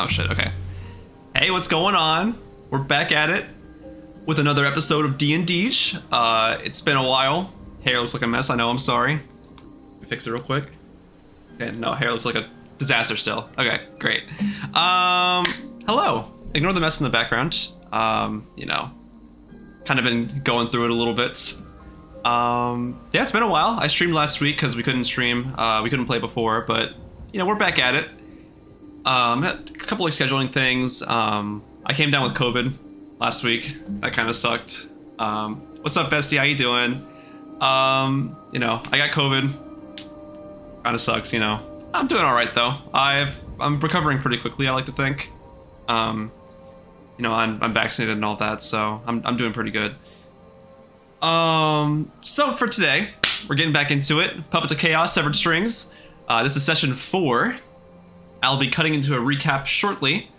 Oh shit, okay. Hey, what's going on? We're back at it with another episode of D&D's. It's been a while. Hair looks like a mess, I know, I'm sorry. Let me fix it real quick. Okay, no, hair looks like a disaster still. Okay, great. Hello. Ignore the mess in the background. You know, kind of been going through it a little bit. Yeah, it's been a while. I streamed last week because we couldn't stream. We couldn't play before, but, you know, we're back at it. Had a couple of scheduling things. I came down with COVID last week. That kind of sucked. What's up, bestie? How you doing? You know, I got COVID. Kind of sucks, you know. I'm doing all right though. I'm recovering pretty quickly, I like to think. You know, I'm vaccinated and all that, so I'm doing pretty good. So for today, we're getting back into it. Puppet to Chaos, Severed Strings. This is session 4. I'll be cutting into a recap shortly.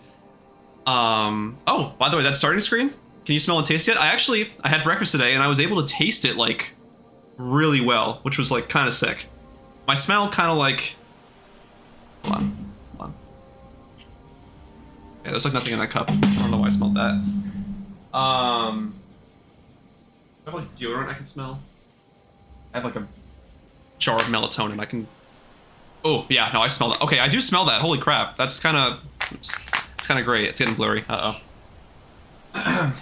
Oh, by the way, that starting screen, can you smell and taste it? I had breakfast today and I was able to taste it like really well, which was like kind of sick. My smell kind of like, hold on. Yeah, there's like nothing in that cup. I don't know why I smelled that. I have like deodorant I can smell. I have like a jar of melatonin I can. Oh yeah, no, I smell that. Okay, I do smell that. Holy crap, that's kind of. It's kind of great. It's getting blurry. But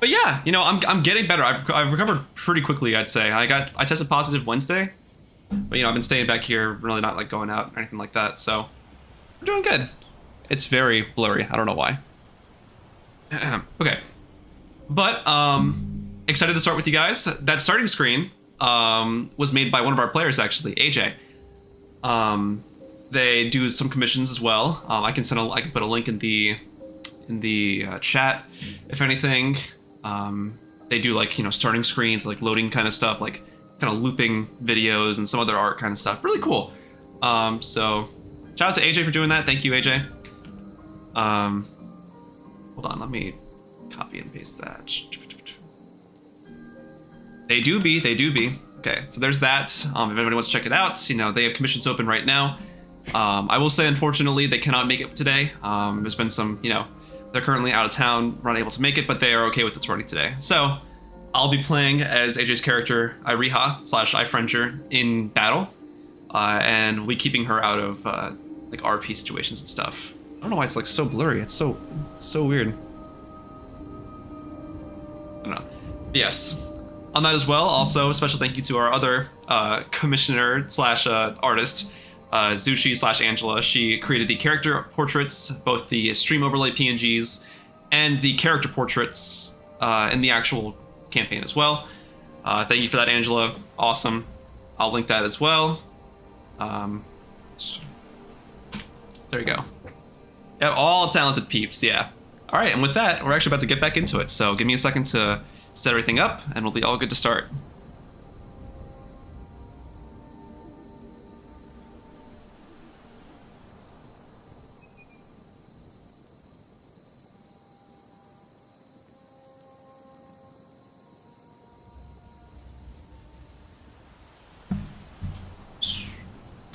yeah, you know, I'm getting better. I've recovered pretty quickly, I'd say. I tested positive Wednesday, but you know, I've been staying back here, really not like going out or anything like that. So we're doing good. It's very blurry. I don't know why. Okay, but excited to start with you guys. That starting screen was made by one of our players actually, AJ. They do some commissions as well. I can put a link in the chat if anything. They do like, you know, starting screens, like loading kind of stuff, like kind of looping videos and some other art kind of stuff. Really cool. So shout out to AJ for doing that. Thank you, AJ. Hold on, let me copy and paste that. They do be. Okay, so there's that. If anybody wants to check it out, you know, they have commissions open right now. I will say, unfortunately, they cannot make it today. There's been some, you know, they're currently out of town, not able to make it, but they are okay with it running today. So I'll be playing as AJ's character, Asherah / Ifrenjer in battle, and we'll be keeping her out of like RP situations and stuff. I don't know why it's like so blurry. It's so weird. I don't know. Yes. On that as well, also, special thank you to our other commissioner / artist, Zushi / Angela. She created the character portraits, both the stream overlay PNG'S and the character portraits in the actual campaign as well. Thank you for that, Angela. Awesome. I'll link that as well. There you go. Yeah, all talented peeps, yeah. All right, and with that, we're actually about to get back into it. So give me a second to set everything up, and we'll be all good to start.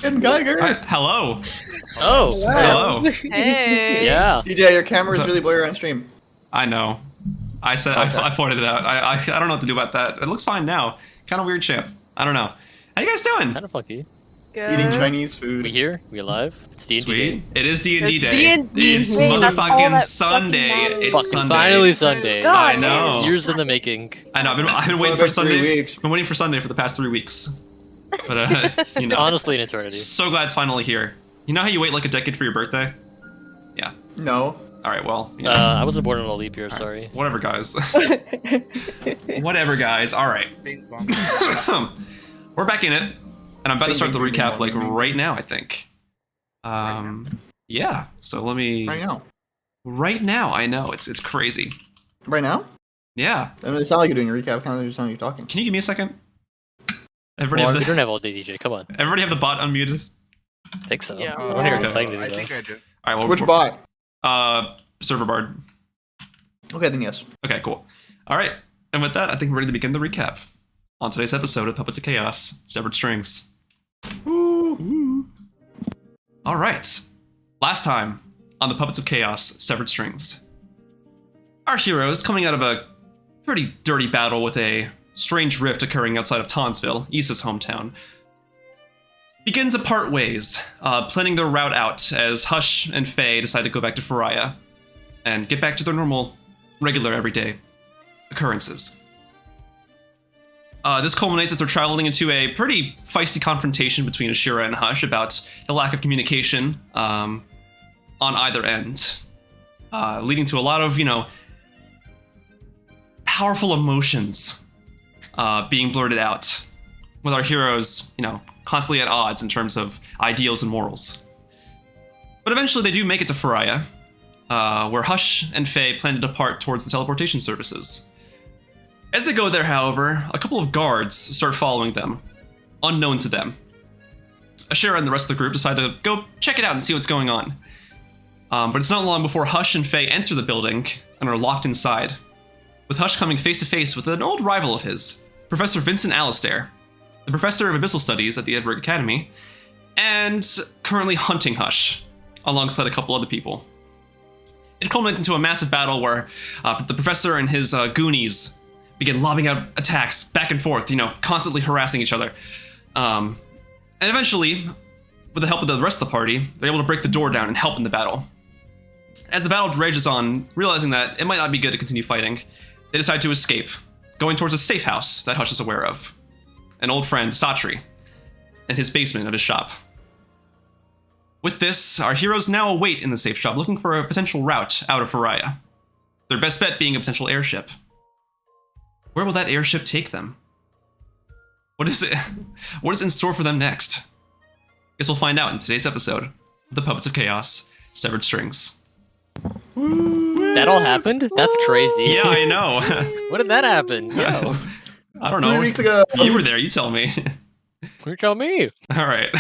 Good Geiger. Hi, hello. Oh, wow. Hello. Hey. Yeah. DJ, your camera is really blurry on stream. I know. I said okay. I pointed it out. I don't know what to do about that. It looks fine now. Kind of weird, champ. I don't know. How you guys doing? Kind of funky. Good. Eating Chinese food. We here? We alive? It's D&D Sweet. day. It is D&D It's day. D&D It's day. That's all motherfucking that Sunday. fucking matters. It's Fucking Sunday. finally Sunday. God. I know. Years in the making. I know. I've been waiting Well, for that's 3 Sunday. weeks. Been waiting for Sunday for the past 3 weeks. But you know. Honestly, an eternity. So glad it's finally here. You know how you wait like a decade for your birthday? Yeah. No. All right. Well. You know. I wasn't born in a leap year, All right. sorry. Whatever, guys. Whatever, guys. All right. We're back in it, and I'm about to start the recap like right now. I think. Yeah. So let me. Right now. Right now, I know it's crazy. Right now? Yeah. I mean, it's not like you're doing a recap. Kind of just sound like you're talking. Can you give me a second? Everybody, Well, have we the, don't have all day, DJ. Come on. everybody have the bot unmuted. I think so. Yeah. I don't hear Okay. any playing I music. think I do. All right. Well, Which bot? Server Bard. Okay, then yes. Okay, cool. All right. And with that, I think we're ready to begin the recap on today's episode of Puppet to Chaos, Severed Strings. Woo. All right. Last time, on the Puppets of Chaos Severed Strings. Our heroes, coming out of a pretty dirty battle with a strange rift occurring outside of Townsville, Isa's hometown, begin to part ways, planning their route out as Hush and Faye decide to go back to Faria and get back to their normal, regular, everyday occurrences. This culminates as they're traveling into a pretty feisty confrontation between Asherah and Hush about the lack of communication on either end, leading to a lot of, powerful emotions being blurted out, with our heroes, constantly at odds in terms of ideals and morals. But eventually they do make it to Faria, where Hush and Faye plan to depart towards the teleportation services. As they go there, however, a couple of guards start following them, unknown to them. Asherah and the rest of the group decide to go check it out and see what's going on. But it's not long before Hush and Faye enter the building and are locked inside, with Hush coming face to face with an old rival of his, Professor Vincent Alastair, the professor of Abyssal Studies at the Edinburgh Academy, and currently hunting Hush, alongside a couple other people. It culminates into a massive battle where the professor and his goonies begin lobbing out attacks back and forth, constantly harassing each other. And eventually, with the help of the rest of the party, they're able to break the door down and help in the battle. As the battle rages on, realizing that it might not be good to continue fighting, they decide to escape, going towards a safe house that Hush is aware of. An old friend, Satri, and his basement of his shop. With this, our heroes now await in the safe shop, looking for a potential route out of Faria. Their best bet being a potential airship. Where will that airship take them? What is it? What is in store for them next? Guess we'll find out in today's episode of The Puppets of Chaos, Severed Strings. That all happened? That's crazy. Yeah, I know. When did that happen? Yo. I don't know. 3 weeks ago. You were there, you tell me. You tell me. All right.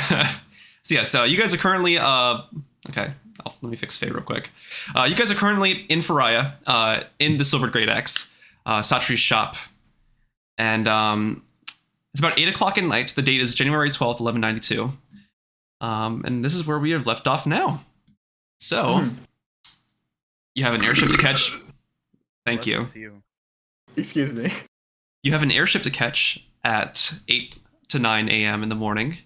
So you guys are currently, okay, let me fix Faye real quick. You guys are currently in Faria, in the Silver Great Axe, Satri's shop. And it's about 8 o'clock at night. The date is January 12th, 1192. And this is where we have left off now. So, you have an airship to catch. Thank you. Excuse me. You have an airship to catch at 8 to 9 a.m. in the morning.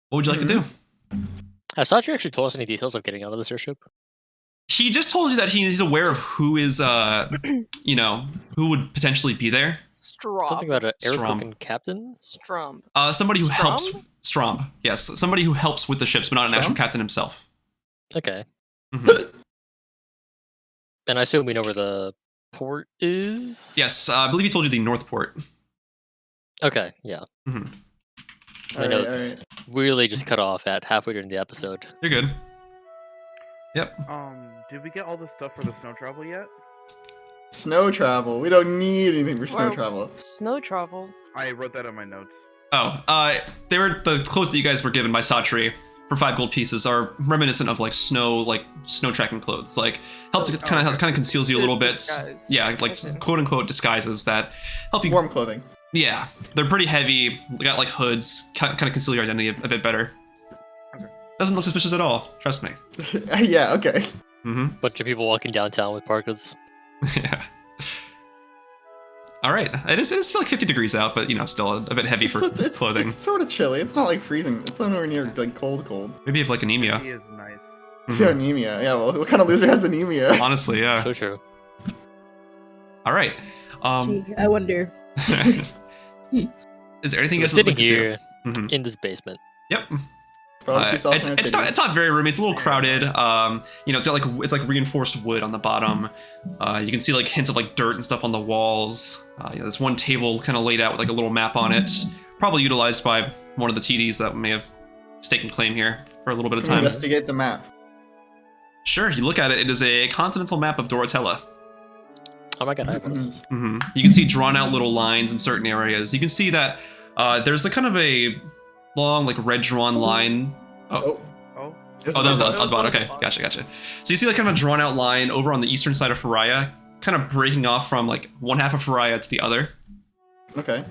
What would you like to do? Has Satri actually told us any details of getting out of this airship? He just told you that he's aware of who is, who would potentially be there. Something about an aircraft captain? Somebody who helps. Strom. Yes, somebody who helps with the ships, but not an actual captain himself. Okay. Mm-hmm. And I assume we know where the port is? Yes, I believe he told you the North Port. Okay, yeah. Mm-hmm. I know it's really just cut off at halfway during the episode. You're good. Yep. Did we get all the stuff for the snow travel yet? Snow travel. We don't need anything for snow travel. Snow travel? I wrote that on my notes. Oh, they were the clothes that you guys were given by Satri for 5 gold pieces are reminiscent of snow tracking clothes. Helps kind of conceals you a little bit. Disguise. Yeah, quote unquote disguises that help you. Warm clothing. Yeah, they're pretty heavy. They got hoods, kind of conceal your identity a bit better. Okay. Doesn't look suspicious at all. Trust me. Yeah. Okay. Mm-hmm. Bunch of people walking downtown with parkas. Yeah. All right. It is 50 degrees out, but still a bit heavy for clothing. It's sort of chilly. It's not freezing. It's not nowhere near cold. Maybe you have anemia. He is nice. If you have anemia, yeah. Well, what kind of loser has anemia? Honestly, yeah. So true. All right. Gee, I wonder. Is there anything So else we're sitting here Mm-hmm. in this basement. Yep. It's not very roomy. It's a little crowded. It's got it's reinforced wood on the bottom. You can see hints of dirt and stuff on the walls. There's one table kind of laid out with a little map on it, probably utilized by one of the TDs that may have staken claim here for a little bit of time. Investigate the map. Sure, you look at it. It is a continental map of Doratella. Oh my god, I have one of those. Mm-hmm. You can see drawn out little lines in certain areas. You can see that there's kind of a long red drawn line. Oh. That was on the bottom. Okay, gotcha. So you see kind of a drawn out line over on the eastern side of Faria, kind of breaking off from one half of Faria to the other. Okay.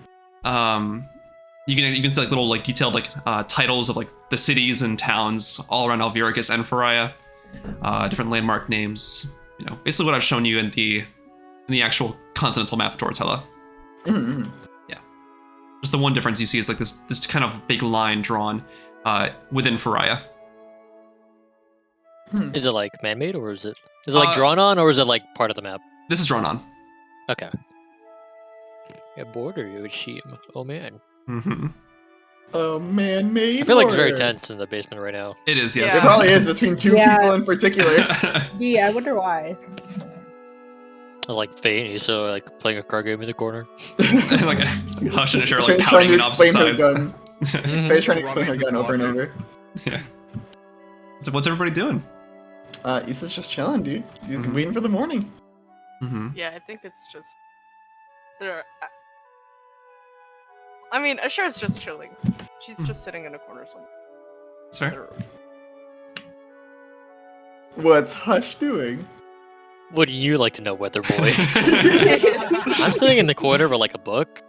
You can see like little like detailed like titles of like the cities and towns all around Alviricus and Faria, different landmark names. You know, basically what I've shown you in the actual continental map of Tortella. Mhm. Yeah, just the one difference you see is like this kind of big line drawn within Faria. Is it like man-made or is it like drawn on or is it like part of the map? This is drawn on. Okay. A border Yoshim. Oh man. Mm-hmm. Oh man, made. I feel like it's very tense in the basement right now. It is, It yes. probably is between two people in particular. Yeah, I wonder why. I like Faye and Isa like playing a card game in the corner. like Hush and Asherah like Faye's trying pouting to in opposite explain her sides. gun. Faye's trying to explain her gun over and over. Yeah. So what's everybody doing? Issa's just chilling, dude. He's waiting for the morning. Mm-hmm. Yeah, I think it's just there. I mean, Asherah's just chilling. She's just sitting in a corner somewhere. That's fair. What's Hush doing? Would you like to know, Weather Boy? I'm sitting in the corner with like a book.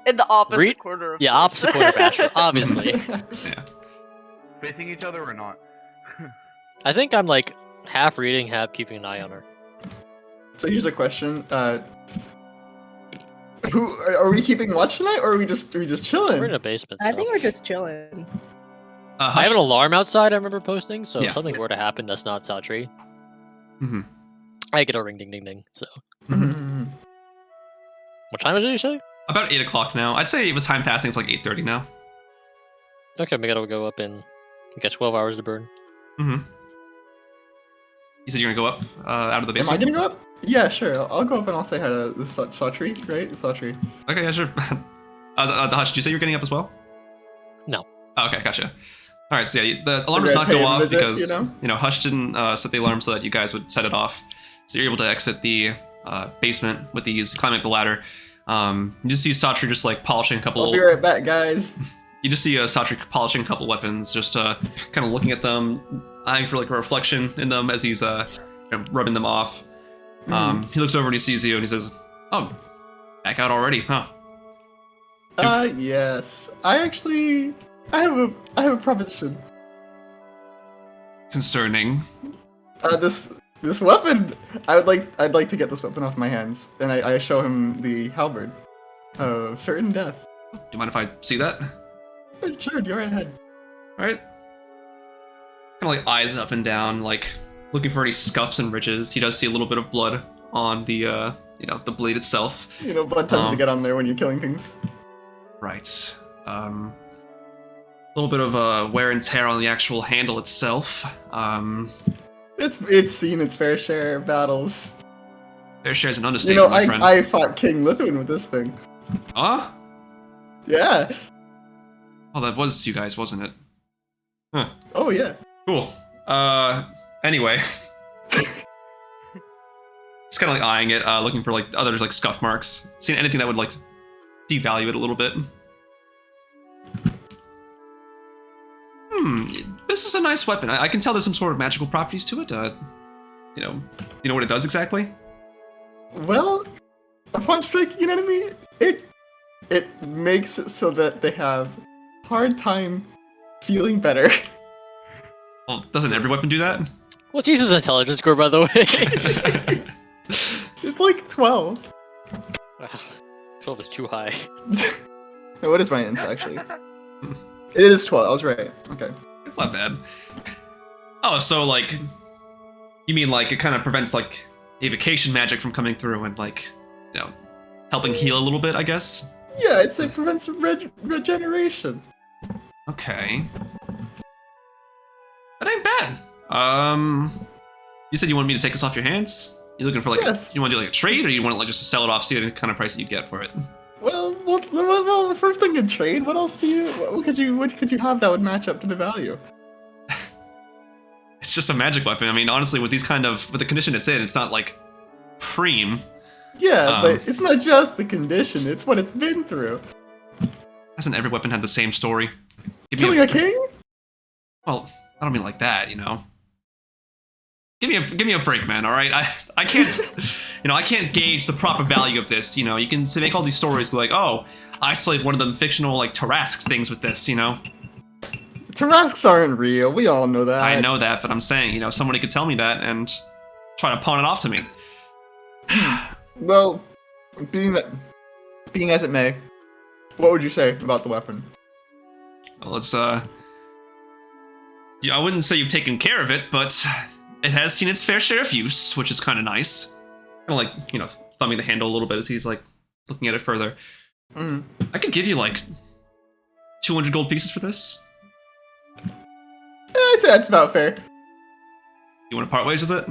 In the opposite corner. Of opposite corner of Asherah, obviously. Yeah. Facing each other or not? I think I'm like half reading, half keeping an eye on her. So here's a question. Who are we keeping watch tonight, or are we just chilling? We're in a basement. I So. think we're just chilling. I Hush. have an alarm outside. I remember posting, so Yeah. if something were to happen, that's not Satri. Mm-hmm. I get a ring, ding, ding, ding. So, Mhm. what time is it? You say? About 8 o'clock now. I'd say with time passing, it's like 8:30 now. Okay, we gotta go up in. We got 12 hours to burn. Mm-hmm. You said you're gonna go up out of the Am I basement? gonna go up? Yeah, sure. I'll go up and I'll say hi to the Satri, right? The Satri. Okay, yeah, sure. Hush, did you say you're getting up as well? No. Oh, okay, gotcha. All right, so yeah, the alarm We're does gonna not go pay him a off visit, because you know? Hush didn't set the alarm so that you guys would set it off. So you're able to exit the basement with these, climbing up the ladder. You just see Satri just like polishing a couple. I'll be right back, guys. You just see Satri polishing a couple weapons, just kind of looking at them, eyeing for like a reflection in them as he's rubbing them off. He looks over and he sees you and he says, "Oh, back out already, huh?" Yes. I have a proposition. Concerning. This weapon. I'd like to get this weapon off my hands, and I show him the halberd of certain death. Do you mind if I see that? Sure, go right ahead. All right. Kind of like eyes up and down, like looking for any scuffs and ridges. He does see a little bit of blood on the the blade itself. You know, blood tends to get on there when you're killing things. Right. A little bit of wear and tear on the actual handle itself. It's seen its fair share of battles. Fair share is an You understatement, know, my friend. I fought King Lithwin with this thing. Huh? Yeah. Oh, that was you guys, wasn't it? Huh. Oh yeah. Cool. Anyway. Just kind of like eyeing it, looking for like other like scuff marks. Seeing anything that would like devalue it a little bit. This is a nice weapon. I can tell there's some sort of magical properties to it. You know what it does exactly? Well, upon striking an enemy, it makes it so that they have hard time feeling better. Well, doesn't every weapon do that? What's Isa's intelligence score, by the way? It's like 12. Wow, 12 is too high. What is my int actually? It is 12. I was right. Okay. It's not bad. Oh, so like, you mean like it kind of prevents like evocation magic from coming through and like, helping heal a little bit, I guess? Yeah, it prevents regeneration. Okay. That ain't bad. You said you wanted me to take this off your hands? You looking for like Yes. you want to do like a trade, or you want to like just to sell it off, see what kind of price you'd get for it? Well, first thing in trade. What else do you? What could you have that would match up to the value? It's just a magic weapon. I mean, honestly, with the condition it's in, it's not like preem. Yeah, but it's not just the condition; it's what it's been through. Hasn't every weapon had the same story? Give me Killing a king? Well, I don't mean like that, you know. Give me a break, man. All right, I can't, I can't gauge the proper value of this. You can make all these stories like, oh, I slayed one of them fictional like Tarrasques things with this. Tarrasques aren't real. We all know that. I know that, but I'm saying, somebody could tell me that and try to pawn it off to me. Well, being as it may, what would you say about the weapon? Well, it's I wouldn't say you've taken care of it, but it has seen its fair share of use, which is kind of nice. Kind of like, thumbing the handle a little bit as he's like looking at it further. I could give you like 200 gold pieces for this. I'd say that's about fair. You want to part ways with it?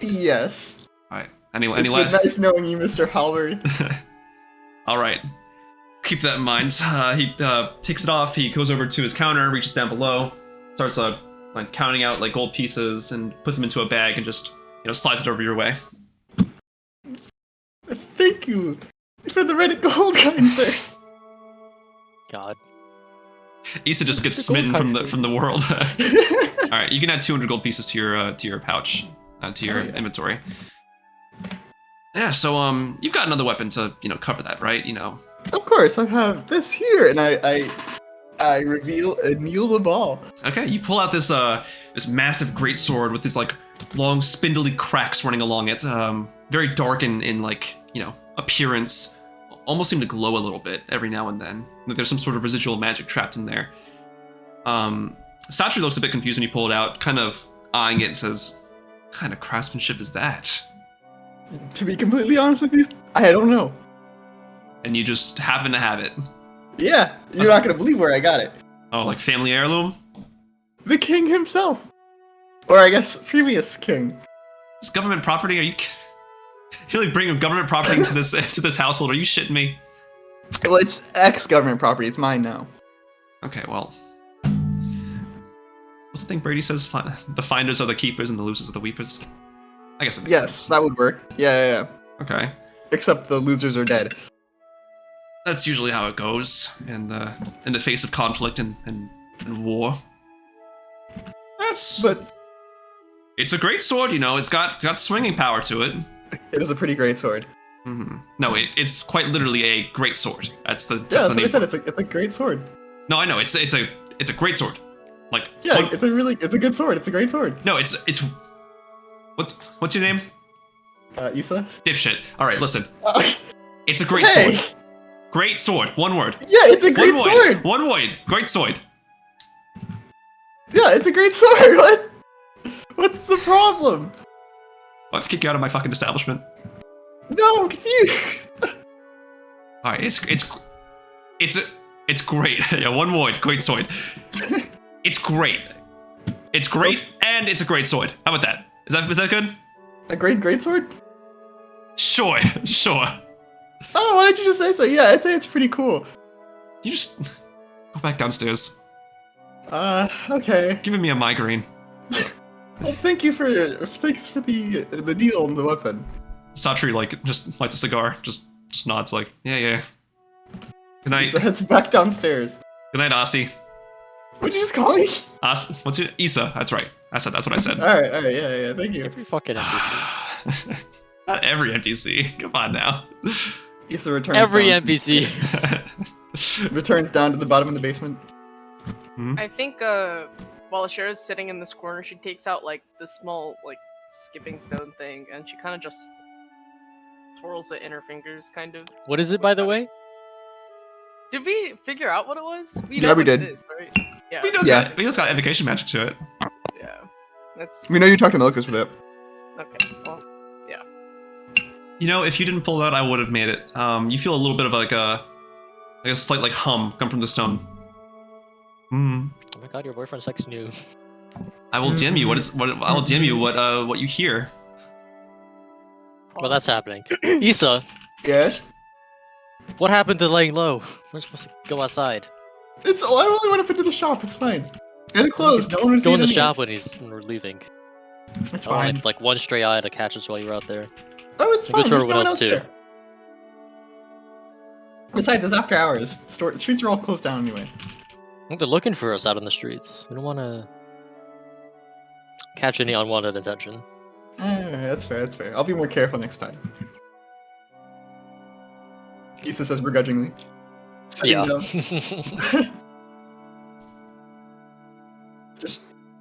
Yes. All right. Any It's been nice knowing you, Mr. Howard. All right. Keep that in mind. He takes it off. He goes over to his counter, reaches down below, starts like counting out like gold pieces, and puts them into a bag and just slides it over your way. Thank you for the red gold, kind sir. God. Isa just gets smitten from the world. All right, you can add 200 gold pieces to your pouch, to your inventory. Yeah, so you've got another weapon to cover that, right? Of course, I have this here, and I reveal a mule ball. Okay, you pull out this this massive greatsword with this like long spindly cracks running along it. Very dark in like appearance. Almost seem to glow a little bit every now and then. There's some sort of residual magic trapped in there. Satri looks a bit confused when you pull it out, kind of eyeing it and says, "What kind of craftsmanship is that?" To be completely honest with you, I don't know. And you just happen to have it. Yeah, you're not gonna believe where I got it. Oh, like family heirloom? The king himself. Or I guess previous king. It's government property? Are you really bringing government property into this household? Are you shitting me? Well, it's ex-government property. It's mine now. Okay, well. What's the thing Brady says? The finders are the keepers and the losers are the weepers? I guess it makes sense. That would work. Yeah. Okay. Except the losers are dead. That's usually how it goes in the face of conflict and war. But it's a great sword, It's got swinging power to it. It is a pretty great sword. Mm-hmm. No, it's quite literally a great sword. That's the That's the what I name. said. It's a great sword. No, I know it's a great sword. Like Yeah, it's a good sword. It's a great sword. No, it's what's your name? Isa. Dipshit. All right, listen. It's a great Hey! sword. Great sword. One word. Yeah, it's a great sword. One word. Great sword. Yeah, it's a great sword. What's the problem? Let's kick you out of my fucking establishment. No, I'm confused. All right, it's great. Yeah, one word. Great sword. It's great. It's great, and it's a great sword. How about that? Is that good? A great sword? Sure. Oh, why didn't you just say so? Yeah, I'd say it's pretty cool. You just go back downstairs. Okay. Giving me a migraine. Well, thanks for the deal on the weapon. Satri like just lights a cigar, just nods like, yeah. Good night. So heads back downstairs. Good night, Aussie. What'd you just call me? What's your Isa? That's right. That's what I said. All right, yeah, thank you. Every fucking NPC. Not every NPC. Come on now. Isa returns. Every down, NPC. returns down to the bottom of the basement. I think while Asherah's sitting in this corner, she takes out like this small like skipping stone thing, and she kind of just twirls it in her fingers, kind of. What is it, by the way? Did we figure out what it was? We Yeah, know we what did. it is, right? Yeah. We just got evocation magic to it. Yeah. That's We know you talked to Milkus with it. okay. Well, yeah. If you didn't pull that, I would have made it. You feel a little bit of like a slight like hum come from the stone. Oh my god, your boyfriend's texting you. I will DM you I will DM you what you hear. Well, that's happening. Isa, Yes. what happened to laying low? We're supposed to go outside. I only went up into the shop. It's fine. And it closed. No one was Go in the even shop when we're leaving. here. It's I fine. wanted like one stray eye to catch us while you were out there. Oh, it's It fine. goes for There's everyone no one else too. there. Besides, it's after hours. Streets are all closed down anyway. I think they're looking for us out on the streets. We don't want to. catch any unwanted attention. That's fair, that's fair. I'll be more careful next time. Isa says begrudgingly. Sitting Yeah. down.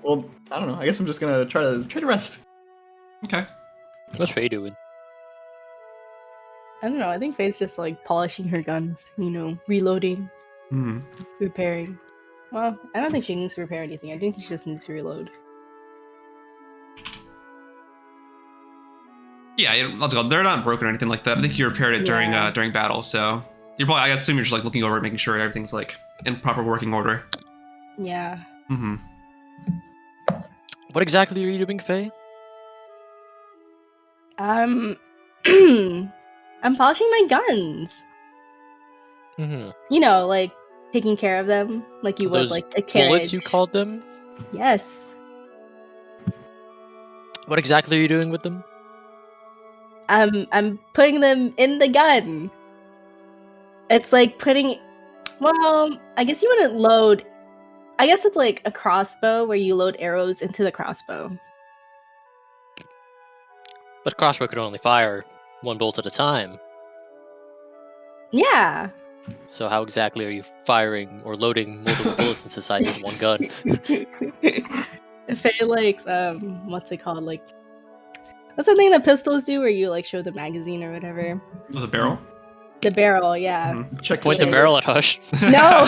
Well, I don't know. I guess I'm just gonna try to rest. Okay. What's Faye doing? I don't know. I think Faye's just like polishing her guns, reloading, Hmm. repairing. Well, I don't think she needs to repair anything. I think she just needs to reload. Yeah, let's go. They're not broken or anything like that. I think you repaired it during Yeah. during battle, so you're probably. I assume you're just like looking over it, making sure everything's like in proper working order. Yeah. Mm-hmm. What exactly are you doing, Faye? I'm polishing my guns. Mm-hmm. Like taking care of them, like you would Those like a carriage. bullets you called them? Yes. What exactly are you doing with them? I'm putting them in the gun. It's like putting. Well, I guess you wouldn't load. I guess it's like a crossbow where you load arrows into the crossbow. But crossbow could only fire one bolt at a time. Yeah. So how exactly are you firing or loading multiple bullets inside this one gun? Faye likes what's it called? Like, what's the thing that pistols do where you like show the magazine or whatever? With a barrel. The barrel, yeah. Mhm. Check Point the chamber. barrel at Hush. No.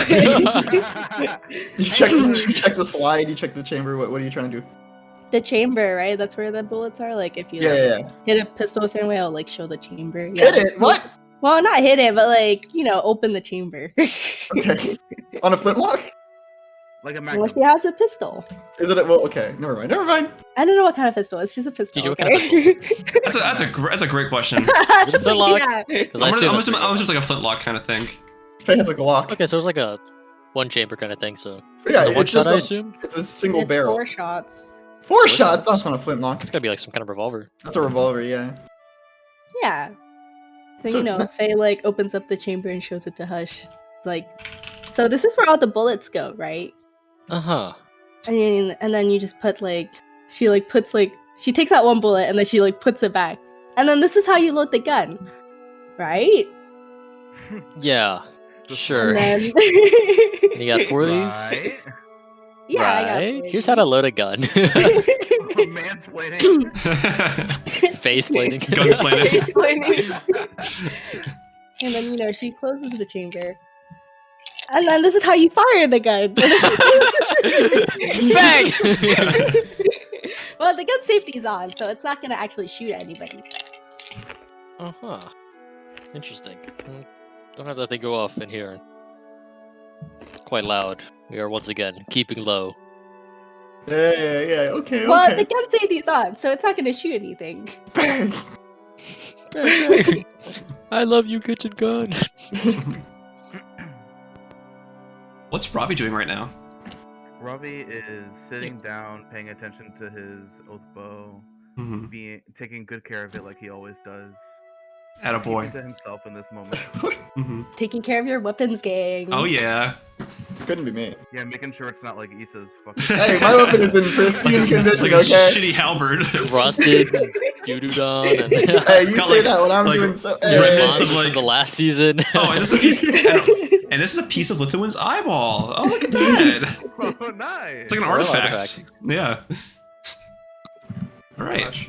You check the slide. You check the chamber. What are you trying to do? The chamber, right? That's where the bullets are. Like, if you Yeah. hit a pistol a certain way, I'll like show the chamber. Yeah. Hit it. What? Well, not hit it, but like open the chamber. Okay. On a flintlock? Like a Well, magnum. she has a pistol. Is it? Well, okay. Never mind. Never mind. I don't know what kind of pistol. It's just a pistol. Did you what okay? kind of That's a great question. It a flintlock? Yeah. 'Cause I'm I gonna, assume I'm that's assuming, what I'm it just like a flintlock kind of thing. Faye has a Glock. Okay, so it's like a one chamber kind of thing, so Yeah, it's a one it's shot, just I a, assume? it's a single It's barrel. 4 shots. Four shots. shots. That's not a flintlock. It's gotta be like some kind of revolver. That's a revolver. Yeah. Yeah. So, So- Faye like opens up the chamber and shows it to Hush. It's like, so this is where all the bullets go, right? Uh-huh. And then you just put she takes out one bullet and then she like puts it back. And then this is how you load the gun. Right? Yeah. Sure. And then You got 4 of these? Right? yeah, I got Right. it. Here's how to load a gun. Mansplaining. Face plating. Gunsplaining. Explaining. And then she closes the chamber. And then this is how you fire the gun. Bang! Well, the gun safety's on, so it's not gonna actually shoot at anybody. Uh-huh. Interesting. Don't have that thing go off in here. It's quite loud. We are once again keeping low. Yeah. Okay. Well, Okay. the gun safety's on, so it's not gonna shoot anything. I love you, kitchen gun. What's Ravi doing right now? Ravi is sitting down, paying attention to his oath bow, Mm-hmm. taking good care of it like he always does. Attaboy. Keeping to himself in this moment. Mm-hmm. Taking care of your weapons, gang. Oh yeah. Couldn't be me. Yeah, making sure it's not like Isa's fucking. Hey, my weapon is in pristine condition. Like a Okay. shitty halberd. Rusted, doo-doo done, and Hey, you got, say like- that when I'm like doing so. remnants Hey. of, monsters like- from the last season. Oh, and this is a piece. And this is a piece of Lithuan's eyeball. Oh, look at that. Oh, nice. It's like an Royal artifact. artifact. Yeah. All right. Gosh.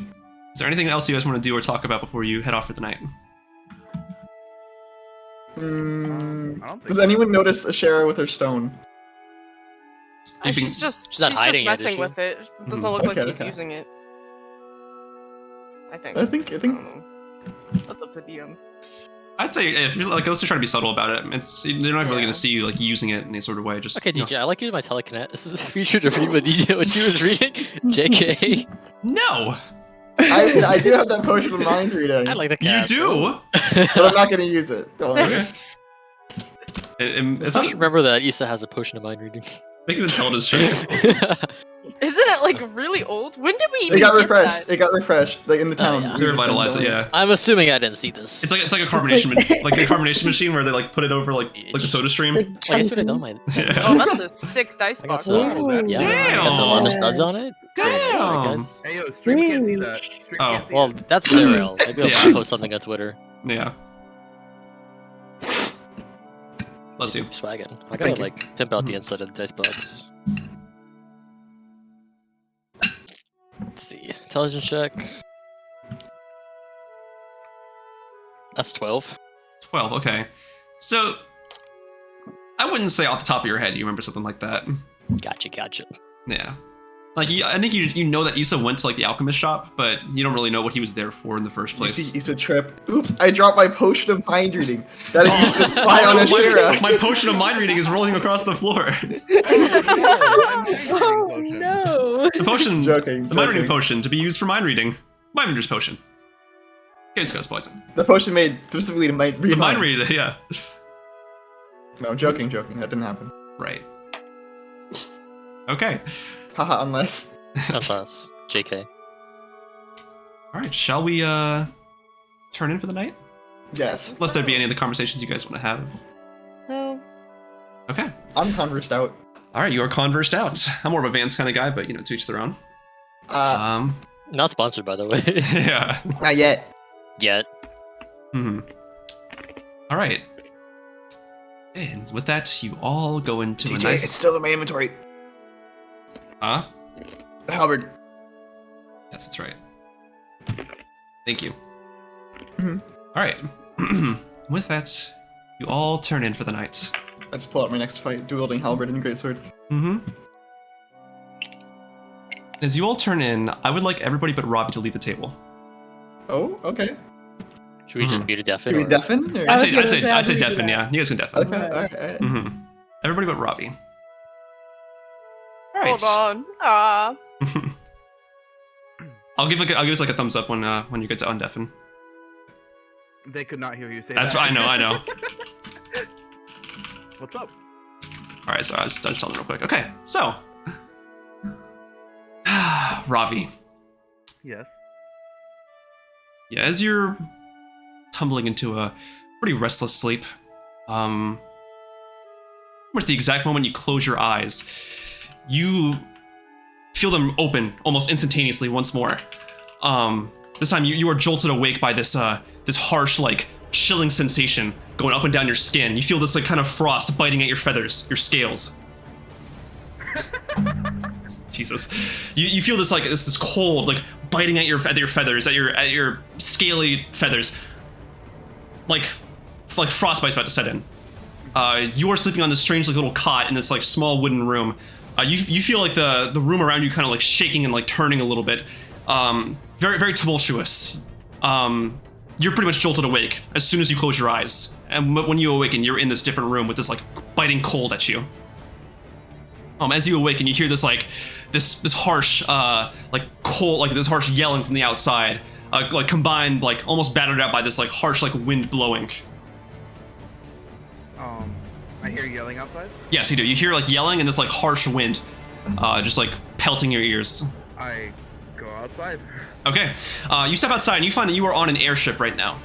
Is there anything else you guys want to do or talk about before you head off for the night? I don't think Does anyone notice Asherah with her stone? You think- She's just She's not hiding it, is messing she? with it. It doesn't look like Okay, she's okay. using it. I think. I think. I don't know. That's up to DM. I'd say if you're like also trying to be subtle about it, it's they're not really Yeah. going to see you like using it in any sort of way. Just Okay, you know. DJ, I like using my telekinet. This is a feature to read what DJ what she was reading. JK. No, I mean, I do have that potion of mind reading, I like the you cat. do. but I'm not gonna use it. Don't worry. Okay. It's Let's not just remember that Isa has a potion of mind reading. make an intelligence check. Isn't it like really old? When did we even It got get refreshed. that? It got refreshed, like in the town. yeah. They revitalized it, yeah. I'm assuming I didn't see this. It's like a carbonation, like the carbonation machine where they like put it over like the soda stream. Like, I guess what I done my. Yeah. Oh, that's a sick dice I got box. some. Ooh. Yeah, I got a lot of studs on it. Very nice, Damn. guys. Hey yo, stream can't see that. Stream Oh. can't see Well, it. that's their rail. Maybe I'll Yeah. post something on Twitter. Yeah. Bless you. Swaggin'. I Thank gotta you. like pimp out the inside of the dice box. Let's see. Intelligence check. That's 12. 12. Okay. So I wouldn't say off the top of your head you remember something like that. Gotcha. Yeah. Like I think you know that Isa went to like the alchemist shop, but you don't really know what he was there for in the first You place. see Issa trip. Oops, I dropped my potion of mind reading. That I used to spy on Asherah. my potion of mind reading is rolling across the floor. Oh no! The potion, Joking. the mind reading joking. potion to be used for mind reading. Mind reader's potion. Case ghost poison. The potion made specifically to read The mind minds. reader, yeah. No, I'm joking. That didn't happen. Right. Okay. Haha, unless. That's us. JK. All right. Shall we turn in for the night? Yes. Unless there be any other conversations you guys want to have. No. Okay. I'm conversed out. All right. You are conversed out. I'm more of a Vance kind of guy, but to each their own. Not sponsored, by the way. Yeah. Not yet. Yet. Hmm. All right. And with that, you all go into a TJ, nice. it's still in my inventory. Huh? The halberd. Yes, that's right. Thank you. Mhm. All right. With that, you all turn in for the night. I just pull out my next fight, dueling halberd and greatsword. Mm-hmm. As you all turn in, I would like everybody but Ravi to leave the table. Oh, okay. Should we just beat a deafen? Can we or- deafen? Or... I I'd was say, gonna I'd say, say, I'd say I'll do deafen. that. Yeah, you guys can deafen. Okay, alright. Mm-hmm. Everybody but Ravi. All right. Hold on. Ah. I'll give us like a thumbs up when you get to undeafen. They could not hear you say That's that. I know. What's up? All right, so I'll just tell them real quick. Okay, so Ravi. Yes. Yeah, as you're tumbling into a pretty restless sleep, almost the exact moment you close your eyes, you feel them open almost instantaneously once more. This time you are jolted awake by this this harsh, like, chilling sensation going up and down your skin. You feel this like kind of frost biting at your feathers, your scales. Jesus, you feel this like this cold like biting at your feathers, at your scaly feathers, like frostbite's about to set in. You are sleeping on this strange like little cot in this like small wooden room. You feel like the room around you kind of like shaking and like turning a little bit. Very very tumultuous. You're pretty much jolted awake as soon as you close your eyes, and when you awaken, you're in this different room with this like biting cold at you. As you awaken, you hear this like this harsh like cold, like this harsh yelling from the outside, like combined like almost battered out by this like harsh like wind blowing. I hear yelling outside. Yes, you do. You hear like yelling and this like harsh wind, just like pelting your ears. I go outside. Okay, you step outside and you find that you are on an airship right now.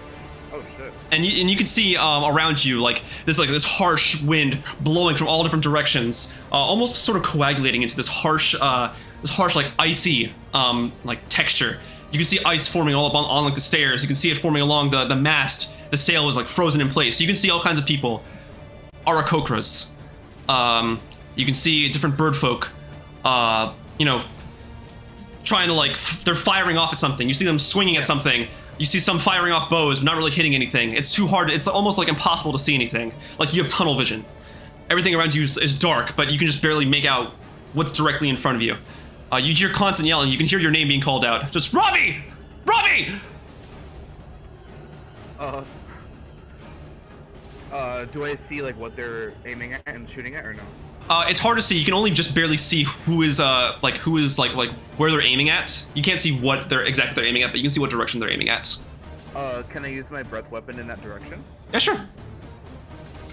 Oh shit. And you can see around you like this harsh wind blowing from all different directions, almost sort of coagulating into this harsh like icy like texture. You can see ice forming all up on like the stairs. You can see it forming along the mast. The sail is like frozen in place. You can see all kinds of people, Arakokras. You can see different bird folk. Trying to like they're firing off at something. You see them swinging at something. You see some firing off bows, but not really hitting anything. It's too hard. It's almost like impossible to see anything. Like you have tunnel vision. Everything around you is dark, but you can just barely make out what's directly in front of you. You hear constant yelling. You can hear your name being called out. Just Ravi! Ravi! Do I see like what they're aiming at and shooting at or no? It's hard to see. You can only just barely see who is where they're aiming at. You can't see what they're aiming at, but you can see what direction they're aiming at. Can I use my breath weapon in that direction? Yeah, sure.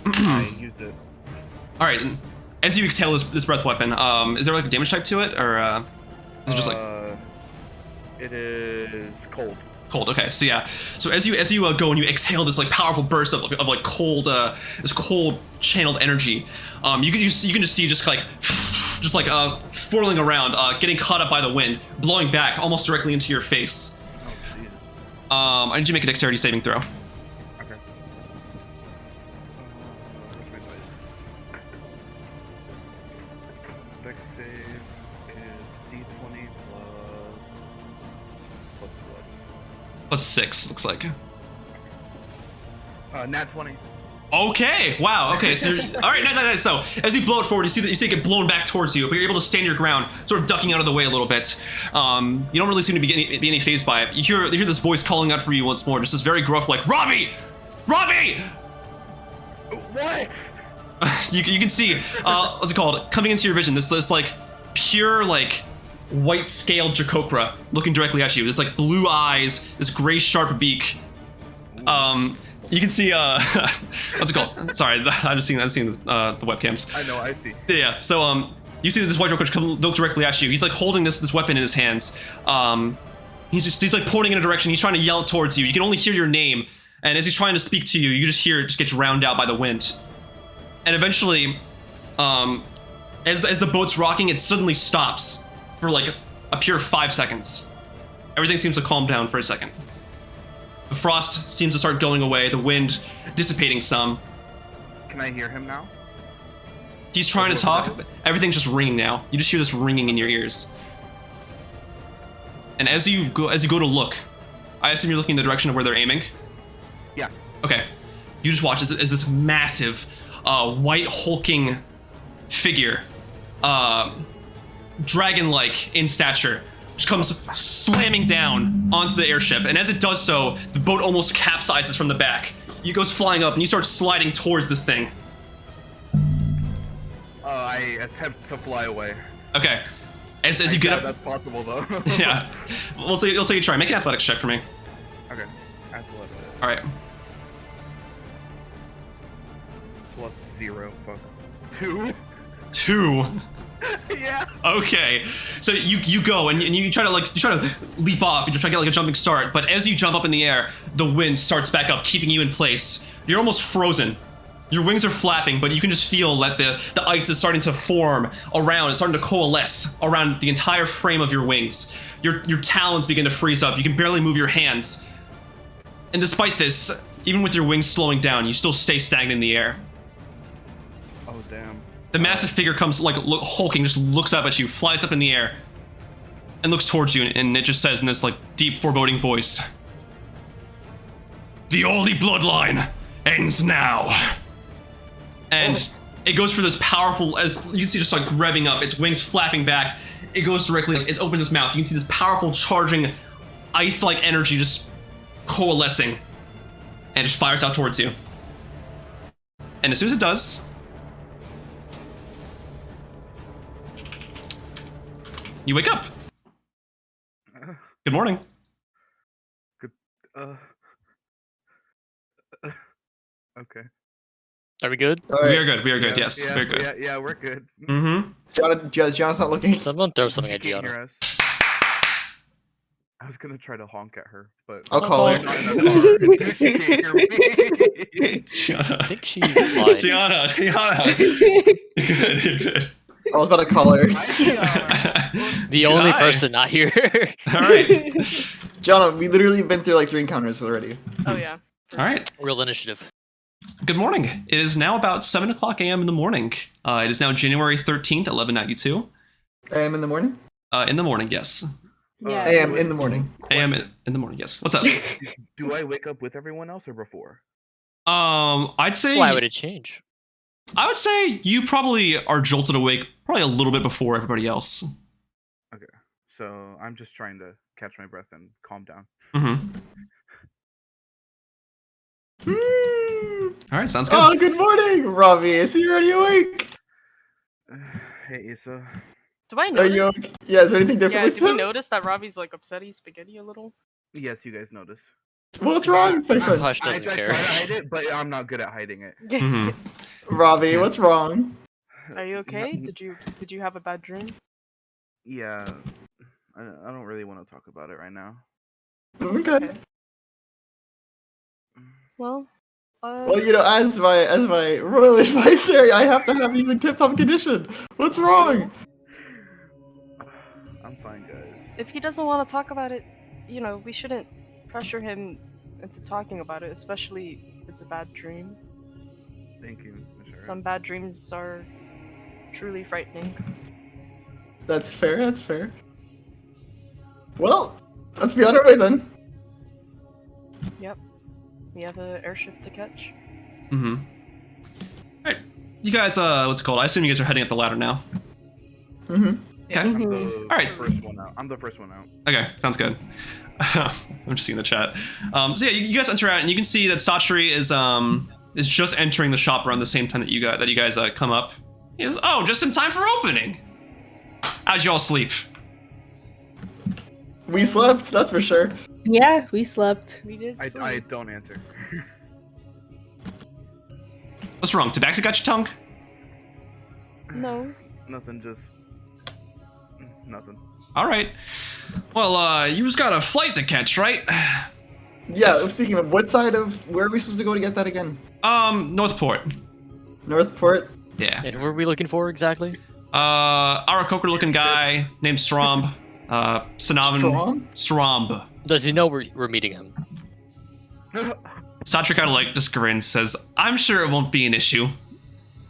I used it. All right. And as you exhale this breath weapon, is there like a damage type to it, or is it just like? It is cold. Cold. Okay. So yeah. So as you go and you exhale this like powerful burst of like cold, this cold channeled energy, you can just see just like swirling around, getting caught up by the wind, blowing back almost directly into your face. Oh, Jesus. I need you to make a dexterity saving throw. Okay. Where's my dice? Dex save is D20 plus what? +6 looks like. Nat 20. Okay. Wow. Okay. So all right. Nice. So as you blow it forward, you see it get blown back towards you, but you're able to stand your ground, sort of ducking out of the way a little bit. You don't really seem to be any phased by it. You hear this voice calling out for you once more, just this very gruff like Ravi. What? You can see what's it called coming into your vision. This like pure like white scaled Jacokra looking directly at you. This like blue eyes, this gray sharp beak. You can see what's it called? Sorry, I'm just seeing the webcams. I know, I see. Yeah. So you see this white Jacokra come look directly at you. He's like holding this weapon in his hands. He's like pointing in a direction. He's trying to yell towards you. You can only hear your name, and as he's trying to speak to you, you just hear it just get drowned out by the wind. And eventually, as the boat's rocking, it suddenly stops for like a pure 5 seconds. Everything seems to calm down for a second. The frost seems to start going away, the wind dissipating some. Can I hear him now? He's trying to talk, but everything's just ringing now. You just hear this ringing in your ears. And as you go to look, I assume you're looking in the direction of where they're aiming? Yeah. Okay. You just watch as this massive, white hulking figure, dragon-like in stature, just comes slamming down onto the airship, and as it does so, the boat almost capsizes from the back. It goes flying up, and you start sliding towards this thing. I attempt to fly away. Okay. As you get up, That's possible though. yeah. We'll say you try. Make an athletics check for me. Okay. Athletics. All right. +0. Fuck. 2. 2. Yeah. Okay, so you go and you try to leap off. You try to get like a jumping start, but as you jump up in the air, the wind starts back up, keeping you in place. You're almost frozen. Your wings are flapping, but you can just feel that the ice is starting to form around. It's starting to coalesce around the entire frame of your wings. Your talons begin to freeze up. You can barely move your hands. And despite this, even with your wings slowing down, you still stay stagnant in the air. Oh damn. The massive figure comes hulking, just looks up at you, flies up in the air, and looks towards you, and it just says in this like deep, foreboding voice, "The Ollie bloodline ends now." And it goes for this powerful, as you can see, just like revving up, its wings flapping back. It goes directly, it opens its mouth. You can see this powerful, charging, ice-like energy just coalescing, and it just fires out towards you. And as soon as it does, you wake up. Good morning. Good. Okay. Are we good? All right. We are good. Yes, Yeah, very good. Yeah, we're good. Mm-hmm. Gianna's not looking. Someone throw something at She can't Gianna. hear us. I was gonna try to honk at her, but I'll call her. not in a car. She can't hear me. Gianna. I think she's lying. Gianna. You're good. I was about to call her. The only Hi. person not here. All right. Gianna, we literally been through like 3 encounters already. Oh yeah. All right. Real initiative. Good morning. It is now about 7:00 a.m. in the morning. It is now January 13th, 1192. AM in the morning? In the morning, yes. Yeah. AM in the morning. AM in the morning, yes. What's up? Do I wake up with everyone else or before? I'd say Why would it change? I would say you probably are jolted awake probably a little bit before everybody else. Okay, so I'm just trying to catch my breath and calm down. Mm-hmm. All right, sounds good. Oh, good morning, Ravi. Is he already awake? Hey, Isa. Do I Are notice? you okay? Yeah, is there anything different Yeah, with did we him? notice that Robbie's like upset he's spaghetti a little? Yes, you guys noticed. What's wrong, my friend? Hush I doesn't try care. to hide it, but I'm not good at hiding it. Mhm. Ravi, what's wrong? Are you okay? n- Did you have a bad dream? Yeah, I don't really want to talk about it right now. It's Okay. okay. Well, Well, as my royal advisor, I have to have you in tip-top condition. What's wrong? I'm fine, guys. if he doesn't want to talk about it, we shouldn't pressure him into talking about it, especially if it's a bad dream. Thank you, Asherah. Some bad dreams are truly frightening. That's fair. That's fair. Well, let's be on our way then. Yep. We have an airship to catch. Mm-hmm. Alright. You guys, what's it called? I assume you guys are heading up the ladder now. Mm-hmm. Okay. I'm the Alright. first one out. I'm the first one out. Okay, sounds good. I'm just seeing the chat. So yeah, you guys enter out, and you can see that Satri is just entering the shop around the same time that you guys come up. He goes, "Oh, just in time for opening. How'd you all sleep?" We slept, that's for sure. Yeah, we slept. We did sleep. I don't answer. What's wrong? Tabaxi got your tongue? No. Nothing, just nothing. All right. Well, you's got a flight to catch, right? Yeah, speaking of, what side of, where are we supposed to go to get that again? Northport. Northport? Yeah. And who are we looking for exactly? Arakoker-looking guy named Stromb. Sanavin. Stromb. Does he know we're meeting him? Satri kind of just grins, says, "I'm sure it won't be an issue.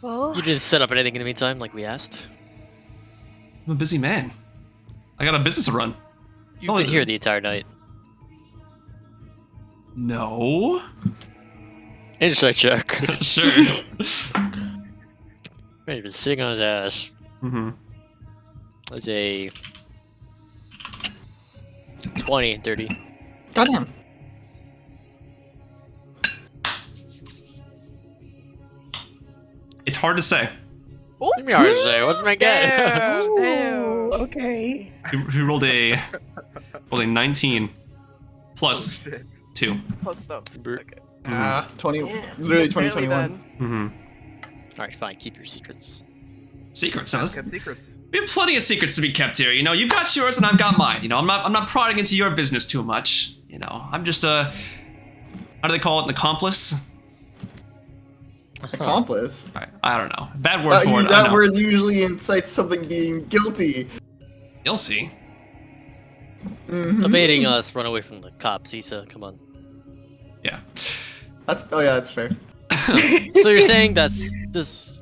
Well, You didn't set up anything in the meantime, like we asked. I'm a busy man. I got a business to run." You've Oh, been here the entire night. No. Insight check. Sure. He's been sitting on his ass. Mm-hmm. That's a 20 and 30. Goddamn. It's hard to say. oh, Let me hard to say. What's my get? damn, damn. Okay. He rolled a 19 Oh, plus shit. 2. Plus stuff. Brr. Okay. 20, Yeah, literally just barely 2021. Mm-hmm. Alright, fine. Keep your secrets. Secrets. Now, Kept secrets. we have plenty of secrets to be kept here. You've got yours and I've got mine. I'm not prodding into your business too much. I'm just how do they call it? An accomplice? Accomplice? I don't know. Bad word for it. I That know. word usually incites something being guilty. You'll see. Mhm. Evading us, run away from the cops, Isa. Come on. Yeah. Oh yeah, that's fair. So you're saying this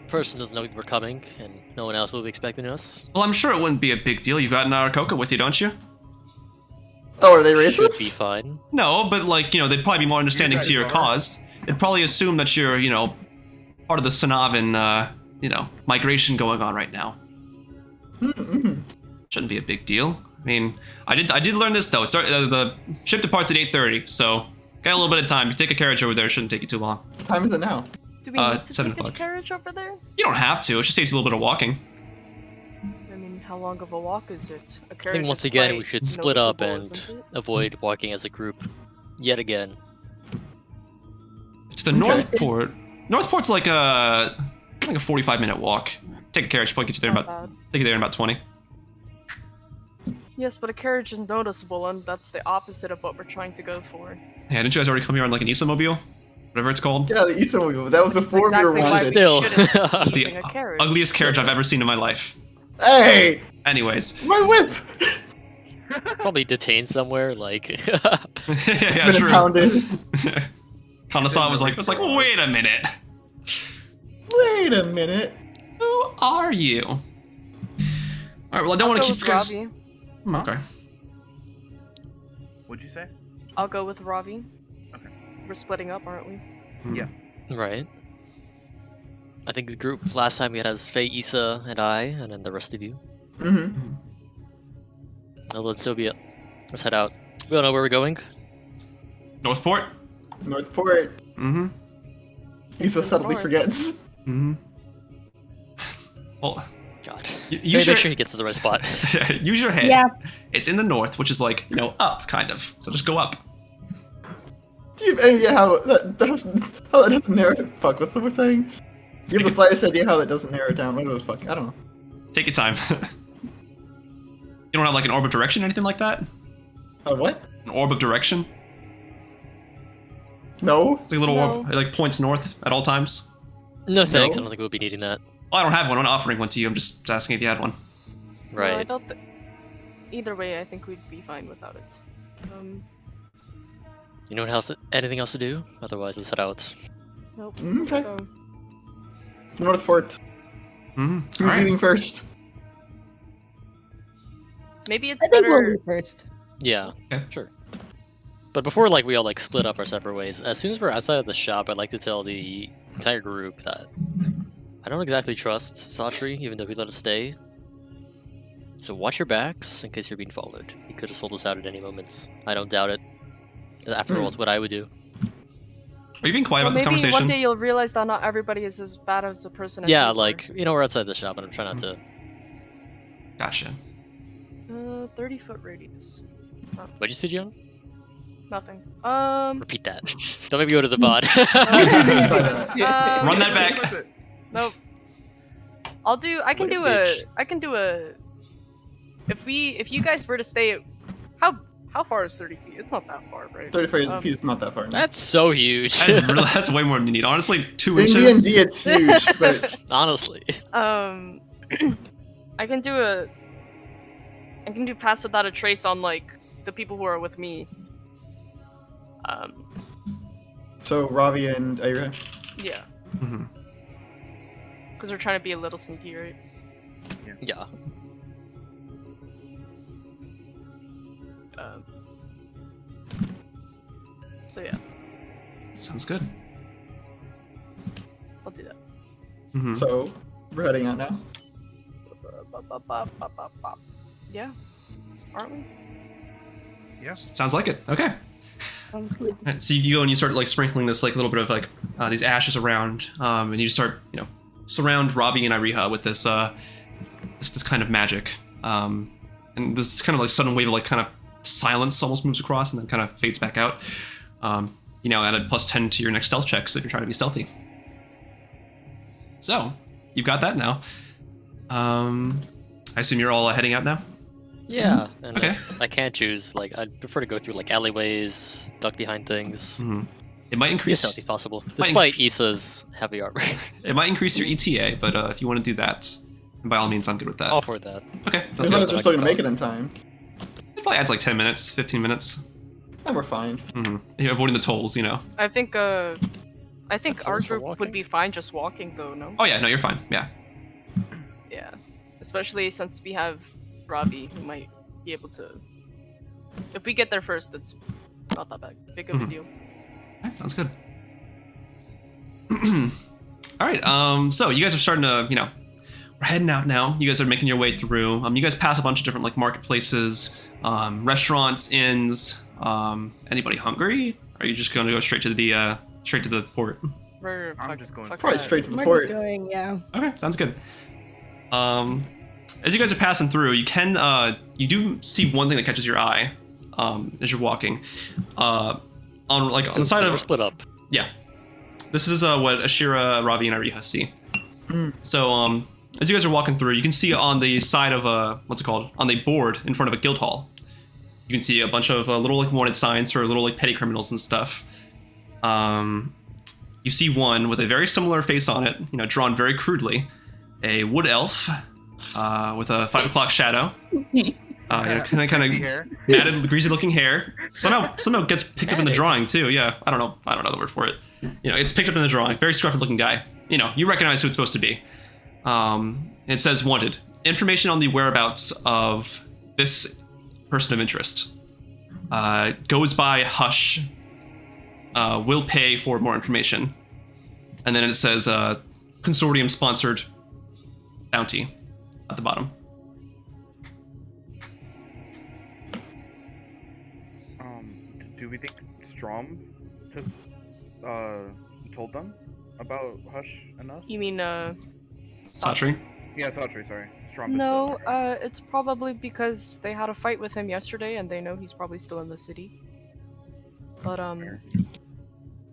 person doesn't know we're coming, and no one else will be expecting us? Well, I'm sure it wouldn't be a big deal. You've got Narakoka with you, don't you? Oh, are they Should racist? be fine. No, but they'd probably be more understanding guys to your are. cause. They'd probably assume that you're, part of the Sanavin, migration going on right now. Mm-hmm. Shouldn't be a big deal. I mean, I did learn this though. The ship departs at 8:30, so got a little bit of time. If you take a carriage over there, it shouldn't take you too long. What time is it now? Do we need to 7 take a o'clock. carriage over there? You don't have to. It just saves you a little bit of walking. I mean, how long of a walk is it? A I carriage think once is again quite we should split up noticeable, and isn't it? avoid walking as a group. Yet again. To the Okay. Northport. Northport's like a 45-minute walk. Take a carriage, probably get you there Not about bad. take you there in about 20. Yes, but a carriage is noticeable, and that's the opposite of what we're trying to go for. Yeah, didn't you guys already come here on like an Isa-mobile? Whatever it's called. Yeah, the Eastern Mobile. That was That's before exactly we were why wanted. we Still. shouldn't be It's the using a carriage. ugliest carriage I've ever seen in my life. Hey! Anyways. My whip! Probably detained somewhere, like Yeah, It's been true. impounded. Kanasan was like, wait a minute. Wait a minute. Who are you? All right, well, I don't want to I'll keep go you with guys. Ravi. Okay. What'd you say? I'll go with Ravi. Okay. We're splitting up, aren't we? Yeah. right. I think the group last time we had as Faye, Isa, and I, and then the rest of you. Mm-hmm. Now let's so be it. Let's head out. We don't know where we're going. Northport. Northport. Mm-hmm. He so It's in the subtly north. forgets. Mm-hmm. Well, God. use Make sure he gets to the right spot. use your head. Yeah. It's in the north, which is like up, kind of. So just go up. Do you have any idea how that doesn't narrow? Fuck, what's the word saying? You have the slightest idea how that doesn't narrow it down? What the fuck? I don't know. Take your time. You don't have like an orb of direction or anything like that? What? An orb of direction? No. It's like a little orb, it like points north at all times. No thanks. No. I don't think we'll be needing that. Well, I don't have one. I'm not offering one to you. I'm just asking if you had one. No, I Right. don't either way, I think we'd be fine without it. You know what else? Anything else to do? Otherwise, let's head out. Nope. Okay. Let's go. North Fort. Mm-hmm. Who's Alright. eating first? Maybe it's I think we'll better. leave first. Yeah, Okay. sure. But before like we all like split up our separate ways, as soon as we're outside of the shop, I'd like to tell the entire group that I don't exactly trust Satri, even though he let us stay. So watch your backs in case you're being followed. He could have sold us out at any moments. I don't doubt it. After all, it's what I would do. Are you being quiet Well, about this maybe conversation? one day you'll realize that not everybody is as bad as a person as Yeah, you were. like we're outside the shop, and I'm trying not to. Gotcha. 30-foot radius. What'd you say, Gianna? Nothing. Repeat that. Don't make me go to the bod. Run that back. Nope. I can do a. If you guys were to stay, how far is 30 feet? It's not that far, right? 35 feet is not that far. No. That's so huge. That's way more than you need. Honestly, 2 In inches. D&D, it's huge, but Honestly. I can do pass without a trace on like the people who are with me. so Ravi and Asherah. Yeah, Mm-hmm. because we're trying to be a little sneaky, right? Yeah. So yeah, Sounds good. I'll do that. Mm-hmm. So we're heading out now. Yeah, aren't we? Sounds like it. Okay. Sounds good. And so you go and you start like sprinkling this like little bit of like these ashes around, and you start surround Ravi and Iriha with this this kind of magic, and this kind of like sudden wave of like kind of silence almost moves across and then kind of fades back out. Add a +10 to your next stealth checks if you're trying to be stealthy. So you've got that now. I assume you're all heading out now. Yeah. And Okay. I can't choose. Like, I'd prefer to go through like alleyways, duck behind things. Mm-hmm. It might Be as increase. stealthy as possible, despite Isa's heavy armor. It might increase your ETA, but if you want to do that, by all means, I'm good with that. All for that. Okay, As that's long good. as we're still gonna make it in time, It probably adds like 10 minutes, 15 minutes. then we're fine. Mm-hmm. You're avoiding the tolls, I think our Options for group would walking? be fine just walking though. No. Oh yeah, no, you're fine. Yeah. Yeah, especially since we have Ravi, who might be able to. If we get there first, it's not that big of a deal. That sounds good. All right. So you guys are starting to, we're heading out now. You guys are making your way through. You guys pass a bunch of different like marketplaces, restaurants, inns. Anybody hungry? Or are you just going to go straight to the port? I'm just going Probably straight to the Mark is port. going, yeah. Okay, sounds good. As you guys are passing through, you do see one thing that catches your eye as you're walking. On the side We're of split up. yeah, this is what Asherah, Ravi, and Iriha see. So as you guys are walking through, you can see on the side of on the board in front of a guild hall, you can see a bunch of little like wanted signs for little like petty criminals and stuff. You see one with a very similar face on it, drawn very crudely, a wood elf with a 5 o'clock shadow, kind of matted, greasy-looking hair. Somehow gets picked up in the drawing too. Yeah, I don't know the word for it. It's picked up in the drawing. Very scruffy-looking guy. You recognize who it's supposed to be. It says wanted. Information on the whereabouts of this person of interest. Goes by Hush. Will pay for more information. And then it says consortium sponsored bounty at the bottom. Do we think Strom told them about Hush and us? You mean Satri? Yeah, Satri, sorry. Strom. No, it's probably because they had a fight with him yesterday and they know he's probably still in the city. But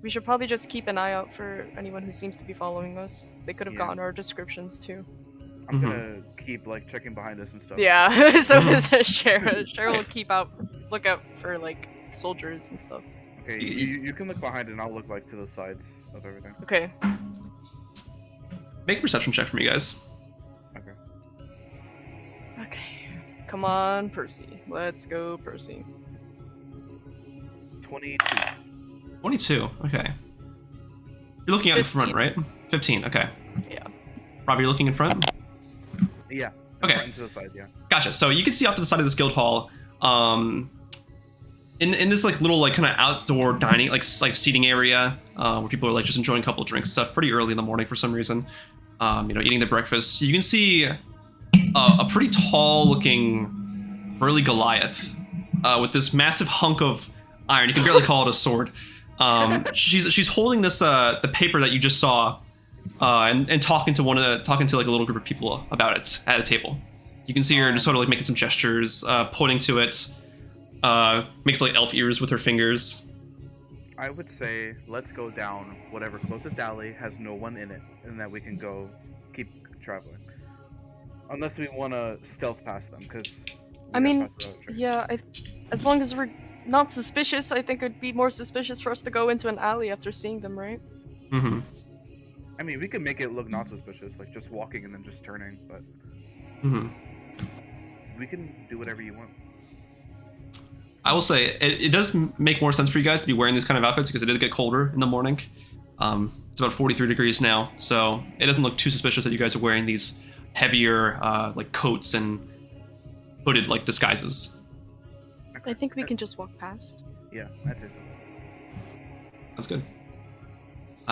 We should probably just keep an eye out for anyone who seems to be following us. They could have Yeah. gotten our descriptions too. I'm gonna keep like checking behind us and stuff. Yeah, so is Asherah. Asherah will look out for like soldiers and stuff. Okay, you can look behind and I'll look like to the sides of everything. Okay. Make a perception check for me, guys. Okay. Okay. Come on, Percy. Let's go, Percy. 22. 22. Okay. You're looking out in 15. front, right? 15. Okay. Yeah. Robbie, you're looking in front. Yeah. Okay. Right into the side, yeah. Gotcha. So you can see off to the side of this guild hall, in this like little like kind of outdoor dining like seating area where people are like just enjoying a couple of drinks and stuff pretty early in the morning for some reason. Eating their breakfast. You can see a pretty tall looking burly Goliath with this massive hunk of iron. You can barely call it a sword. She's holding this the paper that you just saw and talking to like a little group of people about it at a table. You can see her just sort of like making some gestures, pointing to it. Makes like elf ears with her fingers. I would say let's go down whatever closest alley has no one in it, and that we can go keep traveling. Unless we want to stealth past them, because. I mean, yeah. As long as we're not suspicious, I think it'd be more suspicious for us to go into an alley after seeing them, right? Mm-hmm. I mean, we could make it look not suspicious, like just walking and then just turning, but. Mm-hmm. We can do whatever you want. I will say it does make more sense for you guys to be wearing these kind of outfits because it does get colder in the morning. It's about 43 degrees now, so it doesn't look too suspicious that you guys are wearing these heavier like coats and hooded like disguises. I think we can just walk past. Yeah, I think so. That's good.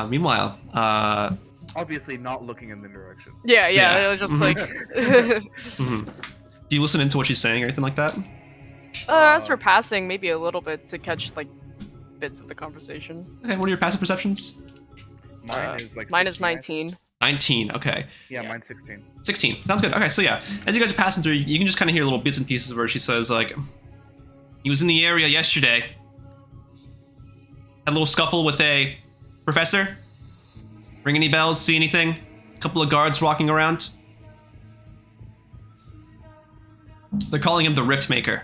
Meanwhile, Obviously not looking in the direction. Yeah. Just like. mhm. Do you listen into what she's saying or anything like that? As we're passing, maybe a little bit to catch like bits of the conversation. Okay, what are your passive perceptions? Mine is like. Mine is 16. 19. 19, okay. Yeah, mine's 16. 16, sounds good. Okay, so yeah, as you guys are passing through, you can just kind of hear little bits and pieces where she says, like, he was in the area yesterday. Had a little scuffle with a professor. Ring any bells? See anything? A couple of guards walking around. They're calling him the Rift Maker.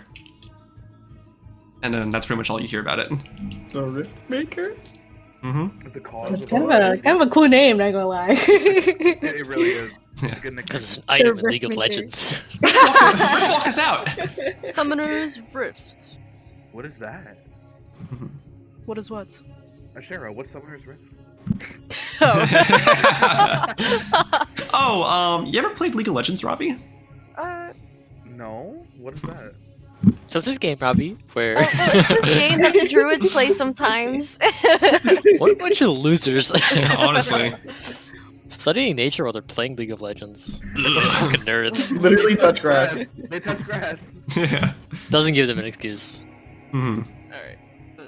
And then that's pretty much all you hear about it. The Rift Maker? Mm-hmm. The cause That's of kind of a cool name, not gonna lie. It really is. Yeah. It's a good Because nickname. it's an item in Rift League of Maker. Legends. Rift walk us out! Summoner's Rift. What is that? What is what? Asherah, what's Summoner's Rift? Oh. You ever played League of Legends, Ravi? No? What is that? So it's this game, Robbie, where It's this game that the druids play sometimes. what a bunch of losers. Honestly. Studying nature while they're playing League of Legends. Fucking nerds. Literally touch grass. They touch grass. Yeah. Doesn't give them an excuse. Mm-hmm. Alright.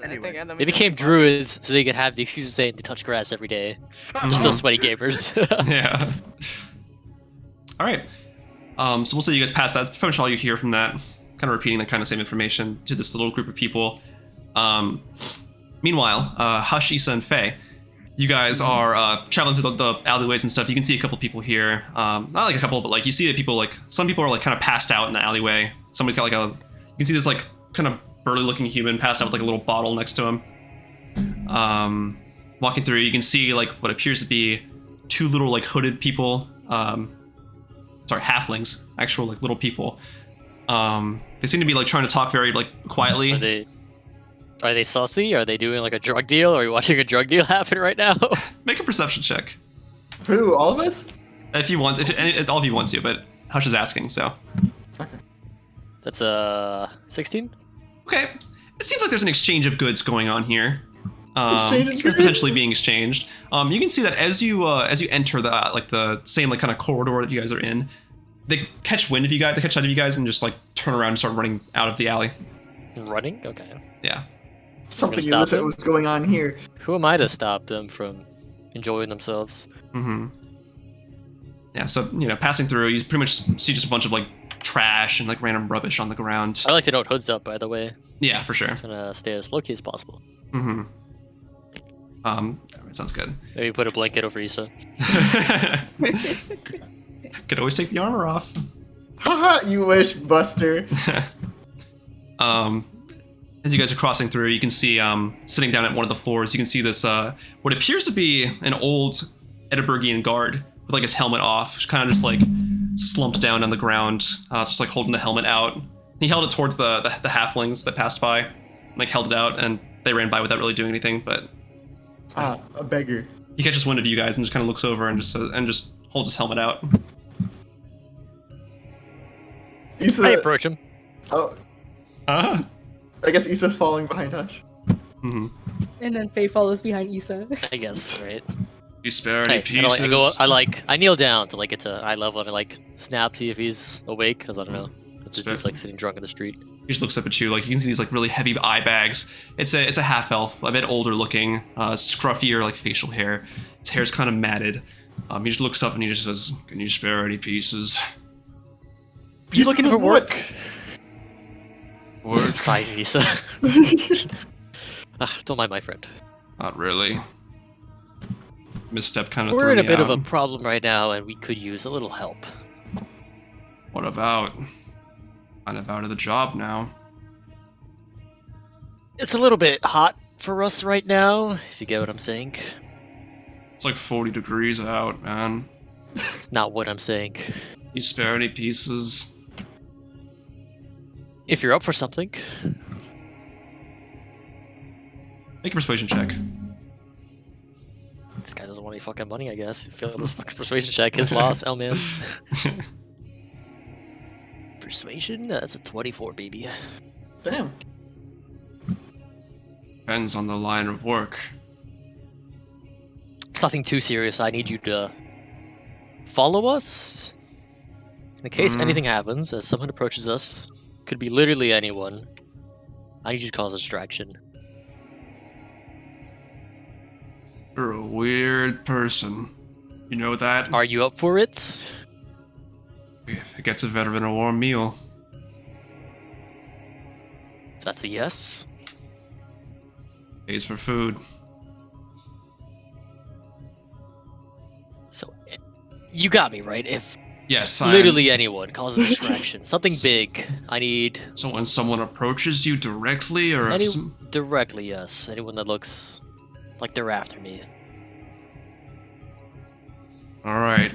Anyway. They became druids so they could have the excuse to say they touch grass every day. They're still sweaty gamers. Yeah. All right. So we'll say you guys pass that. That's pretty much all you hear from that. Kind of repeating that kind of same information to this little group of people. Meanwhile, Hush, Isa, and Faye, you guys are traveling through the alleyways and stuff. You can see a couple people here. Not like a couple, but like you see that people like some people are like kind of passed out in the alleyway. Somebody's got like a. You can see this like kind of burly looking human passed out with like a little bottle next to him. Walking through, you can see like what appears to be two little like hooded people. Sorry, halflings, actual like little people. They seem to be like trying to talk very like quietly. Are they saucy? Are they doing like a drug deal? Are we watching a drug deal happen right now? Make a perception check Who? All of us? if you want. If it's all of you want to, but Hush is asking, so. Okay. That's 16? Okay, it seems like there's an exchange of goods going on here. Exchange of goods? Potentially being exchanged. You can see that as you enter the same like kind of corridor that you guys are in, they catch wind of you guys. They catch sight of you guys and just like turn around and start running out of the alley. Running? Okay. Yeah. Something stop illicit them? was going on here. Who am I to stop them from enjoying themselves? Mm-hmm. Yeah. So passing through, you pretty much see just a bunch of like trash and like random rubbish on the ground. I'd like to know what Hood's up, by the way. Yeah, for sure. I'm gonna stay as low-key as possible. Mm-hmm. Alright, sounds good. Maybe put a blanket over Isa. Could always take the armor off. Haha, you wish, Buster. As you guys are crossing through, you can see sitting down at one of the floors, you can see this what appears to be an old Edinburghian guard with like his helmet off, just kind of just like slumped down on the ground, just like holding the helmet out. He held it towards the halflings that passed by, like held it out, and they ran by without really doing anything. But A beggar. he catches wind of you guys and just kind of looks over and just holds his helmet out. Isa, I approach him. oh, Uh-huh. I guess Isa following behind Hush. Mm-hmm. And then Faye follows behind Isa. I guess, right? You spare any Hey, pieces? I kneel down to like get to eye level and I like snap, see if he's awake, because I don't know. It's just he's like sitting drunk in the street. He just looks up at you, like you can see these like really heavy eye bags. It's a half elf, a bit older looking, scruffier like facial hair. His hair's kind of matted. He just looks up and he just says, "Can you spare any pieces?" You looking for work? Work? Sigh, Isa. Don't mind my friend. Not really. Misstep kind of. We're in a bit of a problem right now, and we could use a little help. What about? Kind of out of the job now. It's a little bit hot for us right now, if you get what I'm saying. It's like 40 degrees out, man. It's not what I'm saying. You spare any pieces? If you're up for something. Make a persuasion check. This guy doesn't want any fucking money, I guess. Fail this fucking persuasion check. His loss, Elman's. Persuasion? That's a 24, baby. Damn. Depends on the line of work. It's nothing too serious. I need you to follow us. In case anything happens, as someone approaches us, could be literally anyone. I need you to cause a distraction. You're a weird person. You know that? Are you up for it? It gets a veteran a warm meal. That's a yes. Pays for food. So, you got me, right? If Yes, literally anyone causes a distraction, something big, I need... So when someone approaches you directly, or if Directly, yes. Anyone that looks like they're after me. all right,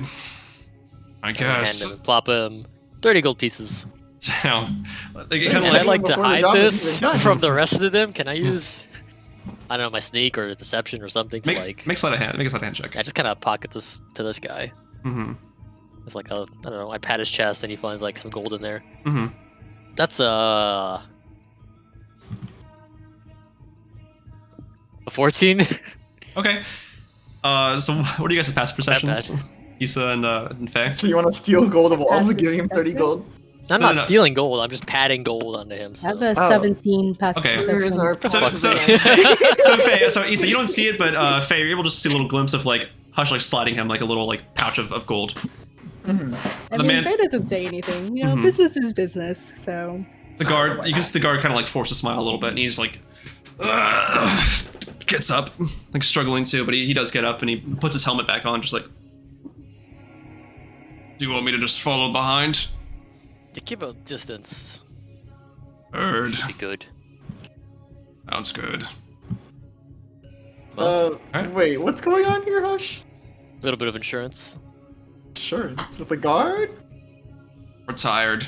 I Can I guess. hand him, plop him 30 gold pieces. Sound like it And kind of I like like to before the hide job is this even done. from the rest of them. Can I use, I don't know, my sneak or deception or something to make a sleight of hand check. I just kind of pocket this to this guy. Mm-hmm. It's like I don't know. I pat his chest and he finds like some gold in there. Mm-hmm. That's a 14. Okay. So what do you guys' passive perceptions? bad. Isa and Faye. So you want to steal gold of also Passive giving him 30 perception? gold? I'm No, not no. stealing gold. I'm just patting gold onto him. I So. have a Oh. 17 passive Okay. Where is perception. our So Faye, so Isa, you don't see it, but Faye, you're able to see a little glimpse of like Hush like sliding him like a little like pouch of gold. I The mean, man- Faye doesn't say anything. You know, Mhm. business is business. So The guard, you can see the guard kind of like force a smile a little bit, and he's like, gets up, like struggling to, but he does get up and he puts his helmet back on, just like, do you want me to just follow behind? To keep a distance, Heard. be good. Sounds good. Wait, what's going on here, Hush? A little bit of insurance. Sure, it's with the guard? Retired.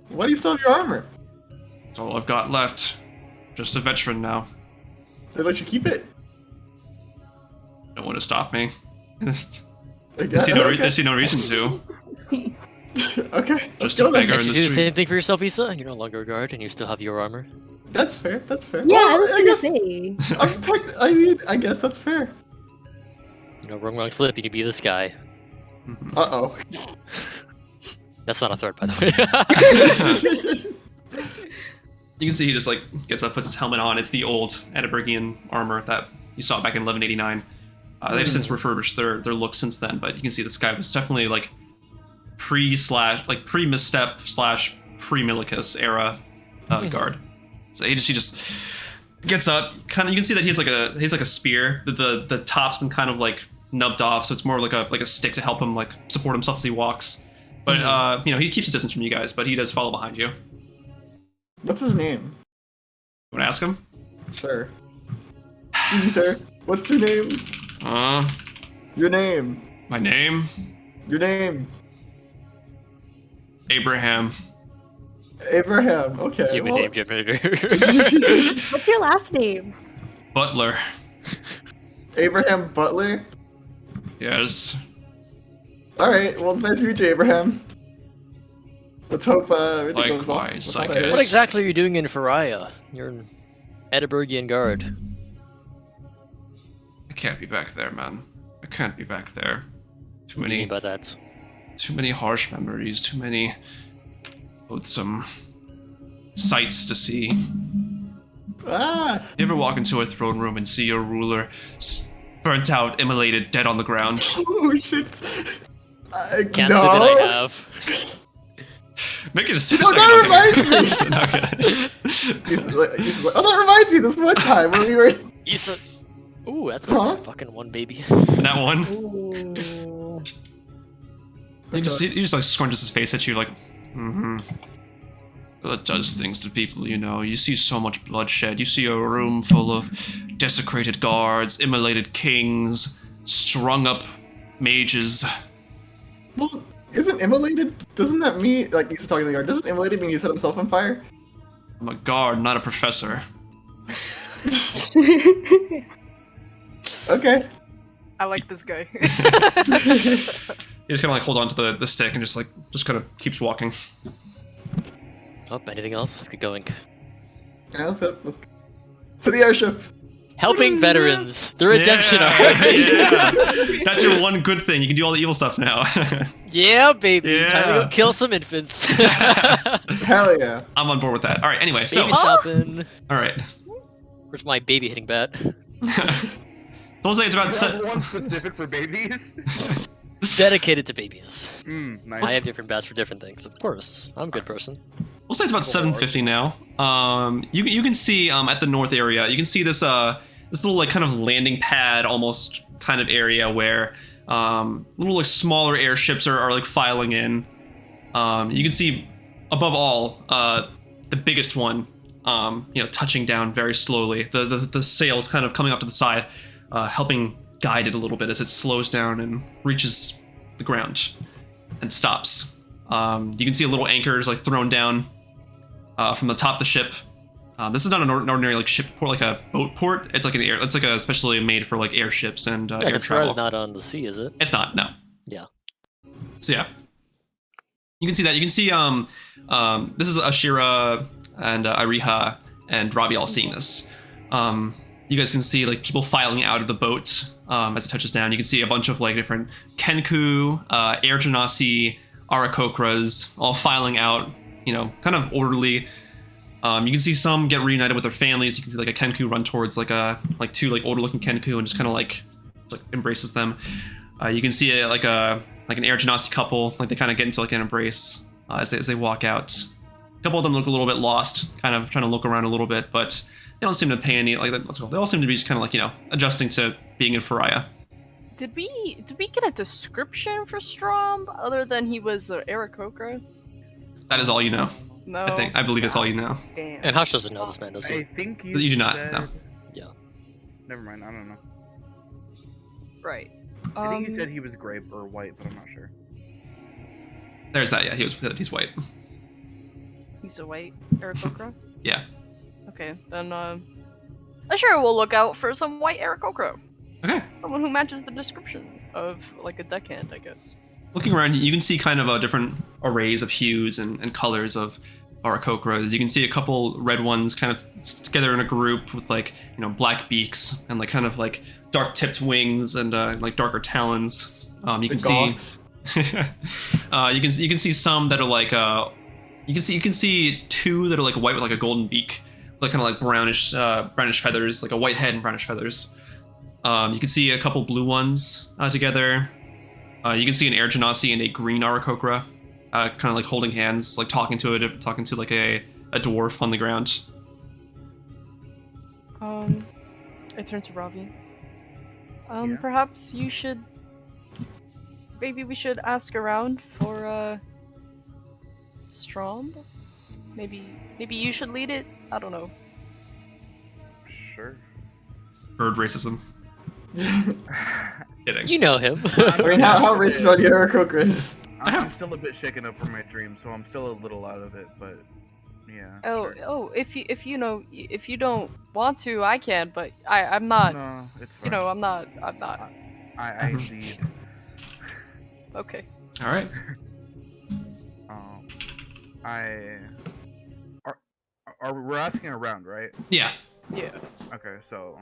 Why do you still have your armor? That's all I've got left. Just a veteran now. They let you keep it? Don't want to stop me. I I guess. see no reason to. Okay, let's Just a go then. beggar in Can the you do the street. same thing for yourself, Isa? You're no longer a guard, and you still have your armor. That's fair, that's fair. yeah, Well, I was I gonna guess, say. I guess that's fair. You know, wrong slip. You can be this guy. Uh-oh. That's not a threat, by the way. You can see he just like gets up, puts his helmet on. It's the old Edinburghian armor that you saw back in 1189. They've since refurbished their look since then, but you can see this guy was definitely like pre-misstep / pre-Milicus era guard. So he just gets up. Kind of, you can see that he's like a spear. The top's been kind of like nubbed off, so it's more like a stick to help him like support himself as he walks. But he keeps a distance from you guys, but he does follow behind you. What's his name? You want to ask him? Sure. Excuse me, sir. What's your name? Your name. My name? Your name. Abraham. Abraham. Okay. Human name generator. What's your last name? Butler. Abraham Butler. Yes. All right. Well, it's nice to meet you, Abraham. Let's hope everything goes off. Likewise, I without a guess. What exactly are you doing in Faria? You're an Edinburghian guard. I can't be back there, man. I can't be back there. Too What do you many, mean by that? too many harsh memories. Too many loathsome sights to see. Ah. You ever walk into a throne room and see your ruler burnt out, immolated, dead on the ground? Oh shit. Can't no. say that I have. Make it a Oh, that reminds me. Okay. He's like, oh, that reminds me. This one time when we were. Isa. Ooh, that's Huh? a fucking one, baby. That one. Ooh. He just like squinches his face at you like, That does things to people, you know. You see so much bloodshed. You see a room full of desecrated guards, immolated kings, strung up mages. Well, isn't immolated? Doesn't that mean like he's talking to the guard? Doesn't immolated mean he set himself on fire? I'm a guard, not a professor. Okay. I like this guy. He just kind of like holds on to the stick and just kind of keeps walking. Oh, anything else? Let's get going. Yeah, let's go. To the airship. Helping veterans. The redemption arc. Yeah. That's your one good thing. You can do all the evil stuff now. Yeah, baby. Yeah. Time to go kill some infants. Hell yeah. I'm on board with that. All right. Anyway, so Baby stopping. all right. Where's my baby hitting bat? We'll say it's about You have one specific for babies? Dedicated to babies. Nice. I have different bats for different things. Of course. I'm a good person. We'll say it's about 750 now. You can see at the north area, you can see this little like kind of landing pad almost kind of area where little like smaller airships are like filing in. You can see above all the biggest one touching down very slowly. The sails kind of coming up to the side, helping guide it a little bit as it slows down and reaches the ground and stops. You can see a little anchors like thrown down from the top of the ship. This is not an ordinary like ship port, like a boat port. It's like it's like a specially made for like airships and Yeah, air because travel. not on the sea, is it? It's not, no. Yeah. So yeah, you can see that. You can see this is Asherah and Iriha and Ravi all seeing this. You guys can see like people filing out of the boat as it touches down. You can see a bunch of like different Kenku, Air Genasi, Arakokras all filing out, kind of orderly. You can see some get reunited with their families. You can see like a Kenku run towards like two like older looking Kenku and just kind of like embraces them. You can see like an Air Genasi couple, like they kind of get into like an embrace as they walk out. A couple of them look a little bit lost, kind of trying to look around a little bit, but they don't seem to pay any they all seem to be just kind of like adjusting to being in Faria. Did we get a description for Strom other than he was Aarakocra? That is all you know. No. I believe that's all you know. Damn. And Hush doesn't know this man, does I he? think You do not, said... no. Yeah. Never mind, I don't know. Right. I think he said he was gray or white, but I'm not sure. There's that. Yeah, he's white. He's a white Aarakocra? Yeah. Okay, then I sure will look out for some white Aarakocra. Okay. Someone who matches the description of like a deckhand, I guess. Looking around, you can see kind of different arrays of hues and colors of Aarakocras. You can see a couple red ones kind of together in a group with like black beaks and like kind of like dark tipped wings and like darker talons. You can see you can see some that are like you can see two that are like white with like a golden beak, like kind of like brownish feathers, like a white head and brownish feathers. You can see a couple blue ones together. You can see an Air Genasi and a green Aarakocra, kind of like holding hands, like talking to like a dwarf on the ground. I turn to Ravi. Yeah? Perhaps you should. Maybe we should ask around for Strom. Maybe you should lead it. I don't know. Sure. Bird racism. Kidding. You know him. I mean, how racist are the Aarakocras? I'm still a bit shaken up from my dream, so I'm still a little out of it, but yeah. Oh, if you know, if you don't want to, I can, but I'm not. No, it's fine. You know, I'm not. I lead. Okay. All right. We're asking around, right? Yeah. Yeah. Okay, so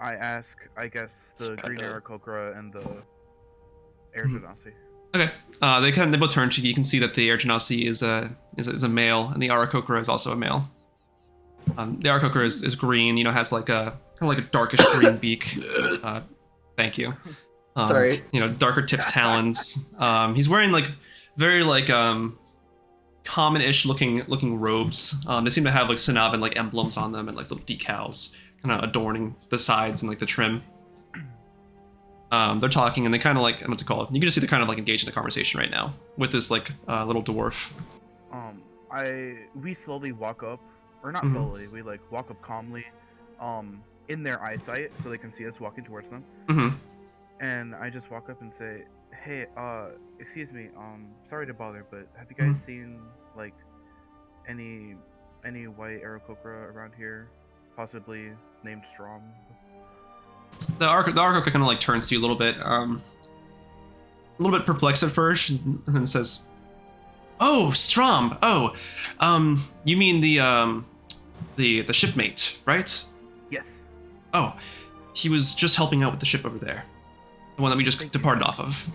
I ask, I guess, the It's green kinda- Aarakocra and the Air Genasi. Okay. They both turn to you. You can see that the Air Genasi is a male, and the Aarakocra is also a male. The Aarakocra is green. You know, has like a kind of like a darkish green beak. Thank you. Sorry. You know, darker tipped talons. He's wearing like very like common-ish looking robes. They seem to have like Sanavan like emblems on them and like little decals, kind of adorning the sides and like the trim. They're talking and they kind of like, what's it called? You can just see they're kind of like engaged in a conversation right now with this like little dwarf. We slowly walk up, or not Mhm. slowly. We like walk up calmly, in their eyesight, so they can see us walking towards them. Mm-hmm. And I just walk up and say, "Hey, excuse me, sorry to bother, but have you guys seen like any white Aarakocra around here, possibly named Strom?" The Aarakocra kind of like turns to you a little bit perplexed at first, and then says, "Oh, Strom. Oh, you mean the shipmate, right? Yes. Oh, he was just helping out with the ship over there, the one that we just Thank you. departed off of.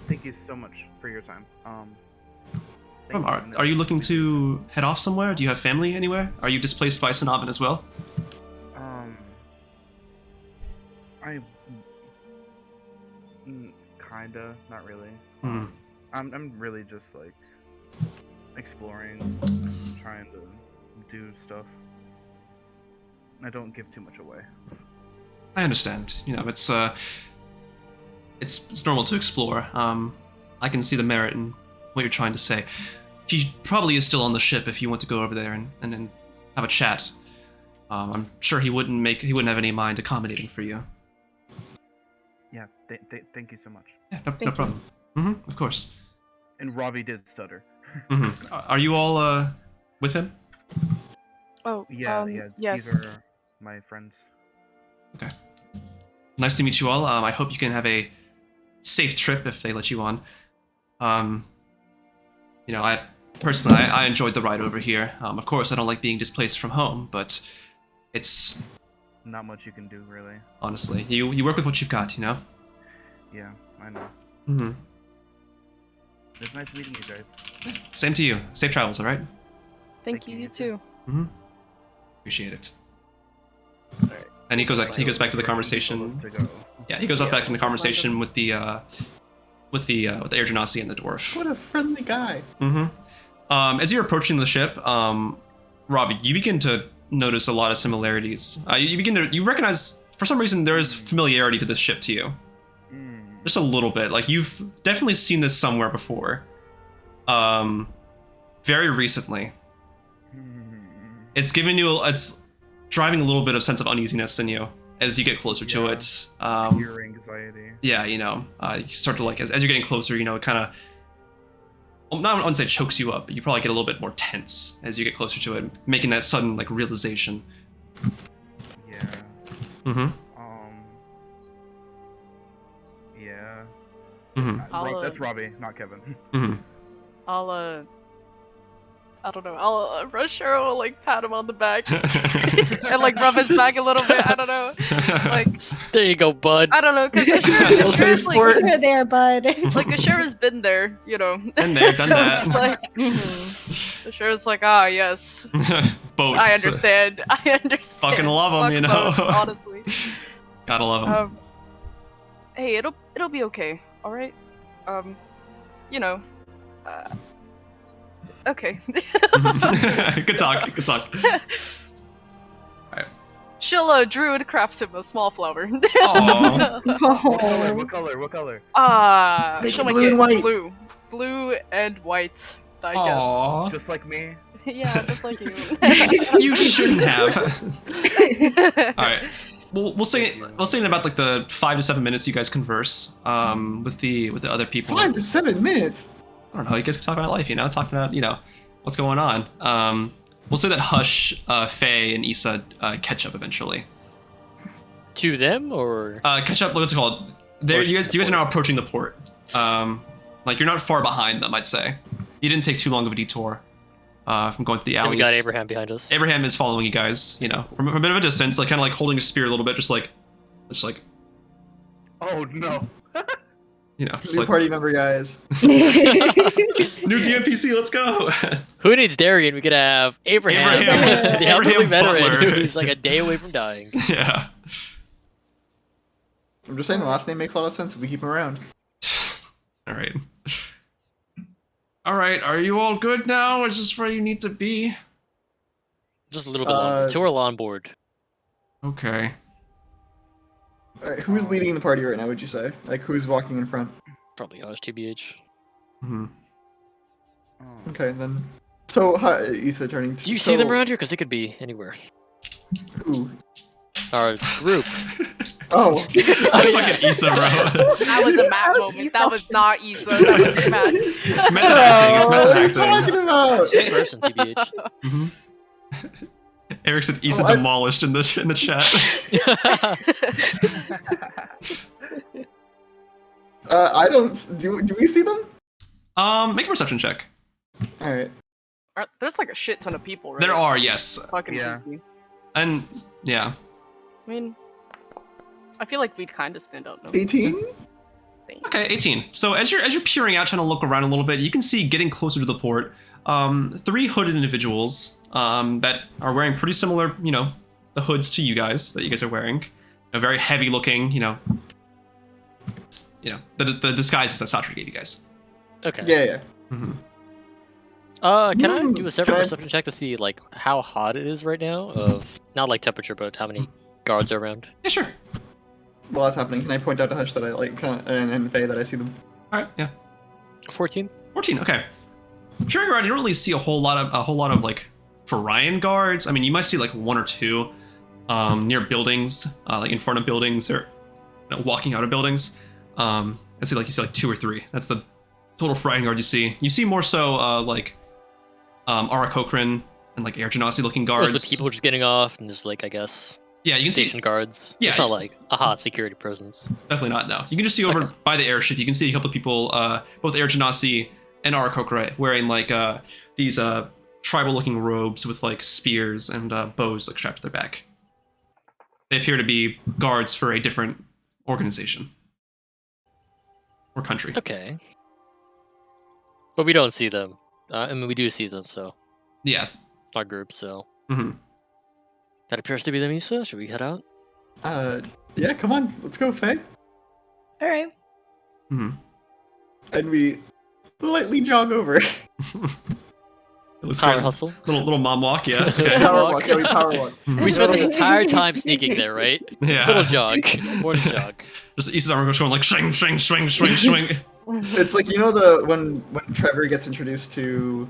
Thank you so much for your time. Thank Are you looking to head off somewhere? Do you have family anywhere? Are you displaced by Sanavan as well?" Kinda, not really. Hmm. I'm really just like exploring, trying to do stuff. I don't give too much away. I understand. You know, it's normal to explore. I can see the merit in what you're trying to say. He probably is still on the ship if you want to go over there and then have a chat. I'm sure he wouldn't have any mind accommodating for you. Yeah, thank you so much. Yeah, no Thank you. problem. Mm-hmm, of course. And Ravi did stutter. Mm-hmm. Are you all with him? Oh. Yeah, Yes. These are my friends. Okay. Nice to meet you all. I hope you can have a safe trip if they let you on. You know, I personally enjoyed the ride over here. Of course, I don't like being displaced from home, but it's Not much you can do, really. honestly, you work with what you've got, you know. Yeah, I know. Mm-hmm. It's nice meeting you guys. Same to you. Safe travels, all right? Thank you. You too. Mm-hmm. Appreciate it. Alright. And he goes back to the We're conversation. supposed to go. Yeah, he goes back in the conversation with the Air Genasi and the dwarf. What a friendly guy. Mm-hmm. As you're approaching the ship, Ravi, you begin to notice a lot of similarities. You recognize, for some reason, there is familiarity to this ship to you. Just a little bit. Like, you've definitely seen this somewhere before. Very recently. It's driving a little bit of sense of uneasiness in you as you get closer to Yeah. it. Pure anxiety. Yeah, you know, you start to like, as you're getting closer, you know, it kind of, well, I wouldn't say chokes you up, but you probably get a little bit more tense as you get closer to it, making that sudden like realization. Yeah. Mm-hmm. Yeah. Mm-hmm. That's Robbie, not Kevin. Mm-hmm. I don't know. I'll Asherah will like pat him on the back and like rub his back a little bit. I don't know. Like, There you go, bud. I don't know, because Okay, Asherah's sport. like, Over there, bud. like Asherah's been there, you know. Been there, done So that. it's like, Asherah's like, ah, yes, Boats. I understand. I understand. Fucking love 'em, Fuck you know? boats, honestly. Gotta love them. Hey, it'll be okay. All right. You know. Okay. Good talk. Good talk. Alright. She'll druid crafts him a small flower. Aw. What color? What color? Make She'll it make blue it and white. blue and white. I Aw. Just like me. guess. Yeah, just like you. You shouldn't have. All right. We'll say in about like the 5 to 7 minutes you guys converse with the other people. 5 to 7 minutes. I don't know. You guys can talk about life, talk about what's going on. We'll say that Hush, Faye, and Isa catch up eventually. To them or Catch up. What's it called? You guys are now approaching the port. Like you're not far behind them, I'd say. You didn't take too long of a detour from going through the alleys. and we got Abraham behind us. Abraham is following you guys, from a bit of a distance, like kind of like holding a spear a little bit, just like. Oh no. Just New like party member, guys. new DMPC, let's go. Who needs Darian? We could have Abraham, Abraham. the elderly Abraham veteran Butler. who's like a day away from dying. Yeah. I'm just saying the last name makes a lot of sense if we keep him around. All right. All right. Are you all good now? Is this where you need to be? Just a little bit longer. Till we're all on board. Okay. Alright, who's leading the party right now, would you say? Like, who's walking in front? Probably honest TBH. Hmm. Okay, then. So, Isa turning to... Do you see them around here? Because they could be anywhere. Who? Our group. Oh. Fucking Isa, bro. That was a Matt moment. That was not Isa. That was Matt. It's method acting. It's What are you method talking about? Same person, TBH. acting. Eric said Isa Oh, I- demolished in the chat. I don't... Do we see them? Make a perception check. Alright. There's like a shit ton of people, right? There are, yes. Fucking Yeah. easy. And yeah. I mean, I feel like we'd kind of stand out. No? 18? Okay, 18. So as you're peering out, trying to look around a little bit, you can see getting closer to the port, 3 hooded individuals that are wearing pretty similar, the hoods to you guys that you guys are wearing. Very heavy looking, the disguises that Satri gave you guys. Okay. Yeah. Mm-hmm. Can I do a separate Can I- perception check to see like how hot it is right now? Of not like temperature, but how many guards are around? Yeah, sure. While that's happening, can I point out to Hush that I like, and Faye that I see them? All right, yeah. 14. 14. Okay. Peering around, you don't really see a whole lot of like Forian guards. I mean, you might see like 1 or 2 near buildings, like in front of buildings or walking out of buildings. You see like 2 or 3. That's the total Forian guard you see. You see more so like Ara Kokrin and like Air Genasi looking guards. Most of the people just getting off and just like I guess Yeah, you can station see. guards. Yeah. It's not like a hot security presence. Definitely not. No, you can just see over by the airship. You can see a couple of people, both Air Genasi and Ara Kokrin, wearing like these tribal-looking robes with like spears and bows like strapped to their back. They appear to be guards for a different organization or country. Okay. But we don't see them. I mean, we do see them, so Yeah. our group. So Hmm. that appears to be them. Isa, should we head out? Yeah, come on, let's go, Faye. Alright. Hmm. And we lightly jog over. Let's Power try hustle. little mom walk. Yeah. Yeah. Okay. Power walk, yeah, we power walk. We spent this entire time sneaking there, right? Yeah. Little jog, morning jog. Just Isa's arm goes going like swing, swing, swing, swing, swing. It's like, when Trevor gets introduced to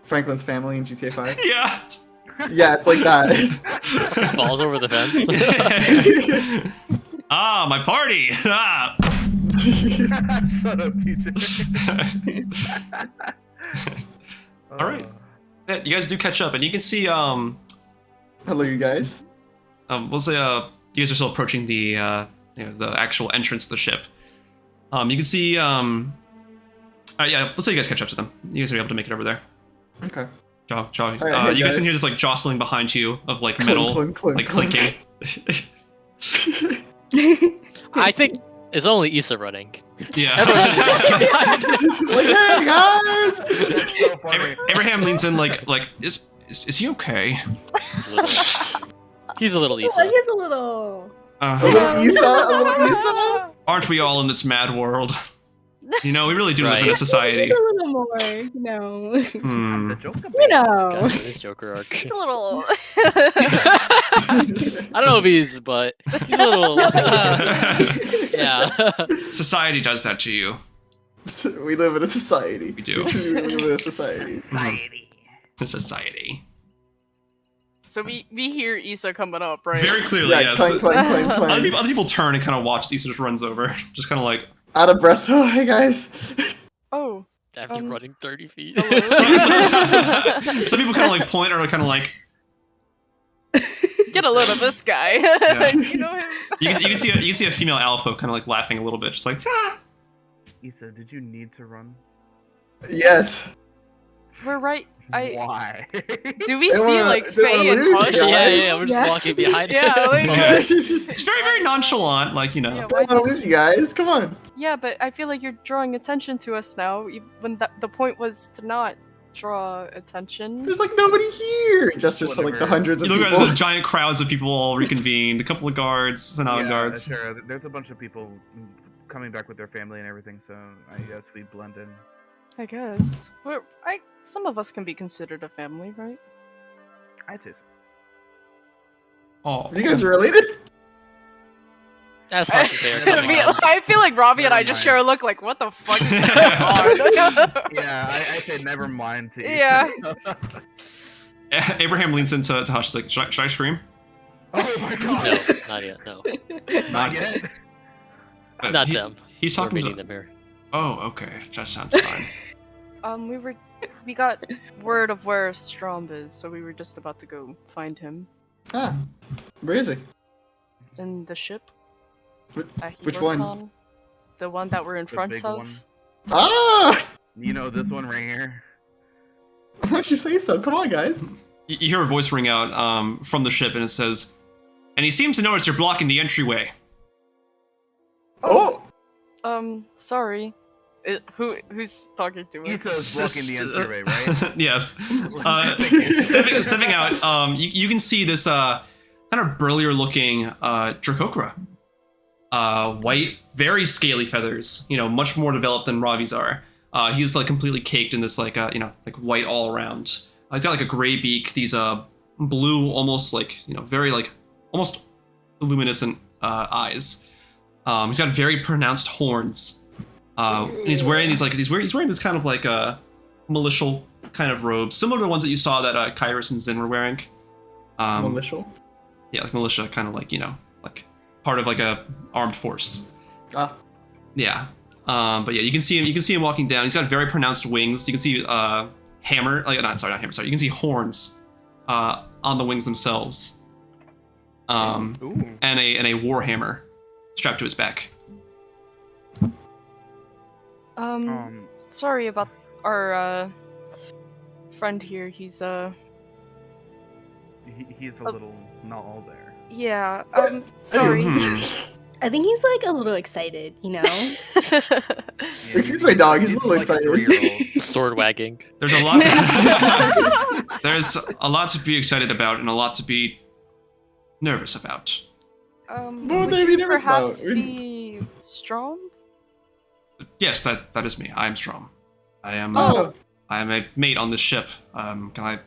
Franklin's family in GTA 5? Yeah. Yeah, it's like that. Falls over the fence. Ah, my party. Ah. Shut up, TJ. All right. Yeah, you guys do catch up, and you can see Hello, you guys. we'll say you guys are still approaching the the actual entrance to the ship. You can see yeah, let's say you guys catch up to them. You guys are able to make it over there. Okay. Jog. All right, hey, You guys can guys. hear this like jostling behind you of like metal, Clunk, clunk, like clunk, clinking. I think it's only Isa running. Yeah. Like, hey, guys! That's so funny. Abraham leans in like is he okay? He's a little Oh, Isa. he's a little. A little Isa, a little Isa. Aren't we all in this mad world? We really do live in a Right. society. He's a little more, Hmm. The Joker you know. God, this Joker arc. It's a little. Shinobi's, but he's a little. Yeah. Society does that to you. We live in a society. We do. We truly live in a society. Society. So we hear Isa coming up, right? Very clearly, Yeah, yes. clank, clank, clank, clank. Other people turn and kind of watch. Isa just runs over, just kind of like. Out of breath. Oh, hey guys. Oh. After running 30 feet. Some people kind of like point or kind of like. Get a load of this guy. Yeah. You know him? You can see a female alpha kind of like laughing a little bit, just like. Ah! Isa, did you need to run? Yes. We're right. Why? Do we They see wanna- like they Faye wanna and lose Hush? you, Yeah, we're just walking behind him. Yeah, like, It's very, very nonchalant, like, you know. Yeah, I don't want to lose you guys. Come on. yeah, but I feel like you're drawing attention to us now. When the point was to not draw attention. There's like nobody here. Gestures to like the Whatever. hundreds of You look people. at the giant crowds of people all reconvened, a couple of guards, Sonata guards. Asherah, there's a bunch of people coming back with their family and everything, so I guess we blend in. I guess. Some of us can be considered a family, right? I just. Oh. Are you guys related? That's how they are coming out. I feel like Ravi and I Never just mind. share a look like, what the fuck is going on? Yeah, I said never mind to you. Yeah. Abraham leans into Hush. He's like, should I scream? Oh my god. No, not yet. No, Not yet. not them. He's We're talking meeting to. them here. Oh, okay. That sounds fine. We got word of where Strom is, so we were just about to go find him. Ah, where is he? In the ship Wh- that he which works one? on. The one that we're in The front big of. one. Ah! You know this one right here. Why don't you say so? Come on, guys. You hear a voice ring out from the ship, and it says, "And he seems to notice you're blocking the entryway." Oh! Sorry. Who's talking to us? Isa's blocking the entryway, right? Yes. Stepping out, you can see this kind of burlier looking Dracocra. White, very scaly feathers, much more developed than Ravi's are. He's like completely caked in this like white all around. He's got like a gray beak, these blue, almost like, very like almost luminescent eyes. He's got very pronounced horns. And he's wearing these like he's wearing this kind of like militial kind of robe, similar to the ones that you saw that Kairos and Zin were wearing. Militia? Yeah, like militia, kind of like like part of like a armed force. Ah. Yeah. But yeah, you can see him walking down. He's got very pronounced wings. You can see hammer, like not hammer. Sorry, you can see horns on the wings themselves. Ooh. And a war hammer strapped to his back. Sorry about our friend here. He's He's a little not all there. yeah. Sorry. I think he's like a little excited, Excuse my dog, he's a little like excited. 3-year-old. Sword wagging. There's a lot. There's a lot to be excited about and a lot to be nervous about. What Would would they be you nervous perhaps about? be Strom? Yes, that is me. I am Strom. I am Oh, I am a mate on this ship. Can I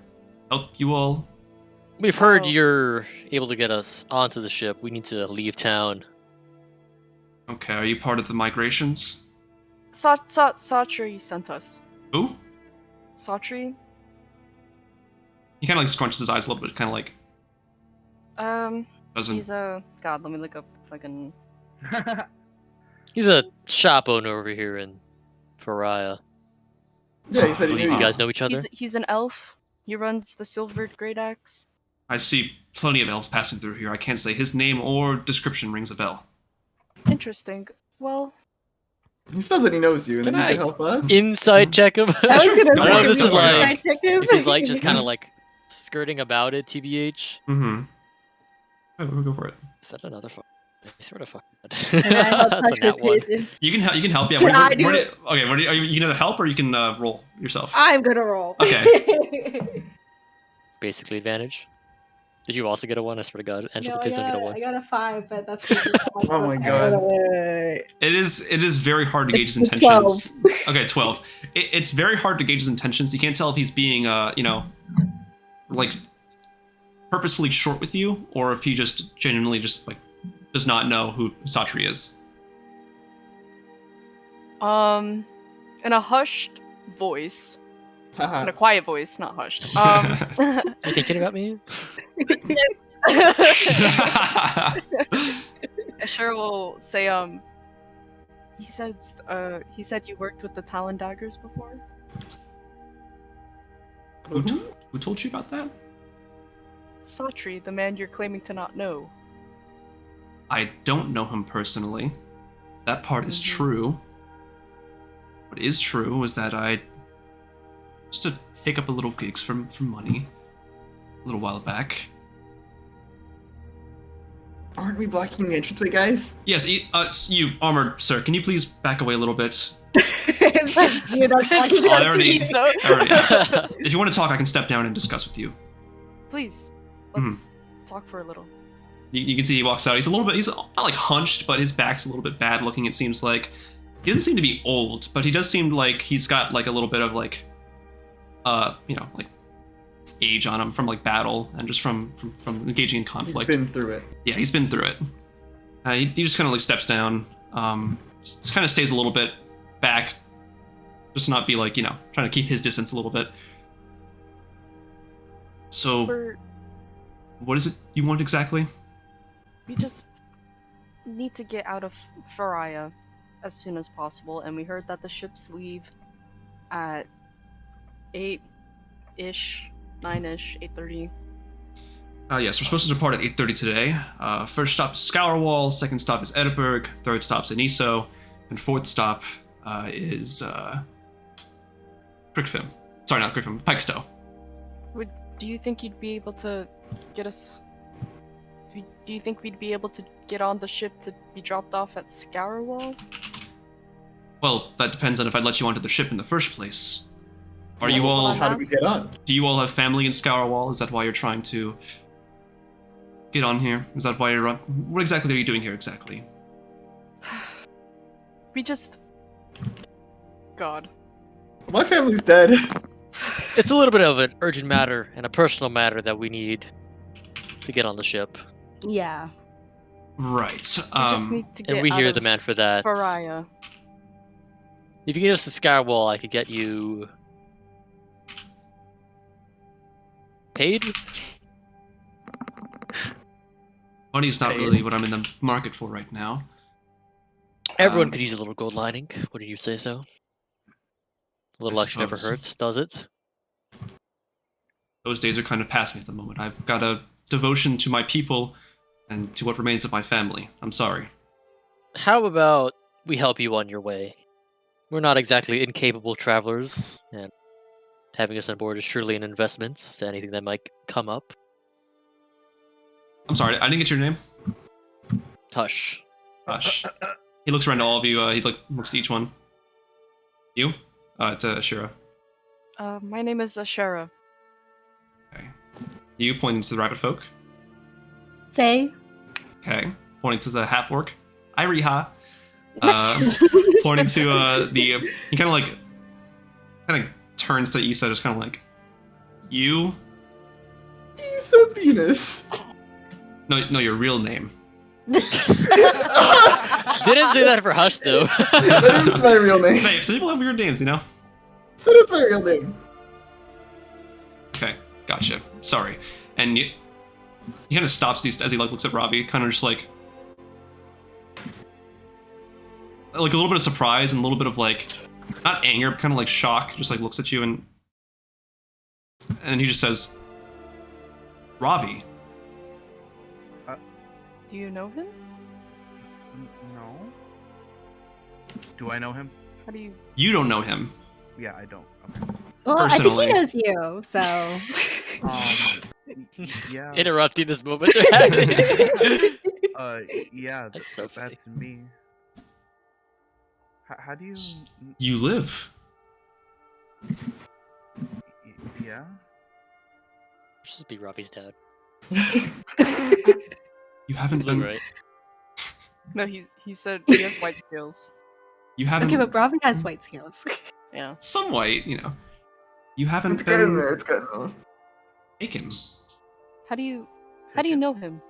help you all? We've heard Oh. you're able to get us onto the ship. We need to leave town. Okay, are you part of the migrations? Satri sent us. Who? Satri? He kind of like scrunches his eyes a little bit, kind of like doesn't. He's a god. Let me look up fucking. He's a shop owner over here in Pariah. yeah, he said he Believe knew you guys know each other? He's an elf. He runs the Silvered Great Axe. I see plenty of elves passing through here. I can't say his name or description rings a bell. Interesting. Well, He said that he knows you and Can then he I can help us. Inside check him. I was gonna Go say, for it, can this we is like- side check him? If he's like just kind of like skirting about it, TBH. Mm-hmm. Oh, we'll go for it. Is that another fuck? I sort of fucking. And I help That's a touch nat with one. his in- You can help. You can help. Yeah. Can I What do do it? okay. What are you gonna help or you can roll yourself? I'm gonna roll. Okay. Basically advantage. Did you also get a 1? I swear to God, Angela, No, please don't get a 1. I got a 5, but that's. Oh my God. Wait. It is very hard to gauge his It's intentions. Okay, 12. It's very hard to gauge his intentions. You can't tell if he's being like purposefully short with you, or if he just genuinely just like does not know who Satri is. In a hushed voice, in Haha. a quiet voice, not hushed. You thinking about me? Asherah will say, he said you worked with the Talon Daggers before? Who told you about that? Satri, the man you're claiming to not know. I don't know him personally. That part is true. What is true is that I used to pick up a little gigs for money a little while back. Aren't we blocking the entranceway, guys? Yes, you, armored sir, can you please back away a little bit? It's just you know, Oh, I already asked. So- If you want to talk, I can step down and discuss with you. Please, let's talk for a little. You can see he walks out. He's not like hunched, but his back's a little bit bad looking, it seems like. He doesn't seem to be old, but he does seem like he's got like a little bit of like, like age on him from like battle and just from engaging in conflict. He's been through it. Yeah, he's been through it. He just kind of like steps down, just kind of stays a little bit back, just to not be like, trying to keep his distance a little bit. So, what is it you want exactly? We just need to get out of Faria as soon as possible, and we heard that the ships leave at 8-ish, 9-ish, 8:30. Yes, we're supposed to depart at 8:30 today. First stop is Scourwall, second stop is Edinburgh, third stop's Aniso, and fourth stop is Crickfim. Sorry, not Crickfim, Pikestow. Do you think you'd be able to get us... Do you think we'd be able to get on the ship to be dropped off at Scourwall? Well, that depends on if I'd let you onto the ship in the first place. Are you That's what all... I'm How do we get on? Do you all have family in Scourwall? Is that why you're trying to get on here? Is that why you're on? What exactly are you doing here exactly? We just... God. My family's dead. It's a little bit of an urgent matter and a personal matter that we need to get on the ship. Yeah. Right. We just need to get and we out hear of the man for that. Faria. If you get us to Skywall, I could get you paid. Money's not really what I'm in the market for right now. Everyone Um, could use a little gold lining. What do you say so? A little I extra never suppose. hurts, does it? Those days are kind of past me at the moment. I've got a devotion to my people and to what remains of my family. I'm sorry. How about we help you on your way? We're not exactly incapable travelers, and having us on board is surely an investment to anything that might come up. I'm sorry, I didn't get your name. Tush. Gosh. He looks around to all of you. He looks at each one. You? To Asherah. My name is Asherah. Okay. You pointing to the rabbit folk. Faye. Okay. Pointing to the half orc. Iriha. Pointing to he kind of turns to Isa, just kind of like, you? Isa Benus. No, your real name. Didn't say that for Hush though. That is my real name. Hey, some people have weird names, you know? That is my real name. Okay, gotcha. Sorry. And he kind of stops these as he like looks at Ravi, kind of just like a little bit of surprise and a little bit of like, not anger, but kind of like shock. Just like looks at you and he just says, Ravi. Do you know him? No. Do I know him? How do you... You don't know him. Yeah, I don't. Okay. Well, I Personally. think he knows you, so. Yeah. Interrupting this moment. Yeah. That's so funny. That's me. How do you? You live. Yeah. Should just be Robbie's dad. You haven't Look been. right. No, he said he has white scales. You haven't. Okay, but Ravi has white scales. Yeah. Some white, you know. You haven't It's good in been there. It's good though. taken. How do you know him?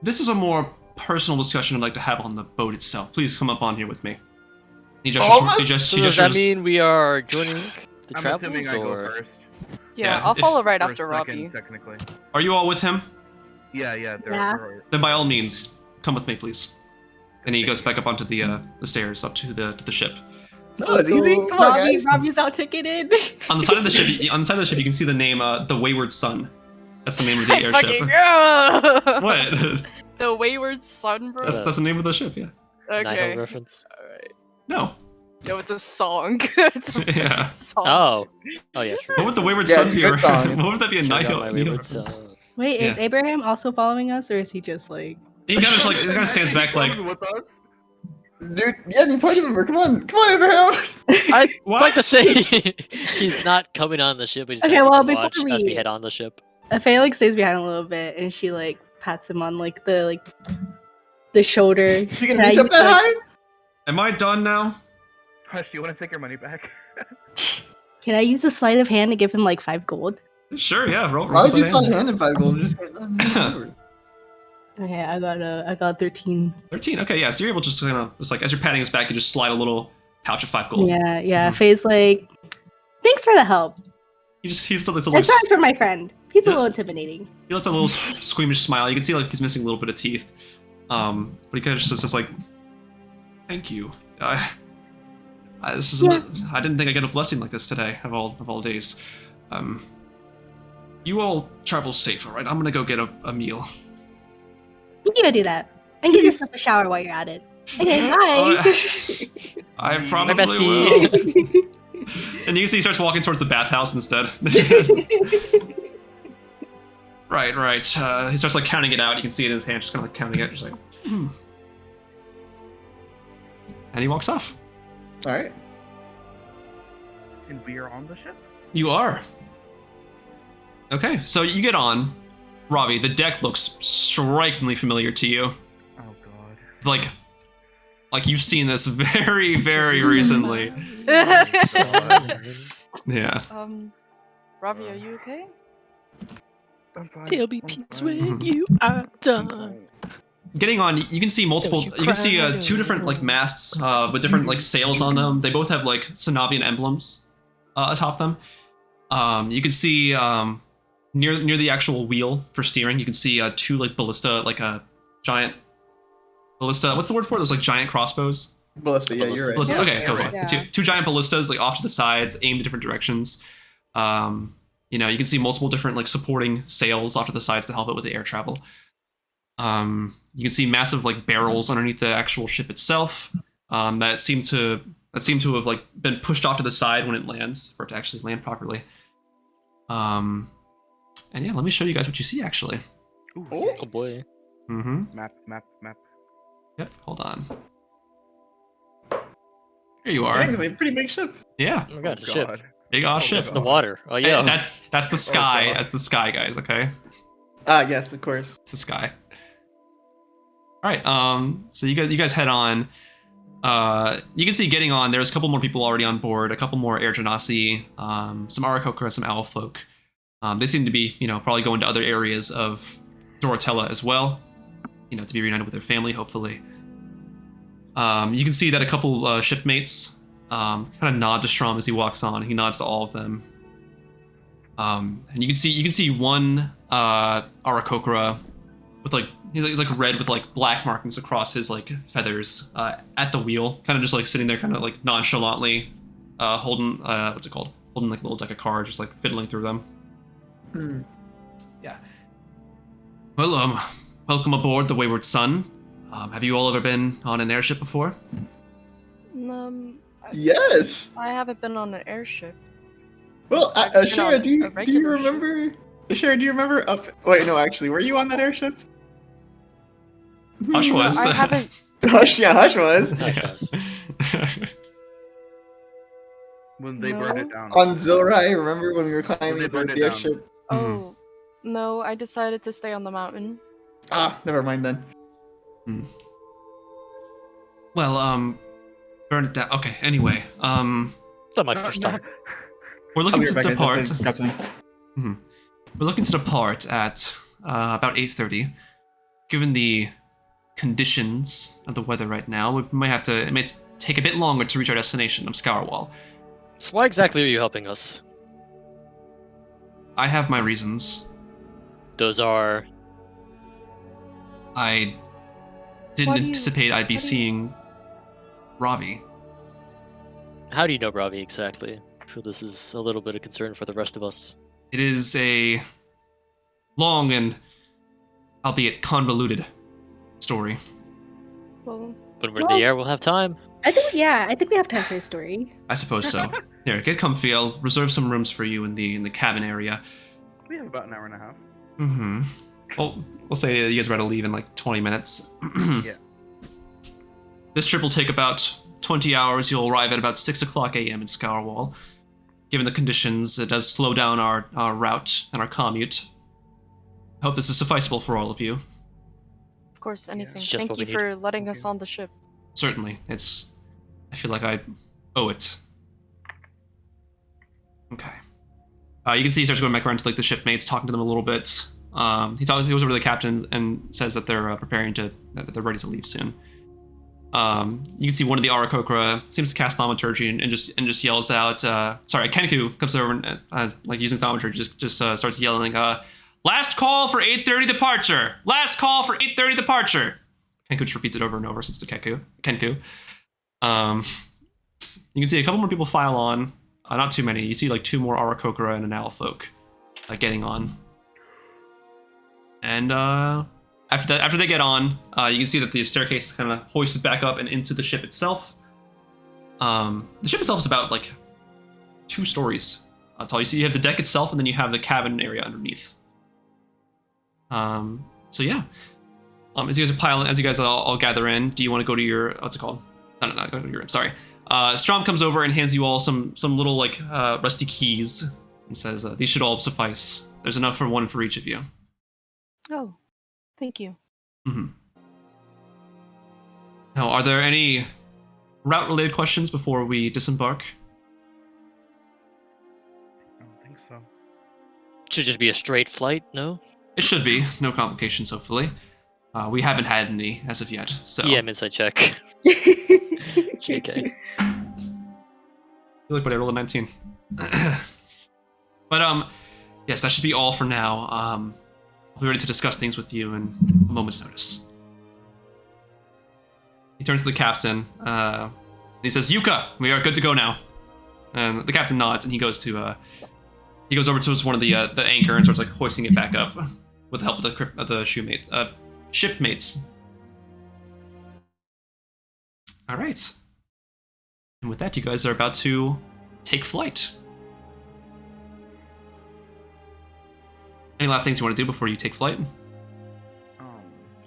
This is a more personal discussion I'd like to have on the boat itself. Please come up on here with me. He gestures, So does that mean we are joining the I'm assuming travels, I go or first. Yeah, Yeah, I'll if- follow right Or after second, Ravi. technically. Are you all with him? Yeah. Yeah. Then by all means, come with me, please. And he goes back up onto the stairs up to the ship. No, it's easy. Come on, guys. Robbie's out ticketed. On the side of the ship, you can see the name, the Wayward Son. That's the name of the I airship. fucking What? The Wayward Son, bro. That's the name of the ship. Yeah. Night Okay. reference? Alright. No. No, it's a song. It's a Yeah. fucking song. Oh yeah, What true. would the Wayward Yeah, Son it's a be? good song. What would that be? A Check Nihil? out my Wayward Son. Wait, is Yeah. Abraham also following us, or is he just like? He kind of he kind of stands back like. What's up? Dude, yeah, you pointed him. Come on, Abraham. I'd What? like to say he's not coming on the ship. He's Okay, gonna well, keep a before watch as we we- head on the ship. Faye like stays behind a little bit, and she like pats him on like the shoulder. You can I reach up use, that like- high? Am I done now? Hush, do you want to take your money back? Can I use a sleight of hand to give him like 5 gold? Sure. Yeah. Roll. Why would you sleight sign hand. hand in 5 gold? Just Okay, I got 13. 13. Okay. Yeah. So you're able to just kind of just like as you're patting his back, you just slide a little pouch of 5 gold. Yeah. Mhm. Faye's like, thanks for the help. He's a I'm little. sorry for my friend. He's a Yeah. little intimidating. He lets a little squeamish smile. You can see like he's missing a little bit of teeth. But he kind of just like, thank you. This is I didn't think I'd get a blessing like this today of all days. You all travel safe, all right? I'm gonna go get a meal. You can go do that. And give yourself a shower while you're at it. Okay, bye. I My probably will. bestie. And you can see he starts walking towards the bathhouse instead. Right. He starts like counting it out. You can see it in his hand, just kind of like counting it, just like. Hmm. And he walks off. All right. And we are on the ship? You are. Okay, so you get on. Ravi, the deck looks strikingly familiar to you. Oh god. Like you've seen this very, very recently. Yeah. Ravi, are you okay? I'm fine. There'll be I'm peace fine. when you are done. Getting on, you can see multiple. Don't You can see cry. 2 different like masts with different like sails on them. They both have like Sanavian emblems atop them. You can see near the actual wheel for steering. You can see 2 like ballista, like a giant ballista. What's the word for it? Those like giant crossbows. Ballista, yeah, you're right. Ballistas. Yeah, Okay, yeah, cool. right. Yeah. Two giant ballistas like off to the sides, aimed at different directions. You know, you can see multiple different like supporting sails off to the sides to help it with the air travel. You can see massive like barrels underneath the actual ship itself that seem to have like been pushed off to the side when it lands for it to actually land properly. And yeah, let me show you guys what you see actually. Ooh, Oh. Oh boy. Mm-hmm. map. Yep. Hold on. Here you are. Dang, it's a pretty big ship. Yeah. Oh my god, Oh, the ship. God. Big ass ship. That's the water. Oh Hey, yeah. that's the sky. God. That's the sky, guys. Okay. Yes, of course. It's the sky. All right. So you guys head on. You can see getting on. There's a couple more people already on board. A couple more Air Genasi, some Arakokra, some Owl folk. They seem to be, probably going to other areas of Dorotella as well. To be reunited with their family, hopefully. You can see that a couple shipmates kind of nod to Strom as he walks on. He nods to all of them. And you can see one Arakokra with like he's like red with like black markings across his like feathers at the wheel, kind of just like sitting there, kind of like nonchalantly holding what's it called? Holding like a little deck of cards, just like fiddling through them. Hmm. Yeah. Well, welcome aboard the Wayward Son. Have you all ever been on an airship before? Yes. I haven't been on an airship. Well, I've been Asherah, on do you a regular ship. remember? Asherah, do you remember up? Wait, no, actually, were you on that airship? Hush was. I haven't. Hush, yeah, Hush was. Yes. When they No. burned it down. On Zilrai, remember when we were climbing They burned the it down. airship? Oh, no, I decided to stay on the mountain. Never mind then. Well, burn it down. Okay. Anyway, It's not my first time. we're I'll looking be to right back, guys. depart. That's it. Gotcha. we're looking to depart at about 8:30. Given the conditions of the weather right now, we might have to. It may take a bit longer to reach our destination of Scourwall. So why exactly are you helping us? I have my reasons. Those are... I didn't anticipate I'd be seeing Ravi. How do you know Ravi exactly? I feel this is a little bit of concern for the rest of us. It is a long and albeit convoluted story. Well, When we're in the air, we'll have time. I think we have time for a story. I suppose so. Here, get comfy. I'll reserve some rooms for you in the cabin area. We have about an hour and a half. Mm-hmm. Well, we'll say you guys are about to leave in like 20 minutes. Yeah. This trip will take about 20 hours. You'll arrive at about 6 o'clock a.m. in Scourwall. Given the conditions, it does slow down our route and our commute. I hope this is sufficable for all of you. of course, anything. it's just Thank what you we for letting Thank us you. on the ship. Certainly. I feel like I owe it. Okay. You can see he starts going back around to like the shipmates, talking to them a little bit. He goes over to the captains and says that they're that they're ready to leave soon. You can see one of the Arakokra seems to cast thaumaturgy and just yells out. Sorry, Kenku comes over and like using thaumaturgy just starts yelling. Last call for 8:30 departure. Last call for 8:30 departure. Kenku just repeats it over and over since the Kenku. You can see a couple more people file on. Not too many. You see like 2 more Arakokra and an Owlfolk getting on. And after they get on, you can see that the staircase is kind of hoisted back up and into the ship itself. The ship itself is about like 2 stories tall. You see you have the deck itself, and then you have the cabin area underneath. So yeah. As you guys all gather in, do you want to go to your what's it called? No, go to your room. Sorry. Strom comes over and hands you all some little like rusty keys and says these should all suffice. There's enough for one for each of you. Oh, thank you. Mm-hmm. Now, are there any route-related questions before we disembark? I don't think so. Should just be a straight flight, no? It should be. No complications, hopefully. We haven't had any as of yet, so... DM insight check. JK. You look, but I rolled a 19. But, yes, that should be all for now. I'll be ready to discuss things with you in a moment's notice. He turns to the captain, and he says, Yuka, we are good to go now. And the captain nods, and he goes over towards one of the anchor and starts like hoisting it back up with the help of the shipmates. All right. And with that, you guys are about to take flight. Any last things you want to do before you take flight?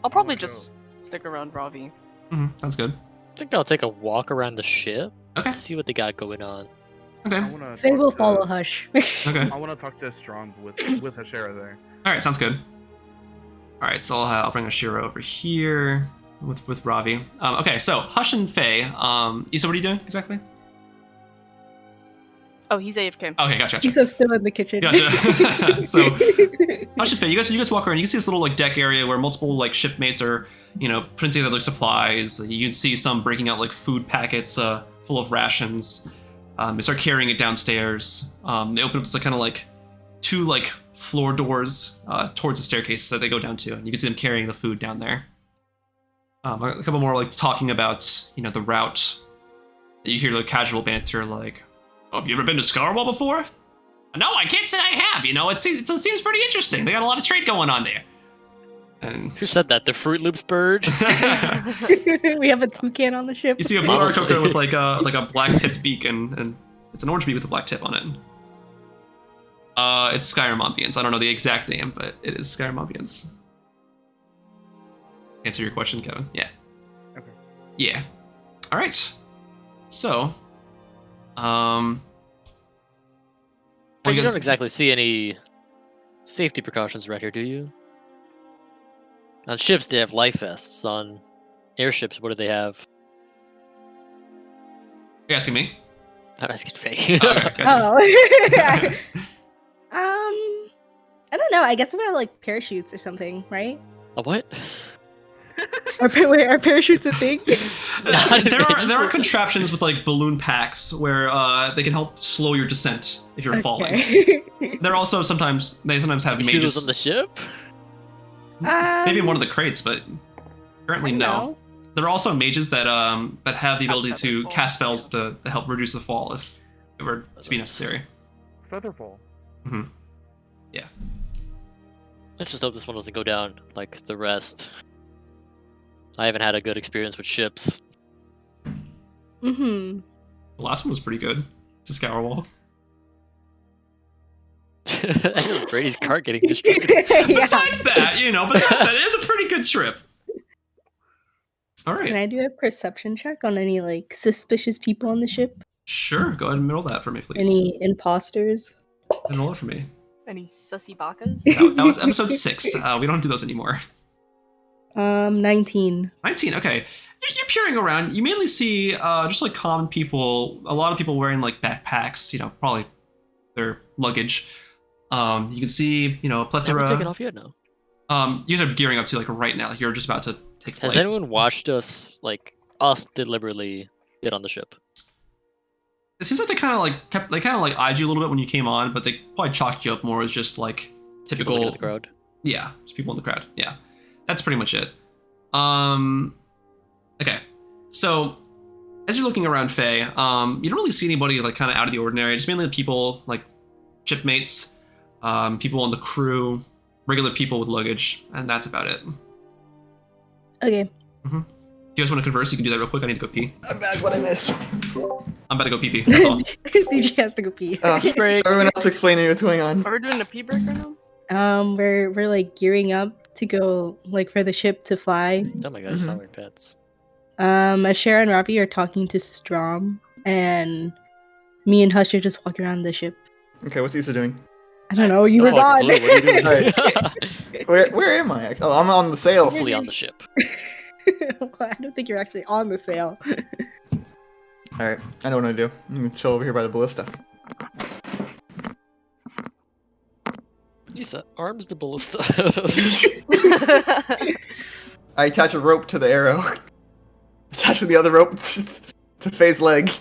I'll probably wanna just stick around Ravi. Sounds good. I think I'll take a walk around the ship. Okay. See what they got going on. Okay. I wanna They talk will to- follow Hush. Okay. I want to talk to Strong with Asherah there. All right. Sounds good. All right. So I'll bring Asherah over here with Ravi. Okay. So Hush and Faye. Isa, what are you doing exactly? Oh, he's AFK. Okay. Gotcha. He's still in the kitchen. Gotcha. So Hush and Faye, you guys walk around. You can see this little like deck area where multiple like shipmates are, putting together like supplies. You can see some breaking out like food packets full of rations. They start carrying it downstairs. They open up this kind of like 2 like floor doors towards the staircase that they go down to, and you can see them carrying the food down there. A couple more like talking about the route. You hear like casual banter like, "Oh, have you ever been to Scarwall before?" "No, I can't say I have. It seems pretty interesting. They got a lot of trade going on there." And Who said that? The Fruit Loops bird? We have a toucan on the ship. you see a blue Honestly. Aarakocra with like a black tipped beak and it's an orange beak with a black tip on it. It's Skyrim Ambience. I don't know the exact name, but it is Skyrim Ambience. Answer your question, Kevin. Yeah. Okay. Yeah. All right. So, But you don't exactly see any safety precautions right here, do you? On ships, they have life vests. On airships, what do they have? You're asking me? I'm asking Faye. Oh, okay, gotcha. Oh. I don't know. I guess we have like parachutes or something, right? A what? Wait, are parachutes a thing? There are contraptions with like balloon packs where they can help slow your descent if you're falling. They're also sometimes have You see those mages on the ship? maybe in one of the crates, but currently no. know. There are also mages that have the ability to cast spells to help reduce the fall if it were to be necessary. Featherfall. Yeah. Let's just hope this one doesn't go down like the rest. I haven't had a good experience with ships. Mm-hmm. The last one was pretty good. It's a scour wall. I hear Brady's car getting destroyed. Besides that, it is a pretty good trip. All right. Can I do a perception check on any like suspicious people on the ship? Sure. Go ahead and roll that for me, please. Any imposters? And roll it for me. Any sussy bakas? That was episode 6. We don't do those anymore. 19. 19. Okay. You're peering around. You mainly see just like common people. A lot of people wearing like backpacks. Probably their luggage. You can see a Haven't plethora. taken off yet, no. You guys are gearing up to like right now. You're just about to take flight. Has anyone watched us deliberately get on the ship? It seems like they kind of eyed you a little bit when you came on, but they probably chalked you up more as just like typical. People looking at the crowd. Yeah, just people in the crowd. Yeah, that's pretty much it. Okay, so as you're looking around Faye, you don't really see anybody like kind of out of the ordinary. Just mainly the people like shipmates, people on the crew, regular people with luggage, and that's about it. Okay. Mm-hmm. If you guys want to converse, you can do that real quick. I need to go pee. I'm back. What I miss? I'm about to go pee. That's all. DJ has to go pee. Break. Everyone else explaining what's going on. Are we doing a pee break right now? We're like gearing up to go like for the ship to fly. Oh my god, it's not wearing pants. Asherah and Ravi are talking to Strom, and me and Hush are just walking around the ship. Okay, what's Isa doing? I don't know. You were gone. What are you doing? Alright. Where am I? Oh, I'm on the sail. Hopefully on the ship. I don't think you're actually on the sail. Alright, I know what I'm gonna do. I'm gonna chill over here by the ballista. Isa arms the ballista. I attach a rope to the arrow. Attach the other rope to Faye's leg.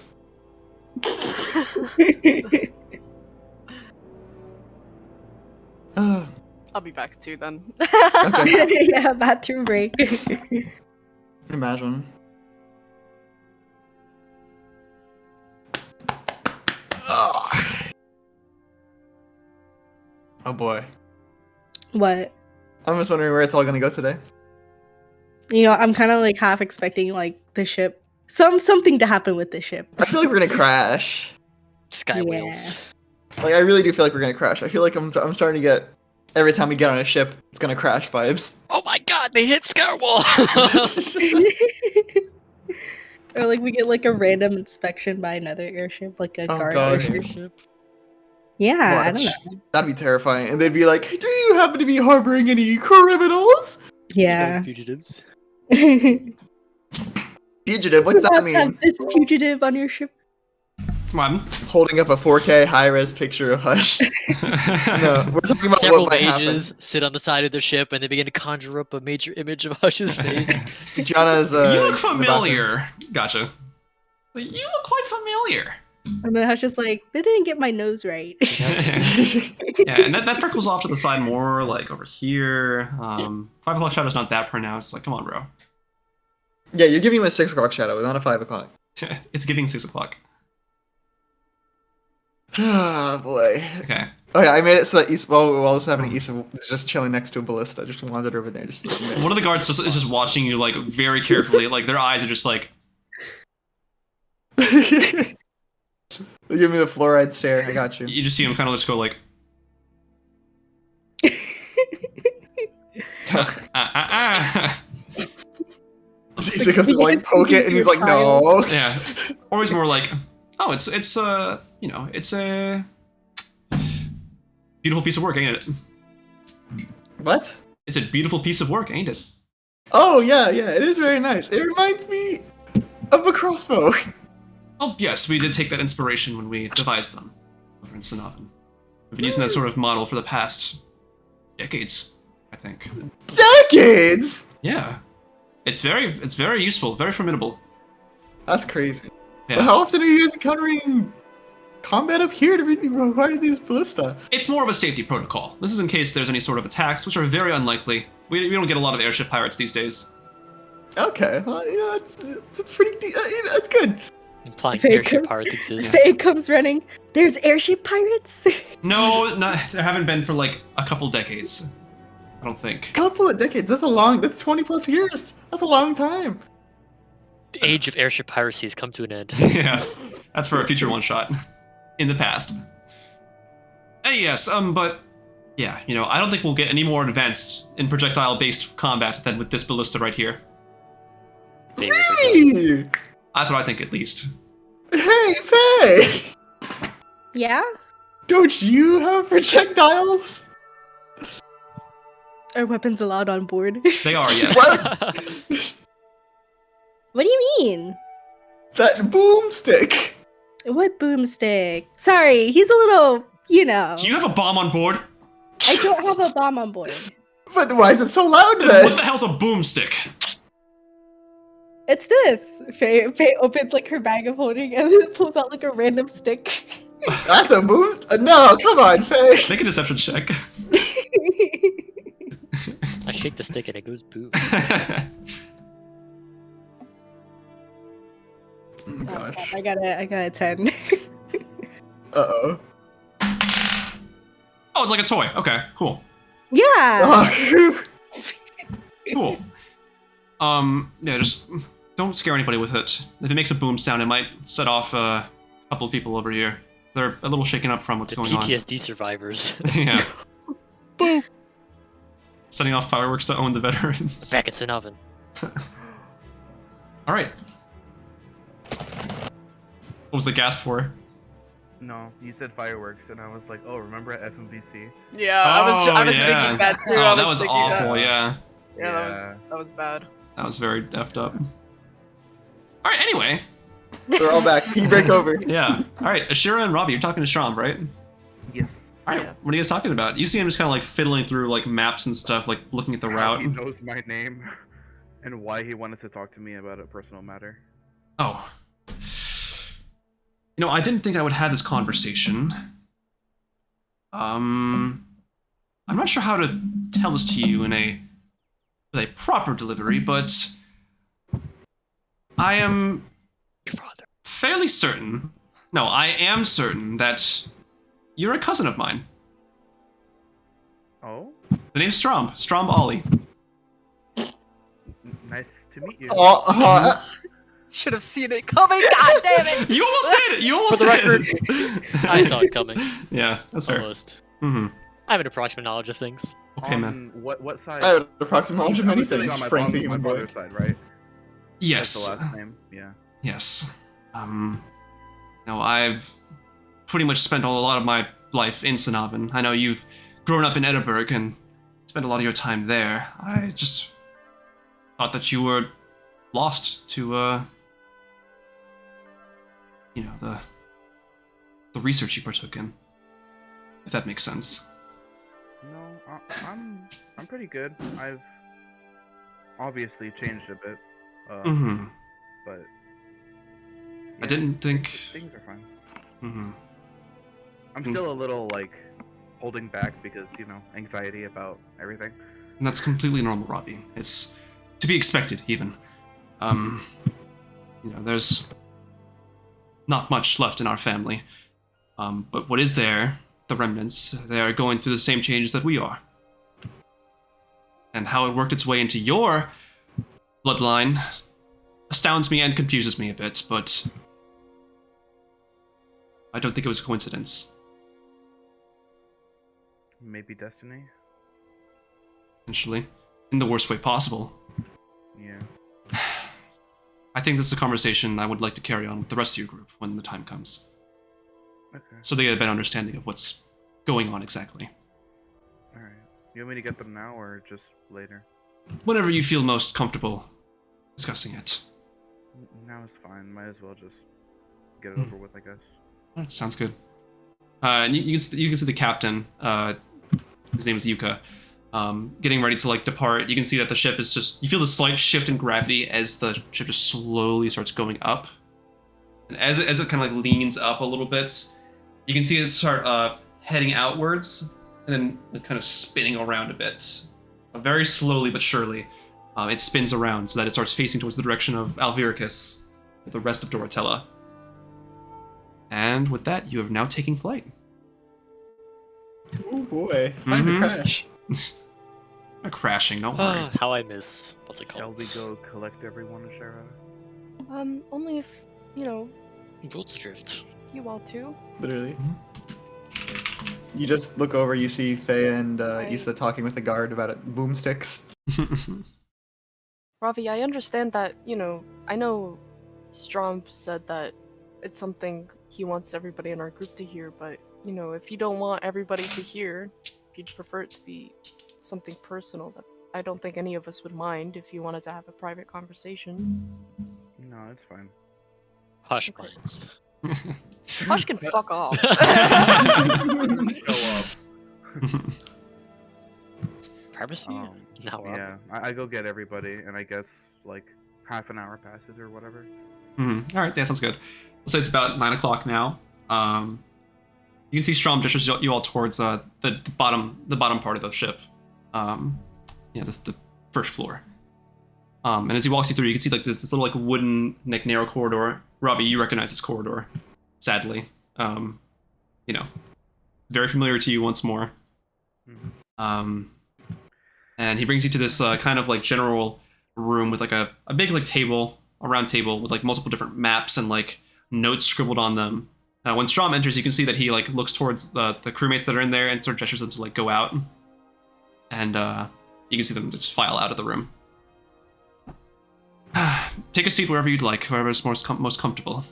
I'll be back too then. Okay. Yeah, bathroom break. Imagine. Oh boy. What? I'm just wondering where it's all gonna go today. I'm kind of like half expecting like the ship, something to happen with the ship. I feel like we're gonna crash. Sky Yeah. wheels. Like I really do feel like we're gonna crash. I feel like I'm starting to get every time we get on a ship, it's gonna crash vibes. Oh my god, they hit Skywall! Or like we get like a random inspection by another airship, like a Oh, guard God. airship. Yeah, I don't Watch. know. That'd be terrifying. And they'd be like, "Do you happen to be harboring any criminals?" Yeah. Fugitives. Fugitive, what's that Perhaps mean? have this fugitive on your ship. Come on. Holding up a 4K high-res picture of Hush. No, we're talking about Several what might happen. mages sit on the side of their ship and they begin to conjure up a major image of Hush's face. Gianna's, You look in the bathroom. familiar. Gotcha. You look quite familiar. And then I was just like, they didn't get my nose right. Yeah, and that freckles off to the side more, like over here. 5 o'clock shadow's not that pronounced. Like, come on, bro. Yeah, you're giving him a 6 o'clock shadow, not a 5 o'clock. It's giving 6 o'clock. Oh boy. Okay. Oh yeah, I made it so that Isa, while this is happening, Isa was just chilling next to a ballista, just wandered over there, just sitting there. One of the guards is just watching you, like, very carefully. Like, their eyes are just like... Give me the fluoride stare, I got you. You just see him kind of just go like... Isa goes to like poke it, and he's like, no. Yeah. Or he's more like, oh, it's a beautiful piece of work, ain't it? What? It's a beautiful piece of work, ain't it? Oh yeah, it is very nice. It reminds me of a crossbow. Oh, yes, we did take that inspiration when we devised them over in Sinovan. We've been using that sort of model for the past decades, I think. Decades. Yeah, it's very useful, very formidable. That's crazy. Yeah. But how often are you guys encountering combat up here to require these ballista? It's more of a safety protocol. This is in case there's any sort of attacks, which are very unlikely. We don't get a lot of airship pirates these days. Okay, well, that's pretty. That's good. Implying Faye airship comes- pirates exist. Faye comes running. There's airship pirates. No, there haven't been for like a couple decades. I don't think. Couple of decades. That's 20 plus years. That's a long time. The age of airship piracy has come to an end. Yeah, that's for a future one shot in the past. Yes, but yeah, I don't think we'll get any more advanced in projectile-based combat than with this ballista right here. Really? That's what I think, at least. Hey, Faye! Yeah? Don't you have projectiles? Are weapons allowed on board? They are, yes. What do you mean? That boomstick. What boomstick? Sorry, he's a little, Do you have a bomb on board? I don't have a bomb on board. But why is it so loud What then? the hell's a boomstick? It's this. Faye opens like her bag of holding and then pulls out like a random stick. That's a boomstick? No, come on, Faye. Make a deception check. I shake the stick and it goes boom. Oh, gosh. I got a 10. Uh-oh. Oh, it's like a toy. Okay, cool. Yeah. Oh, Cool. Yeah, just don't scare anybody with it. If it makes a boom sound, it might set off a couple of people over here. They're a little shaken up from what's The going on. PTSD survivors. Yeah. Boom. Setting off fireworks to own the veterans. Back at oven. All right. What was the gasp for? No, you said fireworks, and I was like, oh, remember at FMVC? Yeah, I was yeah. thinking that too. Oh, I that was thinking awful. that. Yeah, Yeah, that was bad. that was very effed up. All right. Anyway. they're all back. Pee break over. Yeah. All right. Asherah and Ravi, you're talking to Shram, right? Yes. All right. Yeah. What are you guys talking about? You see him just kind of like fiddling through like maps and stuff, like looking at the route. He knows my name and why he wanted to talk to me about a personal matter. Oh. I didn't think I would have this conversation. I'm not sure how to tell this to you with a proper delivery, but I am Your father. fairly certain. No, I am certain that you're a cousin of mine. Oh? The name's Strom Ollie. Nice to meet you. Should have seen it coming. God damn it! You almost did it. You almost For the did record, it. I saw it coming. Yeah, that's fair. Almost. Mm-hmm. I have an approximate knowledge of things. Okay, man. On what side? I have an approximate knowledge of I many was sitting things, on my frankly, my human boy. father's side, right? Yes. That's the last name. Yeah. Yes. No, I've pretty much spent a lot of my life in Sanavan. I know you've grown up in Edinburgh and spent a lot of your time there. I just thought that you were lost to, the research you partook in. If that makes sense. No, I'm pretty good. I've obviously changed a bit, Mm-hmm. but I yeah, didn't think. things are fine. Mm-hmm. I'm Mm. still a little like holding back because anxiety about everything. And that's completely normal, Ravi. It's to be expected, even. There's not much left in our family. But what is there, the remnants, they are going through the same changes that we are. And how it worked its way into your bloodline astounds me and confuses me a bit, but I don't think it was a coincidence. Maybe destiny. Essentially, in the worst way possible. Yeah. I think this is a conversation I would like to carry on with the rest of your group when the time comes, Okay. so they get a better understanding of what's going on exactly. All right. You want me to get them now or just later? Whenever you feel most comfortable discussing it. Now it's fine. Might as well just get it Hmm. over with, I guess. Alright, sounds good. And you can see the captain his name is Yuka, getting ready to like depart. You can see that the ship is just, you feel the slight shift in gravity as the ship just slowly starts going up. And as it kind of like leans up a little bit, you can see it start heading outwards and then like, kind of spinning around a bit. Very slowly but surely, it spins around so that it starts facing towards the direction of Alviricus, the rest of Doratella. And with that, you have now taken flight. Oh boy, time to crash. Not crashing, don't worry. How I miss what's it Shall called? we go collect everyone, Asherah? Only if, you know, Boats Drift. you all too. Literally. You just look over, you see Faye and Isa talking with the guard about it, boomsticks. Ravi, I understand that, you know, I know Strom said that it's something he wants everybody in our group to hear, but, you know, if you don't want everybody to hear, if you'd prefer it to be something personal, that I don't think any of us would mind if you wanted to have a private conversation. No, it's fine. Hush minds. Hush can fuck off. Show up. Privacy? Now we're Yeah, I go get everybody, and I guess like half an hour passes or whatever. All right, yeah, sounds good. We'll say it's about 9 o'clock now. You can see Strom gestures you all towards the bottom part of the ship. This the first floor. And as he walks you through, you can see like this little like wooden like narrow corridor. Ravi, you recognize this corridor, sadly. Very familiar to you once more. And he brings you to this kind of like general room with like a big like table, a round table with like multiple different maps and like notes scribbled on them. When Strom enters, you can see that he like looks towards the crewmates that are in there and sort of gestures them to like go out. And you can see them just file out of the room. Take a seat wherever you'd like, wherever is most comfortable.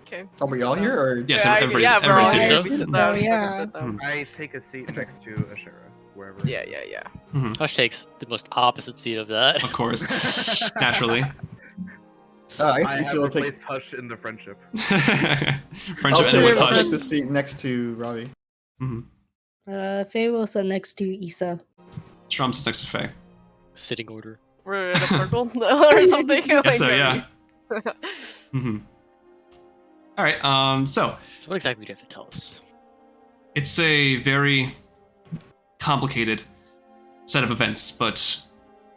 Okay. Are we all here, or? Yes, Yeah, everybody's we're all here. here. so. We sit Oh, down. we yeah. fucking sit down. I take a seat next to Asherah, wherever. Yeah. Hush takes the most opposite seat of that. Of course, naturally. I guess I Isa have will take. replaced Hush in the friendship. Friendship I'll ended with take Hush. the seat next to Ravi. Faye will sit next to Isa. Strom sits next to Faye. Sitting order. We're in a circle or something. Yes, so yeah. All right. So So what exactly do you have to tell us? it's a very complicated set of events, but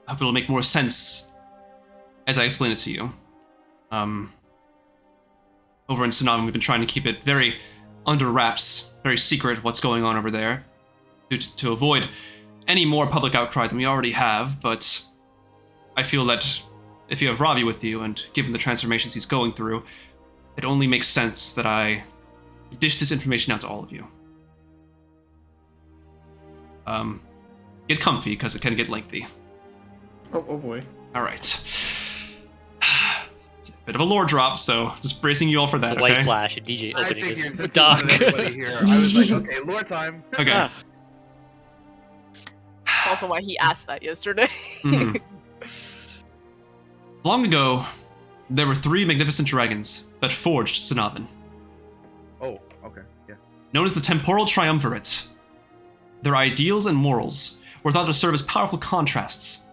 I hope it'll make more sense as I explain it to you. Over in Tsunami, we've been trying to keep it very under wraps, very secret what's going on over there, to avoid any more public outcry than we already have, but I feel that if you have Ravi with you, and given the transformations he's going through, it only makes sense that I dish this information out to all of you. Get comfy, because it can get lengthy. Oh boy. Alright. It's a bit of a lore drop, so just bracing you all for that, The white okay? flash and DJ I opening his figured dock. everybody here. I was like, okay, lore time. Okay. That's also why he asked that yesterday. Mhm. Long ago, there were 3 magnificent dragons that forged Tsunami, Oh, okay, yeah. known as the Temporal Triumvirate. Their ideals and morals were thought to serve as powerful contrasts,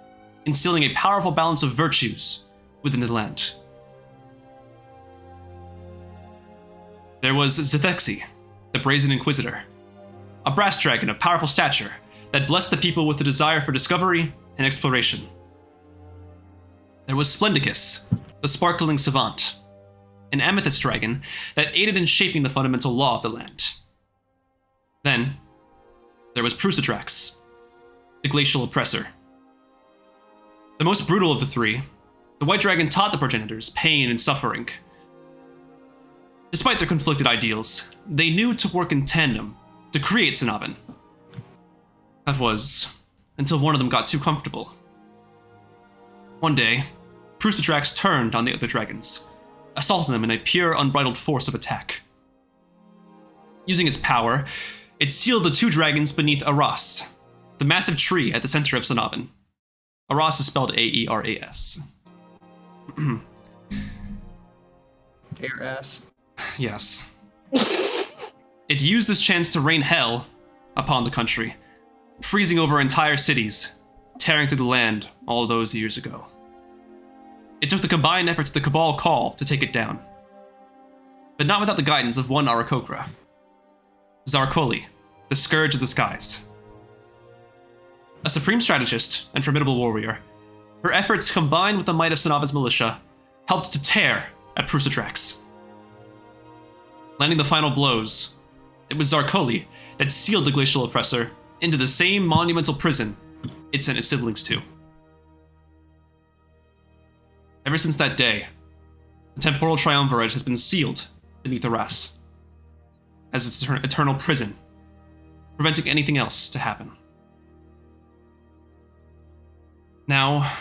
instilling a powerful balance of virtues within the land. There was Zethexi, the Brazen Inquisitor, a brass dragon of powerful stature that blessed the people with the desire for discovery and exploration. There was Splendicus, the Sparkling Savant, an amethyst dragon that aided in shaping the fundamental law of the land. Then, there was Prusadrax, the Glacial Oppressor. The most brutal of the 3, the White Dragon taught the progenitors pain and suffering. Despite their conflicted ideals, they knew to work in tandem to create Tsunami. That was until one of them got too comfortable. One day, Prusadrax turned on the other dragons, assaulting them in a pure, unbridled force of attack. Using its power, it sealed the 2 dragons beneath Aras, the massive tree at the center of Tsunami. Aras is spelled A-E-R-A-S. Air ass. Yes. It used this chance to rain hell upon the country, freezing over entire cities, tearing through the land all those years ago. It took the combined efforts of the Cabal Call to take it down. But not without the guidance of one Aarakocra. Zarkoli, the Scourge of the Skies. A supreme strategist and formidable warrior, her efforts combined with the might of Sanava's militia helped to tear at Prusadrax. Landing the final blows, it was Zarkoli that sealed the Glacial Oppressor into the same monumental prison it sent its siblings to. Ever since that day, the Temporal Triumvirate has been sealed beneath Arras as its eternal prison, preventing anything else to happen. Now,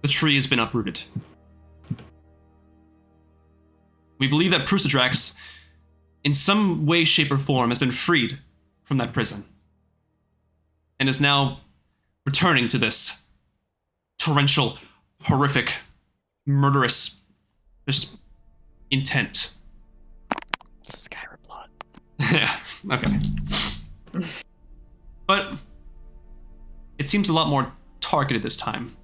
the tree has been uprooted. We believe that Prusadrax, in some way, shape, or form, has been freed from that prison, and is now returning to this torrential, horrific, murderous, just intent. Skyrim plot. Yeah, okay. But it seems a lot more targeted this time.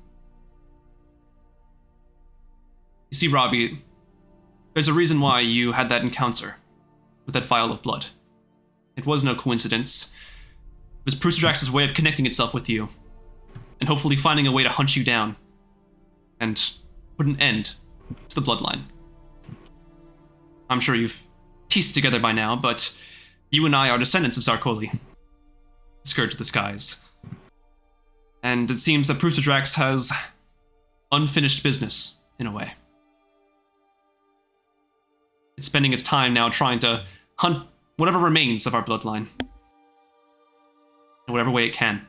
You see, Ravi, there's a reason why you had that encounter with that vial of blood. It was no coincidence. It was Prusadrax's way of connecting itself with you, and hopefully finding a way to hunt you down and put an end to the bloodline. I'm sure you've pieced together by now, but you and I are descendants of Zarkoli, the Scourge of the Skies. And it seems that Prusadrax has unfinished business, in a way. It's spending its time now trying to hunt whatever remains of our bloodline, in whatever way it can.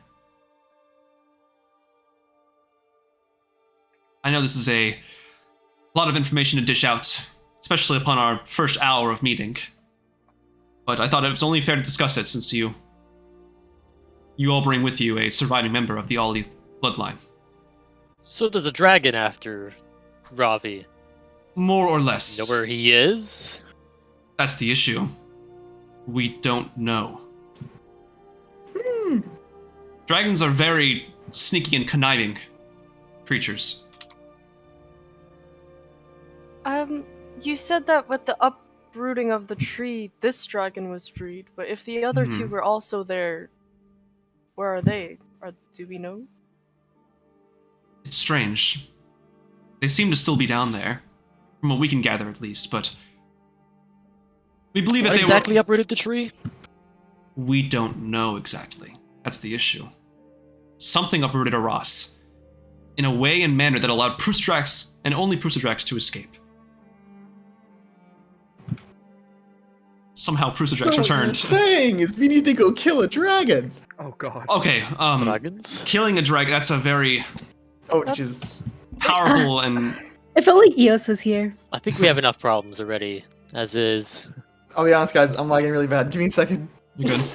I know this is a lot of information to dish out, especially upon our first hour of meeting, but I thought it was only fair to discuss it since you all bring with you a surviving member of the Ollie bloodline. So there's a dragon after Ravi. More or less. You know where he is? That's the issue. We don't know. Dragons are very sneaky and conniving creatures. You said that with the uprooting of the tree, this dragon was freed, but if the other two were also there, where are they? Do we know? It's strange. They seem to still be down there, from what we can gather at least, but we believe that What they exactly uprooted the tree? We don't know exactly. That's the issue. Something uprooted Arras, in a way and manner that allowed Prusadrax, and only Prusadrax, to escape. Somehow Prusadrax What you're returned. saying is we need to go kill a dragon. Oh god. Okay, Dragons? killing a dragon, that's a very Oh, That's jeez. powerful and... If only Eos was here. I think we have enough problems already, as is. I'll be honest, guys. I'm lagging really bad. Give me a second. You good?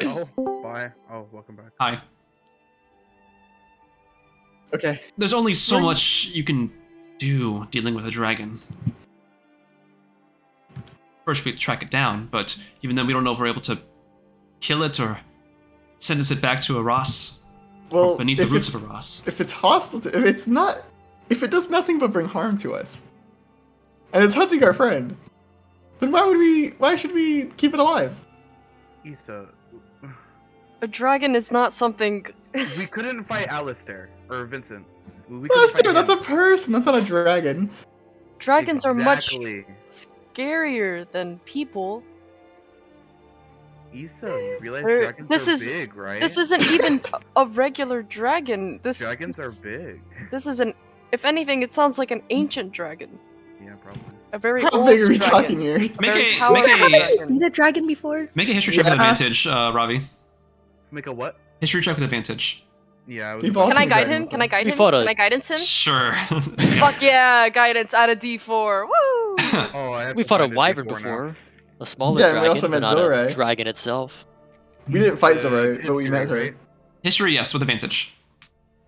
Oh, bye. Oh, welcome back. Hi. Okay. There's only so much you can do dealing with a dragon. First we have to track it down, but even then we don't know if we're able to kill it or send it back to Arras. Well, Beneath the if roots it's- of Arras. If it's hostile, if it does nothing but bring harm to us, and it's hunting our friend, then why should we keep it alive? Isa, A dragon is not something. we couldn't fight Alistair or Vincent. We That's couldn't fight that's a him. person. That's not a dragon. Dragons are much Exactly. scarier than people. Isa, you realize Or- dragons this are is- big, right? This isn't even a regular dragon. Dragons this, are big. This is an. If anything, it sounds like an ancient dragon. Yeah, probably. A very How old big are we dragon. talking here? Make Very a powerful make a dragon. Seen a dragon before? make a history check with Yeah. advantage, Ravi. Make a what? History check with advantage. Yeah, I was We've about also Can I been guide dragon him? Can I guide We him? fought a- Can I guidance him? Sure. Fuck yeah, guidance out of D4. Woo! Oh, I have We to fought a find wyvern D4 now. before. A smaller Yeah, and we dragon, also but met not Zorai. a dragon itself. We didn't fight Uh, Zorai, but we history, met her. right? History, yes, with advantage.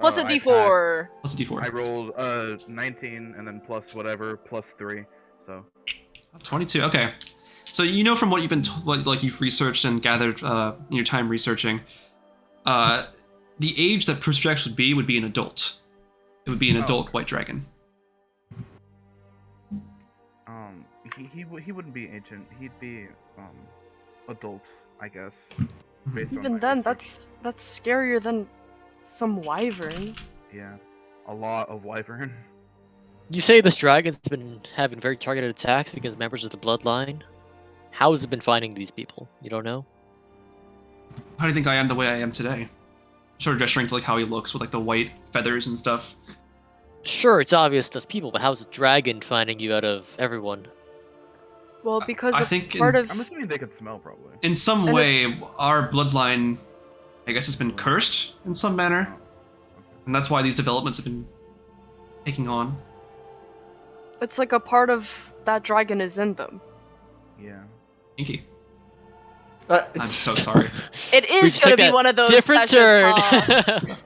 Plus Oh, a I D4. Plus a passed. I d4. rolled 19 and then plus whatever, plus 3. So 22, okay. So you know from what you've been like you've researched and gathered in your time researching, the age that Prustrax would be an adult. It would be an adult white dragon. He wouldn't be ancient. He'd be adult, I guess. based on Even my then, research. that's scarier than some wyvern. Yeah, a lot of wyvern. You say this dragon's been having very targeted attacks against members of the bloodline. How has it been finding these people? You don't know? How do you think I am the way I am today? Sort of gesturing to like how he looks with like the white feathers and stuff. Sure, it's obvious that's people, but how's the dragon finding you out of everyone? Well, because I of think part in- of I'm assuming they could smell probably. In some And way, our bloodline, I guess, has been cursed in some manner, and that's why these developments have been taking on. it's like a part of that dragon is in them. Yeah. Inky, I'm so sorry. It We is just gonna took be that one of those different special turn. paths.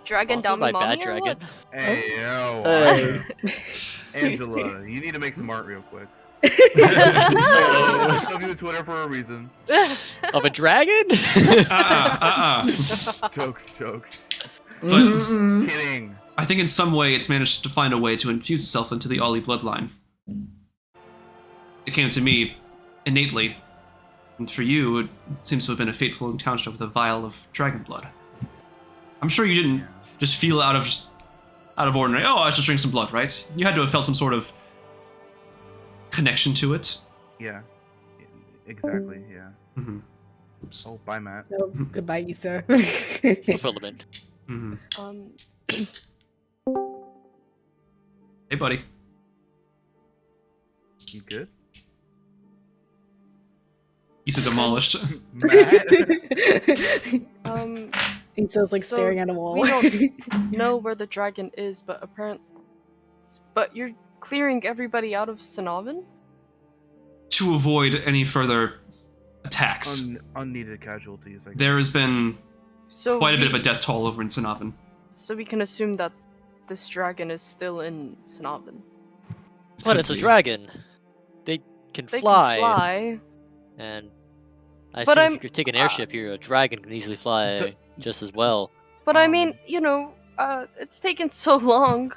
Dragon Sponsored down by Bad mommy or Dragon. what? Hey, yo. Hey. Angela, you need to make some art real quick. Oh. Still do Twitter for a reason. Of a dragon? Jokes. But Mm-mm. Kidding. I think in some way it's managed to find a way to infuse itself into the Ollie bloodline. It came to me innately, and for you, it seems to have been a fateful encounter with a vial of dragon blood. I'm sure you didn't just feel out of ordinary. Oh, I should drink some blood, right? You had to have felt some sort of connection to it. Yeah. Exactly, yeah. Mm-hmm. Oops. Oh, bye, Matt. No, goodbye, Isa. Fulfillment. Mm-hmm. Um, Hey, buddy. You good? He's demolished. Matt? Isa's like so staring at a wall. we don't know where the dragon is, but but you're clearing everybody out of Sinavan? To avoid any further attacks. Unneeded casualties, I guess. There has been So quite a bit of we- a death toll over in Sinavan. So we can assume that this dragon is still in Sinavan. But it's a dragon. They can They fly. can fly. And I But assume I'm- if you take an airship here, a dragon can easily fly just as well. But I mean, it's taken so long.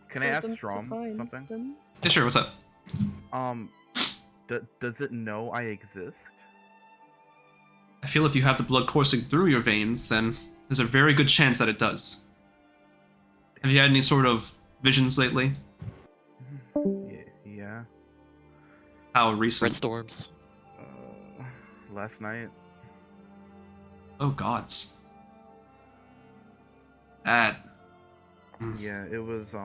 Can I for ask them to Strom find something? them. Yeah, sure, what's up? Does it know I exist? I feel if you have the blood coursing through your veins, then there's a very good chance that it does. Have you had any sort of visions lately? Yeah. How Red recent? storms. Last night. Oh gods. That. Yeah, it was it's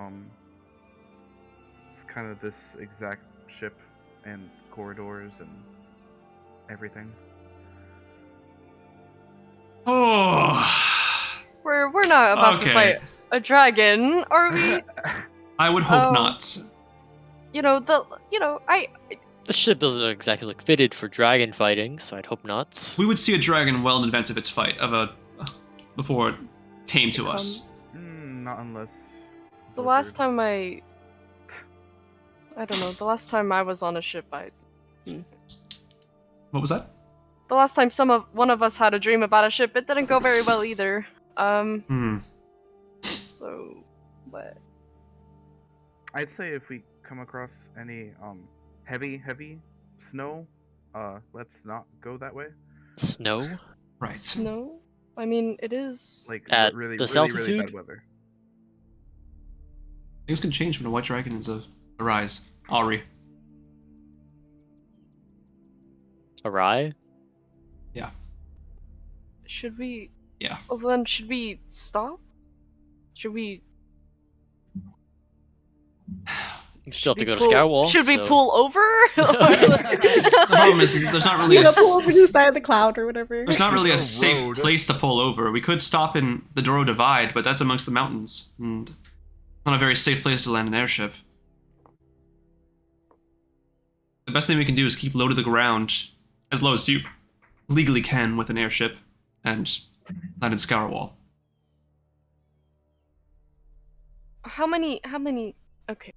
kind of this exact ship and corridors and everything. Oh. We're not about to Okay. fight a dragon, are we? I would hope Oh. not. The ship doesn't exactly look fitted for dragon fighting, so I'd hope not. We would see a dragon well in advance of its fight, before it came to us. Not unless. The last Blizzard. time I don't know. The last time I was on a ship, What was that? the last time one of us had a dream about a ship, it didn't go very well either. So, but I'd say if we come across any heavy snow, let's not go that way. Snow? Right. no, I mean it is. Like At really, this really, really altitude? bad weather. Things can change when a white dragon is a rise. Ari. Awry? Should we? Yeah. Oh, then should we stop? Should we? You still have to we go to pull- Skywall. Should we so- pull over? The problem is there's not really You a gotta pull over to the side of the cloud or whatever. there's not really a Road. safe place to pull over. We could stop in the Doro Divide, but that's amongst the mountains, and not a very safe place to land an airship. The best thing we can do is keep low to the ground, as low as you legally can with an airship, and land in Scourwall. How many? Okay.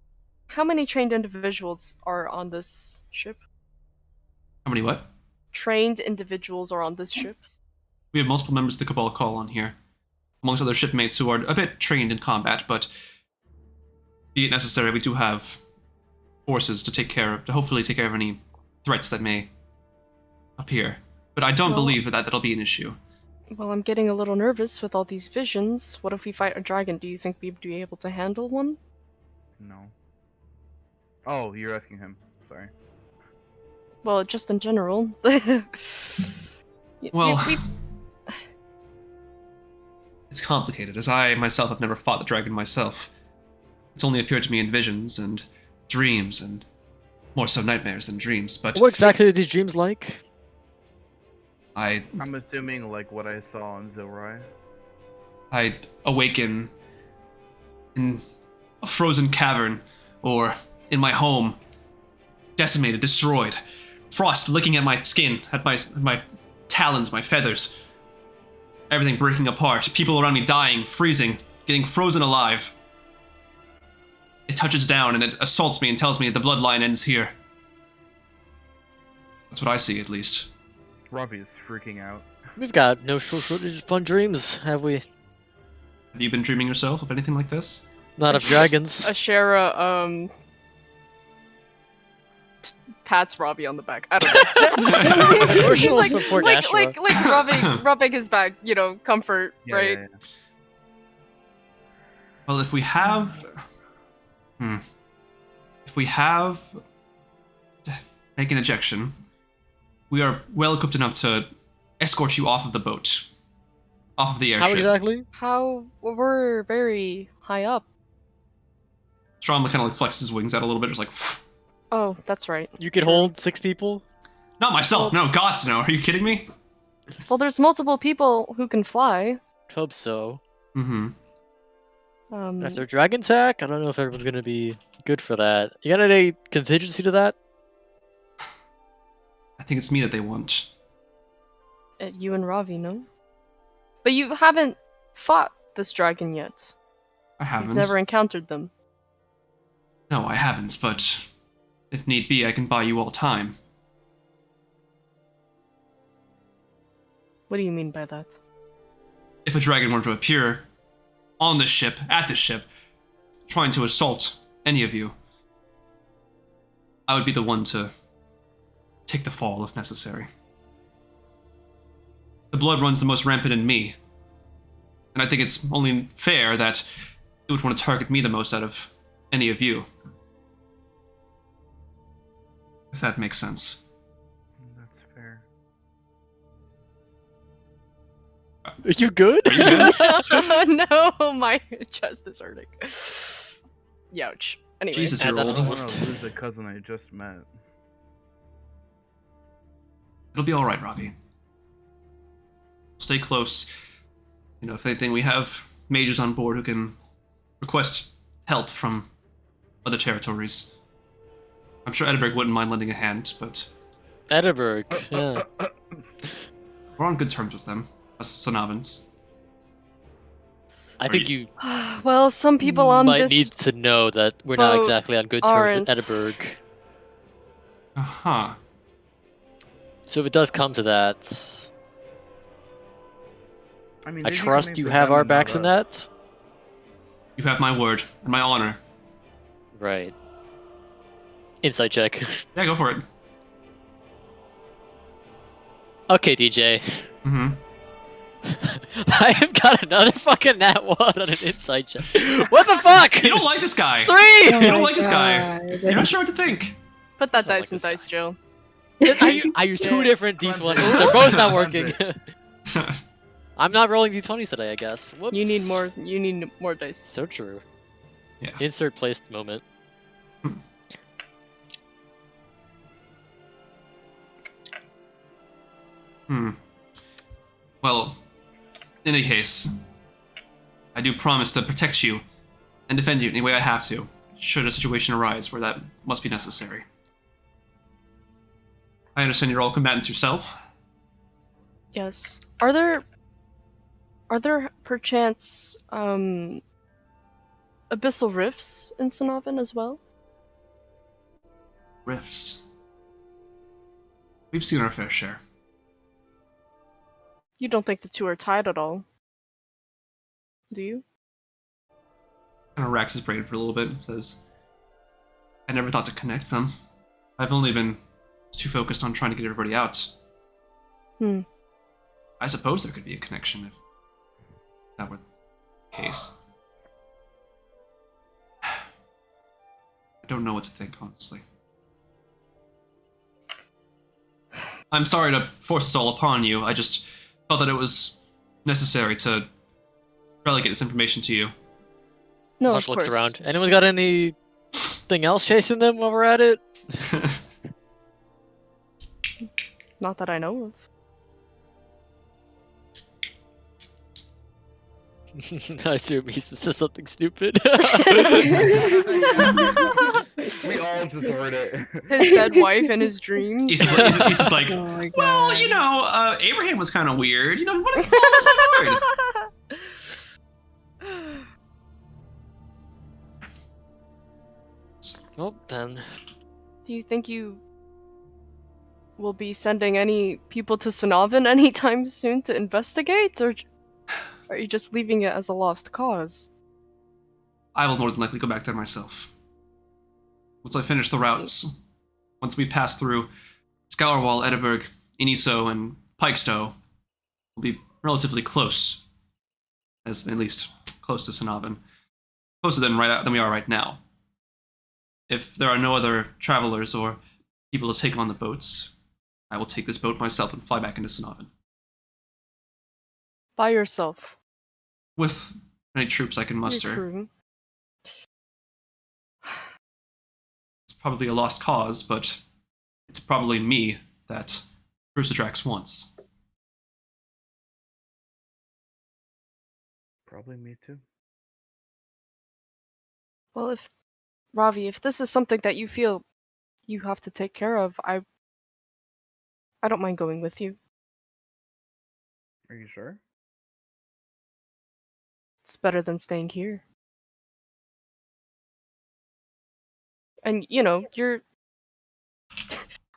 How many trained individuals are on this ship? How many what? Trained individuals are on this ship. We have multiple members of the Cabal Call on here, amongst other shipmates who are a bit trained in combat, but be it necessary, we do have forces to hopefully take care of any threats that may appear. But I don't Well- believe that that'll be an issue. Well, I'm getting a little nervous with all these visions. What if we fight a dragon? Do you think we'd be able to handle one? No. Oh, you're asking him. Sorry. Well, just in general. Well, it's complicated, as I myself have never fought the dragon myself. It's only appeared to me in visions and dreams, and more so nightmares than dreams, but What exactly are these dreams like? I'm assuming like what I saw on Zilrai. I awaken in a frozen cavern, or in my home, decimated, destroyed, frost licking at my skin, at my talons, my feathers, everything breaking apart, people around me dying, freezing, getting frozen alive. It touches down and it assaults me and tells me the bloodline ends here. That's what I see, at least. Ravi is freaking out. We've got no shortage of fun dreams, have we? Have you been dreaming yourself of anything like this? Not of dragons. Asherah, pats Ravi on the back. I don't know. He's Emotional like, support, like, Asherah. rubbing his back, comfort, Yeah, right? yeah. Well, if we have... If we have... make an ejection, we are well equipped enough to escort you off of the boat. Off of the airship. How exactly? How we're very high up. Strom kind of like flexes his wings out a little bit, just like... Oh, that's right. You could hold 6 people? Not myself, no, God, no. Are you kidding me? Well, there's multiple people who can fly. Hope so. Mm-hmm. After dragon attack, I don't know if everyone's gonna be good for that. You got any contingency to that? I think it's me that they want. You and Ravi, no? But you haven't fought this dragon yet. I haven't. You've never encountered them. No, I haven't, but if need be, I can buy you all time. What do you mean by that? If a dragon were to appear on this ship, at this ship, trying to assault any of you, I would be the one to take the fall if necessary. The blood runs the most rampant in me, and I think it's only fair that it would want to target me the most out of any of you. If that makes sense. That's fair. Are you good? No, my chest is hurting. Youch. Anyway. Jesus, add you're that to old. the I list. want to lose the cousin I just met. It'll be alright, Ravi. Stay close. You know, if anything, we have mages on board who can request help from other territories. I'm sure Edinburgh wouldn't mind lending a hand, but Edinburgh, yeah. we're on good terms with them, us Sonavans. I think you Well, some people on might this need to know that we're not boat exactly on good terms aren't. with Edinburgh. Uh-huh. So if it does come to that, I mean, I they're trust using you me have for our them, not backs in us. that. You have my word and my honor. Right. Insight check. Yeah, go for it. Okay, DJ. Mm-hmm. I have got another fucking nat 1 on an insight check. What the fuck? You don't like this guy. 3! You don't like this guy. You're not sure what to think. put that Sound like dice in this guy. Dice Joe. I use 2 different D20s. They're both not working. I'm not rolling D20s today, I guess. Whoops. You need more. You need more dice. So true. Yeah. Insert placed moment. Well, in any case, I do promise to protect you and defend you any way I have to, should a situation arise where that must be necessary. I understand you're all combatants yourself. Yes. Are there perchance abyssal rifts in Sonovan as well? rifts. We've seen our fair share. You don't think the two are tied at all, do you? Kind of racks his brain for a little bit and says, I never thought to connect them. I've only been too focused on trying to get everybody out. I suppose there could be a connection if that were the case. I don't know what to think, honestly. I'm sorry to force this all upon you. I just felt that it was necessary to relegate this information to you. No, Much of looks course. around. Anyone got anything else chasing them while we're at it? Not that I know of. I assume he says something stupid. We all just heard it. His dead wife and his dreams. He's just like, Oh my well, God. you know, Abraham was kind of weird. You know, what if that word? Well, then. Do you think you will be sending any people to Sonovan anytime soon to investigate, or are you just leaving it as a lost cause? I will more than likely go back there myself. Once I finish the routes, once we pass through Scourwall, Edinburgh, Iniso, and Pikestow, we'll be relatively close, as at least close to Sonovan, closer than we are right now. If there are no other travelers or people to take on the boats, I will take this boat myself and fly back into Sonovan. By yourself. With any troops I can Your muster. crew. It's probably a lost cause, but it's probably me that Crucitrax wants. Probably me too. Well, Ravi, if this is something that you feel you have to take care of, I don't mind going with you. Are you sure? It's better than staying here. And, you know,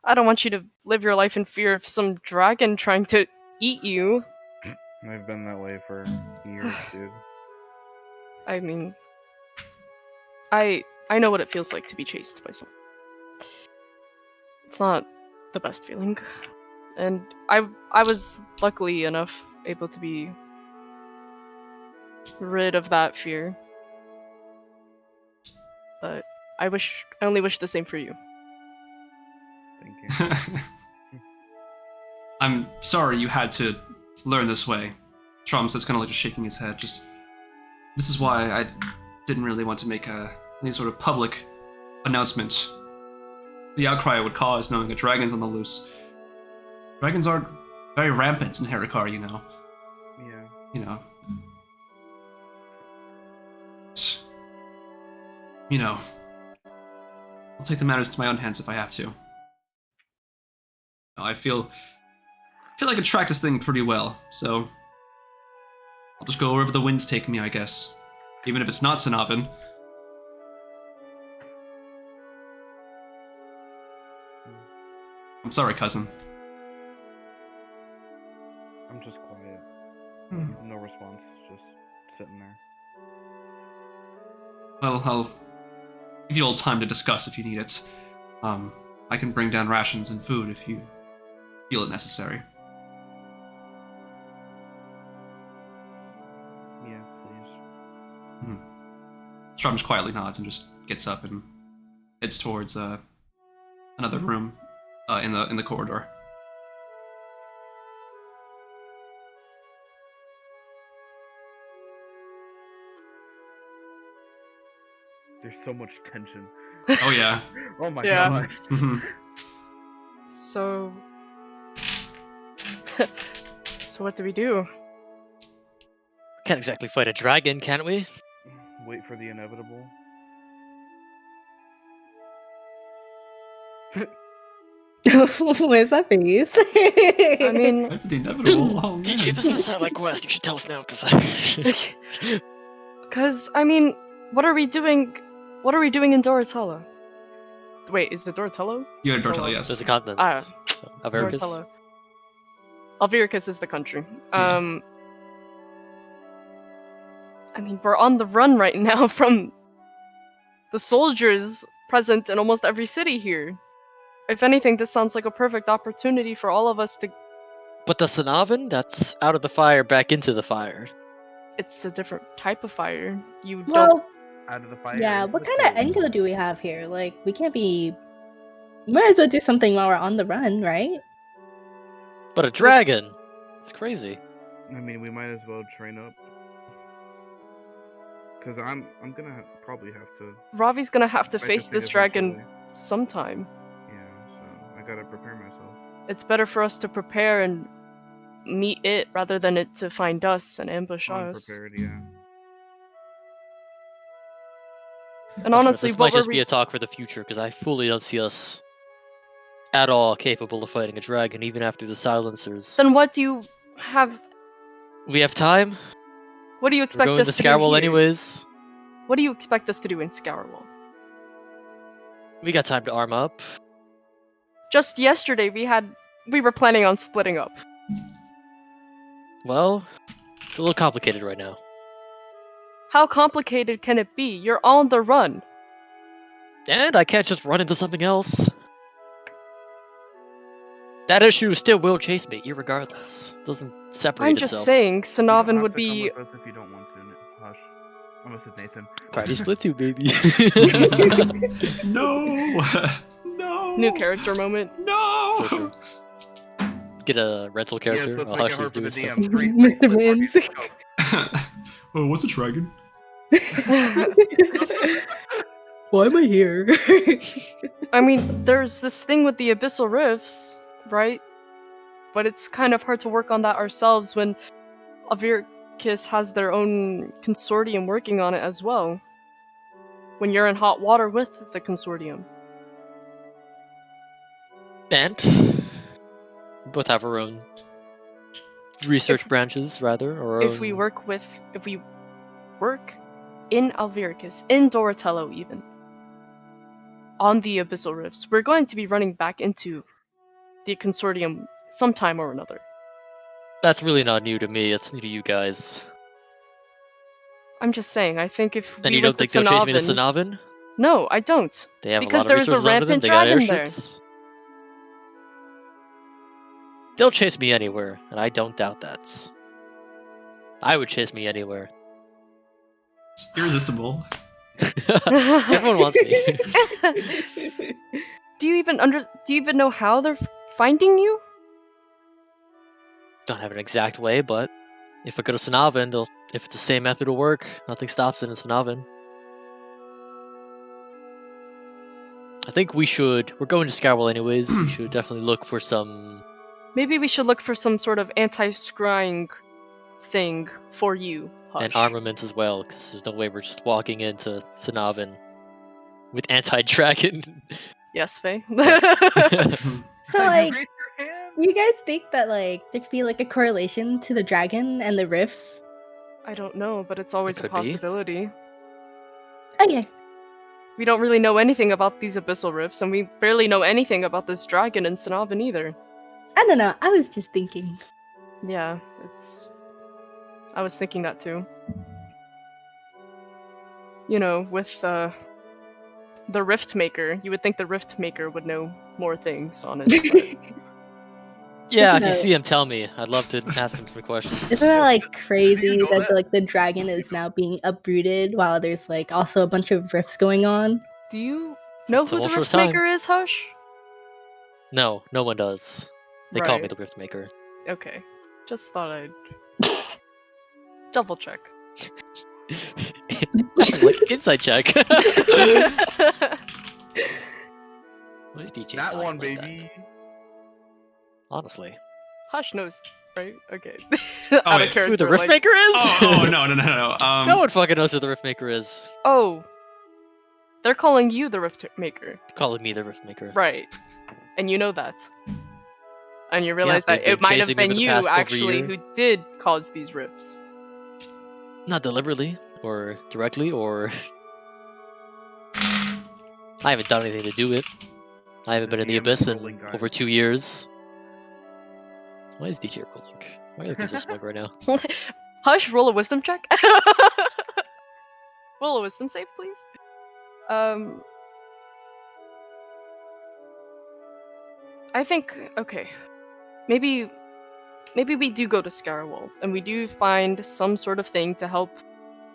I don't want you to live your life in fear of some dragon trying to eat you. I've been that way for years, dude. I mean, I know what it feels like to be chased by someone. It's not the best feeling. And I was luckily enough able to be rid of that fear. But I only wish the same for you. Thank you. I'm sorry you had to learn this way. Trom says, kind of like just shaking his head. This is why I didn't really want to make any sort of public announcement. The outcry it would cause knowing a dragon's on the loose. Dragons aren't very rampant in Herikar, you know. Yeah. You know. You know. I'll take the matters to my own hands if I have to. I feel I can track this thing pretty well, so I'll just go wherever the winds take me, I guess. Even if it's not Sonovan. I'm sorry, cousin. I'm just quiet. No response, just sitting there. Well, I'll give you all time to discuss if you need it. I can bring down rations and food if you feel it necessary. Yeah, please. Strum just quietly nods and just gets up and heads towards another room in the corridor. There's so much tension. Oh yeah. Oh my Yeah. god. Mhm. So... so what do we do? Can't exactly fight a dragon, can we? Wait for the inevitable. Where's that face? I mean, Wait for the inevitable. Oh, man. If this is a side quest, you should tell us now, because because, I mean, what are we doing in Doratala? Wait, is it Doratello? You had Dortello, Dortello. yes. There's a continent. Ah, So, Avaricus. Doratello. Alviricus is the country. Yeah. I mean, we're on the run right now from the soldiers present in almost every city here. If anything, this sounds like a perfect opportunity for all of us to... But the Sanavan, that's out of the fire, back into the fire. It's a different type of fire. You don't... Well, Out of the fire. yeah. into What the kind of cold. Enko do we have here? Like, we can't be. Might as well do something while we're on the run, right? But a dragon! It's crazy. I mean, we might as well train up. Cause I'm gonna probably have to Ravi's gonna have to fight face thing this dragon eventually. sometime. Yeah, so I gotta prepare myself. It's better for us to prepare and meet it rather than it to find us and ambush us. Unprepared, yeah. And honestly, this what might were just be we... a talk for the future, because I fully don't see us at all capable of fighting a dragon, even after the silencers. Then what do you have... We have time. What do you We're expect going us to to do Scarwell here? anyways. What do you expect us to do in Scarwell? We got time to arm up. Just yesterday we were planning on splitting up. Well, it's a little complicated right now. How complicated can it be? You're on the run. And I can't just run into something else. That issue still will chase me, irregardless. Doesn't separate I'm itself. just saying, You don't Sanavan have would to be... come with us if you don't want to, Hush. Unless it's Nathan. Party split too, baby. No! No! New character moment. No! So true. Get a rental character. Yeah, so it's I'll like hush a is hard for doing the stuff. DM. Three, Mr. split, Mins. go. Oh, what's a dragon? Why am I here? I mean, there's this thing with the Abyssal Rifts, right? But it's kind of hard to work on that ourselves when Avirkis has their own consortium working on it as well. When you're in hot water with the consortium. And we both have our own research If- branches, rather, or If we work in Alviricus, in Doratello even, on the Abyssal Rifts, we're going to be running back into the consortium sometime or another. That's really not new to me. It's new to you guys. I'm just saying, I think if And we you went don't to think they'll chase me to Sanavan... Sanavan? No, I don't. They have Because a lot of there's a resources under them. rampant They got dragon there. airships. They'll chase me anywhere, and I don't doubt that. I would chase me anywhere. It's irresistible. Everyone wants me. Do you even know how they're finding you? Don't have an exact way, but if I go to Sanavan, if it's the same method will work, nothing stops it in Sanavan. I think we're going to Scarwell anyways, we should definitely look for some... Maybe we should look for some sort of anti-scrying thing for you, Hush. and armaments as well, because there's no way we're just walking into Sanavan with anti-dragon. Yes, Faye. So, like, do you guys think that, like, there could be, like, a correlation to the dragon and the rifts? I don't know, but it's always a could be. possibility. Okay. We don't really know anything about these abyssal rifts, and we barely know anything about this dragon in Sanavan either. I don't know. I was just thinking. Yeah, I was thinking that too. You know, with the Rift Maker, you would think the Rift Maker would know more things on it. But... Yeah, Isn't if you that- see him, tell me. I'd love to ask him some questions. Isn't that, like, crazy know that, that? like, the dragon is now being uprooted while there's, like, also a bunch of rifts going on? Do you know who the tumultuous Rift time. Maker is, Hush? No, no one does. They call me Right. the Rift Maker. Okay. Just thought I'd double check. Like, inside check. What is DJ That lying one, like that? baby. Honestly. Hush knows, right? Okay. Oh, Out wait. of character. Who the Rift like- Maker is? Oh, no. No one fucking knows who the Rift Maker is. Oh. They're calling you the Rift Maker. Calling me the Rift Maker. Right. And you know that. And you realize they've that been it might have chasing me for been the you, past over a actually, year. who did cause these rifts. Not deliberately, or directly, or I haven't done anything to do it. I haven't been in the DM is abyss in rolling, guys. over 2 years. Why is DJ rolling? Why are you looking so smug right now? Hush, roll a wisdom check. Roll a wisdom save, please. I think okay. Maybe we do go to Scarwell and we do find some sort of thing to help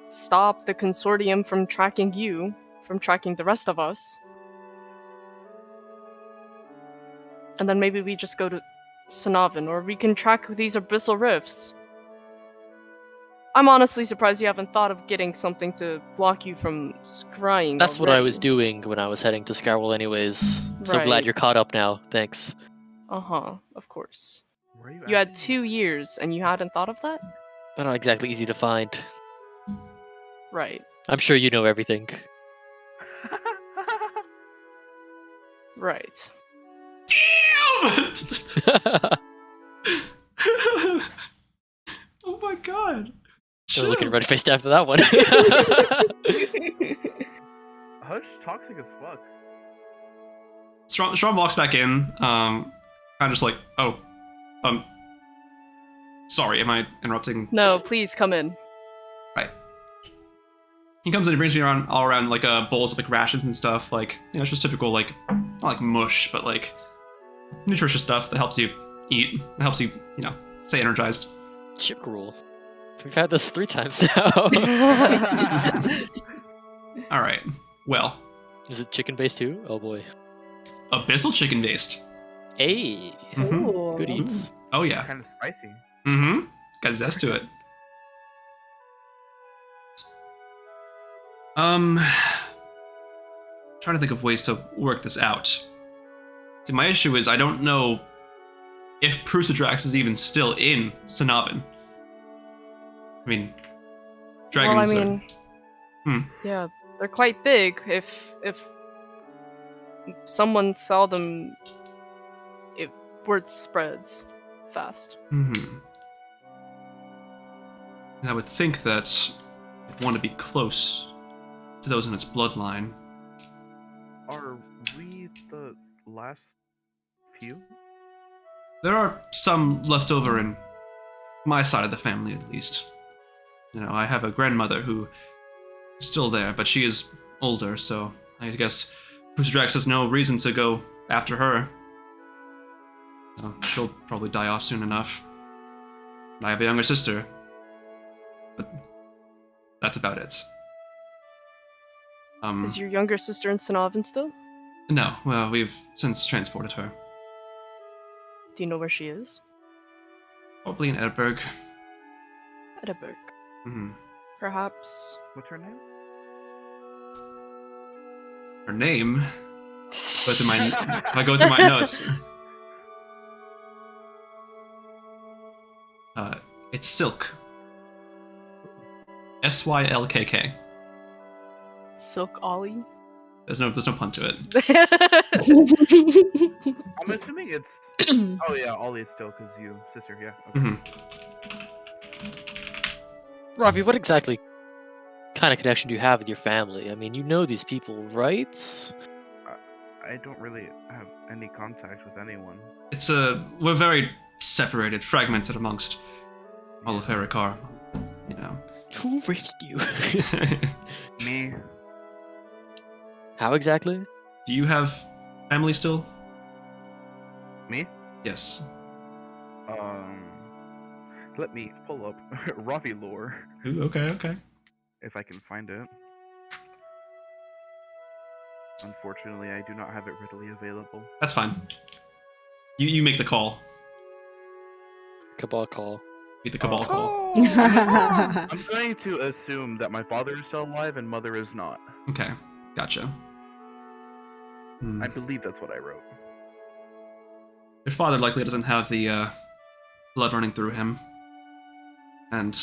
stop the consortium from tracking you, from tracking the rest of us. And then maybe we just go to Sanavin, or we can track these abyssal rifts. I'm honestly surprised you haven't thought of getting something to block you from scrying. That's what I was already. doing when I was heading to Scarwell anyways. So glad you're Right. caught up now. Thanks. Of course. Where are you You had actually? 2 years and you hadn't thought of that? They're not exactly easy to find. Right. I'm sure you know everything. Right. Damn! Oh my god. I was looking red-faced after that one. Hush, toxic as fuck. Strong walks back in, kind of just like, oh, sorry, am I interrupting? No, please come in. Right. He comes in and brings me around all around like bowls of like rations and stuff, like, you know, it's just typical like, not like mush, but like nutritious stuff that helps you eat, that helps you, you know, stay energized. Chick roll. We've had this 3 times now. All right. Well, Is it chicken-based too? Oh boy. abyssal chicken based. Hey. Mhm. Ooh. Good eats. Oh yeah. Kind of spicy. Mm-hmm. Got zest to it. Trying to think of ways to work this out. See, my issue is I don't know if Prusadrax is even still in Sanavin. I mean, dragons Well, I mean, Hmm. yeah, they're quite big. If someone saw them, word spreads fast. And I would think that I'd want to be close to those in its bloodline. Are we the last few? There are some left over in my side of the family, at least. You know, I have a grandmother who is still there, but she is older, so I guess Prusadrax has no reason to go after her. So she'll probably die off soon enough. I have a younger sister, but that's about it. Is your younger sister in Sanavin still? No, well, we've since transported her. Do you know where she is? Probably in Edinburgh. Edinburgh. Hmm. Perhaps. What's her name? Her name. If I go through my notes. It's Silk. Sylkk. Silk Ollie? There's no pun to it. I'm assuming it's. Oh yeah, Ollie is still because you sister. Yeah. Okay. Mhm. Ravi, what exactly kind of connection do you have with your family? I mean, you know these people, right? I don't really have any contact with anyone. We're very separated, fragmented amongst all of Herikar. You know. Who raised you? Me. How exactly? Do you have family still? Me? Yes. Let me pull up Ravi lore Ooh, okay. if I can find it. Unfortunately, I do not have it readily available. That's fine. You make the call. Cabal call. Make the cabal call. I'm going to assume that my father is still alive and mother is not. Okay, gotcha. Hmm. I believe that's what I wrote. Your father likely doesn't have the blood running through him. And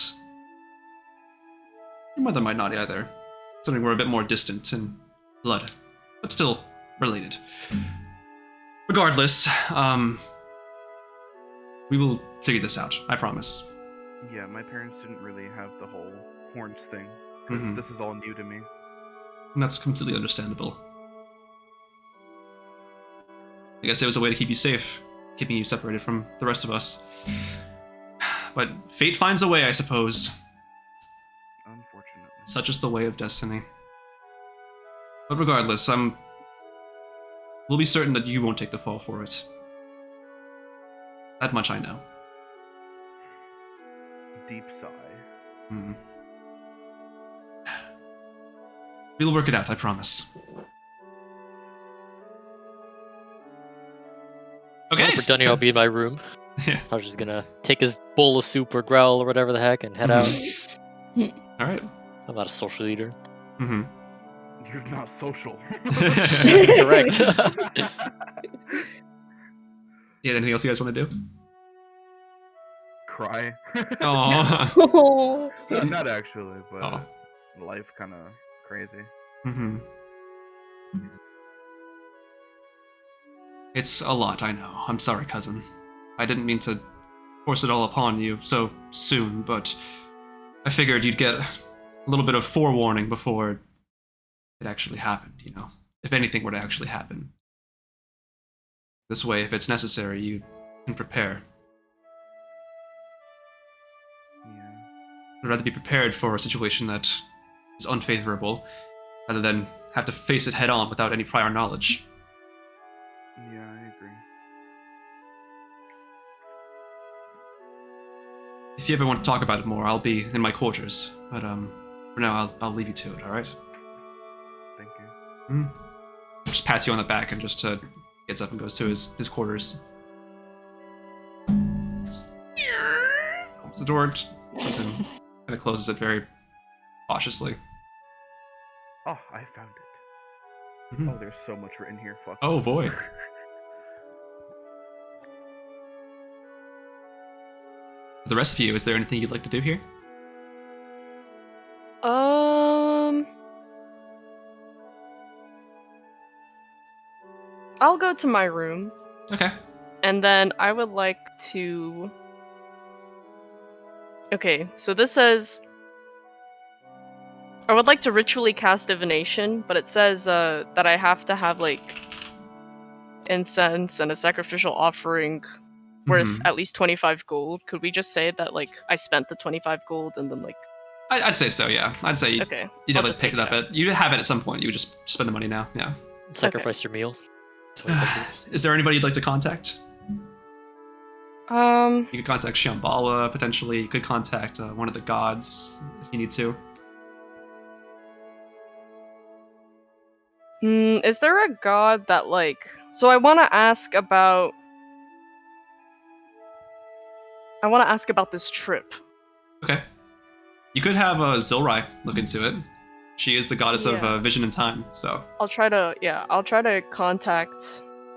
your mother might not either. Something we're a bit more distant in blood, but still related. Regardless, we will figure this out, I promise. Yeah, my parents didn't really have the whole horns thing. 'Cause Mhm. this is all new to me. And that's completely understandable. I guess it was a way to keep you safe, keeping you separated from the rest of us. But fate finds a way, I suppose. Unfortunately. Such is the way of destiny. But regardless, we'll be certain that you won't take the fall for it. That much I know. Deep sigh. We'll work it out, I promise. Okay. For Dunny, I'll be in my room. Yeah. I was just gonna take his bowl of soup or growl or whatever the heck and head out. All right. I'm not a social eater. Mm-hmm. You're not social. Correct. Yeah. Anything else you guys want to do? Cry. Oh. Not actually, but Oh. life kind of crazy. Mm-hmm. It's a lot, I know. I'm sorry, cousin. I didn't mean to force it all upon you so soon, but I figured you'd get a little bit of forewarning before it actually happened, you know? If anything were to actually happen. This way, if it's necessary, you can prepare. Yeah. I'd rather be prepared for a situation that is unfavorable, rather than have to face it head on without any prior knowledge. Yeah, I agree. If you ever want to talk about it more, I'll be in my quarters. But for now, I'll leave you to it. All right? Thank you. Just pats you on the back and just gets up and goes to his quarters. Opens the door, goes in, kind of closes it very cautiously. Oh, I found it. Mhm. Oh, there's so much written here. Fuck. Oh boy. For the rest of you, is there anything you'd like to do here? I'll go to my room, Okay. and then I would like to. Okay, so this says I would like to ritually cast divination, but it says that I have to have like incense and a sacrificial offering worth at least 25 gold. Could we just say that like I spent the 25 gold and then like I'd say so. Yeah. I'd say you okay, you I'll definitely just picked it take up. You have it at some point. You would just spend the money now. Yeah. Sacrifice your meal. 25 Is there anybody you'd like to contact? You could contact Shambhala, potentially. You could contact one of the gods if you need to. Is there a god that like? So I want to ask about. I want to ask about this trip. Okay. You could have Zilrai look into it. She is the goddess Yeah. of vision and time, so. I'll try to contact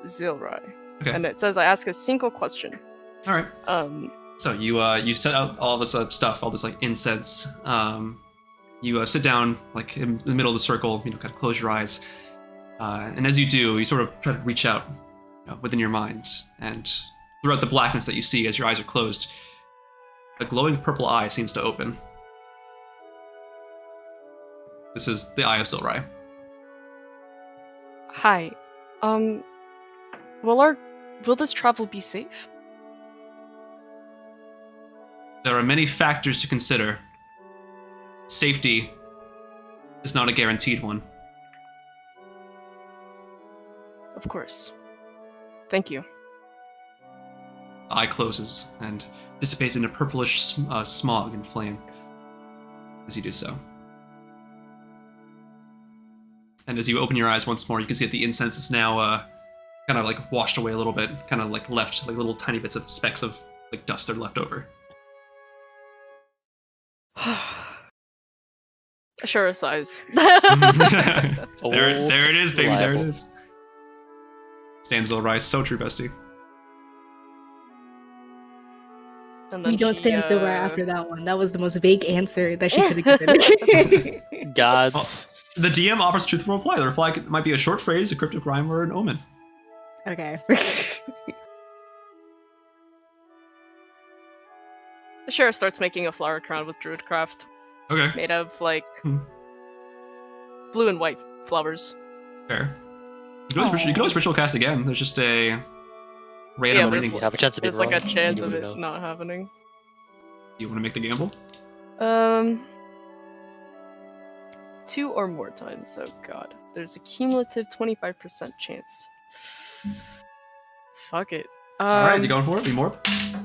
Zilrai. Okay. And it says I ask a single question. All right. So you set out all this stuff, all this like incense. You sit down like in the middle of the circle, you know, kind of close your eyes, and as you do, you sort of try to reach out, you know, within your mind, and throughout the blackness that you see as your eyes are closed, a glowing purple eye seems to open. This is the Eye of Zilrai. Hi. Will this travel be safe? There are many factors to consider. Safety is not a guaranteed one. Of course. Thank you. The eye closes and dissipates into purplish smog and flame as you do so. And as you open your eyes once more, you can see that the incense is now kind of like washed away a little bit, kind of like left, like little tiny bits of specks of like dust are left over. Asherah sighs. there it is, baby. There it Reliable. is. Stands Zilrai, so true, bestie. And then You don't she, stand silver after that one. That was the most vague answer that she could have given. Gods. The DM offers truthful reply. The reply might be a short phrase, a cryptic rhyme, or an omen. Okay. Asherah starts making a flower crown with druidcraft, Okay, made of like Hmm. blue and white flowers. fair. You can always ritual cast again. There's just a random there's rating. You have a chance of being There's like a wrong, chance you of wouldn't it know. not happening. You want to make the gamble? 2 or more times. Oh god. There's a cumulative 25% chance. Fuck it. All right, you going for it? Be more.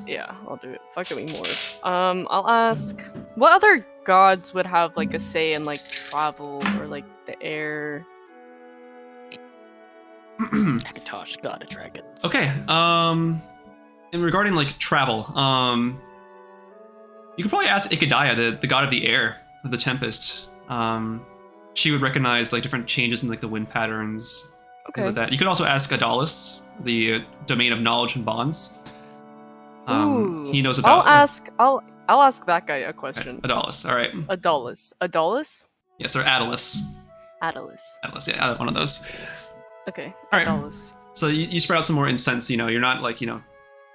Yeah, I'll do it. Fuck it, we more. I'll ask, what other gods would have like a say in like travel or like the air? Akatosh, god of dragons. Okay. And regarding like travel, you could probably ask Ikadaya, the god of the air, of the tempest. She would recognize like different changes in like the wind patterns, Okay. things like that. You could also ask Adalis, the domain of knowledge and bonds. Ooh. He knows about. I'll ask that guy a question. Adalis. All right. Adalis? Yes, or Adalis. Adalis. Adalis. Yeah, one of those. Okay. All right. Adalis. So you spread out some more incense. You're not like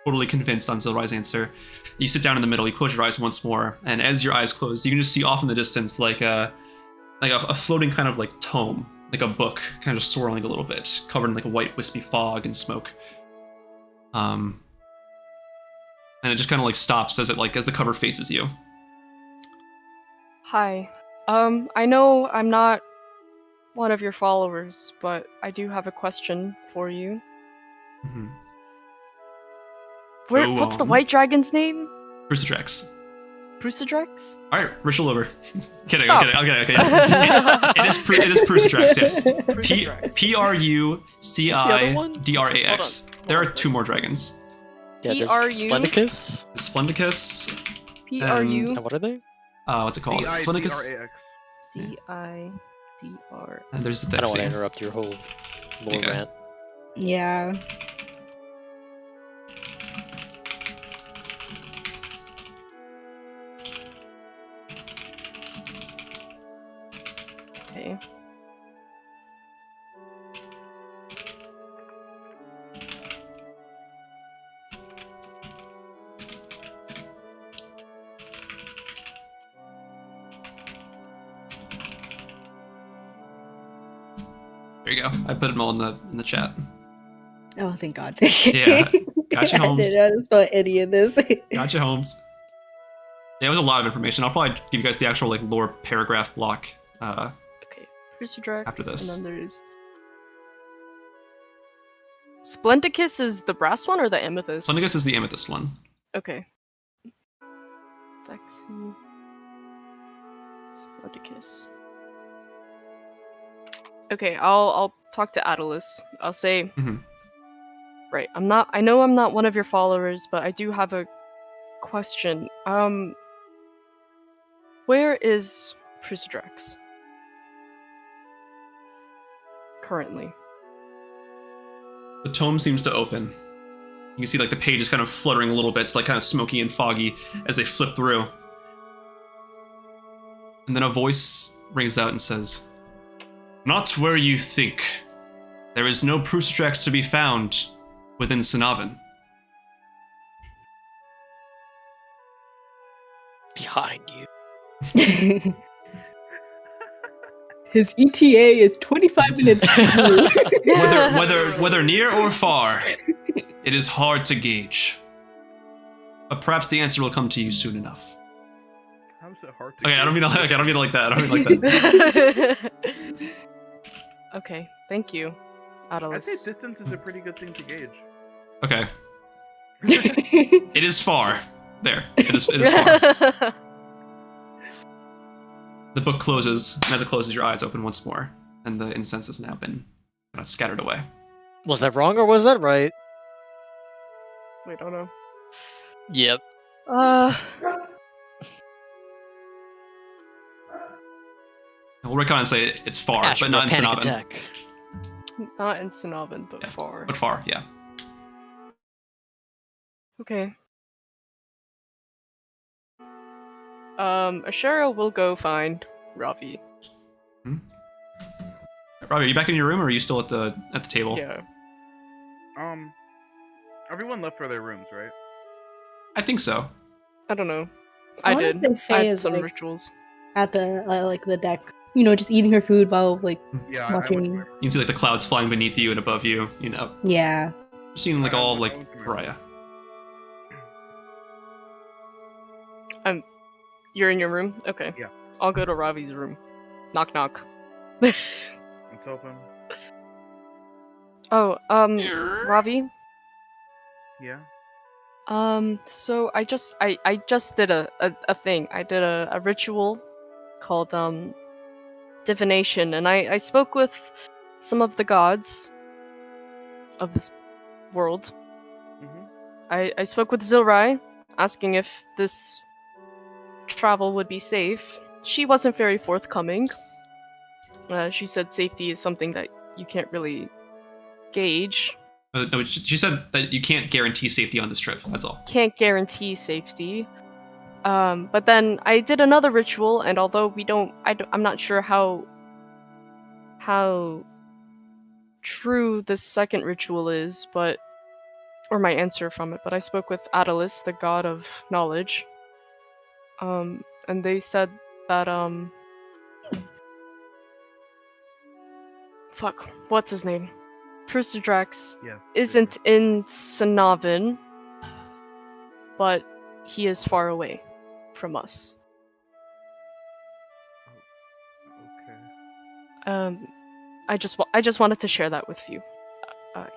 totally convinced on Zilrai's answer. You sit down in the middle. You close your eyes once more, and as your eyes close, you can just see off in the distance like a floating kind of like tome, like a book, kind of swirling a little bit, covered in like a white wispy fog and smoke. And it just kind of like stops as the cover faces you. Hi. I know I'm not one of your followers, but I do have a question for you. Mm-hmm. What's the white dragon's name? Brucidrex. Brucidrex? All right, ritual over. Kidding. Stop. I'm kidding. Okay. Yes. It is Brucidrex. Yes. Brucidrex. Prucidrax. There are 2 more dragons. Yeah, there's PRU? Splendicus. Splendicus. PRU? And what are they? What's it called? Splendicus. CIDR. And there's the I don't want to Thixie. interrupt your whole lore Okay. rant. Yeah. Okay. There you go. I put them all in the chat. Oh, thank God. Yeah. Gotcha, Holmes. I didn't know how to spell any of this. Gotcha, Holmes. Yeah, it was a lot of information. I'll probably give you guys the actual like lore paragraph block. Okay. Brucidrex, After this. and then there's... Splendicus is the brass one or the amethyst? Splendicus is the amethyst one. Okay. Thixie. Splendicus. Okay, I'll talk to Adalis. I'll say, Mhm. right, I know I'm not one of your followers, but I do have a question. Where is Brucidrex? Currently. The tome seems to open. You can see like the page is kind of fluttering a little bit. It's like kind of smoky and foggy as they flip through. And then a voice rings out and says, "Not where you think. There is no Brucidrex to be found within Sinavin." Behind you. His ETA is 25 minutes to Whether near or far, it is hard to gauge. But perhaps the answer will come to you soon enough. How's it hard to Okay, I don't mean gauge? like that. Okay, thank you, I'd Adalis. say distance is a pretty good thing to gauge. Okay, it is far. There, it is far. The book closes, and as it closes, your eyes open once more, and the incense has now been kind of scattered away. Was that wrong or was that right? Wait, oh no. Yep. We'll recon and say it's far, Asherah, but not in panic Sinavin. attack. Not in Sinavin, but Yeah, far. But far, yeah. Okay. Asherah will go find Ravi. Robbie, are you back in your room, or are you still at the table? Yeah. Everyone left for their rooms, right? I think so. I don't know. I I wanna did. say I Faye had is, some like- rituals. at the like the deck just eating her food while like Yeah, I watching. went. You can see like the clouds flying beneath you and above you. Yeah. Seeing like all like I went to my pariah. You're in your room? Okay. Yeah. I'll go to Ravi's room. Knock knock. It's open. Oh, Ravi? Yeah. So I just did a thing. I did a ritual called divination, and I spoke with some of the gods of this world. Mhm. I spoke with Zilrai, asking if this travel would be safe. She wasn't very forthcoming. She said safety is something that you can't really gauge. No, she said that you can't guarantee safety on this trip. That's all. Can't guarantee safety. But then I did another ritual, and although I'm not sure how true this second ritual is, or my answer from it, but I spoke with Attalus, the god of knowledge. And they said that fuck, what's his name? Prusidrax Yeah. isn't in Sanavin, but he is far away from us. Okay. I just wanted to share that with you.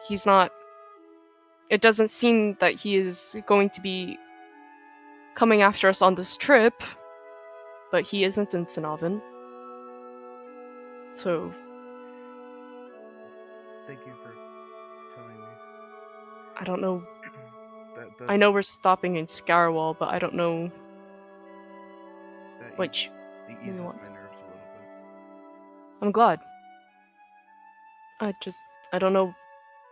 He's not. It doesn't seem that he is going to be coming after us on this trip, but he isn't in Sanavin. So Thank you for telling me. I don't know. That I know we're stopping in Scarwall, but I don't know that which. it you eases want. my nerves a little bit. I'm glad. I don't know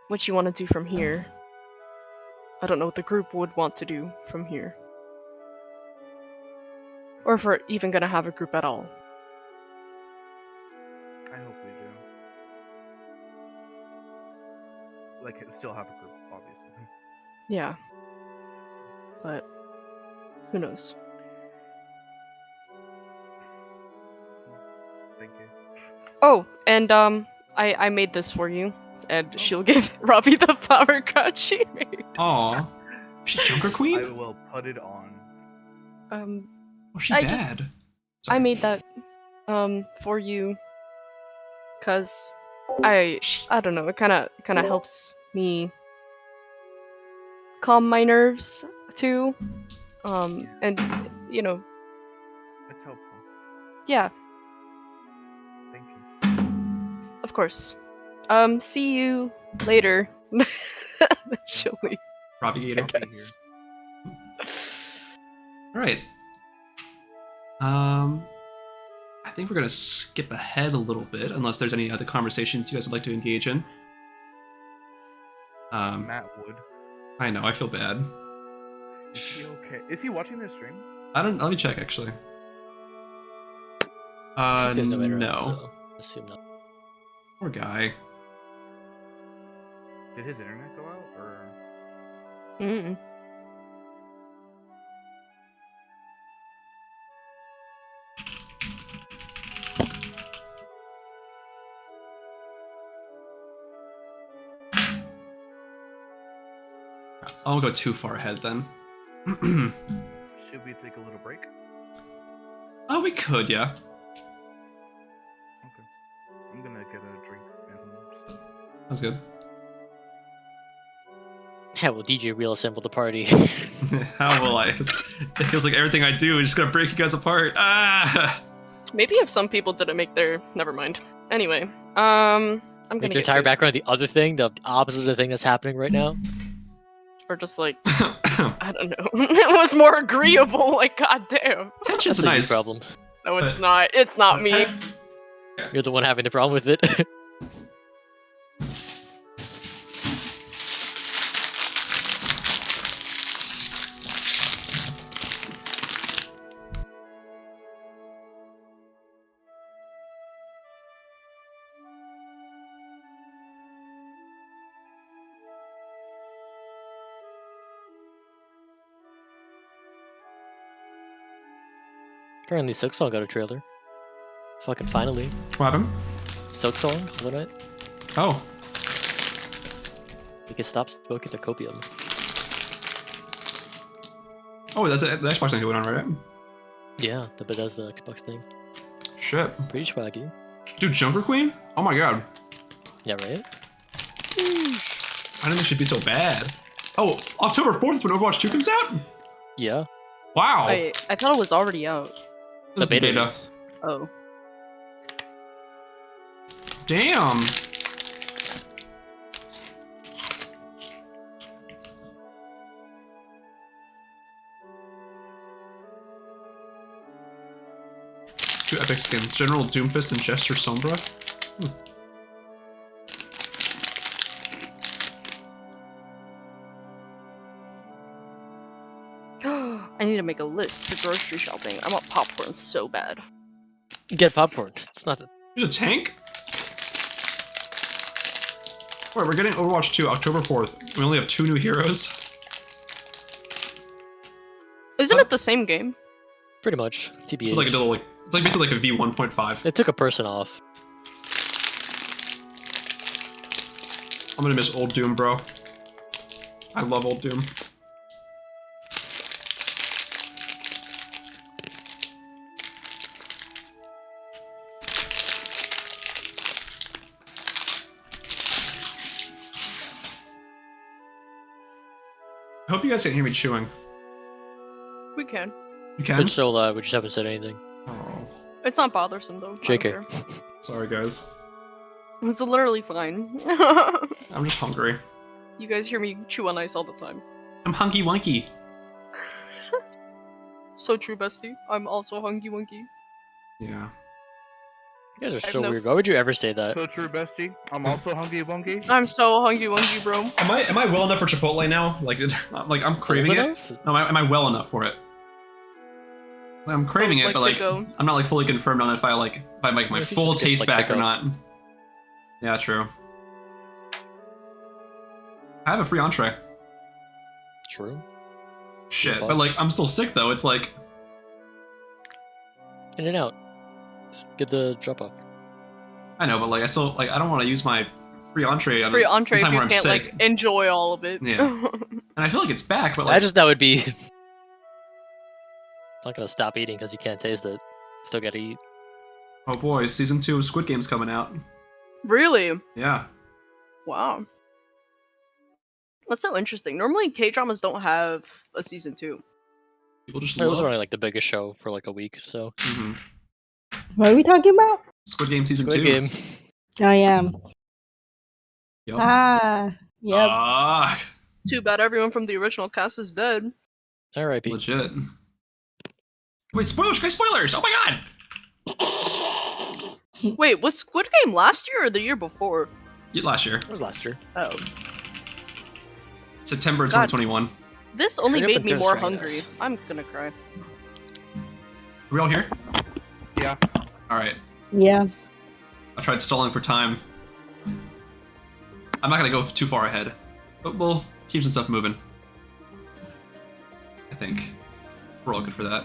what you want to do from here. I don't know what the group would want to do from here. Or if we're even gonna have a group at all. I hope we do. Like, still have a group, obviously. Yeah. But who knows? Thank you. Oh, and I made this for you, and she'll give Ravi the flower crown she made. Aw. She Junker I Queen? will put it on. Oh, she I bad. just- Sorry. I made that for you, cause I don't know, it kind of helps me calm my nerves too. And you know, It's helpful. yeah, Thank you. of course. See you later. She'll leave, Robbie Gator. I'll be here. guess. All right. I think we're gonna skip ahead a little bit, unless there's any other conversations you guys would like to engage in. Matt Wood. I know, I feel bad. Is he okay? Is he watching this stream? I don't. Let me check actually. He says no internet, no. so assume not. Poor guy. Did his internet go out, or? Mm. I won't go too far ahead then. Should we take a little break? Oh, we could, yeah. Okay. I'm gonna get a drink and stuff. That's good. Yeah, well, DJ reassemble the party. How will I? 'Cause it feels like everything I do is just gonna break you guys apart. Ah! Maybe if some people didn't make their. Never mind. Anyway, I'm gonna Make get your entire food. background the other thing, the opposite of the thing that's happening right now. Or just like I don't know. It was more agreeable. Like goddamn. Tension's That's a you nice. problem. No, it's But- not. It's not me. You're the one having the problem with it. Apparently, Silksong got a trailer. Fucking finally. What happened? Silk Song, Hollow Knight. Oh. We can stop smoking the copium. Oh, that's the Xbox thing going on, right? Yeah, the Bethesda Xbox thing. Shit. Pretty swaggy. Dude, Junker Queen? Oh my god. Yeah, right? I didn't think she'd be so bad. Oh, October 4th is when Overwatch 2 comes out? Yeah. Wow. Wait, I thought it was already out. The beta. is- Oh. Damn. Two epic skins. General Doomfist and Jester Sombra. I need to make a list for grocery shopping. I want popcorn so bad. Get popcorn. It's not. There's a tank? Alright, we're getting Overwatch 2 October 4th. We only have 2 new heroes. Isn't it the same game? Pretty much. TBH. It's like basically like a V1.5. They took a person off. I'm gonna miss old Doom, bro. I love old Doom. I hope you guys can hear me chewing. We can. You can? It's so loud, we just haven't said anything. Oh, It's not bothersome though. I don't JK. care. sorry guys. It's literally fine. I'm just hungry. You guys hear me chew on ice all the time. I'm hunky wunky. So true, bestie. I'm also hunky wunky. Yeah. You guys are I have so no weird. Why would you ever say that? So true, bestie. I'm also hungry wunky. I'm so hunky wunky, bro. Am I well enough for Chipotle now? Like, I'm craving Old it. enough? No, am I well enough for it? Like, I'm craving I it, would but like like, to go. I'm not like fully confirmed on if I make my Well, if you full just get, taste like, back or pickup. not. Yeah, true. I have a free entree. True. Shit, Fun. but like, I'm still sick though. It's like, In and out. Just get the drop off. I know, but like, I still like, I don't want to use my free entree on Free a entree if time you where I'm can't sick. like enjoy all of it. Yeah. And I feel like it's back, but I like, just that would be. Not gonna stop eating because you can't taste it. Still gotta eat. oh boy, season 2 of Squid Game's coming out. Really? Yeah. Wow. That's so interesting. Normally K-dramas don't have a season 2. People just It was love. only like the biggest show for like a week, so. Mhm. What are we talking about? Squid Game season Squid 2. Game. Oh yeah. Yup. Ah. Yep. Ah, Too bad everyone from the original cast is dead. R.I.P. legit. Wait, spoilers! Guys, spoilers! Oh my god! Wait, was Squid Game last year or the year before? Last year, It was last year. Oh. September God. 2021. This only Hurry up made and me Ghost more Rider hungry. us. I'm gonna cry. Are we all here? Yeah. Alright. Yeah. I tried stalling for time. I'm not gonna go too far ahead. But we'll keep some stuff moving. I think. We're all good for that.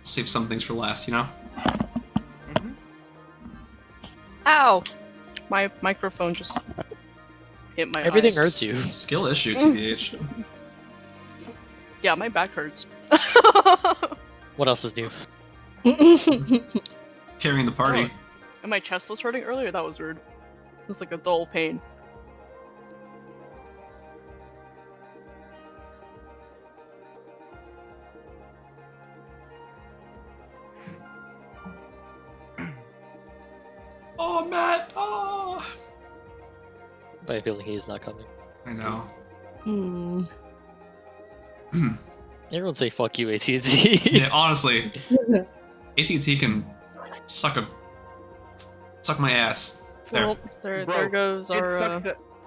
Save some things for last, you know? Ow! My microphone just hit my Everything eyes. hurts you. Skill issue, TBH. Yeah, my back hurts. What else is new? Carrying the party. And my chest was hurting earlier? That was weird. It was like a dull pain. Oh, Matt! Oh! I have a feeling he is not coming. I know. Hmm. Everyone say fuck you, AT&T. Yeah, honestly. AT&T can suck my ass. There. Well, there Bro, goes our.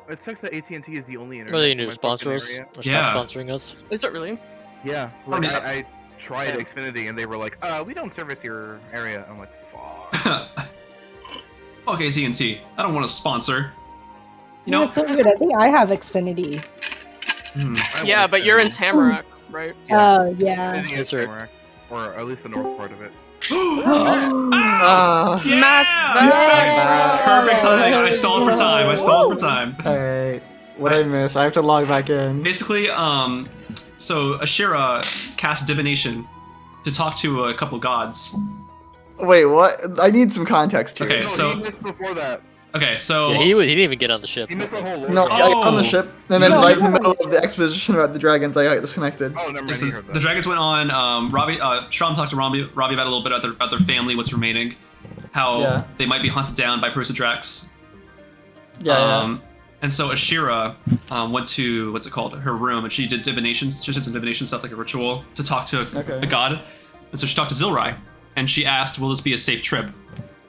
It sucks that AT&T is the only internet. Are they in new my sponsor fucking us? area. Or Yeah. stop sponsoring us? Is it really? Yeah. Like, mean, I tried Yeah. Xfinity and they were like, we don't service your area. I'm like, fuck. Fuck AT&T. I don't want to sponsor. You No, know? it's so weird. I think I have Xfinity. Hmm. I Yeah, like but you're in Xfinity. Tamarack. right? Yeah. I think it's Insert. Tamarack, or at least the north part of it. Yeah! Matt's best Perfect timing. I stalled for time. I stalled for time. Alright. What I miss? I have to log back in. Basically, so Asherah cast divination to talk to a couple gods. Wait, what? I need some context here. Okay, No, so- he missed before that. Okay, so Yeah, he didn't even get on the ship. He missed the whole lore. No, I got on the Oh. ship, and then No. right in the middle of the exposition about the dragons, I got disconnected. Oh, never mind. listen, He heard that. the dragons went on. Ravi, Strom talked to Ravi about a little bit about their family, what's remaining, how Yeah. they might be hunted down by Persidrax. Yeah, And so Asherah went to her room, and she did divinations. She did some divination stuff, like a ritual, to talk to Okay. a god. And so she talked to Zilrai, and she asked, "Will this be a safe trip?"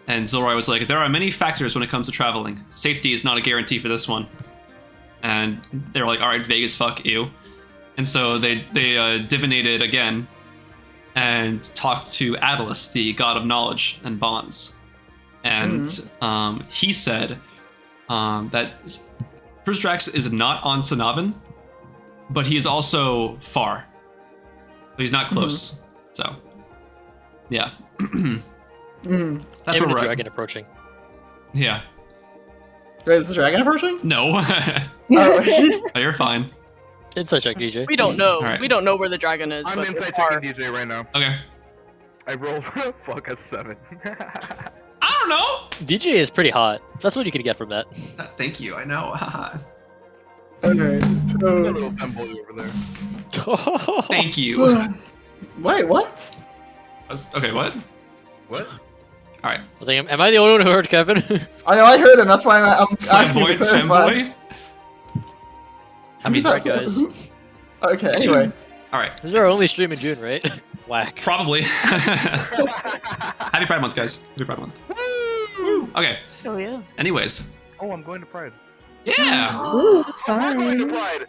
And Zilrai was like, "There are many factors when it comes to traveling. Safety is not a guarantee for this one." And they were like, "All right, vague as fuck, ew." And so they divinated again, and talked to Atlas, the god of knowledge and bonds. And he said that Persidrax is not on Sanabin, but he is also far. So he's not close. So, yeah. Mm. That's Him where and we're the at. dragon approaching. Yeah. Wait, is the dragon approaching? No. Oh, Oh, you're fine. Insight check, DJ. We don't know. Alright. We don't know where the dragon is. I'm but inside we're checking DJ right now. Okay. I rolled fuck a 7. I don't know. DJ is pretty hot. That's what you could get from that. Thank you. I know. okay, a so... little femboy over there. Thank you. Wait, what? Okay, what? What? All right. I think, am I the only one who heard Kevin? I know, I heard him, that's why I'm asking you to Flamboyant clarify. femboy? I mean, Who's right, that? guys. Who- Okay, anyway. All right. This is our only stream in June, right? Whack. Probably. Happy Pride Month, guys. Happy Pride Month. Woo. Okay. Oh yeah. Anyways. Oh, I'm going to Pride. Yeah. Ooh, I'm not going to fun. Pride.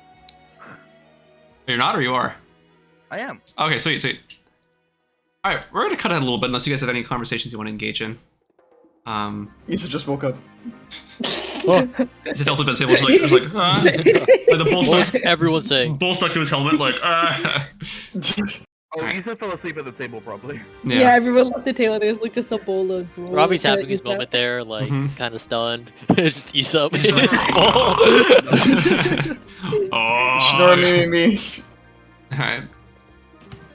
You're not, or you are? I am. Okay, sweet, sweet. All right, we're gonna cut ahead a little bit unless you guys have any conversations you want to engage in. Isa just woke up. He fell asleep at the table. Just like like the bull What was stuck, everyone saying? bull stuck to his helmet. Like, Oh, Isa fell asleep at the table, probably. Yeah. Everyone left the table. There's like just a bowl of. Robbie's having his moment there, like Mhm. kind of stunned. Just Isa up in He's his like- bowl. Oh. Snore me. All right.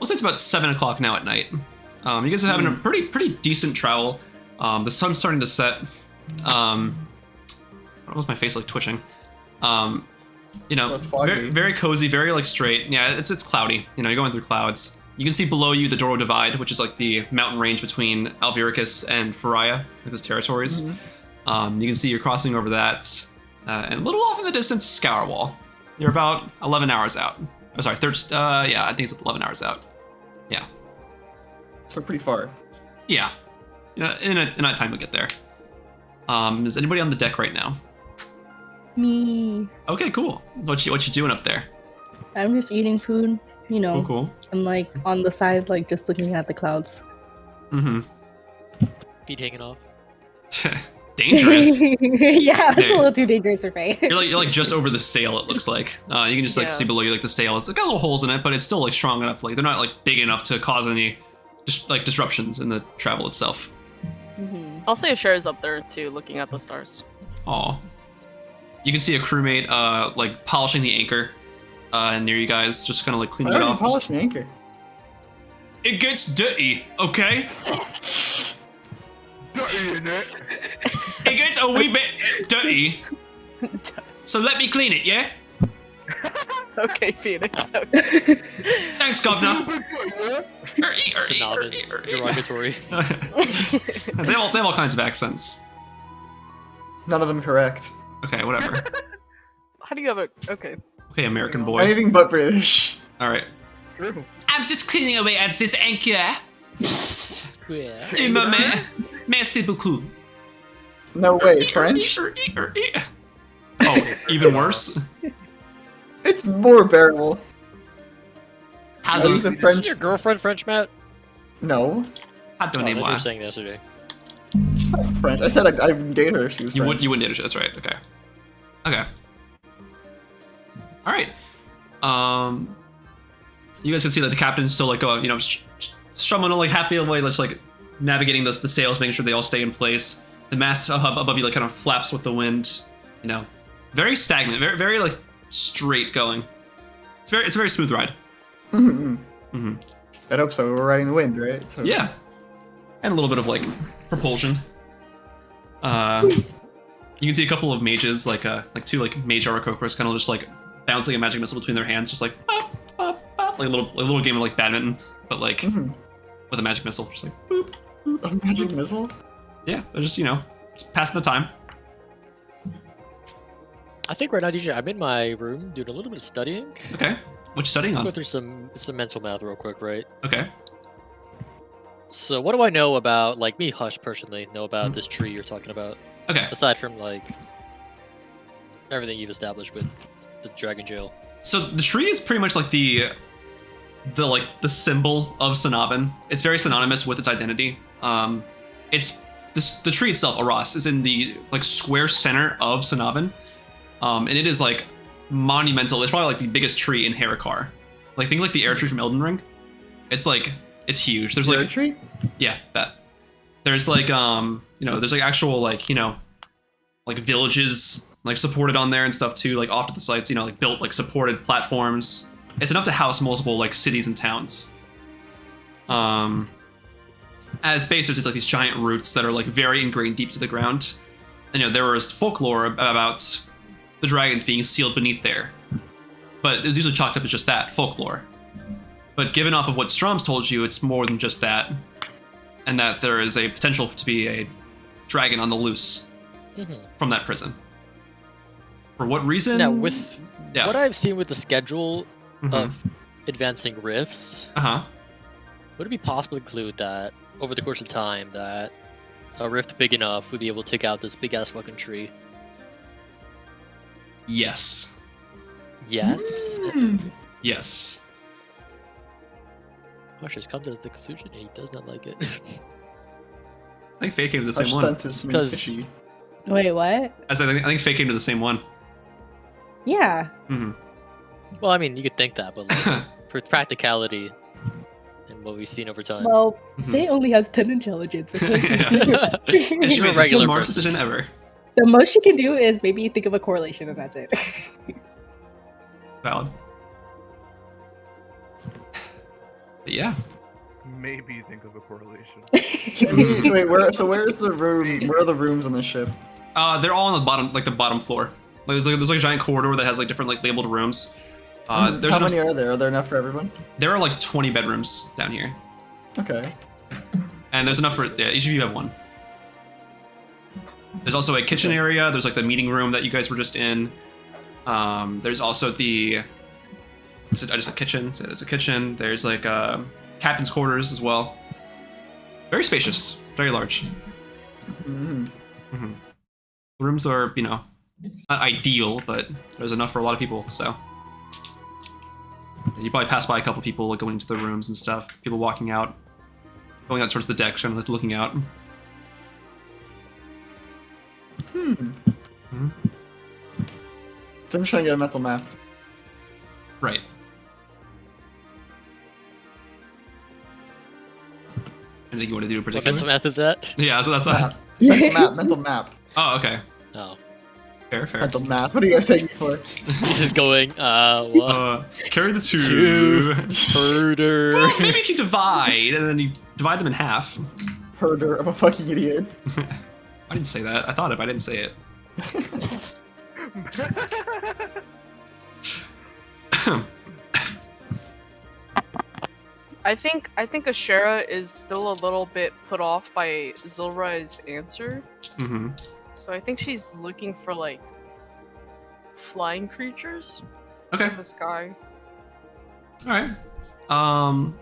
We'll say it's about 7 o'clock now at night. You guys are having a pretty decent travel. The sun's starting to set. What was my face like twitching? You know, It's foggy. very cozy, very like straight. Yeah, it's cloudy. You know, you're going through clouds. You can see below you the Doro Divide, which is like the mountain range between Alviricus and Faria, like those territories. You can see you're crossing over that, and a little off in the distance, Scourwall. You're about 11 hours out. Oh, sorry, yeah, I think it's 11 hours out. Yeah. So pretty far. Yeah. Yeah, in that time we'll get there. Is anybody on the deck right now? Me. Okay, cool. What you doing up there? I'm just eating food. You know. Cool. I'm like on the side, like just looking at the clouds. Mm-hmm. Feet hanging off. Dangerous. Yeah, that's Yeah. a little too dangerous for me. You're like just over the sail. It looks like you can just like Yeah. see below you like the sail. It's got little holes in it, but it's still like strong enough. Like they're not like big enough to cause any just like disruptions in the travel itself. I'll say Asherah's up there too, looking at the stars. Aw. You can see a crewmate like polishing the anchor near you guys, just kind of like I cleaning it already off. polished the anchor. It gets dirty, okay? Dirty in it. It gets a wee bit dirty. So let me clean it, yeah? Okay, Phoenix. Okay. Thanks, Governor. Synonyms. Derogatory. they have all kinds of accents. None of them correct. Okay, whatever. How do you have a? Okay. Okay, American boy. Anything but British. All right. True. I'm just cleaning away at this anchor. Yeah. Merci beaucoup. No way, French? Oh, even worse. It's more bearable. How I do use the Is French. your girlfriend French, Matt? No, how do Oh, name you were why? saying yesterday. she's not French. I said I would date her if she was You French. wouldn't date her. That's right. Okay. Okay. All right. you guys can see that the captain's still like strumming like happy away, just like navigating the sails, making sure they all stay in place. The mast above you like kind of flaps with the wind. Very stagnant, very like straight going. It's a very smooth ride. I hope so. We're riding the wind, right? So... Yeah, and a little bit of like propulsion. You can see a couple of mages, like two like mage Aarakocras, kind of just like bouncing a magic missile between their hands, just like like a little game of like badminton, but like with a magic missile, just like boop. A magic missile? Yeah, they're just it's passing the time. I think right now, DJ, I'm in my room doing a little bit of studying. Okay, what you studying on? Go through some mental math real quick, right? Okay. So what do I know about, like me, Hush, personally, know about this tree you're talking about? Okay. Aside from, like, everything you've established with the Dragon Jail. So the tree is pretty much like the symbol of Sanavin. It's very synonymous with its identity. It's the tree itself, Aras, is in the like square center of Sanavin. And it is like monumental. It's probably like the biggest tree in Harakar. Like think like the air tree from Elden Ring. It's huge. There's like air tree? Yeah, that. There's like there's like actual like like villages like supported on there and stuff too, like off to the sites, like built like supported platforms. It's enough to house multiple like cities and towns. At its base, there's just like these giant roots that are like very ingrained deep to the ground. And there was folklore about the dragons being sealed beneath there, but it's usually chalked up as just that folklore. But given off of what Strom's told you, it's more than just that, and that there is a potential to be a dragon on the loose from that prison. For what reason? Now, with what I've seen with the schedule of advancing rifts, would it be possible to conclude that over the course of time that a rift big enough would be able to take out this big ass fucking tree? Yes. Yes. Yes. Hush has come to the conclusion and he does not like it. I think Faye came to the same one. Because Wait, what? I think Faye came to the same one. Yeah. Well, I mean, you could think that, but like, for practicality and what we've seen over time. Well, Faye only has 10 intelligence. And she made the regular smartest person. decision ever. The most she can do is maybe think of a correlation, and that's it. Valid. But yeah. Maybe think of a correlation. Wait, where's the room? Where are the rooms on the ship? They're all on the bottom, like the bottom floor. Like there's like a giant corridor that has like different like labeled rooms. How many are there? Are there enough for everyone? There are like 20 bedrooms down here. Okay. And there's enough for each of you have one. There's also a kitchen area. There's like the meeting room that you guys were just in. There's also the I just said kitchen. So there's a kitchen. There's like captain's quarters as well. Very spacious, very large. The rooms are, not ideal, but there's enough for a lot of people. So you probably pass by a couple people like, going into the rooms and stuff. People walking out, going out towards the deck, trying to looking out. So I'm just trying to get a mental map. Right. Anything you want to do in What particular? mental math is that? Yeah, so that's that. Mental map. Oh, okay. Oh. Fair. Mental math. What are you guys taking me for? He's just going, one, Carry the two. murder. Well, maybe if you divide, and then you divide them in half. Herder, I'm a fucking idiot. I didn't say that. I thought it, but I didn't say it. I think Asherah is still a little bit put off by Zilrai's answer. So I think she's looking for like flying creatures Okay. in the sky. All right.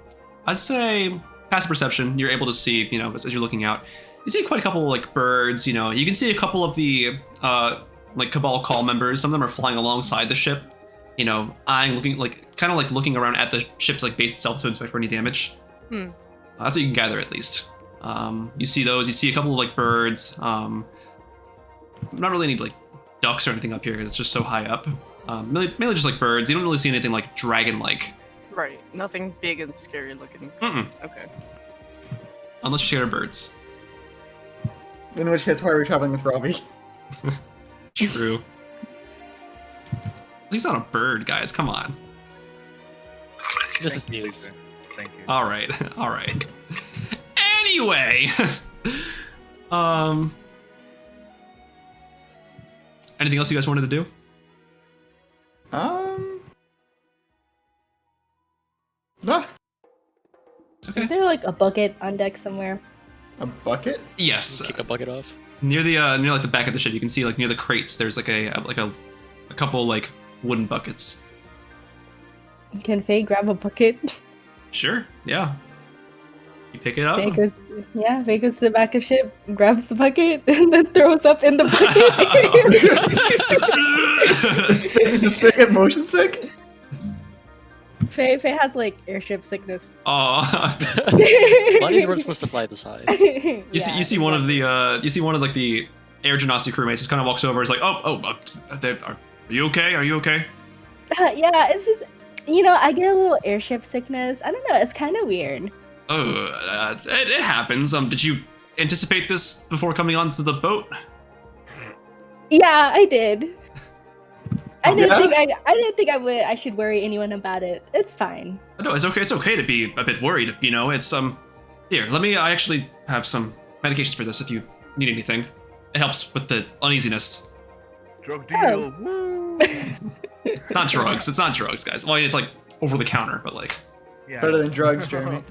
I'd say passive perception. You're able to see, as you're looking out, you see quite a couple like birds. You can see a couple of the like Cabal Call members. Some of them are flying alongside the ship. Eyeing, looking looking around at the ship's like base itself to inspect for any damage. That's what you can gather at least. You see those. You see a couple of like birds. Not really any like ducks or anything up here because it's just so high up. Mainly just like birds. You don't really see anything like dragon-like Right. Nothing big and scary looking. Mm-mm. Okay. Unless you're scared of birds. In which case, why are we traveling with Ravi? True. He's not a bird, guys. Come on. This is Thank you, news. Lisa. Thank you. All right. All right. Anyway. Anything else you guys wanted to do? Nah, Is there like a bucket on deck somewhere? a bucket? Yes. Kick a bucket off. Near the near like the back of the ship, you can see like near the crates. There's like a couple like wooden buckets. Can Faye grab a bucket? Sure. Yeah. You pick it up. Faye goes to the back of ship, grabs the bucket, and then throws up in the bucket. Does Faye get motion sick? Faye has like airship sickness. Aw. Bunnies weren't supposed to fly this high. You see one of the like the air genasi crewmates just kind of walks over. He's like, are you okay? Are you okay? Yeah, it's just I get a little airship sickness. I don't know. It's kind of weird. Oh, it happens. Did you anticipate this before coming onto the boat? Yeah, I did. I didn't think I should worry anyone about it. It's fine. No, it's okay. It's okay to be a bit worried. It's here. I actually have some medications for this if you need anything. It helps with the uneasiness. Drug deal. Woo! It's not drugs. It's not drugs, guys. Well, it's like over the counter, but like. Yeah. Better than drugs, Jeremy.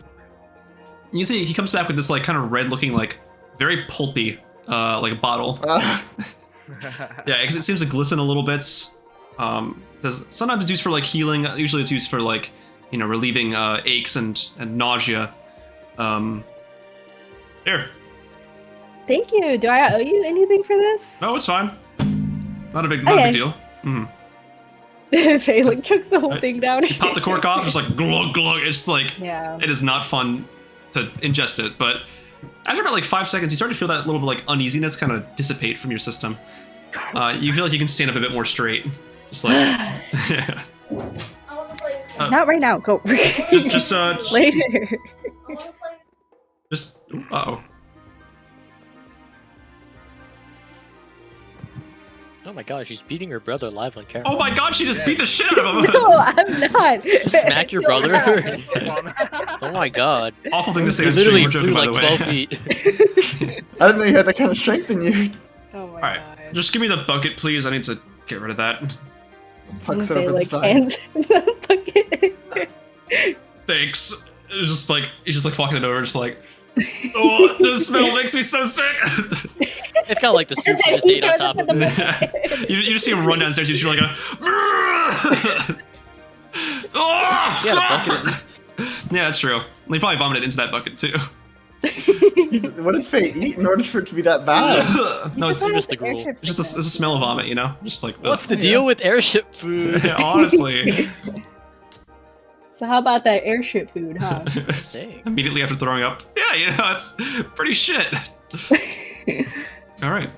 You see, he comes back with this like kind of red-looking, like very pulpy, like a bottle. Yeah, it seems to glisten a little bit. Sometimes it's used for like healing. Usually it's used for like, relieving aches and nausea. Here. Thank you. Do I owe you anything for this? No, it's fine. Not a big deal. Mm. Faye like chucks the whole thing down. You pop the cork off, just like glug glug. It's like Yeah. It is not fun to ingest it, but after about like 5 seconds, you start to feel that little bit like uneasiness kind of dissipate from your system. You feel like you can stand up a bit more straight. Just like yeah. Not right now. Go. just Later. Just uh-oh. Oh my gosh, she's beating her brother live on camera. Oh my god, she just beat the shit out of him. No, I'm not. Just smack your brother. Oh my god. Awful thing to say You on stream, literally we're joking, flew by like the way. 12 feet. I didn't know you had that kind of strength in you. Oh my Alright, god. just give me the bucket, please. I need to get rid of that. Pucks it Faye, over the like, side. hands in the bucket. Thanks. It's just like he's just like walking it over, just like, oh, the smell makes me so sick. It's got like the soup she just ate on top of it. you just see him run downstairs. You just feel like a. Oh, She had a bucket at least. Yeah, that's true. They probably vomited into that bucket too. Jesus, what did Faye eat in order for it to be that bad? No, it's just the gruel. airship just a smell of vomit, Just like What's the ugh. deal with airship food? Yeah, honestly. So how about that airship food, huh? I'm saying. Immediately after throwing up. Yeah, it's pretty shit. All right.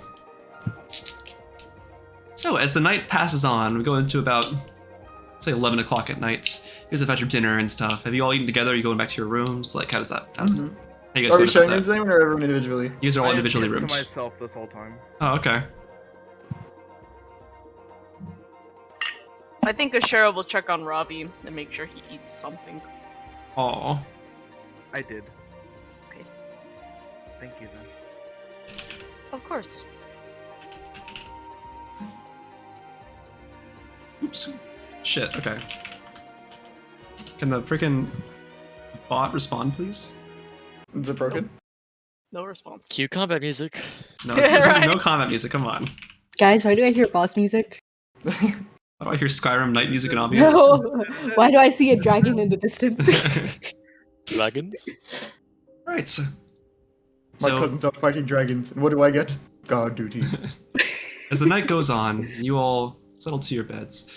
So as the night passes on, we go into about, let's say 11 o'clock at night. You guys have had your dinner and stuff. Have you all eaten together? Are you going back to your rooms? Like, how's it? How you guys Are we feeling sharing about rooms that? with anyone or everyone individually? You guys are all individually I roomed. to myself this whole time. Oh, okay. I think Asherah will check on Ravi and make sure he eats something. Aw. I did. Okay. Thank you then. Of course. Oops. Shit, okay. Can the freaking bot respond, please? Is it broken? No response. Cue combat music. No, there's Right. no comment music, come on. Guys, why do I hear boss music? Why do I hear Skyrim night music and ambience? No. Why do I see a dragon in the distance? Dragons? Right. My cousins are fighting dragons, and what do I get? God duty. As the night goes on, you all settle to your beds.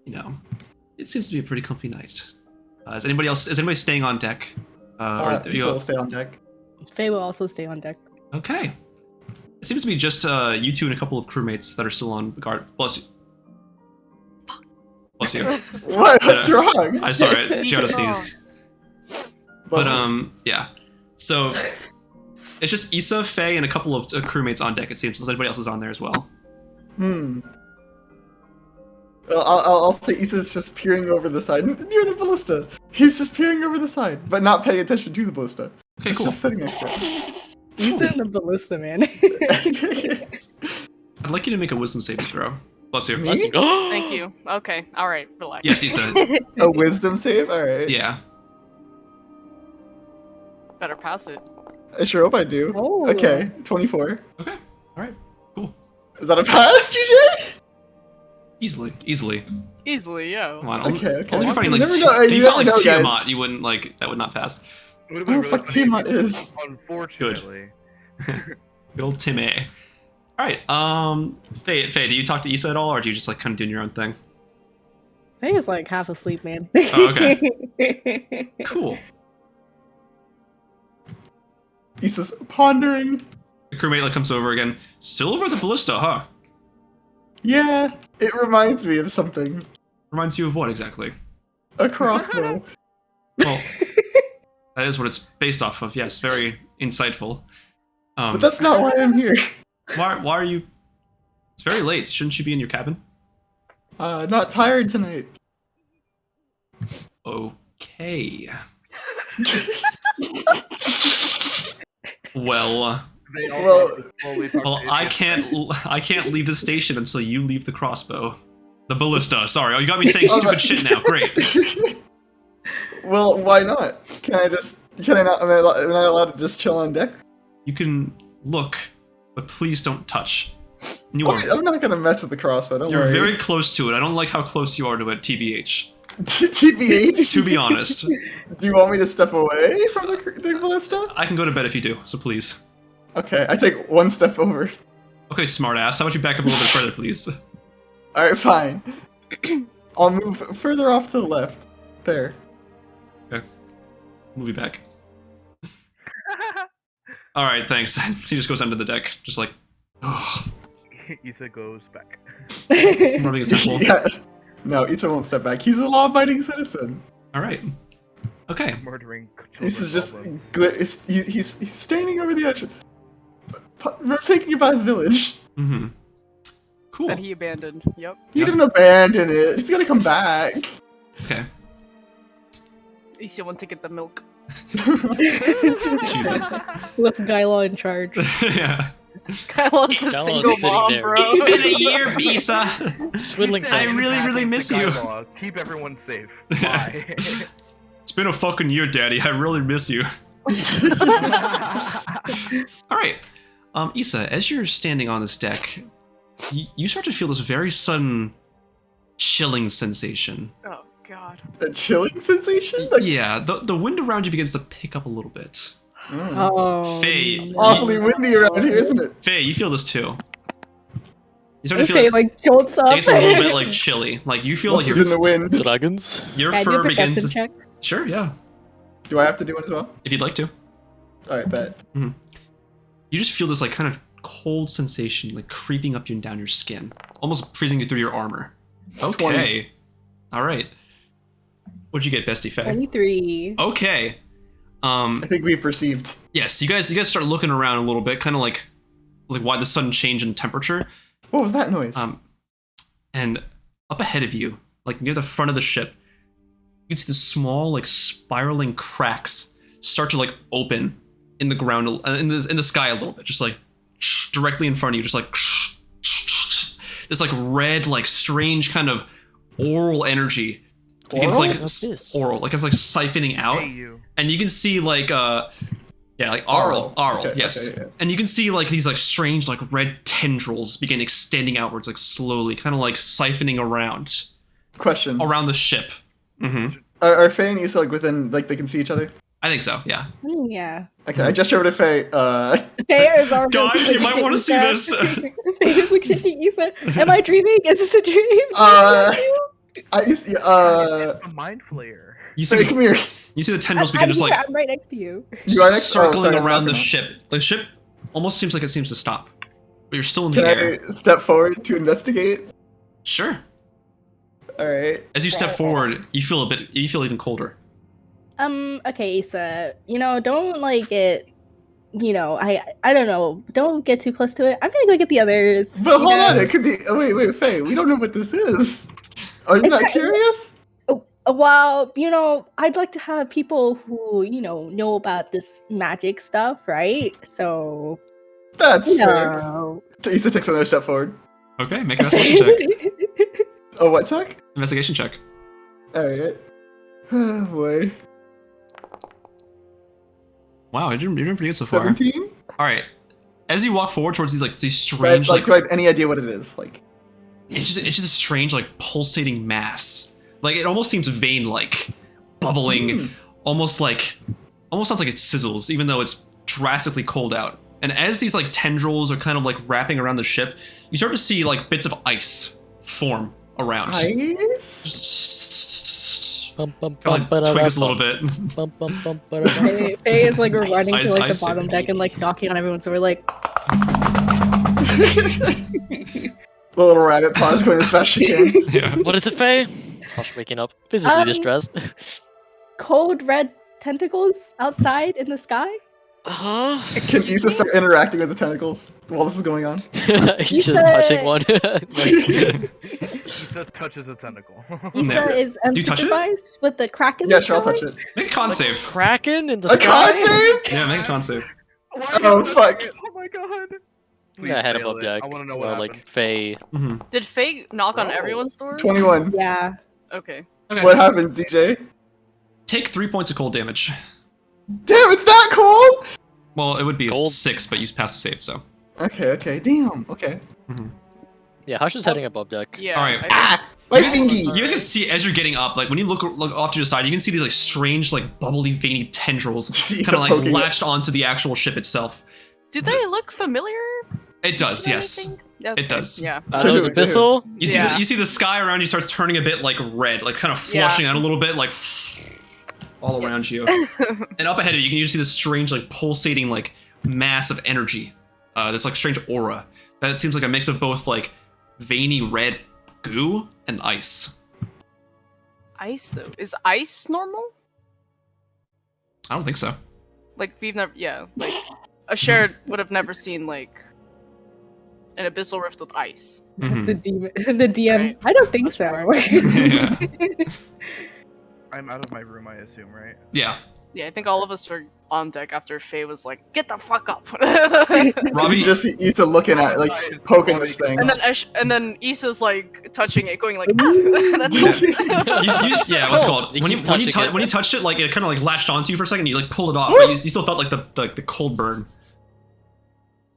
It seems to be a pretty comfy night. Is anybody staying on deck? So stay on deck. Faye will also stay on deck. Okay. It seems to be just you two and a couple of crewmates that are still on guard. Bless you. Bless you. What? What's wrong? I saw it. He's Gianna wrong. sneezed. Bless But you. yeah. So it's just Isa, Faye, and a couple of crewmates on deck. It seems. Unless anybody else is on there as well. I'll say Isa's just peering over the side near the ballista. He's just peering over the side, but not paying attention to the ballista. Okay, He's cool. just sitting next to it. He's in the ballista, man. I'd like you to make a wisdom saving throw. Bless you. Me? Thank you. Okay. All right. Relax. Yes, Isa. A wisdom save? Alright. Yeah. Better pass it. I sure hope I do. Oh. Okay, 24. Okay. All right. Cool. Is that a pass, TJ? Easily. Easily, yeah. Come on. Okay, okay. Only if you're fighting You like never know- if you you fought never like know, guys. Tiamat, you wouldn't like that would not pass. Would've Oh, been really fuck, funny. Tiamat is. Unfortunately. Good old Tim A. All right. Faye, do you talk to Isa at all, or do you just like kind of doing your own thing? Faye is like half asleep, man. Oh, okay. Cool. Isa's pondering. The crewmate like comes over again. Still over the ballista, huh? Yeah, it reminds me of something. Reminds you of what exactly? A crossbow. Well, that is what it's based off of. Yes, very insightful. But that's not why I'm here. Why are you? It's very late. Shouldn't you be in your cabin? Not tired tonight. Okay. Well, They all Well- have to slowly talk well, to I you. can't leave the station until you leave the crossbow. The ballista. Sorry. Oh, you got me saying stupid shit now. Great. Well, why not? Can I not, am I allowed to just chill on deck? You can look, but please don't touch. You are. I'm not gonna mess with the crossbow, don't You're worry. very close to it. I don't like how close you are to it, TBH. TBH? To be honest, Do you want me to step away from the ballista? I can go to bed if you do. So please. Okay, I take one step over. Okay, smartass. How about you back up a little bit further, please? Alright, fine. I'll move further off to the left. There. Move you back. All right, thanks. He just goes under the deck, just like, Isa goes back. rubbing his temple. Yeah. No, Isa won't step back. He's a law-abiding citizen. All right. Okay. Murdering This is children, just he's standing over the edge, thinking about his village. Mm-hmm. Cool. That he abandoned. Yep. He Yep. didn't abandon it. He's gonna come back. Okay. Issa went to get the milk. Jesus. With Gyla in charge. Yeah. Kyla's the Kyla's single sitting mom, there. bro. It's been a year, Isa. Twiddling I thumbs. really miss The you. guy, keep everyone safe. Bye. It's been a fucking year, Daddy. I really miss you. All right. Isa, as you're standing on this deck, you start to feel this very sudden chilling sensation. Oh god. A chilling sensation? Like, Yeah, the wind around you begins to pick up a little bit. Oh. Faye. no. awfully windy around here, isn't it? Faye, you feel this too. You start to feel Faye like, like jolts up. it's a little bit like chilly. Like you feel Must like have been the your, wind. Dragons? your Can I do fur a begins perception to... check? Sure, yeah. Do I have to do it as well? If you'd like to. Alright, bet. You just feel this like kind of cold sensation like creeping up and down your skin, almost freezing you through your armor. Okay. 20. All right. What'd you get, Bestie Faye? 23. Okay. I think we perceived. Yes, you guys start looking around a little bit, kind of like why the sudden change in temperature. What was that noise? And up ahead of you, like near the front of the ship, you can see the small like spiraling cracks start to like open in the ground, in the sky a little bit, just like directly in front of you, just like this like red, like strange kind of oral energy. It's like What's this? oral, like it's like siphoning out, Hey, you. and you can see like like aural, Okay, yes, okay, yeah. and you can see like these like strange like red tendrils begin extending outwards, like slowly, kind of like siphoning around Question. the ship. Mm-hmm. Are Faye and Issa like within, like they can see each other? I think so. Yeah. Yeah. Okay, I just over to Faye. Faye is already Guys, you might wanna see this. Faye is like shaking Issa. Am I dreaming? Is this a dream? It's a mind flayer. You see, Faye, come here. you see the tendrils begin just like I'm right next to you. You are next. circling oh, sorry, around the I'm ship. The ship almost seems like it seems to stop, but you're still in Can the air. I step forward to investigate? Sure. All right. As you step forward, you feel even colder. Okay, Isa. Don't like get. I don't know. Don't get too close to it. I'm gonna go get the others. But hold on, it could be. Oh, wait, Faye. We don't know what this is. Are you not curious? Well, I'd like to have people who know about this magic stuff, right? So That's fair. no. Isa takes another step forward. Okay, make an investigation check. Oh, what, Tuck? Investigation check. All right. Oh boy. Wow, you're doing pretty good so far. 17. All right. As you walk forward towards these Right, strange like, do I have any idea what it is? Like, it's just a strange pulsating mass. Like it almost seems vein-like, bubbling, almost sounds like it sizzles, even though it's drastically cold out. And as these tendrils are kind of wrapping around the ship, you start to see bits of ice form around. ice? Kind of twigs a little bit. Faye is running to Ice, the ice, bottom deck and knocking on everyone. So we're like, The little rabbit paws going as fast as she can. Yeah. What is it, Faye? Hush, waking up, physically distressed. cold red tentacles outside in the sky. Can Isa start interacting with the tentacles while this is going on? He's just touching one. Isa touches a tentacle. Isa is Do you touch it? unsupervised with the kraken. Yeah, sure, I'll touch it. Make a con save. Kraken in the A sky. con save? Yeah, make a con save. Oh, fuck. Oh my god. Yeah, head fail above it. deck. I want to know Or what like happened. Faye. Mm-hmm. Did Faye knock on Oh. everyone's door? 21. Yeah. Okay. Okay. What happens, DJ? Take 3 points of cold damage. Damn, it's that cold? Well, it would be Cold. 6, but you passed the save, so. Okay, damn, okay. Yeah, Hush is heading above deck. Yeah. All right. I think- My You guys fingy! can see as you're getting up, when you look off to your side, you can see these strange, bubbly, veiny tendrils Yeah, kind of poking it. latched onto the actual ship itself. Do they look familiar? It does, to yes. anything? Okay, It does. Yeah. Are those Dude, dude. abyssal? You see, Yeah. you see the sky around you starts turning a bit red, kind of flushing out a little bit, all around Yes. you. And up ahead of you, you can see this strange, pulsating, mass of energy. This strange aura that seems like a mix of both veiny red goo and ice. Ice though. Is ice normal? I don't think so. We've never. Yeah. Asherah would have never seen an abyssal rift with ice. Mhm. The DM. Right. I don't think That's so. Yeah. I'm out of my room, I assume, right? Yeah. Yeah, I think all of us were on deck after Faye was like, "Get the fuck up!" Robbie, You just see Isa looking at it, poking this thing. and then Issa's touching it, going "Ah!" That's Yeah. cool. yeah, what's it Cool. called? He When you keeps touching it. when you touched it, it kind of latched onto you for a second. You pulled it off, but you still felt the cold burn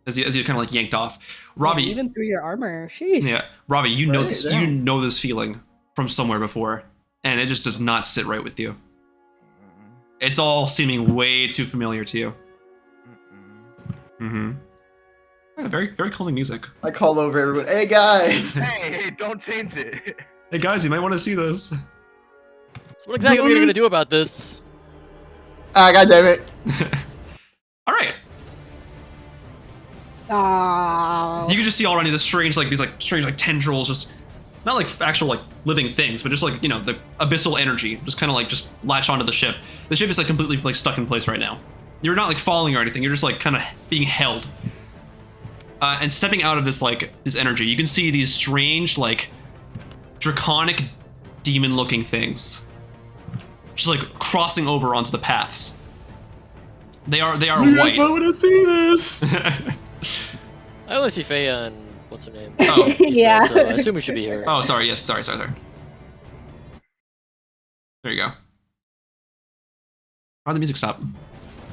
as you kind of yanked off. Robbie, Even through your armor. Sheesh. yeah, Robbie, you know Right, this. yeah. You know this feeling from somewhere before, and it just does not sit right with you. It's all seeming way too familiar to you. Mm-hmm. Yeah, very, very calming music. I call over everyone, hey guys! Hey, don't change it. Hey guys, you might want to see this. So what exactly are we gonna do about this? Ah, goddammit. All right. Oh. You can just see all around you this strange, these strange tendrils, just not actual living things, but just the abyssal energy, just kind of just latch onto the ship. The ship is completely stuck in place right now. You're not falling or anything. You're just kind of being held. And stepping out of this this energy, you can see these strange draconic demon-looking things, just crossing over onto the paths. They are You guys white. might want to see this! I only see Faye and what's her name? Oh. Isa, Yeah. So I assume we should be here. Oh, sorry. Yes, sorry. There you go. Oh, the music stopped.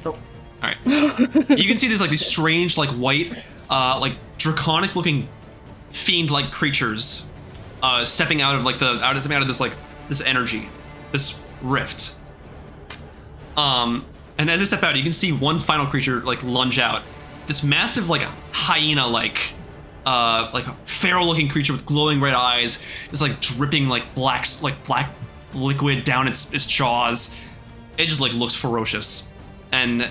Nope. All right. You can see these strange white, draconic-looking fiend-like creatures, stepping out of stepping out of this energy, this rift. And as they step out, you can see one final creature lunge out. This massive hyena-like. Feral-looking creature with glowing red eyes, this dripping black liquid down its jaws. It just looks ferocious, and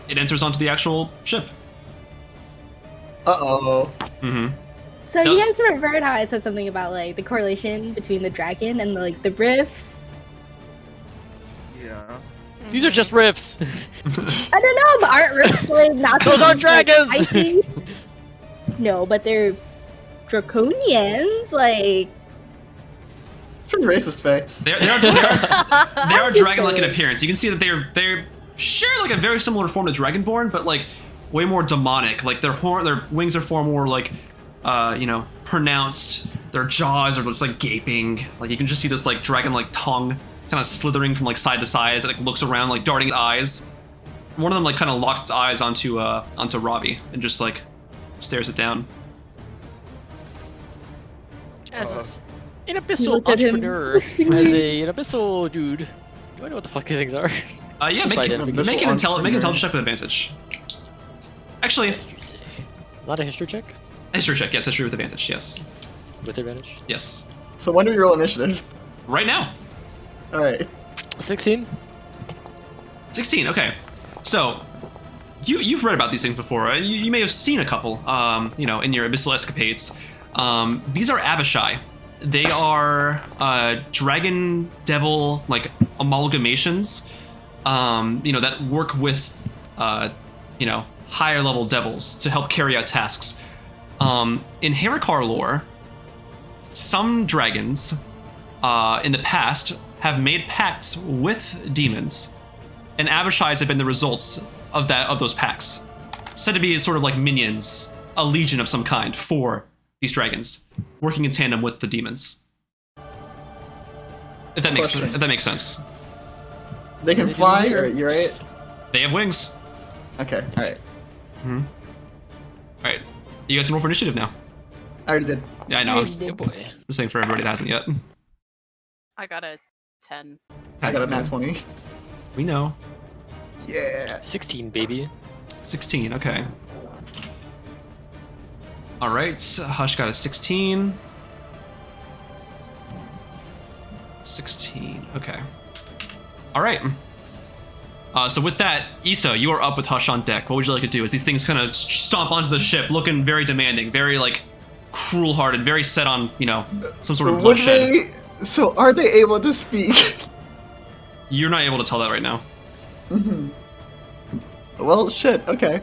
it enters onto the actual ship. Uh-oh. Mm-hmm. So No. you guys remembered how I said something about like the correlation between the dragon and the rifts? Yeah. These are just riffs. I don't know, but aren't rifts like not Those aren't like, dragons! icy? No, but they're draconians. Like It's pretty racist, Faye. They are dragon-like in appearance. You can see that they're share like a very similar form to Dragonborn, but like way more demonic. Like their wings are far more like pronounced. Their jaws are just like gaping. Like you can just see this like dragon-like tongue kind of slithering from like side to side as it like looks around, like darting its eyes. One of them like kind of locks its eyes onto Ravi and just like stares it down. As an You abyssal look at him. entrepreneur, as an abyssal dude, do I know what the fuck these things are? Yeah, Just make by an identification. intelligence check with advantage. Actually, Not a history check? history check. Yes, history with advantage. Yes, With advantage? yes. So when do we roll initiative? Right now. All right. 16? 16, okay. So, you've read about these things before. Right? You may have seen a couple, in your abyssal escapades. These are Abishai. They are dragon devil like amalgamations, that work with, higher level devils to help carry out tasks. In Herikar lore, some dragons in the past have made pacts with demons, and Abishai's have been the results of those pacts. Said to be sort of like minions, a legion of some kind for these dragons, working in tandem with the demons. If that makes sense. They can fly, or you're right. They have wings. Okay. All right. All right, you guys can roll for initiative now. I already did. Yeah, I know. I'm just Good boy. saying for everybody that hasn't yet. I got a 10. I got a nat 20. We know. Yeah. 16, baby. 16. Okay. All right. Hush got a 16. 16. Okay. All right. So with that, Isa, you are up with Hush on deck. What would you like to do? As these things kind of stomp onto the ship, looking very demanding, very like cruel-hearted, very set on some sort of Would bloodshed. So are they able to speak? You're not able to tell that right now. Well, shit. Okay.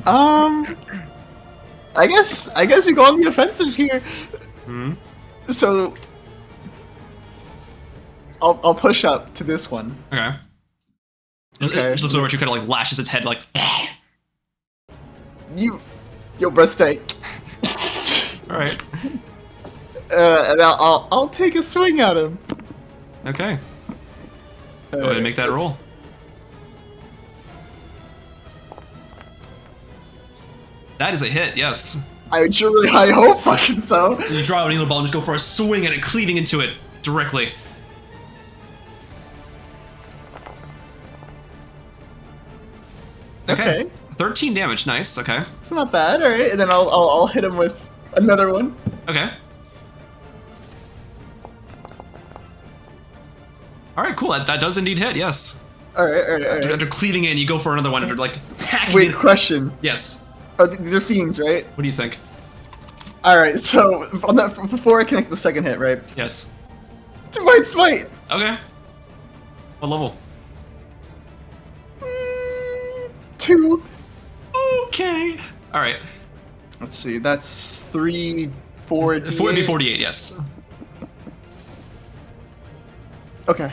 I guess you go on the offensive here. So I'll push up to this one. Okay. Okay. It just looks over at you, kind of like lashes its head, like. Yo, breast steak. All right. And I'll take a swing at him. Okay. Go ahead and make that roll. That is a hit. Yes. I hope fucking so. You draw a needle ball and just go for a swing at it, cleaving into it directly. Okay. 13 damage. Nice. Okay. It's not bad. All right, and then I'll hit him with another one. Okay. All right. Cool. That does indeed hit. Yes. All right. After cleaving in, you go for another one. After like hacking Wait, in. question. Yes. Oh, these are fiends, right? What do you think? All right. So on that, before I connect the second hit, right? Yes. Divine Smite. Okay. What level? 2. Okay. All right. Let's see. That's 3, 4. It'd be 48. Yes. Okay.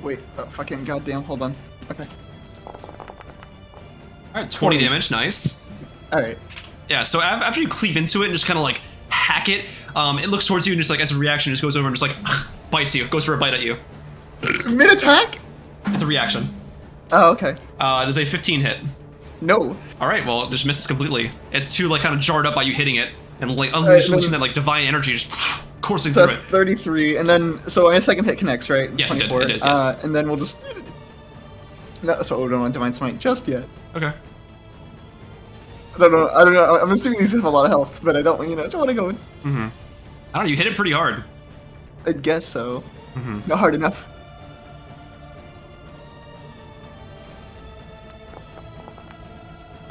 Wait. Oh, fucking goddamn. Hold on. Okay. All right. 20 damage. Nice. All right. Yeah, so after you cleave into it and just kind of like hack it, it looks towards you and just like as a reaction, just goes over and just like bites you, goes for a bite at you. Mid attack. It's a reaction. Oh, okay. It is a 15 hit. No. All right, well, it just misses completely. It's too like kind of jarred up by you hitting it and like unleashing that like divine energy just coursing So through that's it. 33, and then so my second hit connects, right? Yes, it did, 24. it did, yes. And then we'll just. No, so we don't want Divine Smite just yet. Okay. I don't know. I'm assuming these have a lot of health, but I don't want to go in. I don't know. You hit it pretty hard. I guess so. Not hard enough.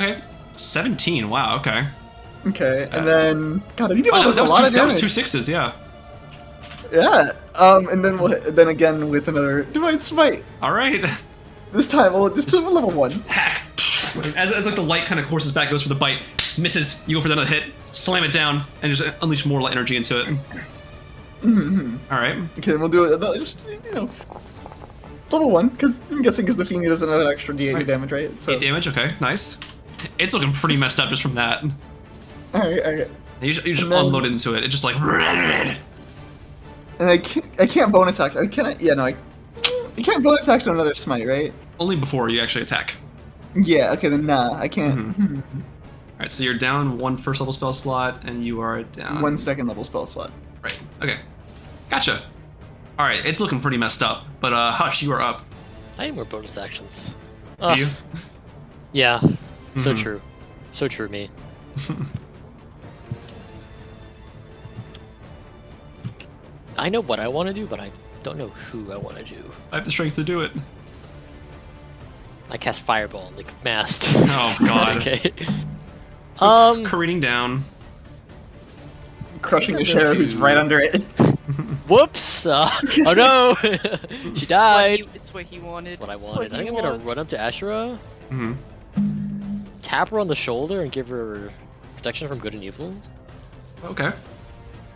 Okay. 17. Wow. Okay. Okay, and then God, you Oh, deal that a lot of that was damage. 2 6s. Yeah. Yeah. And then again with another divine smite. All right. This time we'll just do a level 1. Hack. As like the light kind of courses back, goes for the bite, misses. You go for another hit, slam it down, and just unleash more light energy into it. All right. Okay, then we'll do it. Just level 1, because I'm guessing because the Fiend doesn't have an extra D8 Right. damage, right? So 8 damage. Okay. Nice. It's looking pretty messed up just from that. alright. You just And then- unload it into it. It just like. And I can't bonus action. You can't bonus action another smite, right? Only before you actually attack. Yeah. Okay, then nah, I can't. All right. So you're down 1 first level spell slot, and you are down 1 second level spell slot. Right. Okay. Gotcha. All right. It's looking pretty messed up, but Hush, you are up. I need more bonus actions. Do you? Yeah. So Mhm. true. So true, me. I know what I want to do, but I don't know who I want to do. I have the strength to do it. I cast Fireball, like masked. Oh God. Okay. Careening down. Crushing Asherah, who's right under it. Whoops! Oh no! She died. It's what he wanted. That's what I It's wanted. I think I'm gonna wants. run up to Asherah, Mm-hmm. tap her on the shoulder, and give her protection from good and evil. Okay.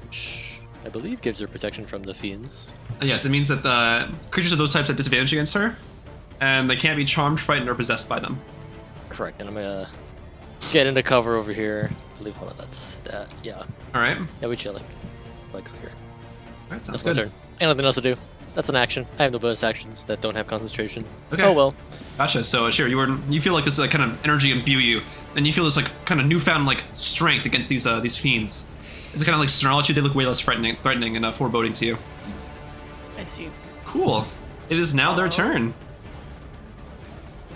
Which I believe gives her protection from the fiends. Yes, it means that the creatures of those types have disadvantage against her, and they can't be charmed, frightened, or possessed by them. Correct. And I'm gonna get into cover over here. I believe one of that's that. Yeah. All right. Yeah, we chilling. Like here. All right, sounds That's my good. turn. Ain't nothing else to do. That's an action. I have no bonus actions that don't have concentration. Okay. Oh well. Gotcha. So, sure, you feel like this kind of energy imbue you, and you feel this like kind of newfound like strength against these fiends. As they kind of like snarl at you, they look way less threatening and foreboding to you. I see. Cool. It is now their turn.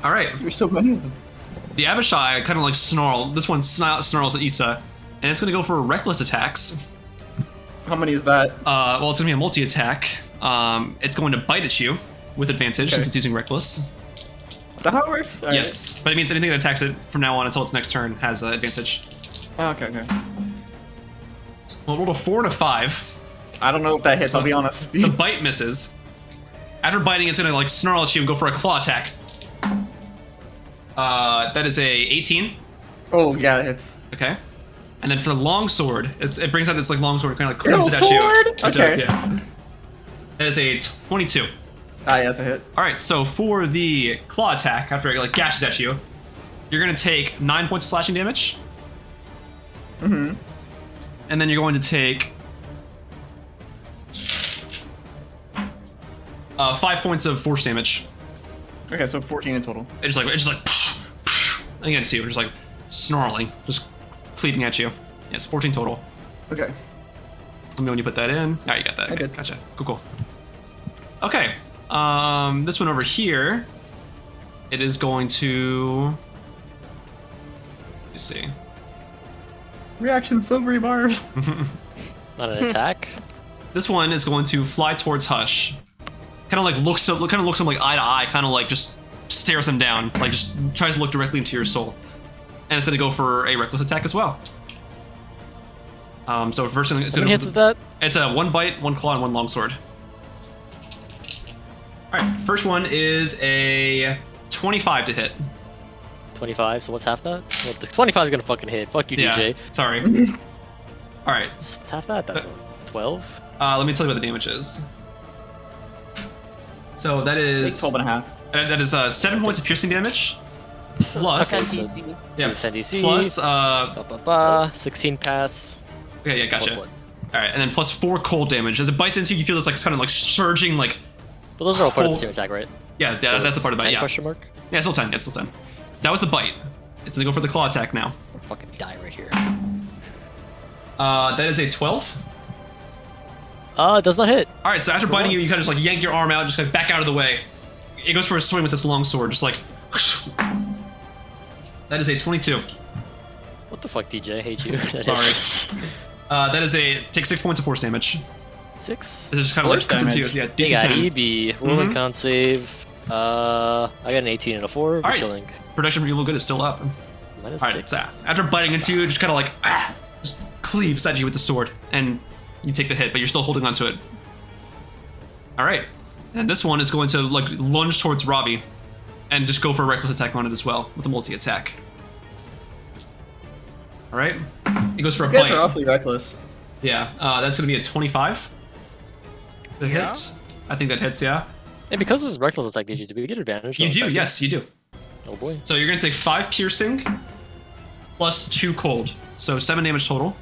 All right. There's so many of them. The Abishai kind of like snarl. This one snarls at Isa, and it's going to go for reckless attacks. How many is that? Well, it's going to be a multi-attack. It's going to bite at you with advantage Okay. since it's using reckless. Is that how it works? All right. Yes, but it means anything that attacks it from now on until its next turn has advantage. Oh, okay. Well, it rolled a 4 and a 5. I don't know if that hits, So- I'll be honest. The bite misses. After biting, it's going to like snarl at you and go for a claw attack. That is a 18. Oh, yeah, it's... Okay. And then for the long sword, it brings out this like long sword and kind of like cleaves it at you. Sword? It does, Okay. yeah. That is a 22. Ah, yeah, that's a hit. All right, so for the claw attack, after it like gashes at you, you're gonna take 9 points of slashing damage, Mm-hmm. and then you're going to take 5 points of force damage. Okay, so 14 in total. It's just like against you, just like snarling, just cleaving at you. Yes, 14 total. Okay. Let me know when you put that in. Ah, you got that. I Okay, did. gotcha. Cool. Okay. This one over here, it is going to. Let me see. Reaction silvery bars. Not an attack. This one is going to fly towards Hush. Kind of like looks him like eye to eye. Kind of like just stares him down. Like just tries to look directly into your soul. And it's gonna go for a reckless attack as well. So first thing, How many hits is that? It's a 1 bite, 1 claw, and 1 longsword. All right, first one is a 25 to hit. 25. So what's half that? Well, the 25 is gonna fucking hit. Fuck you, Yeah, DJ. sorry. All right, So what's half that? That's a 12. let me tell you what the damage is. So that is 12 and a half. that is 7 points of piercing damage. Plus, okay. DC. yeah, 10 DC. plus 16 pass. okay, yeah, gotcha. Plus one. All right, and then plus 4 cold damage. As it bites into you, you feel this like kind of like surging like. But those are all part of the Cold- same attack, right? Yeah, So that's a it's part of it. 10 Yeah, Question mark. yeah, still 10. Yeah, still 10. That was the bite. It's gonna go for the claw attack now. I'll fucking die right here. That is a 12. It does not hit. All right, so after biting you, you once. kind of just like yank your arm out, just kind of back out of the way. It goes for a swing with this long sword, just like. That is a 22. What the fuck, DJ? I hate you. Sorry. That is take 6 points of force damage. 6. It's just kind of like Force cuts into you. damage. Yeah, They DC got 10. EB. Roll Mhm. con save. I got an 18 and a 4. We're Alright. chilling. Protection from evil good is still up. minus All right, 6. so after biting into you, it just kind of like just cleaves at you with the sword, and you take the hit, but you're still holding onto it. All right, and this one is going to like lunge towards Ravi, and just go for a reckless attack on it as well with a multi-attack. All right, he goes for a You guys bite. are awfully reckless. Yeah, that's gonna be a 25. The Yeah? hit. I think that hits. Yeah, And because this is reckless attack, do we get advantage? you on do. attacking? Yes, you do. Oh boy. So you're gonna take 5 piercing plus 2 cold, so 7 damage total.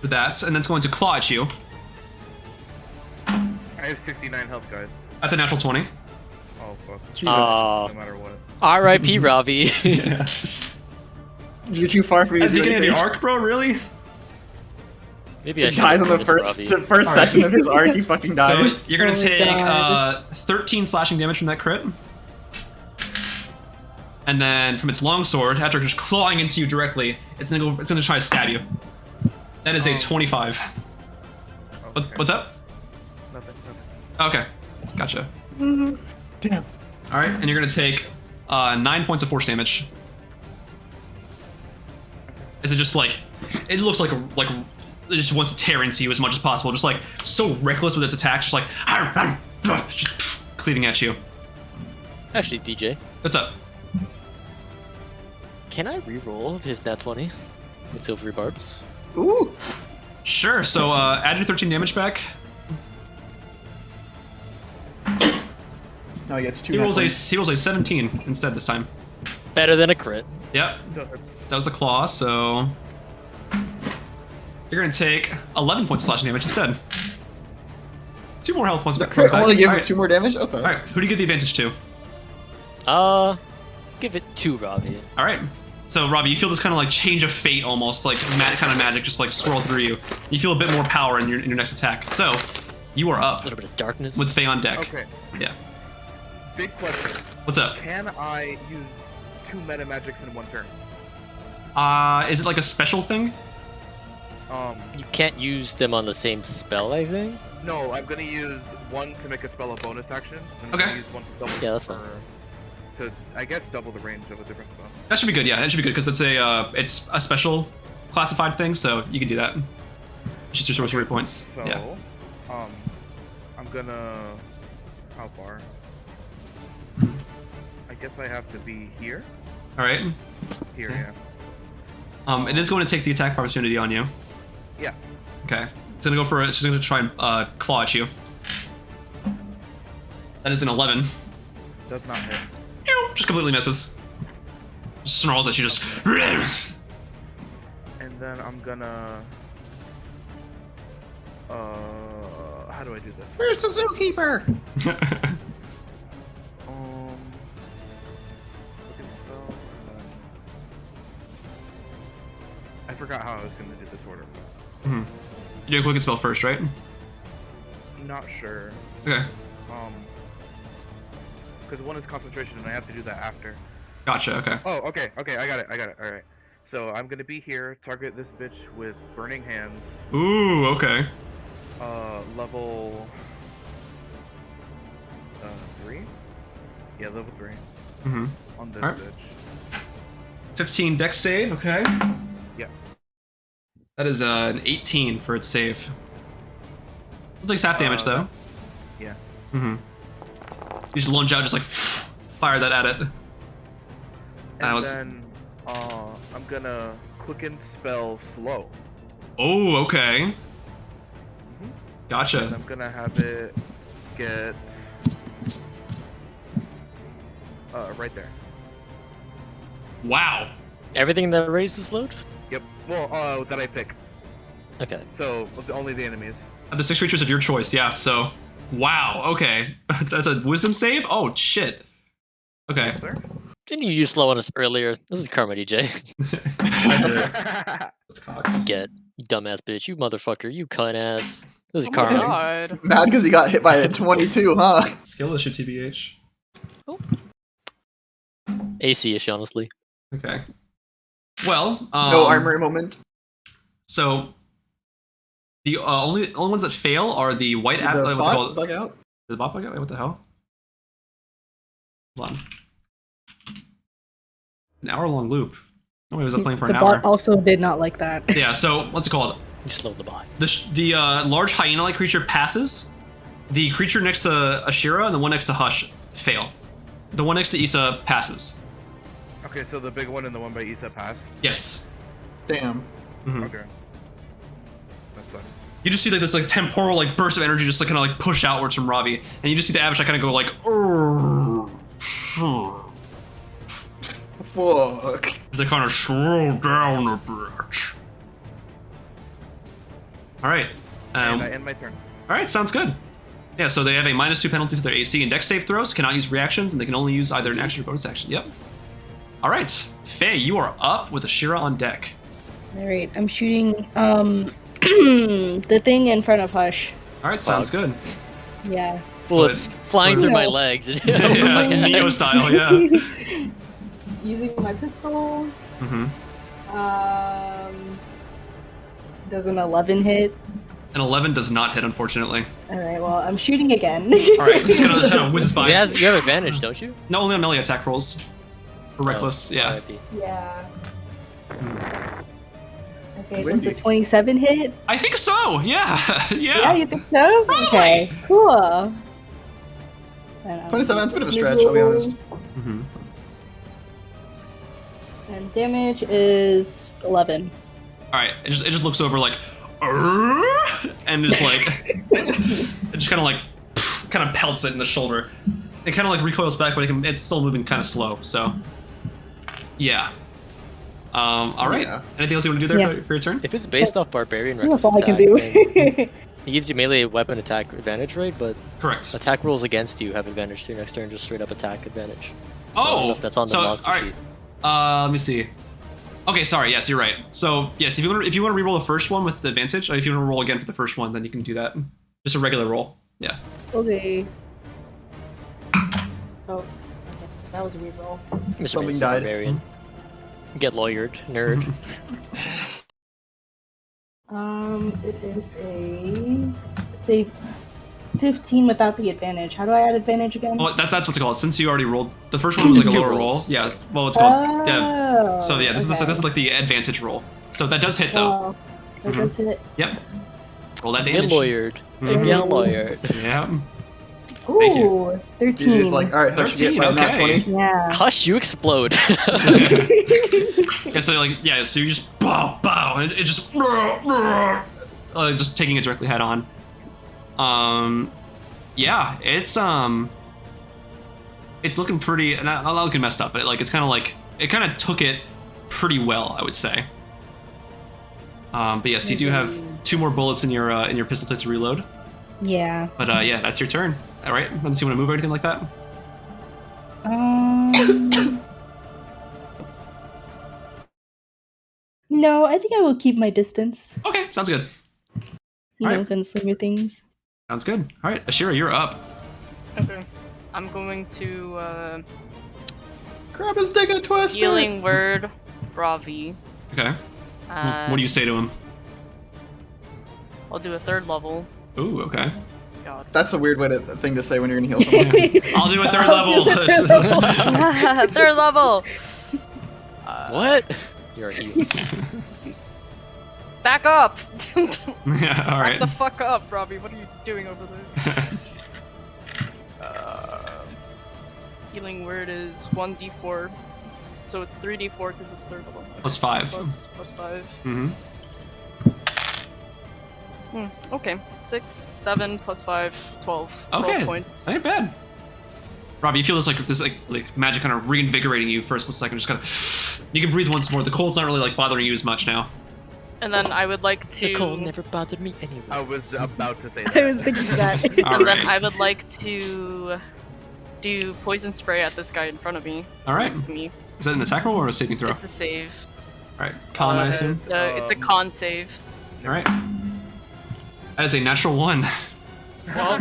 With that, and that's going to claw at you. I have 69 health, guys. That's a natural 20. Oh fuck. Jesus. No matter what. R.I.P. Ravi. You're too far for me to At the do beginning of the anything. arc, bro, really? Maybe I He should dies on the have given it to first Ravi. the session of his arc. He fucking dies. So you're gonna Oh my take God. 13 slashing damage from that crit. And then from its longsword, after just clawing into you directly, it's gonna try to stab you. That is a 25. Okay. What's up? Nothing. Okay, gotcha. Damn. All right, and you're gonna take 9 points of force damage. Is it just like, it looks like it just wants to tear into you as much as possible, just like so reckless with its attacks, just like just cleaving at you. Actually, DJ, What's up? can I re-roll his nat 20 with silvery barbs? Ooh. Sure. So add your 13 damage back. No, he gets 2. He rolls a 17 instead this time. Better than a crit. Yep. So that was the claw. So you're gonna take 11 points of slashing damage instead. 2 more health points back. I'm only give him Alright. 2 more damage. Okay. All right. Who do you get the advantage to? Give it to Ravi. All right. So Ravi, you feel this kind of like change of fate, almost like kind of magic, just like swirl through you. You feel a bit more power in your next attack. So you are A up little bit of darkness. with Faye on deck. Okay. Yeah. Big question. What's up? Can I use 2 meta magics in one turn? Is it like a special thing? You can't use them on the same spell, I think. No, I'm gonna use 1 to make a spell a bonus action. And I'm Okay. gonna use 1 to double Yeah, that's fine. to, I guess, double the range of a different spell. That should be good. Yeah, that should be good because it's a special classified thing, so you can do that. It's just your sorcery points. So, Yeah. I'm gonna. How far? I guess I have to be here. All right. Here, yeah. It is going to take the attack of opportunity on you. Yeah. Okay. It's gonna go for it. She's gonna try and claw at you. That is an 11. Does not hit. Ew, just completely misses. Just snarls at you. Just. And then I'm gonna. How do I do this? Where's the zookeeper? Look at spell, and then- I forgot how I was gonna do this order. Mhm. You do a quick spell first, right? Not sure. Okay. Because 1 is concentration, and I have to do that after. Gotcha. Okay. Oh, okay, I got it. All right. So I'm gonna be here, target this bitch with burning hands. Ooh. Okay. Level 3. Yeah, level 3 Mm-hmm. on this Alright. bitch. 15 dex save. Okay. Yeah. That is an 18 for its save. It takes half damage though. Yeah. Mm-hmm. You just lunge out, just like fire that at it. And let's- then I'm gonna quicken spell slow. Oh, okay. And Gotcha. I'm gonna have it get right there. Wow. Everything that raises slowed? Yep. Well, that I pick. Okay. So only the enemies. Up to 6 creatures of your choice. Yeah. So, wow. Okay. That's a wisdom save. Oh shit. Okay. Sir? Didn't you use slow on us earlier? This is karma, DJ. Let's cock. Get you dumbass bitch, you motherfucker, you cunt ass. This is Oh my karma. god. Mad because he got hit by a 22, huh? Skill issue, TBH. AC-ish, honestly. Okay. Well. No armor moment. So the only ones that fail are the white Did app. the What's it bot called? bug out? The bot bug out? Wait, what the hell? Hold on. An hour-long loop. Oh, I was up playing for The an hour. bot also did not like that. Yeah, so what's it called? You slowed the bot. The large hyena-like creature passes. The creature next to Asherah and the one next to Hush fail. The one next to Isa passes. Okay, so the big one and the one by Isa pass. Yes. Damn. Mhm. Okay. That sucks. You just see like this like temporal like burst of energy just like kind of like push outwards from Ravi, and you just see the Abishai kind of go like. Fuck. As they kind of slow down a bit. All right. And I end my turn. All right, sounds good. Yeah, so they have a -2 penalty to their AC and Dex save throws, cannot use reactions, and they can only use either an action or bonus action. Yep. All right, Faye, you are up with Asherah on deck. All right, I'm shooting the thing in front of Hush. All right, sounds good. Yeah. Bullets flying Good. through my legs. Yeah, Neo style, yeah. Using my pistol. Mm-hmm. Does an 11 hit? An 11 does not hit, unfortunately. All right, well, I'm shooting again. All right, just kind of whizzes by. You have advantage, don't you? No, only on melee attack rolls. Or reckless, yeah. RIP. Yeah. Okay, Windy. does a 27 hit? I think so. Yeah, Yeah, you think so? Okay, cool. 27's a bit of a stretch, I'll be honest. Mm-hmm. And damage is 11. All right, it just looks over like, and just like, it just kind of like, kind of pelts it in the shoulder. It kind of like recoils back, but it's still moving kind of slow. So, yeah. All right. Yeah. Anything else you want to do there Yeah. for your turn? If it's based off barbarian That's reckless all I can attack, do. then he gives you melee weapon attack advantage, right? But Correct. attack rolls against you have advantage to your next turn, just straight up attack advantage. So I don't know Oh, if that's on the so, monster all right. sheet. Let me see. Okay, sorry. Yes, you're right. So yes, if you want to reroll the first one with the advantage, or if you want to roll again for the first one, then you can do that. Just a regular roll. Yeah. Okay. Oh, okay. That was a reroll. Mr. Something Manson died. Barbarian. Get lawyered, nerd. It's a 15 without the advantage. How do I add advantage again? Well, that's what's it called. Since you already rolled, the first one was like a Two lower roll. rolls, Yes. Well, it's called. Yeah. Oh, So yeah, this okay. is like the advantage roll. So that does hit though. Oh, that does hit. Yep. Roll that Get damage. lawyered. Mhm. Get lawyered. Yeah. Ooh, Thank you. 13. He's like, alright, Hush, you 13, get my nat okay. 20. Yeah. Hush, you explode. Yeah. So like so you just bow, and it just taking it directly head on. Yeah, it's looking pretty, not looking messed up, but it's kind of like it kind of took it pretty well, I would say. But yes, you do have 2 more bullets in your pistol to reload. Yeah. But yeah, that's your turn. All right, unless you want to move or anything like that. No, I think I will keep my distance. Okay, sounds good. You All know, right. gunslinger things. Sounds good. All right, Asherah, you're up. Okay. I'm going to Grab his dick and twist it. healing word Ravi. Okay. What do you say to him? I'll do a 3rd level. Ooh, okay. God. That's a weird thing to say when you're gonna heal someone. I'll do a 3rd level. 3rd level. What? You're a heel. Back up. Yeah, all right. Back the fuck up, Robbie. What are you doing over there? Healing word is 1d4. So it's 3d4 because it's 3rd level. Plus 5. Plus 5. Mm-hmm. Okay. 6, 7, plus 5, 12. 12 Okay. points. Ain't bad. Robbie, you feel this magic kind of reinvigorating you for a split second. Just kind of, you can breathe once more. The cold's not really bothering you as much now. And then I would like to. The cold never bothered me anyway. I was about to say that. I was thinking that. All And then right. I would like to do poison spray at this guy in front of me. All right. Next to me. Is that an attack roll or a saving throw? It's a save. All right. Con, I assume. It's a con save. All right. That is a natural 1. Well,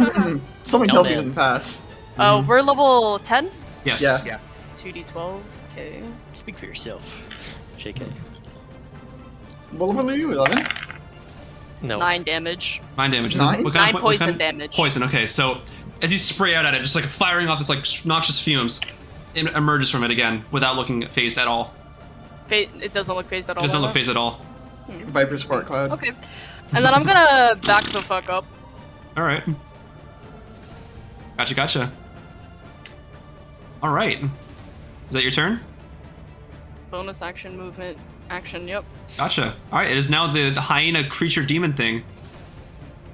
Someone No tells me he man. doesn't pass. we're level 10? Yes. Yeah. Yeah. 2d12. Okay. Speak for yourself. JK. What level are you? 11? No. 9 damage. 9 damage. Nine? What 9 what poison kind- damage. Poison. Okay. So as you spray out at it, just firing off this noxious fumes, emerges from it again without looking phased at all. It doesn't look phased at all. It doesn't look huh? phased at all. Viper's Spark Cloud. Okay. And then I'm gonna back the fuck up. All right. Gotcha. All right. Is that your turn? Bonus action, movement, action, yep. Gotcha. All right. It is now the hyena creature demon thing.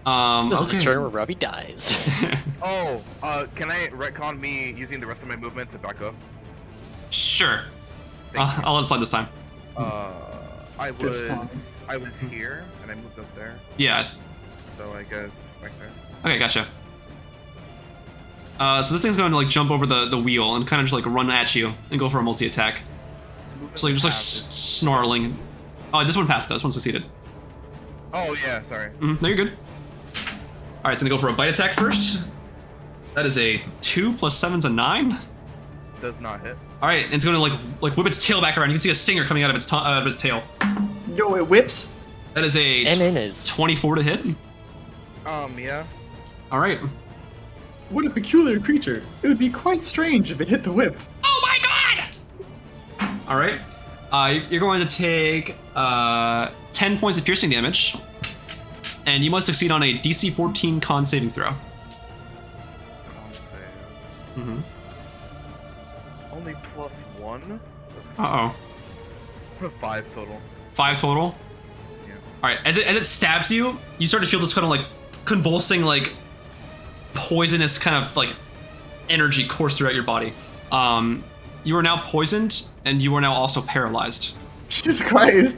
This is okay. the turn where Ravi dies. Oh, can I retcon me using the rest of my movement to back up? Sure. Thank you. I'll let it slide this time. I This was time. here and I moved up there, Yeah. so I guess back there. Okay, gotcha. So this thing's going to like jump over the wheel and kind of just like run at you and go for a multi-attack. Just like snarling. Oh, this one passed though. This one succeeded. Oh yeah, sorry. No, you're good. All right, it's gonna go for a bite attack first. That is a 2 + 7's a 9. Does not hit. All right, and it's gonna like whip its tail back around. You can see a stinger coming out of its tail. Yo, it whips. That is a And it is. 24 to hit. Yeah. All right. What a peculiar creature. It would be quite strange if it hit the whip. Oh my god! All right. You're going to take 10 points of piercing damage, and you must succeed on a DC 14 con saving throw. Mm-hmm. Only +1. Uh-oh. 5 total. 5 total? Yeah. Alright, as it stabs you, you start to feel this kind of like convulsing, like poisonous kind of like energy course throughout your body. You are now poisoned, and you are now also paralyzed. Jesus Christ.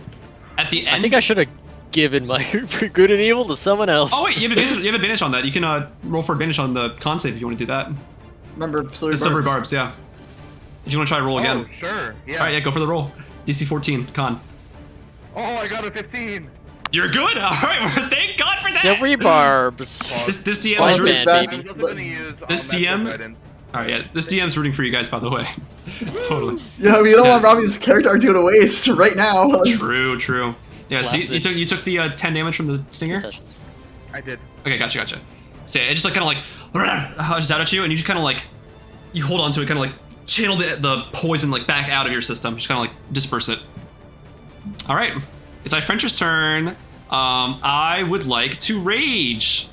At the end, I think I should have given my good and evil to someone else. Oh wait, you have advantage on that. You can roll for advantage on the con save if you want to do that. Remember, The silver barbs, yeah. If you want to try to roll again. Oh, sure. Yeah. All right, yeah, go for the roll. DC 14 con. Oh, I got a 15. You're good. All right, well, thank God for that. Silvery barbs. This DM Twice is rooting. banned, I baby. was also gonna use This magical DM guidance. All right, yeah, this DM's rooting for you guys, by the way. Totally. Yeah, we don't want Robbie's character arc to go to waste right now. True. Yeah, see, you took the 10 damage from the stinger. Sessions. I did. Okay, gotcha. So it just like kind of like hushes out at you, and you just kind of like you hold on to it, kind of like channel the poison like back out of your system, just kind of like disperse it. All right, it's Ifrenjer's turn. I would like to rage.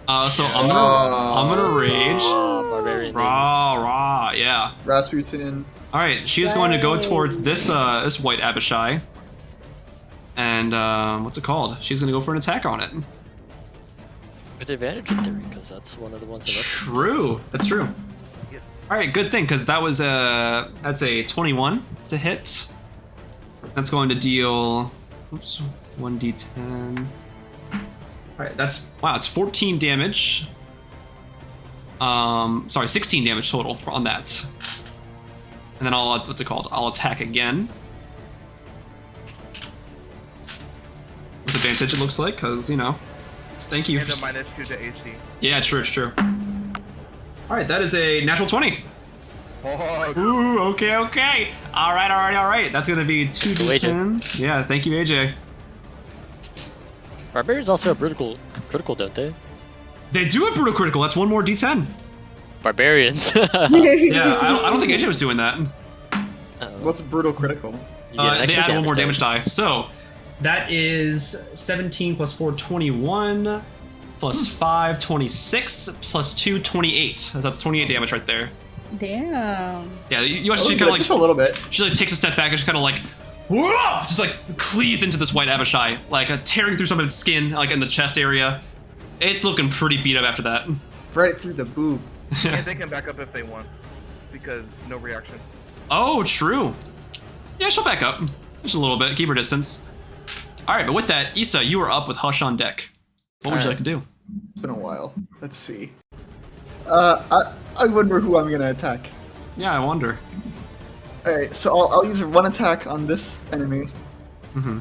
So I'm gonna rage. Barbarian. Rah, yeah. Rasputin. All right, she is going to go towards this this white Abishai, and what's it called? She's going to go for an attack on it. With advantage in theory, because that's one of the ones that True, that's true. All right, good thing, because that's a 21 to hit. That's going to deal, 1d10. All right, it's 14 damage. Sorry, 16 damage total on that. And then I'll attack again. With advantage, it looks like, because, you know. Thank you. And a -2 to AC. Yeah, true. All right, that is a natural 20. Oh, Ooh, okay. All right. That's going to be 2d10. Yeah, thank you, AJ. Barbarians also have critical, don't they? They do have brutal critical. That's one more d10. Barbarians. Yeah, I don't think AJ was doing that. What's brutal critical? You get an They extra add one more damage die. dice. So that is 17 plus 4, 21, plus 5, 26, plus 2, 28. That's 28 damage right there. Damn. Yeah, you watch she kind of Just a little bit. she like takes a step back and just kind of like, whoa! Just like cleaves into this white Abishai, like tearing through some of its skin, like in the chest area. It's looking pretty beat up after that. Right through the boob. and they can back up if they want, because no reaction. Oh, true. Yeah, she'll back up just a little bit, keep her distance. All right, but with that, Isa, you are up with Hush on deck. What would you like to do? It's been a while. Let's see. I wonder who I'm gonna attack. Yeah, I wonder. Alright, so I'll use one attack on this enemy. Mm-hmm.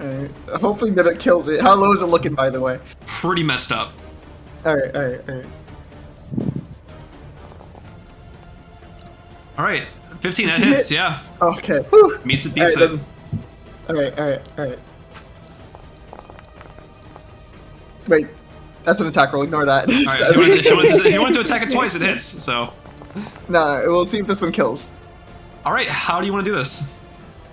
Alright, hoping that it kills it. How low is it looking, by the way? Pretty messed up. Alright. All right, 15, that 15 hits, hit? yeah. Okay. Whew. Beats it. Alright. Wait, that's an attack roll. Ignore that. All right, if you wanted to attack it twice, it hits, so. Nah, we'll see if this one kills. All right, how do you want to do this?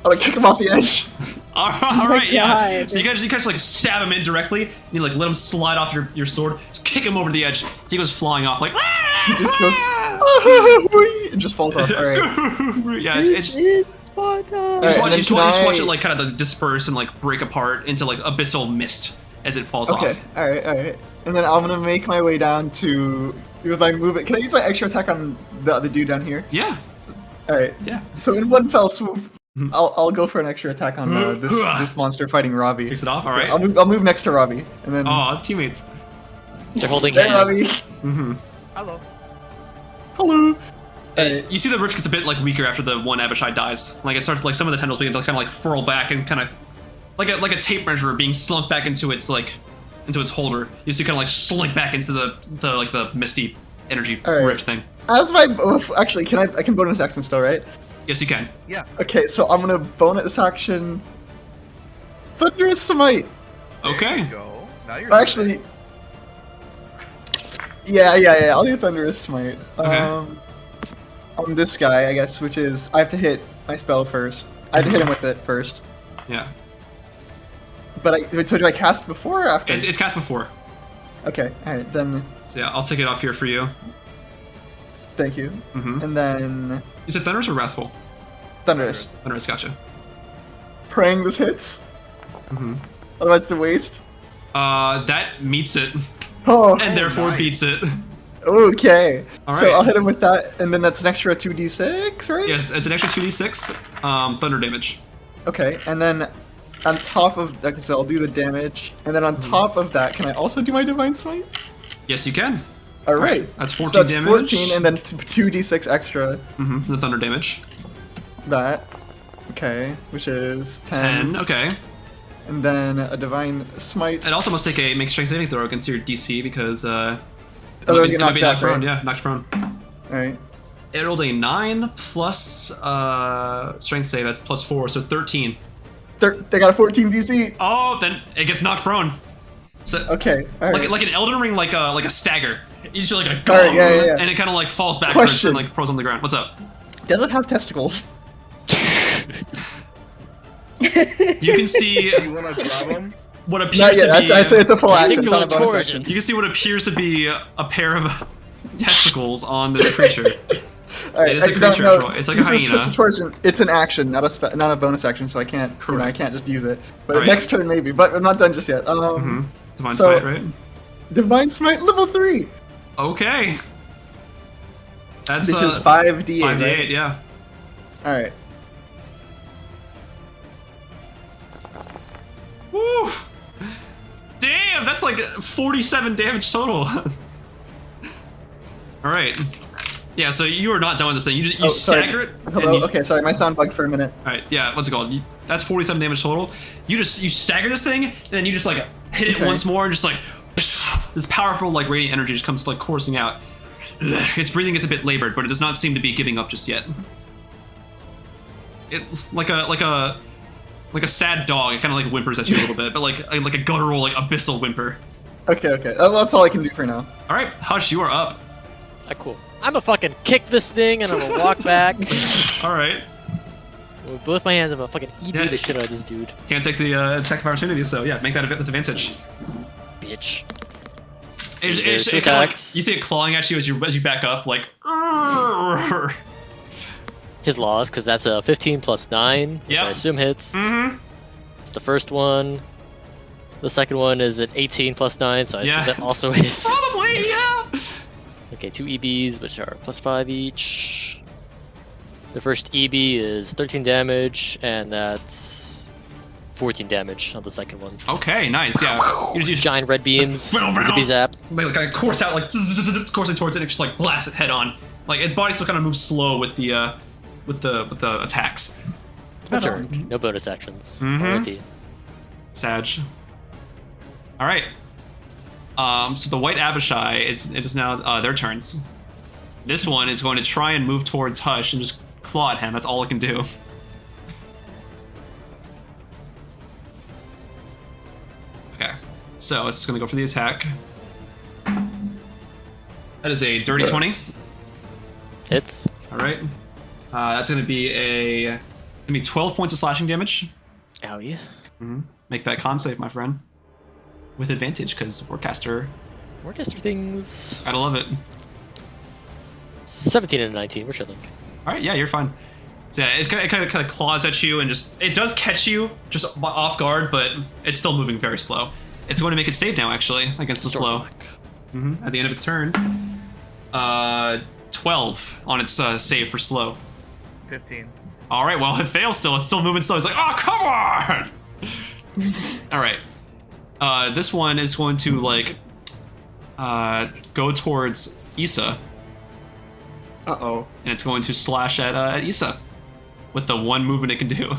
I'm gonna kick him off the edge. All right, yeah. God. So you guys like stab him in directly. And you like let him slide off your sword. Just kick him over the edge. He goes flying off like. He just goes, and just falls off. All right. Yeah, This is Sparta. All You just right, watch, and then can watch I- it like kind of disperse and like break apart into like abyssal mist as it falls Okay. off. All right. All right. And then I'm gonna make my way down to with my movement. Can I use my extra attack on the other dude down here? Yeah, All right. yeah. So in one fell swoop, I'll go for an extra attack on this monster fighting Ravi. Takes it off. All right. I'll move next to Ravi, and then Aw, teammates. They're holding hey, hands. Ravi. Mm-hmm. Hello. Hello. You see the rift gets a bit like weaker after the one Abishai dies. Like it starts like some of the tendrils begin to kind of like furl back and kind of like a tape measure being slunk back into its holder. You see kind of like slink back into the misty energy All right. rift thing. As my actually, I can bonus action still, right? Yes, you can. Yeah. Okay, so I'm gonna bonus action Thunderous Smite. Okay. There you go. Now you're doing Actually, it. yeah. I'll do Thunderous Smite. Okay. On this guy, I guess, which is I have to hit my spell first. I have to hit him with it first. Yeah. But so do I cast before or after? It's cast before. Okay, alright, then So yeah, I'll take it off here for you. thank you. Mm-hmm. And then You said Thunderous or Wrathful? Thunderous. Thunderous, gotcha. Praying this hits. Mm-hmm. Otherwise it's a waste. That meets it, Oh, and therefore nice. beats it. okay. All So right. I'll hit him with that, and then that's an extra 2d6, right? Yes, it's an extra 2d6 thunder damage. Okay, and then on top of that, so I'll do the damage, and then on top of that, can I also do my Divine Smite? Yes, you can. Alright. That's So 14 that's damage. 14, and then 2d6 extra. Mm-hmm. The thunder damage. That. Okay, which is 10. 10. Okay. And then a Divine Smite. It also must take a make strength saving throw against your DC because Otherwise it get might be knocked knocked back, prone. right? Yeah, knocked prone. Alright. It rolled a 9 plus strength save. That's plus 4, so 13. They got a 14 DC. Oh, then it gets knocked prone. So Okay, alright. like an Elden Ring, like a stagger. You just like a Alright, yeah. and it kind of like falls backwards Question. and like throws on the ground. What's up? Does it have testicles? You can see You wanna grab him? what appears Not yet. to be. It's a full action. It's Tentacle not a bonus torsion. action. You can see what appears to be a pair of testicles on this creature. Alright, It is a creature as well. It's like a this is hyena. Twisted Torsion. It's an action, not a bonus action, so I can't. I Correct. can't just use it. But Alright. next turn maybe. But I'm not done just yet. Mm-hmm. Divine So- Smite, right? Divine Smite level 3, Okay. That's which is 5d8. 5d8, right? yeah. All right. Woo! Damn, that's like 47 damage total. All right. Yeah, so you are not done with this thing. You just, you stagger it. and Hello. you- Okay, sorry, my sound bugged for a minute. All right. Yeah. What's it called? That's 47 damage total. You stagger this thing, and then you just like hit it Okay. once more, and just like this powerful like radiant energy just comes like coursing out. Its breathing gets a bit labored, but it does not seem to be giving up just yet. It like a sad dog. It kind of like whimpers at you a little bit, but like a guttural like abyssal whimper. Okay. Well, that's all I can do for now. All right, Hush, you are up. Ah, cool. I'm gonna fucking kick this thing and I'm gonna walk back. All right. With both my hands, I'm gonna fucking EB Yeah. the shit out of this dude. Can't take the attack of opportunity, so yeah, make that advantage. Bitch. It kinda like, you see it clawing at you as you back up, like. His laws, because that's a 15 plus 9, which Yep. I assume hits. Mm-hmm. It's the first one. The second one is at 18 plus 9, so I Yeah. assume that also hits. Probably, yeah. Okay, 2 EBs, which are plus 5 each. The first EB is 13 damage, and that's 14 damage on the second one. Okay, nice. Yeah. You just use Giant red beams, zippy zap. They kind of course out, like coursing towards it, and just like blast it head on. Like its body still kind of moves slow with the attacks. That's earned. No bonus actions. Mhm. RIP. Sag. All right. So the White Abishai it is now their turns. This one is going to try and move towards Hush and just claw at him. That's all it can do. Okay. So it's going to go for the attack. That is a dirty 20. Hits. All right. That's gonna be 12 points of slashing damage. Owie. Make that con save, my friend. With advantage, because Warcaster. Warcaster things. Gotta love it. 17 and a 19. We're chilling. All right, yeah, you're fine. So yeah, it kind of claws at you and it does catch you just off guard, but it's still moving very slow. It's going to make it save now, actually, against the slow. At the end of its turn. 12 on its save for slow. 15. All right, well, it fails still. It's still moving slow. It's like, oh, come on! All right. This one is going to, like, go towards Isa. Uh-oh. And it's going to slash at Isa with the one movement it can do.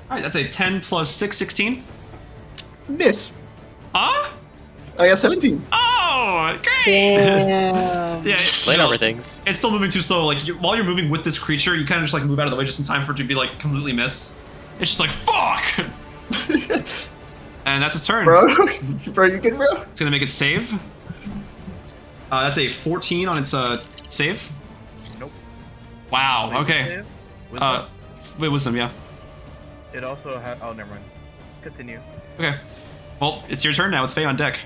All right, that's a 10 plus 6, 16. Miss. Huh? I got 17. Oh, great! Damn. Yeah, Playing over things. it's still moving too slow. Like, while you're moving with this creature, you kind of just, like, move out of the way just in time for it to be, like, completely miss. It's just like, fuck! And that's its turn. Bro, you good, bro? It's gonna make it save. That's a 14 on its save. Nope. Wow. Wait, Okay. save? Wisdom? Wait, wisdom. Yeah. It also has. Oh, never mind. Continue. Okay. Well, it's your turn now with Faye on deck.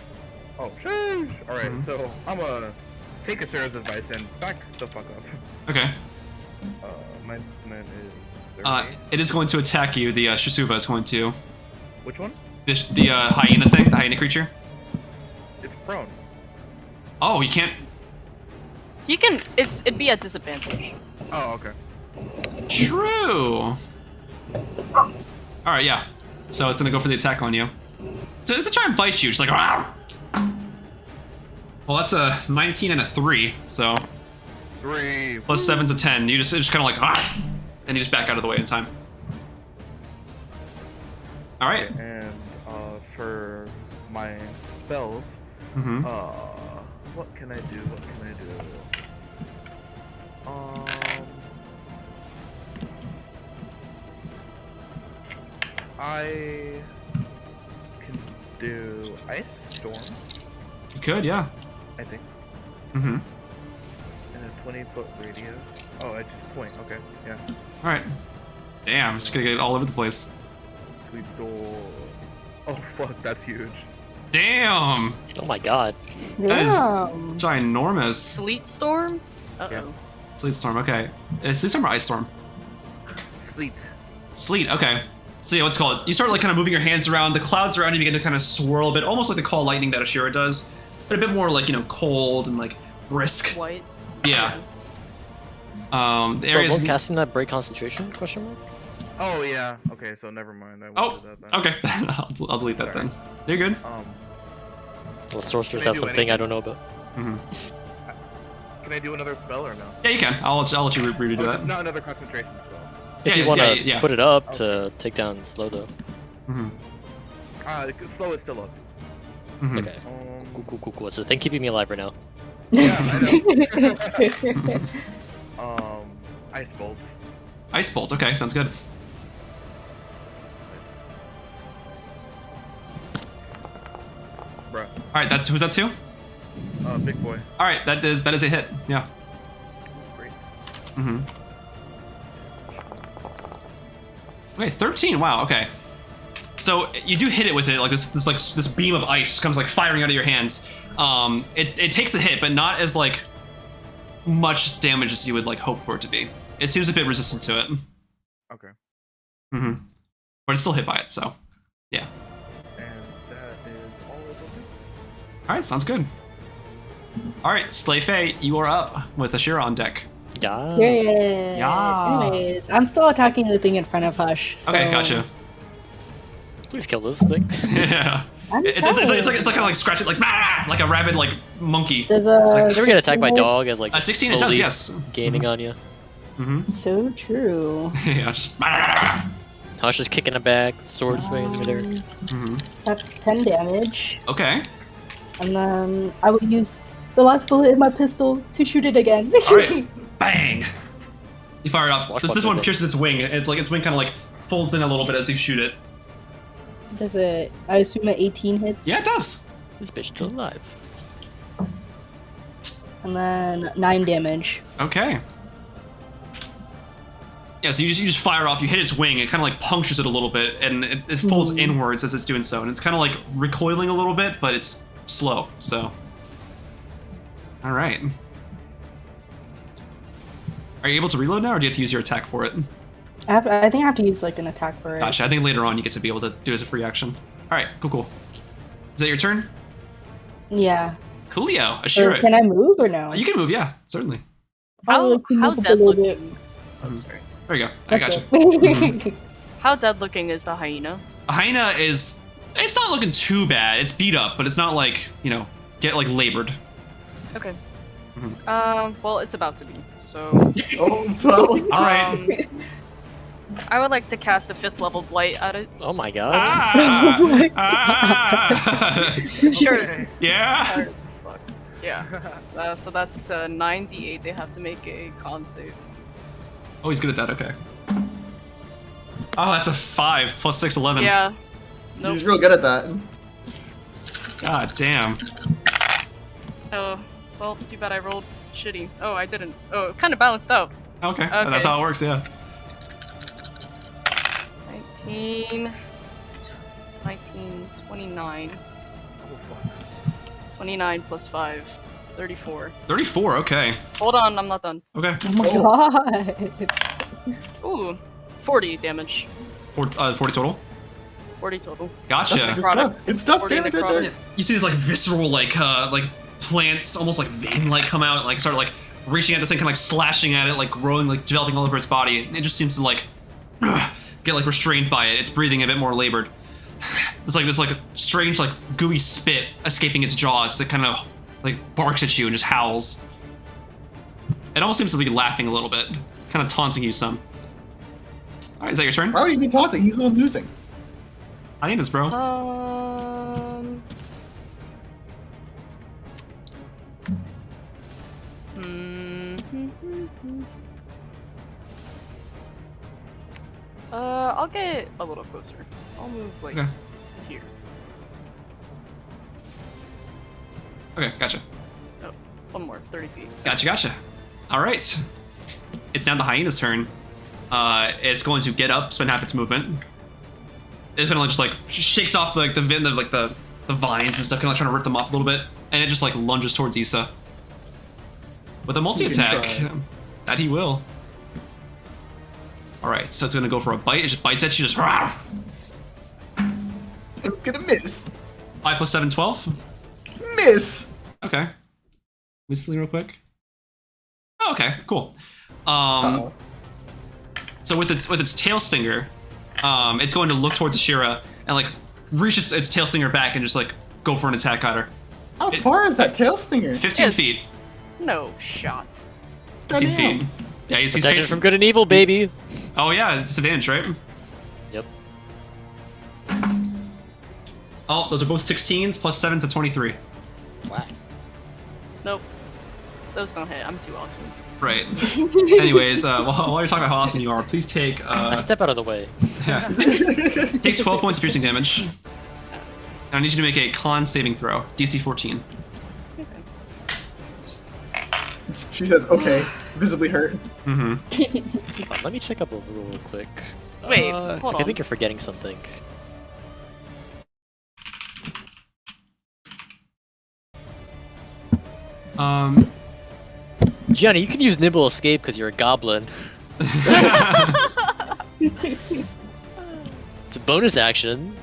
Oh, sheesh. Alright, so I'm gonna take Asherah's advice and back the fuck up. Okay. My movement is. It is going to attack you. The Shisuva is going to. Which one? The hyena thing, the hyena creature. It's prone. Oh, you can't. You can. It'd be at disadvantage. Oh, okay. True. All right, yeah. So it's gonna go for the attack on you. So it's gonna try and bite you, just like. Rawr! Well, that's a 19 and a 3. So 3. plus 7's a 10. You just kind of like, and you just back out of the way in time. All right. And for my spells, Mm-hmm. what can I do? What can I do? I can do Ice Storm, Good, yeah. I think, Mm-hmm. in a 20-foot radius. Oh, I just point. Okay, yeah. All right. Damn, just gonna get all over the place. Sweet door. Oh fuck, that's huge. Damn, Oh my god. that is Damn. ginormous. Sleet storm. Yeah. Sleet storm. Okay, is Sleet storm or ice storm? Sleet. Sleet. Okay. So yeah, what's it called? You start like kind of moving your hands around. The clouds around you begin to kind of swirl a bit, almost like the call lightning that Asherah does, but a bit more like cold and like brisk. White. Yeah. The Oh, areas. won't casting that break concentration? Question mark. Oh yeah. Okay, so never mind. I Oh, won't do that then. okay. I'll delete that then. You're good. Well, sorcerers Can I have do something I anything? don't know about. Mm-hmm. Can I do another spell or no? Yeah, you can. I'll let you redo Oh, that. not another concentration spell. If Yeah, you want to yeah. put it up to take down slow though. Mm-hmm. Slow is still up. Mm-hmm. Okay. Cool. It's the thing keeping me alive right now. Yeah, I know. Ice bolt. Ice bolt. Okay, sounds good. Bruh. All right, who's that to? Big boy. All right, that is a hit. Yeah. Great. Mm-hmm. Okay, 13. Wow. Okay. So you do hit it with it, like this beam of ice comes like firing out of your hands. It takes the hit, but not as like much damage as you would like hope for it to be. It seems a bit resistant to it. Okay. Mm-hmm. But it's still hit by it, so yeah. And that is all of them. All right, sounds good. All right, Slay Faye, you are up with Asherah on deck. Yeah. Yeah. Anyways, I'm still attacking the thing in front of Hush. So Okay, gotcha. Please kill this thing. Yeah. I'm It's like kind of like scratching like like a rabid like monkey. There's You a. ever get attacked by 16 dog and like 16 it does, slowly yes. gaining on you? Mm-hmm. So true. Yeah, just. Hush is kicking it back, sword swinging in midair. Mm-hmm. That's 10 damage, Okay. and then I will use the last bullet in my pistol to shoot it again. All right. Bang. You fire it off. This one Swashbuckler. pierces its wing. It's like its wing kind of like folds in a little bit as you shoot it. Does it? I assume at 18 hits. Yeah, it does. This bitch still alive. And then 9 damage. Okay. Yeah, so you just fire off. You hit its wing. It kind of like punctures it a little bit, and it folds inwards as it's doing so, and it's kind of like recoiling a little bit, but it's slow. So, all right. Are you able to reload now, or do you have to use your attack for it? I think I have to use like an attack for it. Gotcha. I think later on you get to be able to do it as a free action. All right, cool. Is that your turn? Yeah. Coolio, Or Asherah. can I move or no? You can move, yeah, certainly. Oh, How can how move up a dead little looking? Oh, sorry. There you go. I That's gotcha. it. How dead looking is the hyena? A hyena is. It's not looking too bad. It's beat up, but it's not like, get like labored. Okay. Mhm. Well, it's about to be. So, Oh, well. All right. I would like to cast a 5th level blight at it. Oh my god. Ah! Oh my Ah! Sure. Okay. Yeah. Fuck. Yeah. So that's 9d8. They have to make a con save. Oh, he's good at that. Okay. Oh, that's a 5 plus 6, 11. Yeah. Nope. He's real good at that. God damn. Oh, well, too bad I rolled shitty. Oh, I didn't. Oh, it kind of balanced out. Okay. Okay. That's how it works. Yeah. 19, 29. Oh fuck. 29 plus 5, 34. 34. Okay. Hold on, I'm not done. Okay. Oh my god. Ooh, 40 damage. 40 total. 40 total. Gotcha. That's good Necrotic. stuff. Good stuff, 40 damage right necrotic. there. You see these like visceral like plants, almost like vein-like, come out and like start like reaching at this thing, kind of like slashing at it, like growing, like developing all over its body. And it just seems to like get like restrained by it. It's breathing a bit more labored. It's like this like strange like gooey spit escaping its jaws. It kind of like barks at you and just howls. It almost seems to be laughing a little bit, kind of taunting you some. All right, is that your turn? Why would he be taunting? He's the one losing. Hyenas, bro. I'll get a little closer. I'll move like Okay. here. Okay, gotcha. Oh, one more, 30 feet. Gotcha. All right. It's now the hyena's turn. It's going to get up, spend half its movement. It's gonna just like shakes off like the vines and stuff, kind of like trying to rip them off a little bit, and it just like lunges towards Isa with a multi-attack. try. That he will. All right, so it's gonna go for a bite. It just bites at you, just. Rawr! I'm gonna miss. 5 plus 7, 12. Miss. Okay. Whistling real quick. Oh, okay, cool. Uh-oh. So with its tail stinger, it's going to look towards Asherah and like reach its tail stinger back and just like go for an attack at her. How far is that tail stinger? 15 Yes. feet. No shot. 15 Goddamn. feet. Yeah, he's Protection facing. from good and evil, baby. Oh yeah, it's disadvantage, right? Yep. Oh, those are both 16s plus 7 to 23. Wow. Nope. Those don't hit. I'm too awesome. Right. Anyways, while you're talking about how awesome you are, please take I step out of the way. yeah, take 12 points of piercing damage. And I need you to make a con saving throw, DC 14. She says, okay, visibly hurt. Mm-hmm. Hold on, let me check up over real quick. Wait, hold I on. think you're forgetting something. Gianna, you can use Nimble Escape because you're a goblin. It's a bonus action.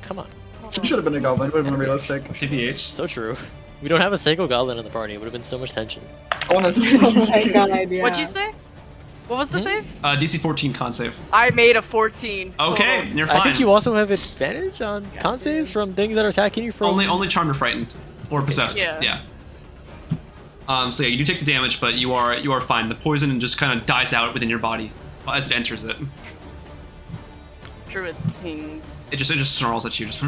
Come on. She should have been a goblin. It would have been realistic. TBH. So true. We don't have a single goblin in the party. It would have been so much tension. Honestly. Oh my god, yeah. What'd you say? What was the save? DC 14 con save. I made a 14. Okay, total. you're fine. I think you also have advantage on con saves from things that are attacking you from. Only charmed or frightened, or possessed. Yeah. So yeah, you do take the damage, but you are fine. The poison just kind of dies out within your body as it enters it. Druid things. It just snarls at you. Just.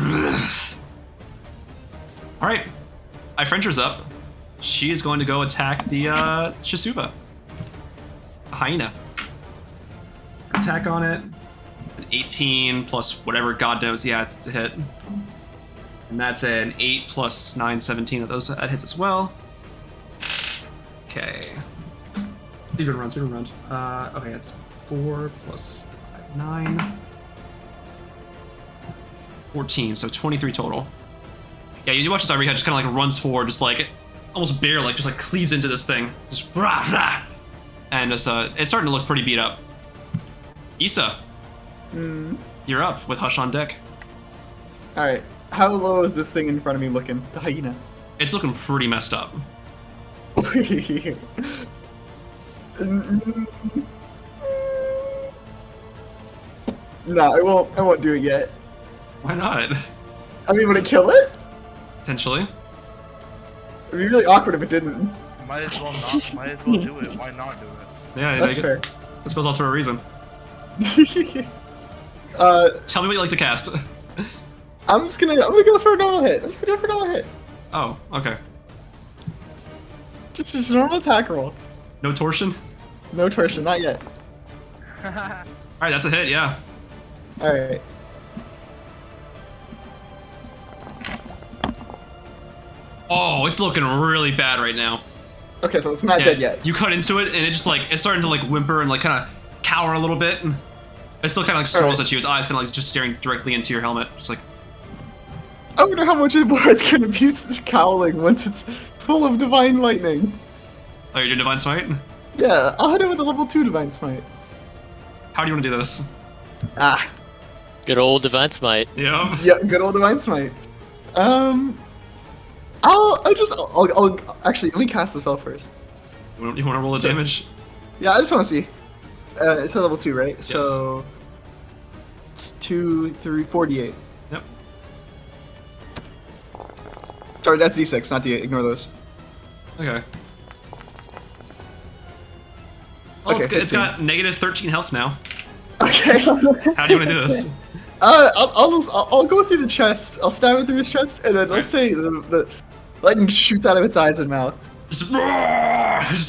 All right, Ifrenjer's up. She is going to go attack the Shisuba. A hyena. Attack on it. 18 plus whatever God knows. Yeah, it's a hit. And that's an 8 plus 9, 17 of those. That hits as well. Okay. Speedrun run, speedrun run. Okay, it's 4 plus 5, 9. 14, so 23 total. Yeah, you watch this Ivory Head just kind of like runs forward, just like, almost bare, like, just like cleaves into this thing. Just rah, rah. And it's starting to look pretty beat up. Isa, you're up with Hush on deck. Alright, how low is this thing in front of me looking? The hyena. It's looking pretty messed up. No, I won't do it yet. Why not? I mean, would it kill it? Potentially. It'd be really awkward if it didn't. Might as well not. Might as well do it. Why not do it? Yeah, That's fair. I suppose that's for a reason. Tell me what you like to cast. I'm gonna go for a normal hit. I'm just gonna go for a normal hit. Oh, okay. Just a normal attack roll. No torsion? No torsion, not yet. Alright, that's a hit, yeah. Alright. Oh, it's looking really bad right now. Okay, so it's not dead yet. You cut into it, and it just like, it's starting to like whimper and like kind of cower a little bit. And it still kind of like snarls at you. Its eyes kind of like just staring directly into your helmet. Just like, I wonder how much more it's gonna be cowling once it's full of divine lightning. oh, you're doing Divine Smite? Yeah, I'll hit it with a level 2 divine smite. How do you want to do this? Ah, Good old Divine Smite. Yeah. yeah, good old divine smite. I'll actually let me cast the spell first. You want to roll the damage? Yeah, I just want to see. It's a level 2, right? So it's 2, 3, 48. Yep. Sorry, that's D6, not D8. Ignore those. Okay. Oh, Okay, it's got negative 13 health now. Okay. How do you want to do this? I'll go through the chest. I'll stab it through his chest, and then let's say the lightning shoots out of its eyes and mouth. Just, just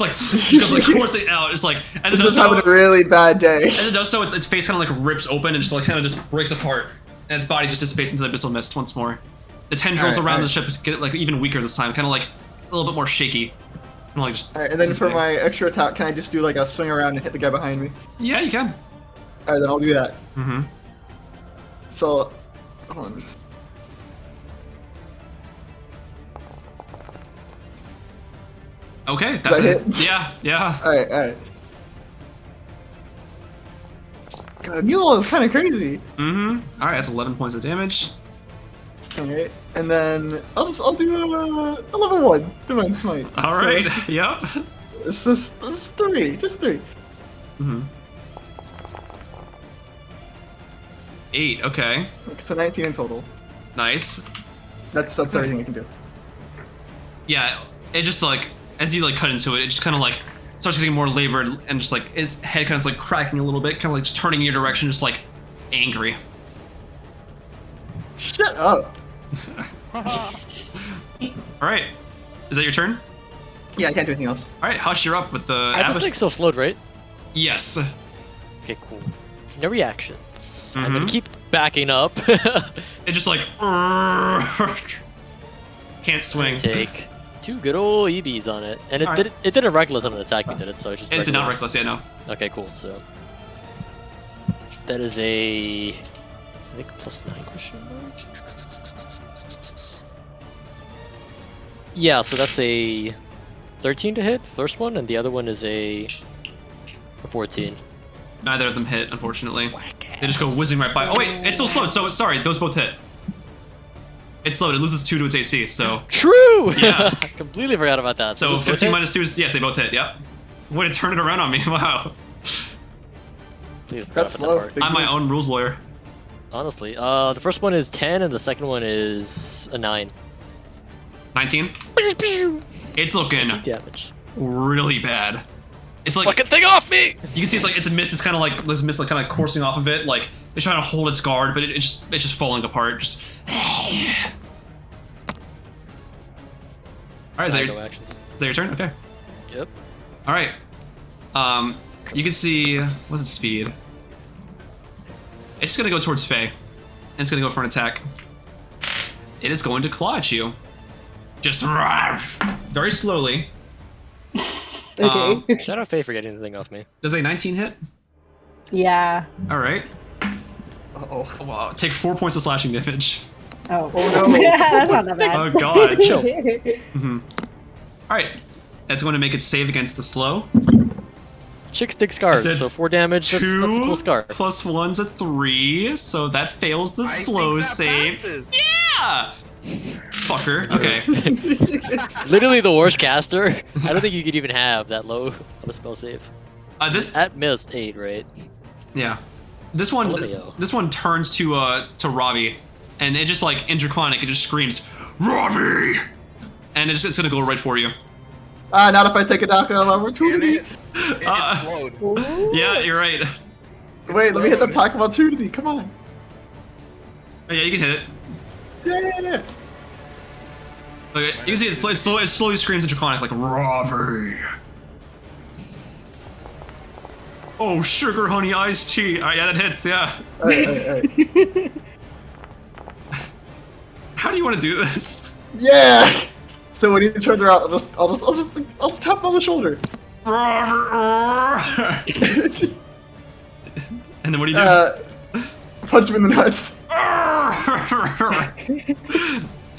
like coursing out. It's like, and it It's does just having so, a really bad day. as it does so, its face kind of like rips open and just like kind of just breaks apart, and its body just dissipates into the abyssal mist once more. The tendrils around the ship get like even weaker this time, kind of like a little bit more shaky. And like just. Alright, and then for my extra attack, can I just do like a swing around and hit the guy behind me? Yeah, you can. Alright, then I'll do that. Mm-hmm. So, hold on. Okay, that's that it. hit? Yeah. Alright. God, Mule is kind of crazy. Mm-hmm. Alright, that's 11 points of damage. Alright, and then I'll do a level 1 divine smite. Alright, So yep. it's just 3, just 3. Mm-hmm. 8, okay. So 19 in total. Nice. That's everything I can do. Yeah, it just like, as you like cut into it, it just kind of like starts getting more labored and just like its head kind of like cracking a little bit, kind of like just turning in your direction, just like angry. Shut up. Alright, is that your turn? Yeah, I can't do anything else. Alright, Hush, you're up with the This ambush. thing's still slowed, right? Yes. Okay, cool. No reactions. I'm Mhm. gonna keep backing up. It just like can't swing. Take 2 good old EBs on it, and it Alright. did a reckless on an attack you did it, so it's just. It did not regular. reckless, yeah, no. Okay, cool. So that is a, I think +9 question mark. Yeah, so that's a 13 to hit, first one, and the other one is a 14. Neither of them hit, unfortunately. They just go whizzing right by. Oh wait, it's still slowed, so sorry, those both hit. It's slowed, it loses 2 to its AC, so. True! Yeah. I completely forgot about that. So those both 15 hit? minus 2 is, yes, they both hit, yep. Way to turn it around on me, wow. Completely forgot That's about that slow. part. Big I'm my moves. own rules lawyer. Honestly, the first one is 10, and the second one is a 9. 19? It's looking Damage. really bad. It's like, Fucking thing off me! you can see it's like, it's a mist, it's kind of like, this mist like kind of coursing off of it, like, it's trying to hold its guard, but it's just falling apart, just. Alright, is Actions. that your turn? Okay. Yep. Alright. You can see, what's its speed? It's gonna go towards Faye. And it's gonna go for an attack. It is going to claw at you. Just very slowly. Okay. Shout out Faye for getting the thing off me. Does a 19 hit? Yeah. All right. Uh-oh. Wow. Take 4 points of slashing damage. Oh. Oh, no. That's not that bad. Oh god. Chill. All right. That's going to make it save against the slow. Chick stick scars, That's a so 4 damage. That's a cool scar. 2 plus 1's a 3, so that fails the slow save. Yeah! Fucker. Okay. Literally the worst caster. I don't think you could even have that low of a spell save. This At missed 8, right? yeah. This one turns to Ravi, and it just like interclonic, it just screams, Ravi! And it's gonna go right for you. Not if I take a knockout opportunity. It explode. Yeah, you're right. Wait, let me hit the attack of opportunity. Come on. Oh, yeah, you can hit it. Yeah. Okay, you can see it slowly screams interclonic like Ravi. Oh, sugar honey iced tea. Yeah, that hits. Yeah. All right. How do you want to do this? Yeah. So when he turns around, I'll just tap him on the shoulder. And then what do you do? Punch him in the nuts.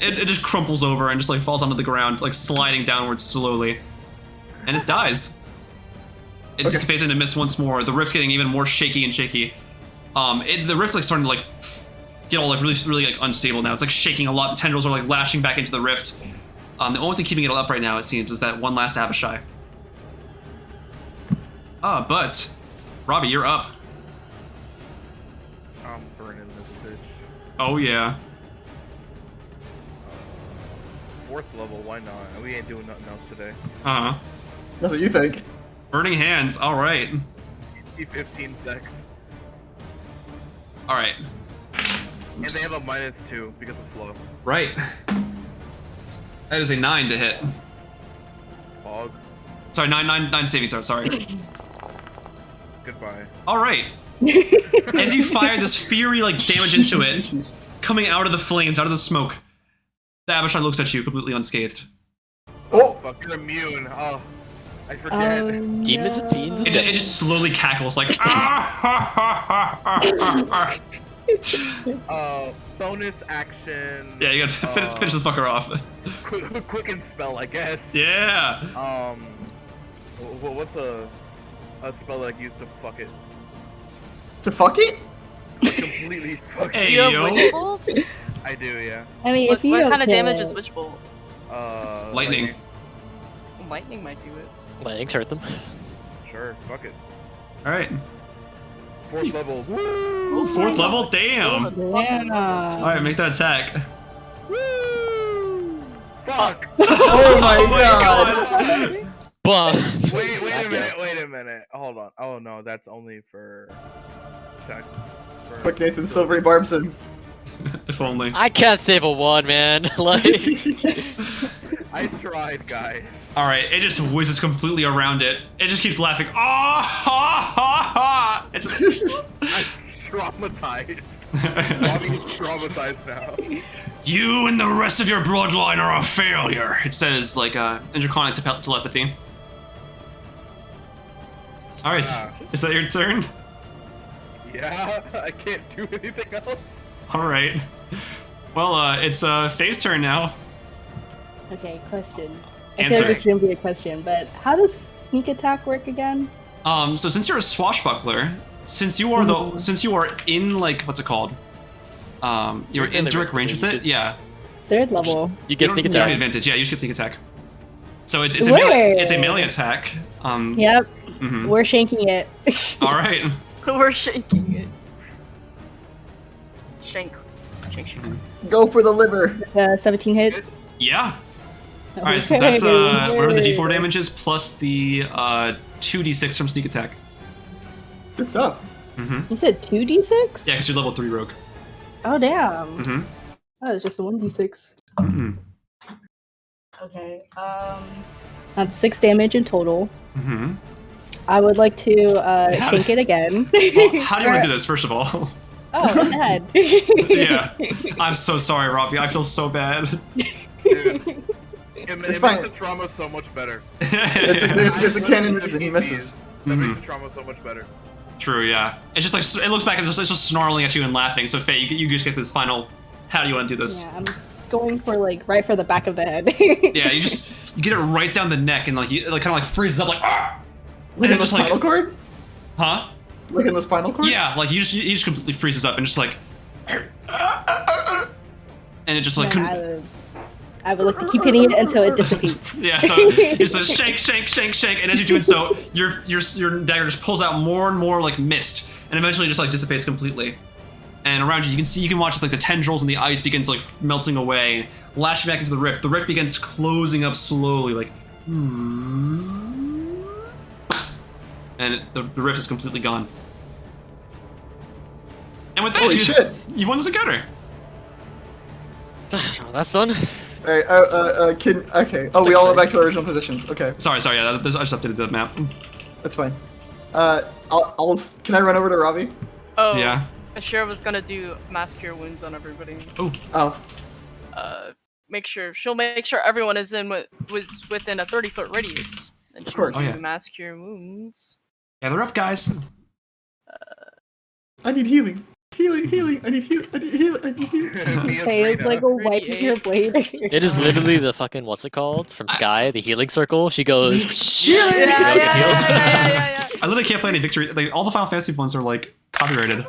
It just crumples over and just like falls onto the ground, like sliding downwards slowly, and it dies. It dissipates into mist once more. The rift's getting even more shaky and shaky. The rift's like starting to like get all like really like unstable now. It's like shaking a lot. The tendrils are like lashing back into the rift. The only thing keeping it up right now, it seems, is that one last Abishai. But Ravi, you're up. I'm burning this bitch. Oh yeah. 4th level, why not? We ain't doing nothing else today. Uh huh. That's what you think. Burning hands. All right. 15 seconds. All right. And they have a -2 because of slow. Right. That is a 9 to hit. Fog. Sorry, 9 saving throw. Sorry. Goodbye. All right. As you fire this fury like damage into it, coming out of the flames, out of the smoke, the Abishai looks at you completely unscathed. Oh! Fuck, you're immune. Oh, I forget. Demons and fiends. It just slowly cackles like. Bonus action. Yeah, you gotta finish this fucker off. Quicken spell, I guess. Yeah. What's a spell that I use to fuck it? To fuck it? Completely fuck Hey, Do you have yo. Witch Bolt? I do, yeah. I mean, What, if you what don't kind of kill damage it- is Witch Bolt? Lightning. Lightning might do it. Lightning's hurt them. Sure, fuck it. All right. 4th level. Woo! Oh, 4th level. Damn. Yeah. All right, make that attack. Woo! Fuck! Oh my Oh my god. Bah. Wait a minute. Hold on. Oh no, that's only for... Quick, Nathan Silvery Barbson. If only. I can't save a 1, man. Like, I tried, guys. All right, it just whizzes completely around it. It just keeps laughing. Ah ha ha ha! It just. I'm traumatized. Robbie's traumatized now. You and the rest of your bloodline are a failure. It says like interconic telepathy. All right, Yeah. is that your turn? Yeah, I can't do anything else. All right. Well, it's Faye's turn now. Okay, question. I Answer. feel like this shouldn't be a question, but how does sneak attack work again? So since you're a swashbuckler, since you are in like what's it called? You're in direct range with it. Yeah. 3rd level. you get sneak You don't have attack. advantage. Yeah, you just get sneak attack. So it's Where? it's a melee attack. Yep. Mhm. We're shanking it. All right. We're shaking it. Shank. Shank, shank. Go for the liver. 17 hit. Yeah. All right. So that's whatever the D4 damage is plus the 2d6 from sneak attack. Good stuff. You said 2d6? Yeah, because you're level 3 rogue. Oh, damn. Mm-hmm. That was just a 1d6. Mm-hmm. Okay. That's 6 damage in total. Mm-hmm. I would like to shank it again. Well, how do you want to do this, first of all? Oh, bad. Yeah. I'm so sorry, Ravi. I feel so bad. Dude, It It's makes fine. the trauma so much better. It's a canon reason. He misses. That Mhm. makes the trauma so much better. True, yeah. It's just like, it looks back and it's just snarling at you and laughing. So Faye, you just get this final, how do you want to do this? Yeah, I'm going for like right for the back of the head. Yeah, you get it right down the neck and like, you kind of like freezes up like, ah! Like And in it the just like, spinal cord? huh? Like in the spinal cord? Yeah, like he just completely freezes up and just like, and it just like, Yeah, I would like to keep hitting it until it dissipates. yeah, so it's a shake, shake, shake, shake, and as you're doing so, your dagger just pulls out more and more like mist, and eventually just like dissipates completely. And around you, you can watch as like the tendrils and the ice begins like melting away, lashing back into the rift. The rift begins closing up slowly, like, and the rift is completely gone. And with that, Holy shit. you won as a gunner. That's done. Alright, okay. Oh, we all went back to our original positions. Okay, Sorry, yeah, I just updated the map. that's fine. Can I run over to Ravi? Oh, Yeah. Asherah was gonna do mass cure wounds on everybody. Oh, She'll make sure everyone is was within a 30-foot radius, and Of she will course. Oh, yeah. do mass cure wounds. Yeah, they're up, guys. I need healing. Healing. I need healing. I need healing. Okay, it's like a wipe with your blade. It is literally the fucking what's it called from Sky, the healing circle. She goes. Yeah, you know, get healed. Yeah. I literally can't play any victory. Like all the Final Fantasy ones are like copyrighted.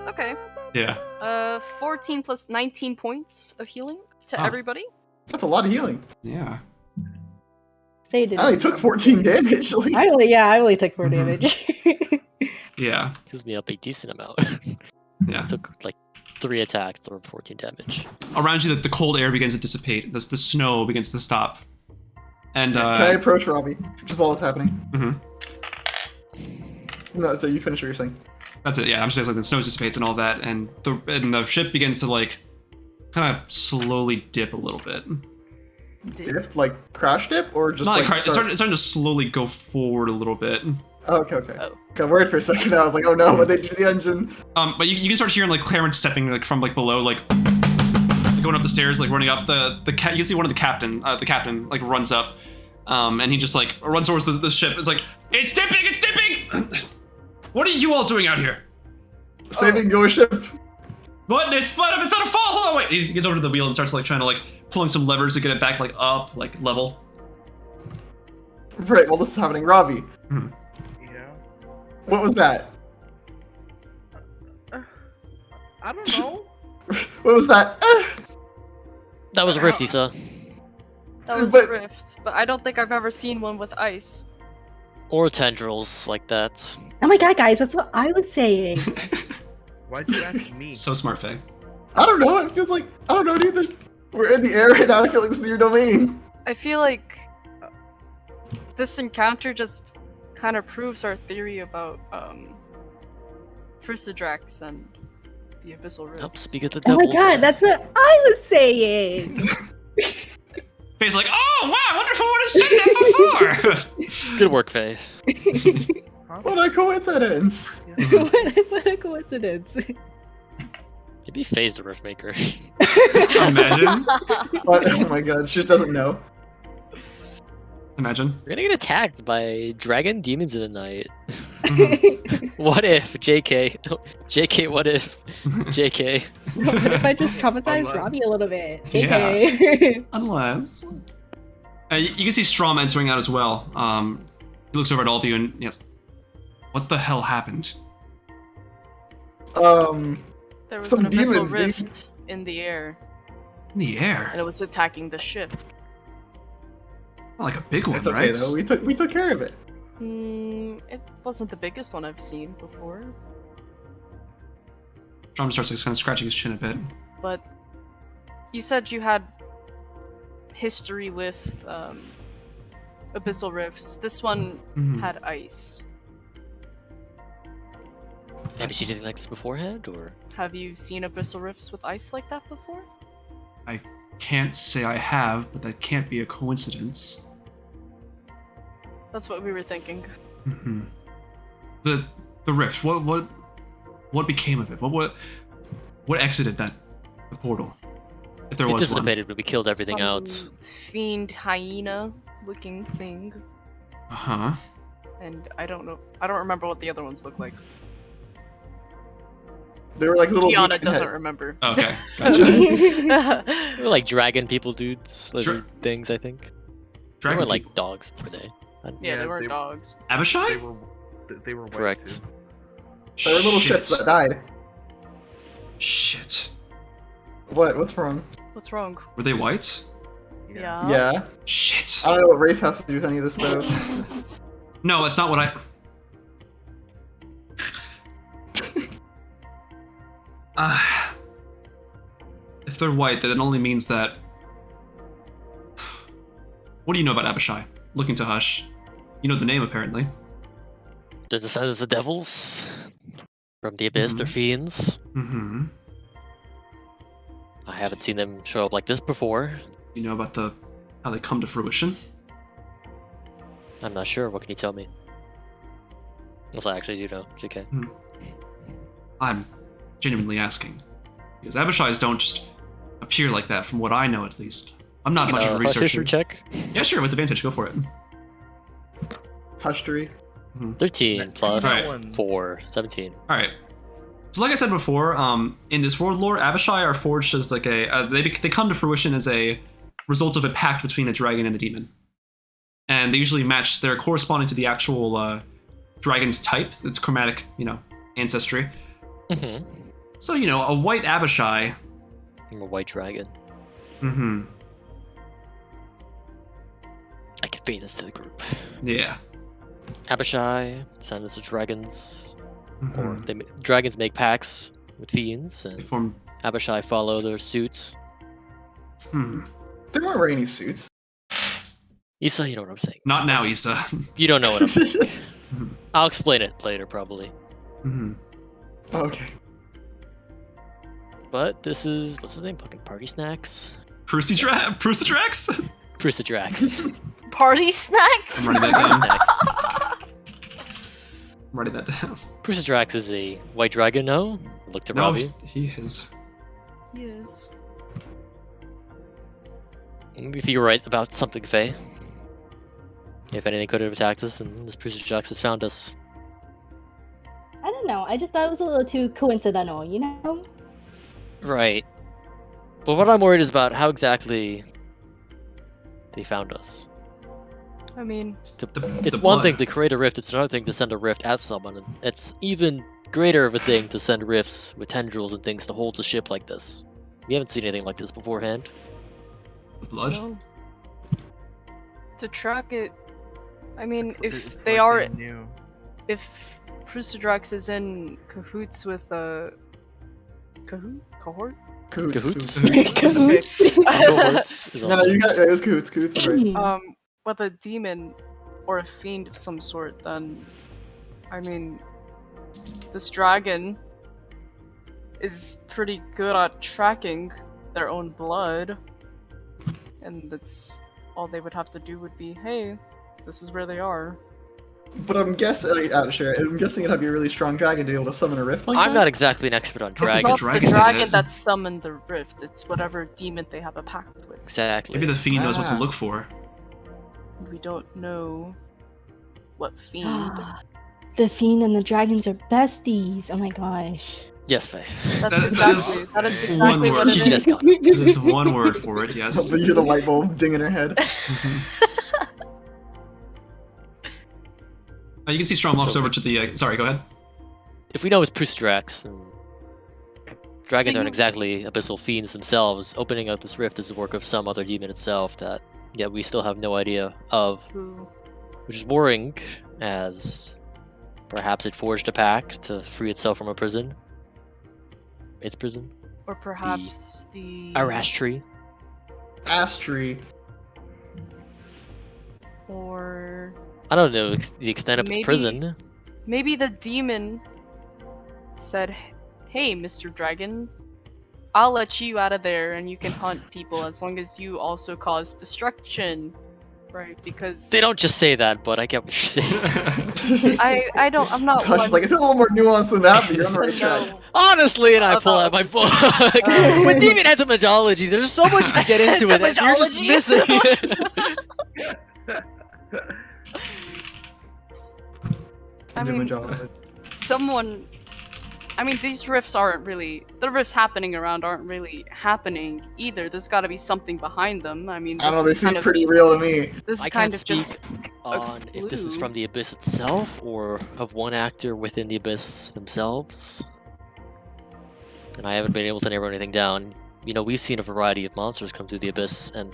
Okay. Yeah. 14 plus 19 points of healing to Oh. everybody. That's a lot of healing. Yeah. They did. I only took 14 damage. Like, I only took 4 Mhm. damage. Yeah. Gives me up a decent amount. Yeah. Took like 3 attacks or 14 damage. Around you, the cold air begins to dissipate. The snow begins to stop. And can I approach Ravi just while it's happening? mhm. No, so you finish what you're saying. That's it. Yeah, I'm just like the snow dissipates and all that, and the ship begins to like kind of slowly dip a little bit. Dip? Like crash dip? Or just Not like like it's starting to slowly go forward a little bit. Oh, okay. Oh. Got worried for a second. I was like, oh no, what they do to the engine? But you can start hearing like Clarence stepping like from like below, like going up the stairs, like running up the you can see one of the captain like runs up, and he just like runs towards the ship. It's like it's dipping. What are you all doing out here? Saving your ship. What? It's about to fall. Hold on, wait. He gets over to the wheel and starts like trying to like pulling some levers to get it back like up, like level. Right, while this is happening, Ravi, Yeah. what was that? I don't know. What was that? That was a rift, Isa. That was But- a rift, but I don't think I've ever seen one with ice. Or tendrils like that. Oh my god, guys, that's what I was saying. Why'd you ask me? So smart, Faye. I don't know. It feels like I don't know, dude. We're in the air right now. I feel like this is your domain. I feel like this encounter just kind of proves our theory about Frusidrax and the Abyssal Rifts. Nope, speak of the Oh devils. my god, that's what I was saying. Faye's like, oh wow, wonderful. What have said that before. Good work, Faye. Huh? What a coincidence. what a coincidence. Maybe Faye's the rift maker. Imagine. Oh my god, she just doesn't know. Imagine. We're gonna get attacked by dragon demons in the night. What if? JK. JK, what if? JK. What if I just traumatize Unless- Robbie a little bit? Yeah. JK. Unless. You can see Strom entering out as well. He looks over at all of you and yes. What the hell happened? There was Some an Abyssal demons, dude. Rift in the air, In the air. and it was attacking the ship. Not like a big one, It's okay right? though. We took care of it. It wasn't the biggest one I've seen before, Strom starts like, kind of scratching his chin a bit. but you said you had history with Abyssal Rifts. This one Mhm. had ice. Have you seen anything like this beforehand, or? Have you seen Abyssal Rifts with ice like that before? Can't say I have, but that can't be a coincidence. That's what we were thinking. Mm-hmm. The rift. What became of it? What exited the portal? If there It was one. dissipated when we killed everything out. Some fiend hyena looking thing. Uh-huh. And I don't know. I don't remember what the other ones look like. They were like little. Gianna demon doesn't head- remember. Okay, gotcha. They were like dragon people dudes, lizard Dra- things, I think. They Dragon were like people. dogs, were they? Yeah, they Yeah, weren't they- dogs. Abishai? They were white Correct. too. They were little Shit. shits that died. Shit. What? What's wrong? What's wrong? Were they white? Yeah. Yeah. Shit. I don't know what race has to do with any of this though. No, that's not what I. If they're white, then it only means that. What do you know about Abishai? Looking to Hush. You know the name, apparently. They're descendants of devils. From the abyss, they're fiends. Mm-hmm. I haven't seen them show up like this before. You know about how they come to fruition? I'm not sure. What can you tell me? Unless I actually do know. JK. I'm genuinely asking. Because Abishais don't just appear like that, from what I know at least. I'm not much of a Hush history researcher. check. Yeah, sure, with advantage, go for it. Hushtory. 13 plus Right. 4, 17. Alright. So like I said before, in this world lore, Abishai are forged as like they come to fruition as a result of a pact between a dragon and a demon. And they usually match, they're corresponding to the actual dragon's type, its chromatic, ancestry. Mm-hmm. So, a white Abishai. I'm a white dragon. Mm-hmm. I can feed this to the group. Yeah. Abishai, descendants of dragons, or Mhm. dragons make pacts with fiends, They and form. Abishai follow their suits. Hmm. They weren't wearing any suits. Isa, you know what I'm saying. Not now, Isa. You don't know what I'm saying. Mhm. I'll explain it later, probably. Mhm. Okay. But this is, what's his name? Fucking Party Snacks? Prusidrax? Prusidrax. Party snacks? I'm writing that Party down. Snacks. I'm writing that down. Prusidrax is a white dragon, no? Look to No, Ravi. he is. Yes. Maybe if you were right about something, Faye. If anything could have attacked us, and this Prusidrax has found us. I don't know. I just thought it was a little too coincidental, you know? Right. But what I'm worried is about how exactly they found us. I mean, It's The one thing blood. to create a rift, it's another thing to send a rift at someone, and it's even greater of a thing to send rifts with tendrils and things to hold the ship like this. We haven't seen anything like this beforehand. The blood? no. To track it, I mean, It's if they like are, knew. if Prusidrax is in cahoots with cohort? Cahoots? Okay. Cohorts is No, also- you got it was Coots. Coots is right. With a demon or a fiend of some sort, then I mean, this dragon is pretty good at tracking their own blood, and that's all they would have to do would be, hey, this is where they are. But I'm guessing, I'm guessing it'd be a really strong dragon to be able to summon a rift like I'm that. not exactly an expert on It's dragons. not dragon the did dragon it. that summoned the rift, it's whatever demon they have a pact with. Exactly. Maybe the fiend knows what to Ah. look for. We don't know what fiend. The fiend and the dragons are besties. Oh my gosh. Yes, Faye. That's That exactly, is that is one exactly word. what She it just is. got it. There's one word for it, yes. You hear the light bulb ding in her head. You can see Strom walks So- over to the. Sorry, go ahead. If we know it's Prusidrax, and dragons So aren't you- exactly abyssal fiends themselves, opening up this rift is the work of some other demon itself that, yet we still have no idea of, Who- which is worrying, as perhaps it forged a pact to free itself from a prison. Its prison? Or perhaps the Arash tree? Ass tree. or I don't know the extent of its Maybe- prison. maybe the demon said, "Hey, Mr. Dragon, I'll let you out of there and you can hunt people as long as you also cause destruction Right, because They don't just say that, but I get what you're saying. I'm not Gosh, one it's like it's a little more nuanced than that, but you're on the to right track. know. Honestly, and I pull out my book. With demon entomology, there's so much to get into it that you're just missing. I mean, these rifts aren't really, the rifts happening around aren't really happening either. There's got to be something behind them. I mean, I don't know, they this is seem kind of, pretty real to me. this is I kind can't of speak just on if this is clue. from the abyss itself or of one actor within the abyss themselves. And I haven't been able to narrow anything down. You know, we've seen a variety of monsters come through the abyss, and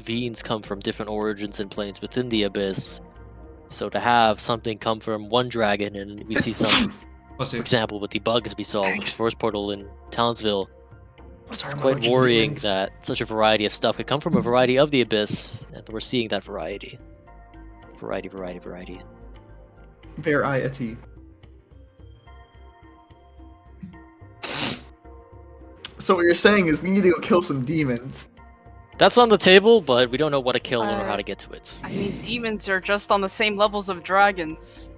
fiends come from different origins and planes within the abyss. So to have something come from one dragon, and we see some, Let's see. for example, with the bugs we saw with the Thanks. forest portal in Townsville, Sorry, it's I'm quite allergic to worrying demons. that such a variety of stuff could come from a variety of the abyss, and we're seeing that variety. Variety. Variety. So what you're saying is we need to go kill some demons. That's on the table, but we don't know what to kill or how to get to it. I mean, demons are just on the same levels of dragons.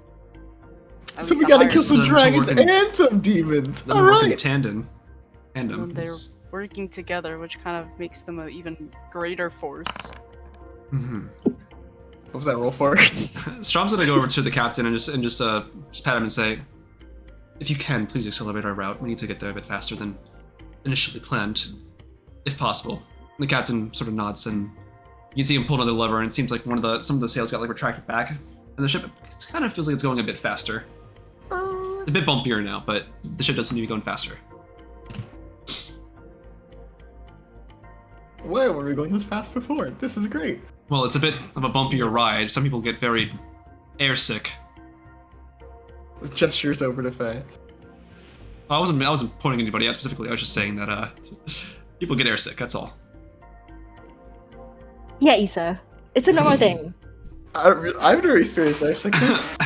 At So least we the gotta higher kill some Them two dragons working- and some demons. Them working Alright. tandem. And Tandem. they're working together, which kind of makes them an even greater force. Mm-hmm. What was that roll for? Strom's gonna go over to the captain and just pat him and say, "If you can, please accelerate our route. We need to get there a bit faster than initially planned, if possible." The captain sort of nods, and you can see him pull another lever, and it seems like some of the sails got like retracted back, and the ship kind of feels like it's going a bit faster. A bit bumpier now, but the ship does seem to be going faster. Why were we going this fast before? This is great. Well, it's a bit of a bumpier ride. Some people get very airsick. With gestures over to Faye. I wasn't pointing anybody out specifically. I was just saying that people get airsick. That's all. Yeah, Isa. It's a normal thing. I've never experienced air sickness.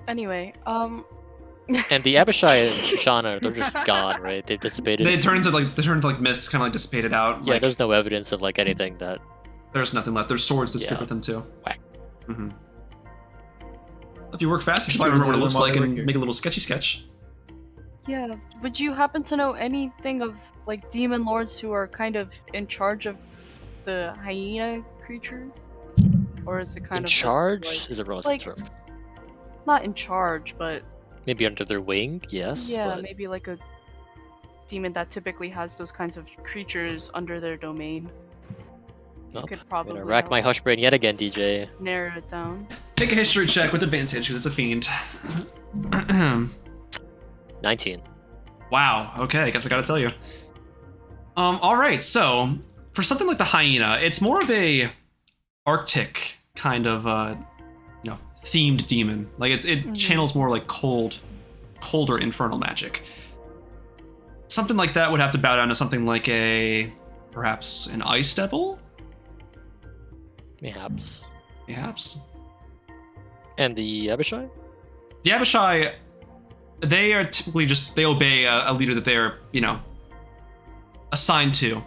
Anyway, And the Abishai and Gianna, they're just gone, right? They've dissipated. They turn into like mist, kind of like dissipated out. Yeah, like, there's no evidence of like anything that. there's nothing left. There's swords disappeared Yeah. with them too. Whack. Mm-hmm. If you work fast, you should probably remember what it looks like and make a little sketchy sketch. yeah, would you happen to know anything of like demon lords who are kind of in charge of the hyena creature? Or is it kind In of just, charge like, is a relative like- term. not in charge, but Maybe under their wing, yes. yeah, but maybe like a demon that typically has those kinds of creatures under their domain. Nope. Could I'm probably gonna rack my help hush brain yet again, DJ. narrow it down. Take a history check with advantage because it's a fiend. 19. Wow. Okay, I guess I gotta tell you. All right. So for something like the hyena, it's more of a Arctic kind of themed demon. Like it Mhm. channels more like colder infernal magic. Something like that would have to bow down to something like perhaps an ice devil. Perhaps. Perhaps. And the Abishai? The Abishai, they are typically they obey a leader that they're, assigned to.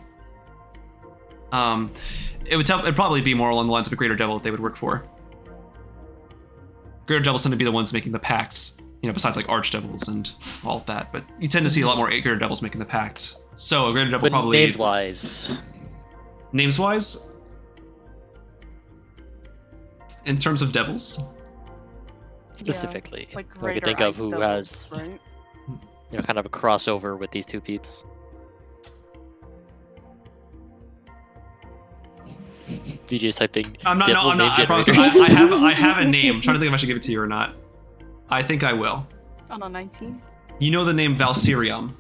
It'd probably be more along the lines of a greater devil that they would work for. Greater devils tend to be the ones making the pacts, besides like archdevils and all of that, but you tend to see a lot more greater devils making the pact. So a greater devil But probably... names-wise. Names-wise? In terms of devils? Specifically. Like I could greater think of ice who devils, has, right? kind of a crossover with these two peeps. VJ's typing. I'm not. No, devil I'm name not. I promise. generator. I have a name. I'm trying to think if I should give it to you or not. I think I will. On a 19? You know the name Valsirium.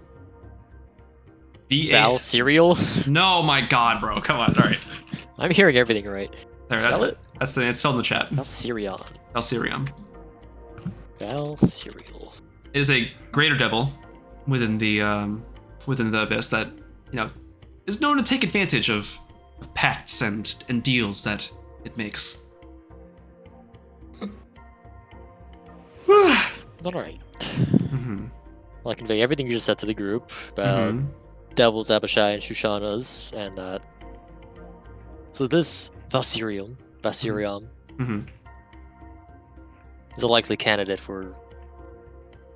Val cereal? No, my God, bro. Come on. All right. I'm hearing everything right. There. Spell it. That's the. It's spelled in the chat. Valsirion. Valsirium. Val cereal. It is a greater devil within the abyss that is known to take advantage of pacts and deals that it makes. Alright. Mm-hmm. Well, I convey everything you just said to the group about Devils, Abishai, and Shushanas, and that. So this Valsirion Basirion. Mm-hmm. Is a likely candidate for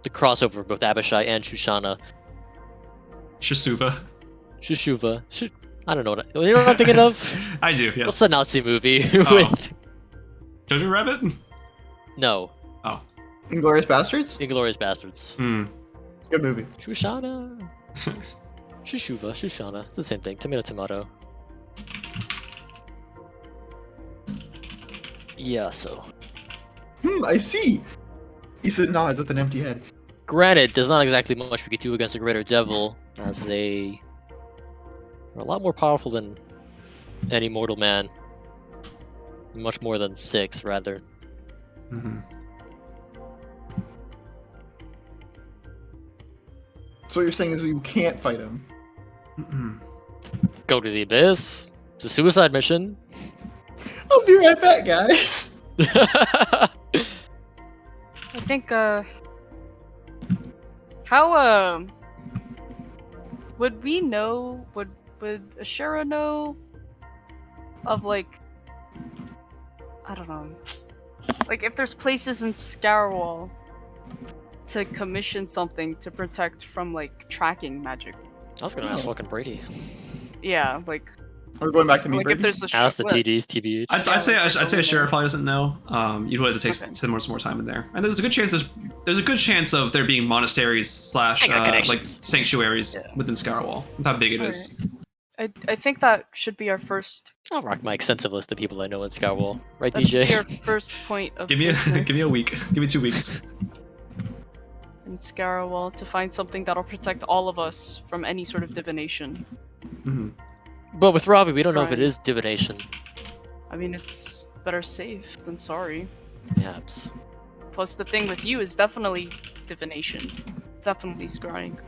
the crossover of both Abishai and Shushana. Shisuva. Shushuva. I don't know what you know what I'm thinking of? I do, yes. What's the Nazi movie Oh. with... Jojo Rabbit? No. Oh. Inglourious Bastards? Inglourious Bastards. Hmm. Good movie. Shushana. Shushuva. Shushana. It's the same thing. Tomato, tomato. Yeah, so... I see. Isa nods with an empty head. Granted, there's not exactly much we could do against the Greater Devil, as they are a lot more powerful than any mortal man. Much more than 6, rather. Mm-hmm. So what you're saying is we can't fight him. Mm-hmm. Go to the Abyss. It's a suicide mission. I'll be right back, guys. I think, how, would we know, would Asherah know of, like, I don't know, like, if there's places in Scarwall to commission something to protect from, like, tracking magic? I was gonna ask fucking Brady. Yeah, like, We're going back to me, like if Brady. there's a Ask the what? TDs, TBH. I'd say Asherah probably doesn't know. You'd have to take Okay. some more time in there, and there's a good chance of there being monasteries slash I got like connections. sanctuaries Yeah. within Scarwall. With how big it is. I think that should be our first. I'll rock my extensive list of people I know in Skywall. Right, That should be DJ? our first point of Give me business a week. Give me 2 weeks. in Scarwall to find something that'll protect all of us from any sort of divination. Mm-hmm. But with Ravi, we don't know if it Scrying. is divination. I mean, it's better safe than sorry. Perhaps. Plus, the thing with you is definitely divination. Definitely scrying.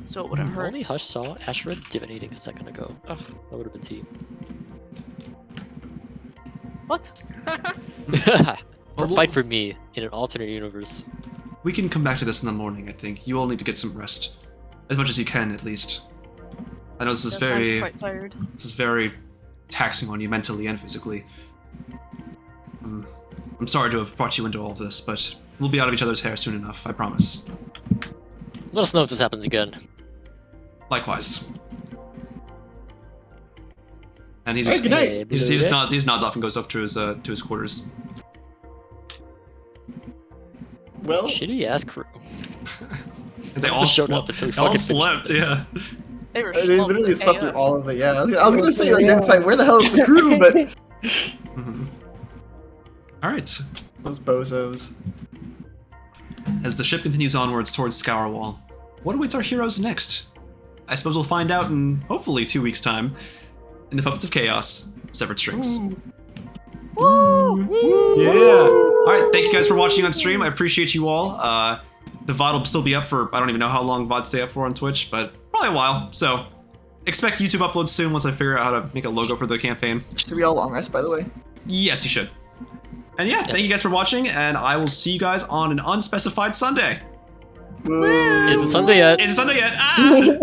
So it wouldn't hurt. Only Hush saw Asherah divinating a second ago. Ugh, that would have been tea. What? Or fight for me in an alternate universe. We can come back to this in the morning. I think you all need to get some rest, as much as you can, at least. I know this is Yes, I'm very quite tired. taxing on you mentally and physically. I'm sorry to have brought you into all of this, but we'll be out of each other's hair soon enough. I promise. Let us know if this happens again. Likewise. And he Hey, just good night. Hey, he just Blue. nods off and goes up to his quarters. Well, Shitty ass crew. And they all showed up until we they all fucking slept. Yeah. They were they slumped literally slept through AF. all of it. Yeah, I was gonna say like, where the hell is the crew? But Mhm. All right. those bozos. As the ship continues onwards towards Scourwall, what awaits our heroes next? I suppose we'll find out in hopefully 2 weeks' time in the Puppets of Chaos, Severed Strings. Yeah. All right. Thank you guys for watching on stream. I appreciate you all. The VOD will still be up for I don't even know how long VODs stay up for on Twitch, but probably a while. So expect YouTube uploads soon once I figure out how to make a logo for the campaign. Should we all long rest, by the way? Yes, you should. And yeah, thank you guys for watching, and I will see you guys on an unspecified Sunday. Woo. Is it Sunday yet? Is it Sunday yet? Ah!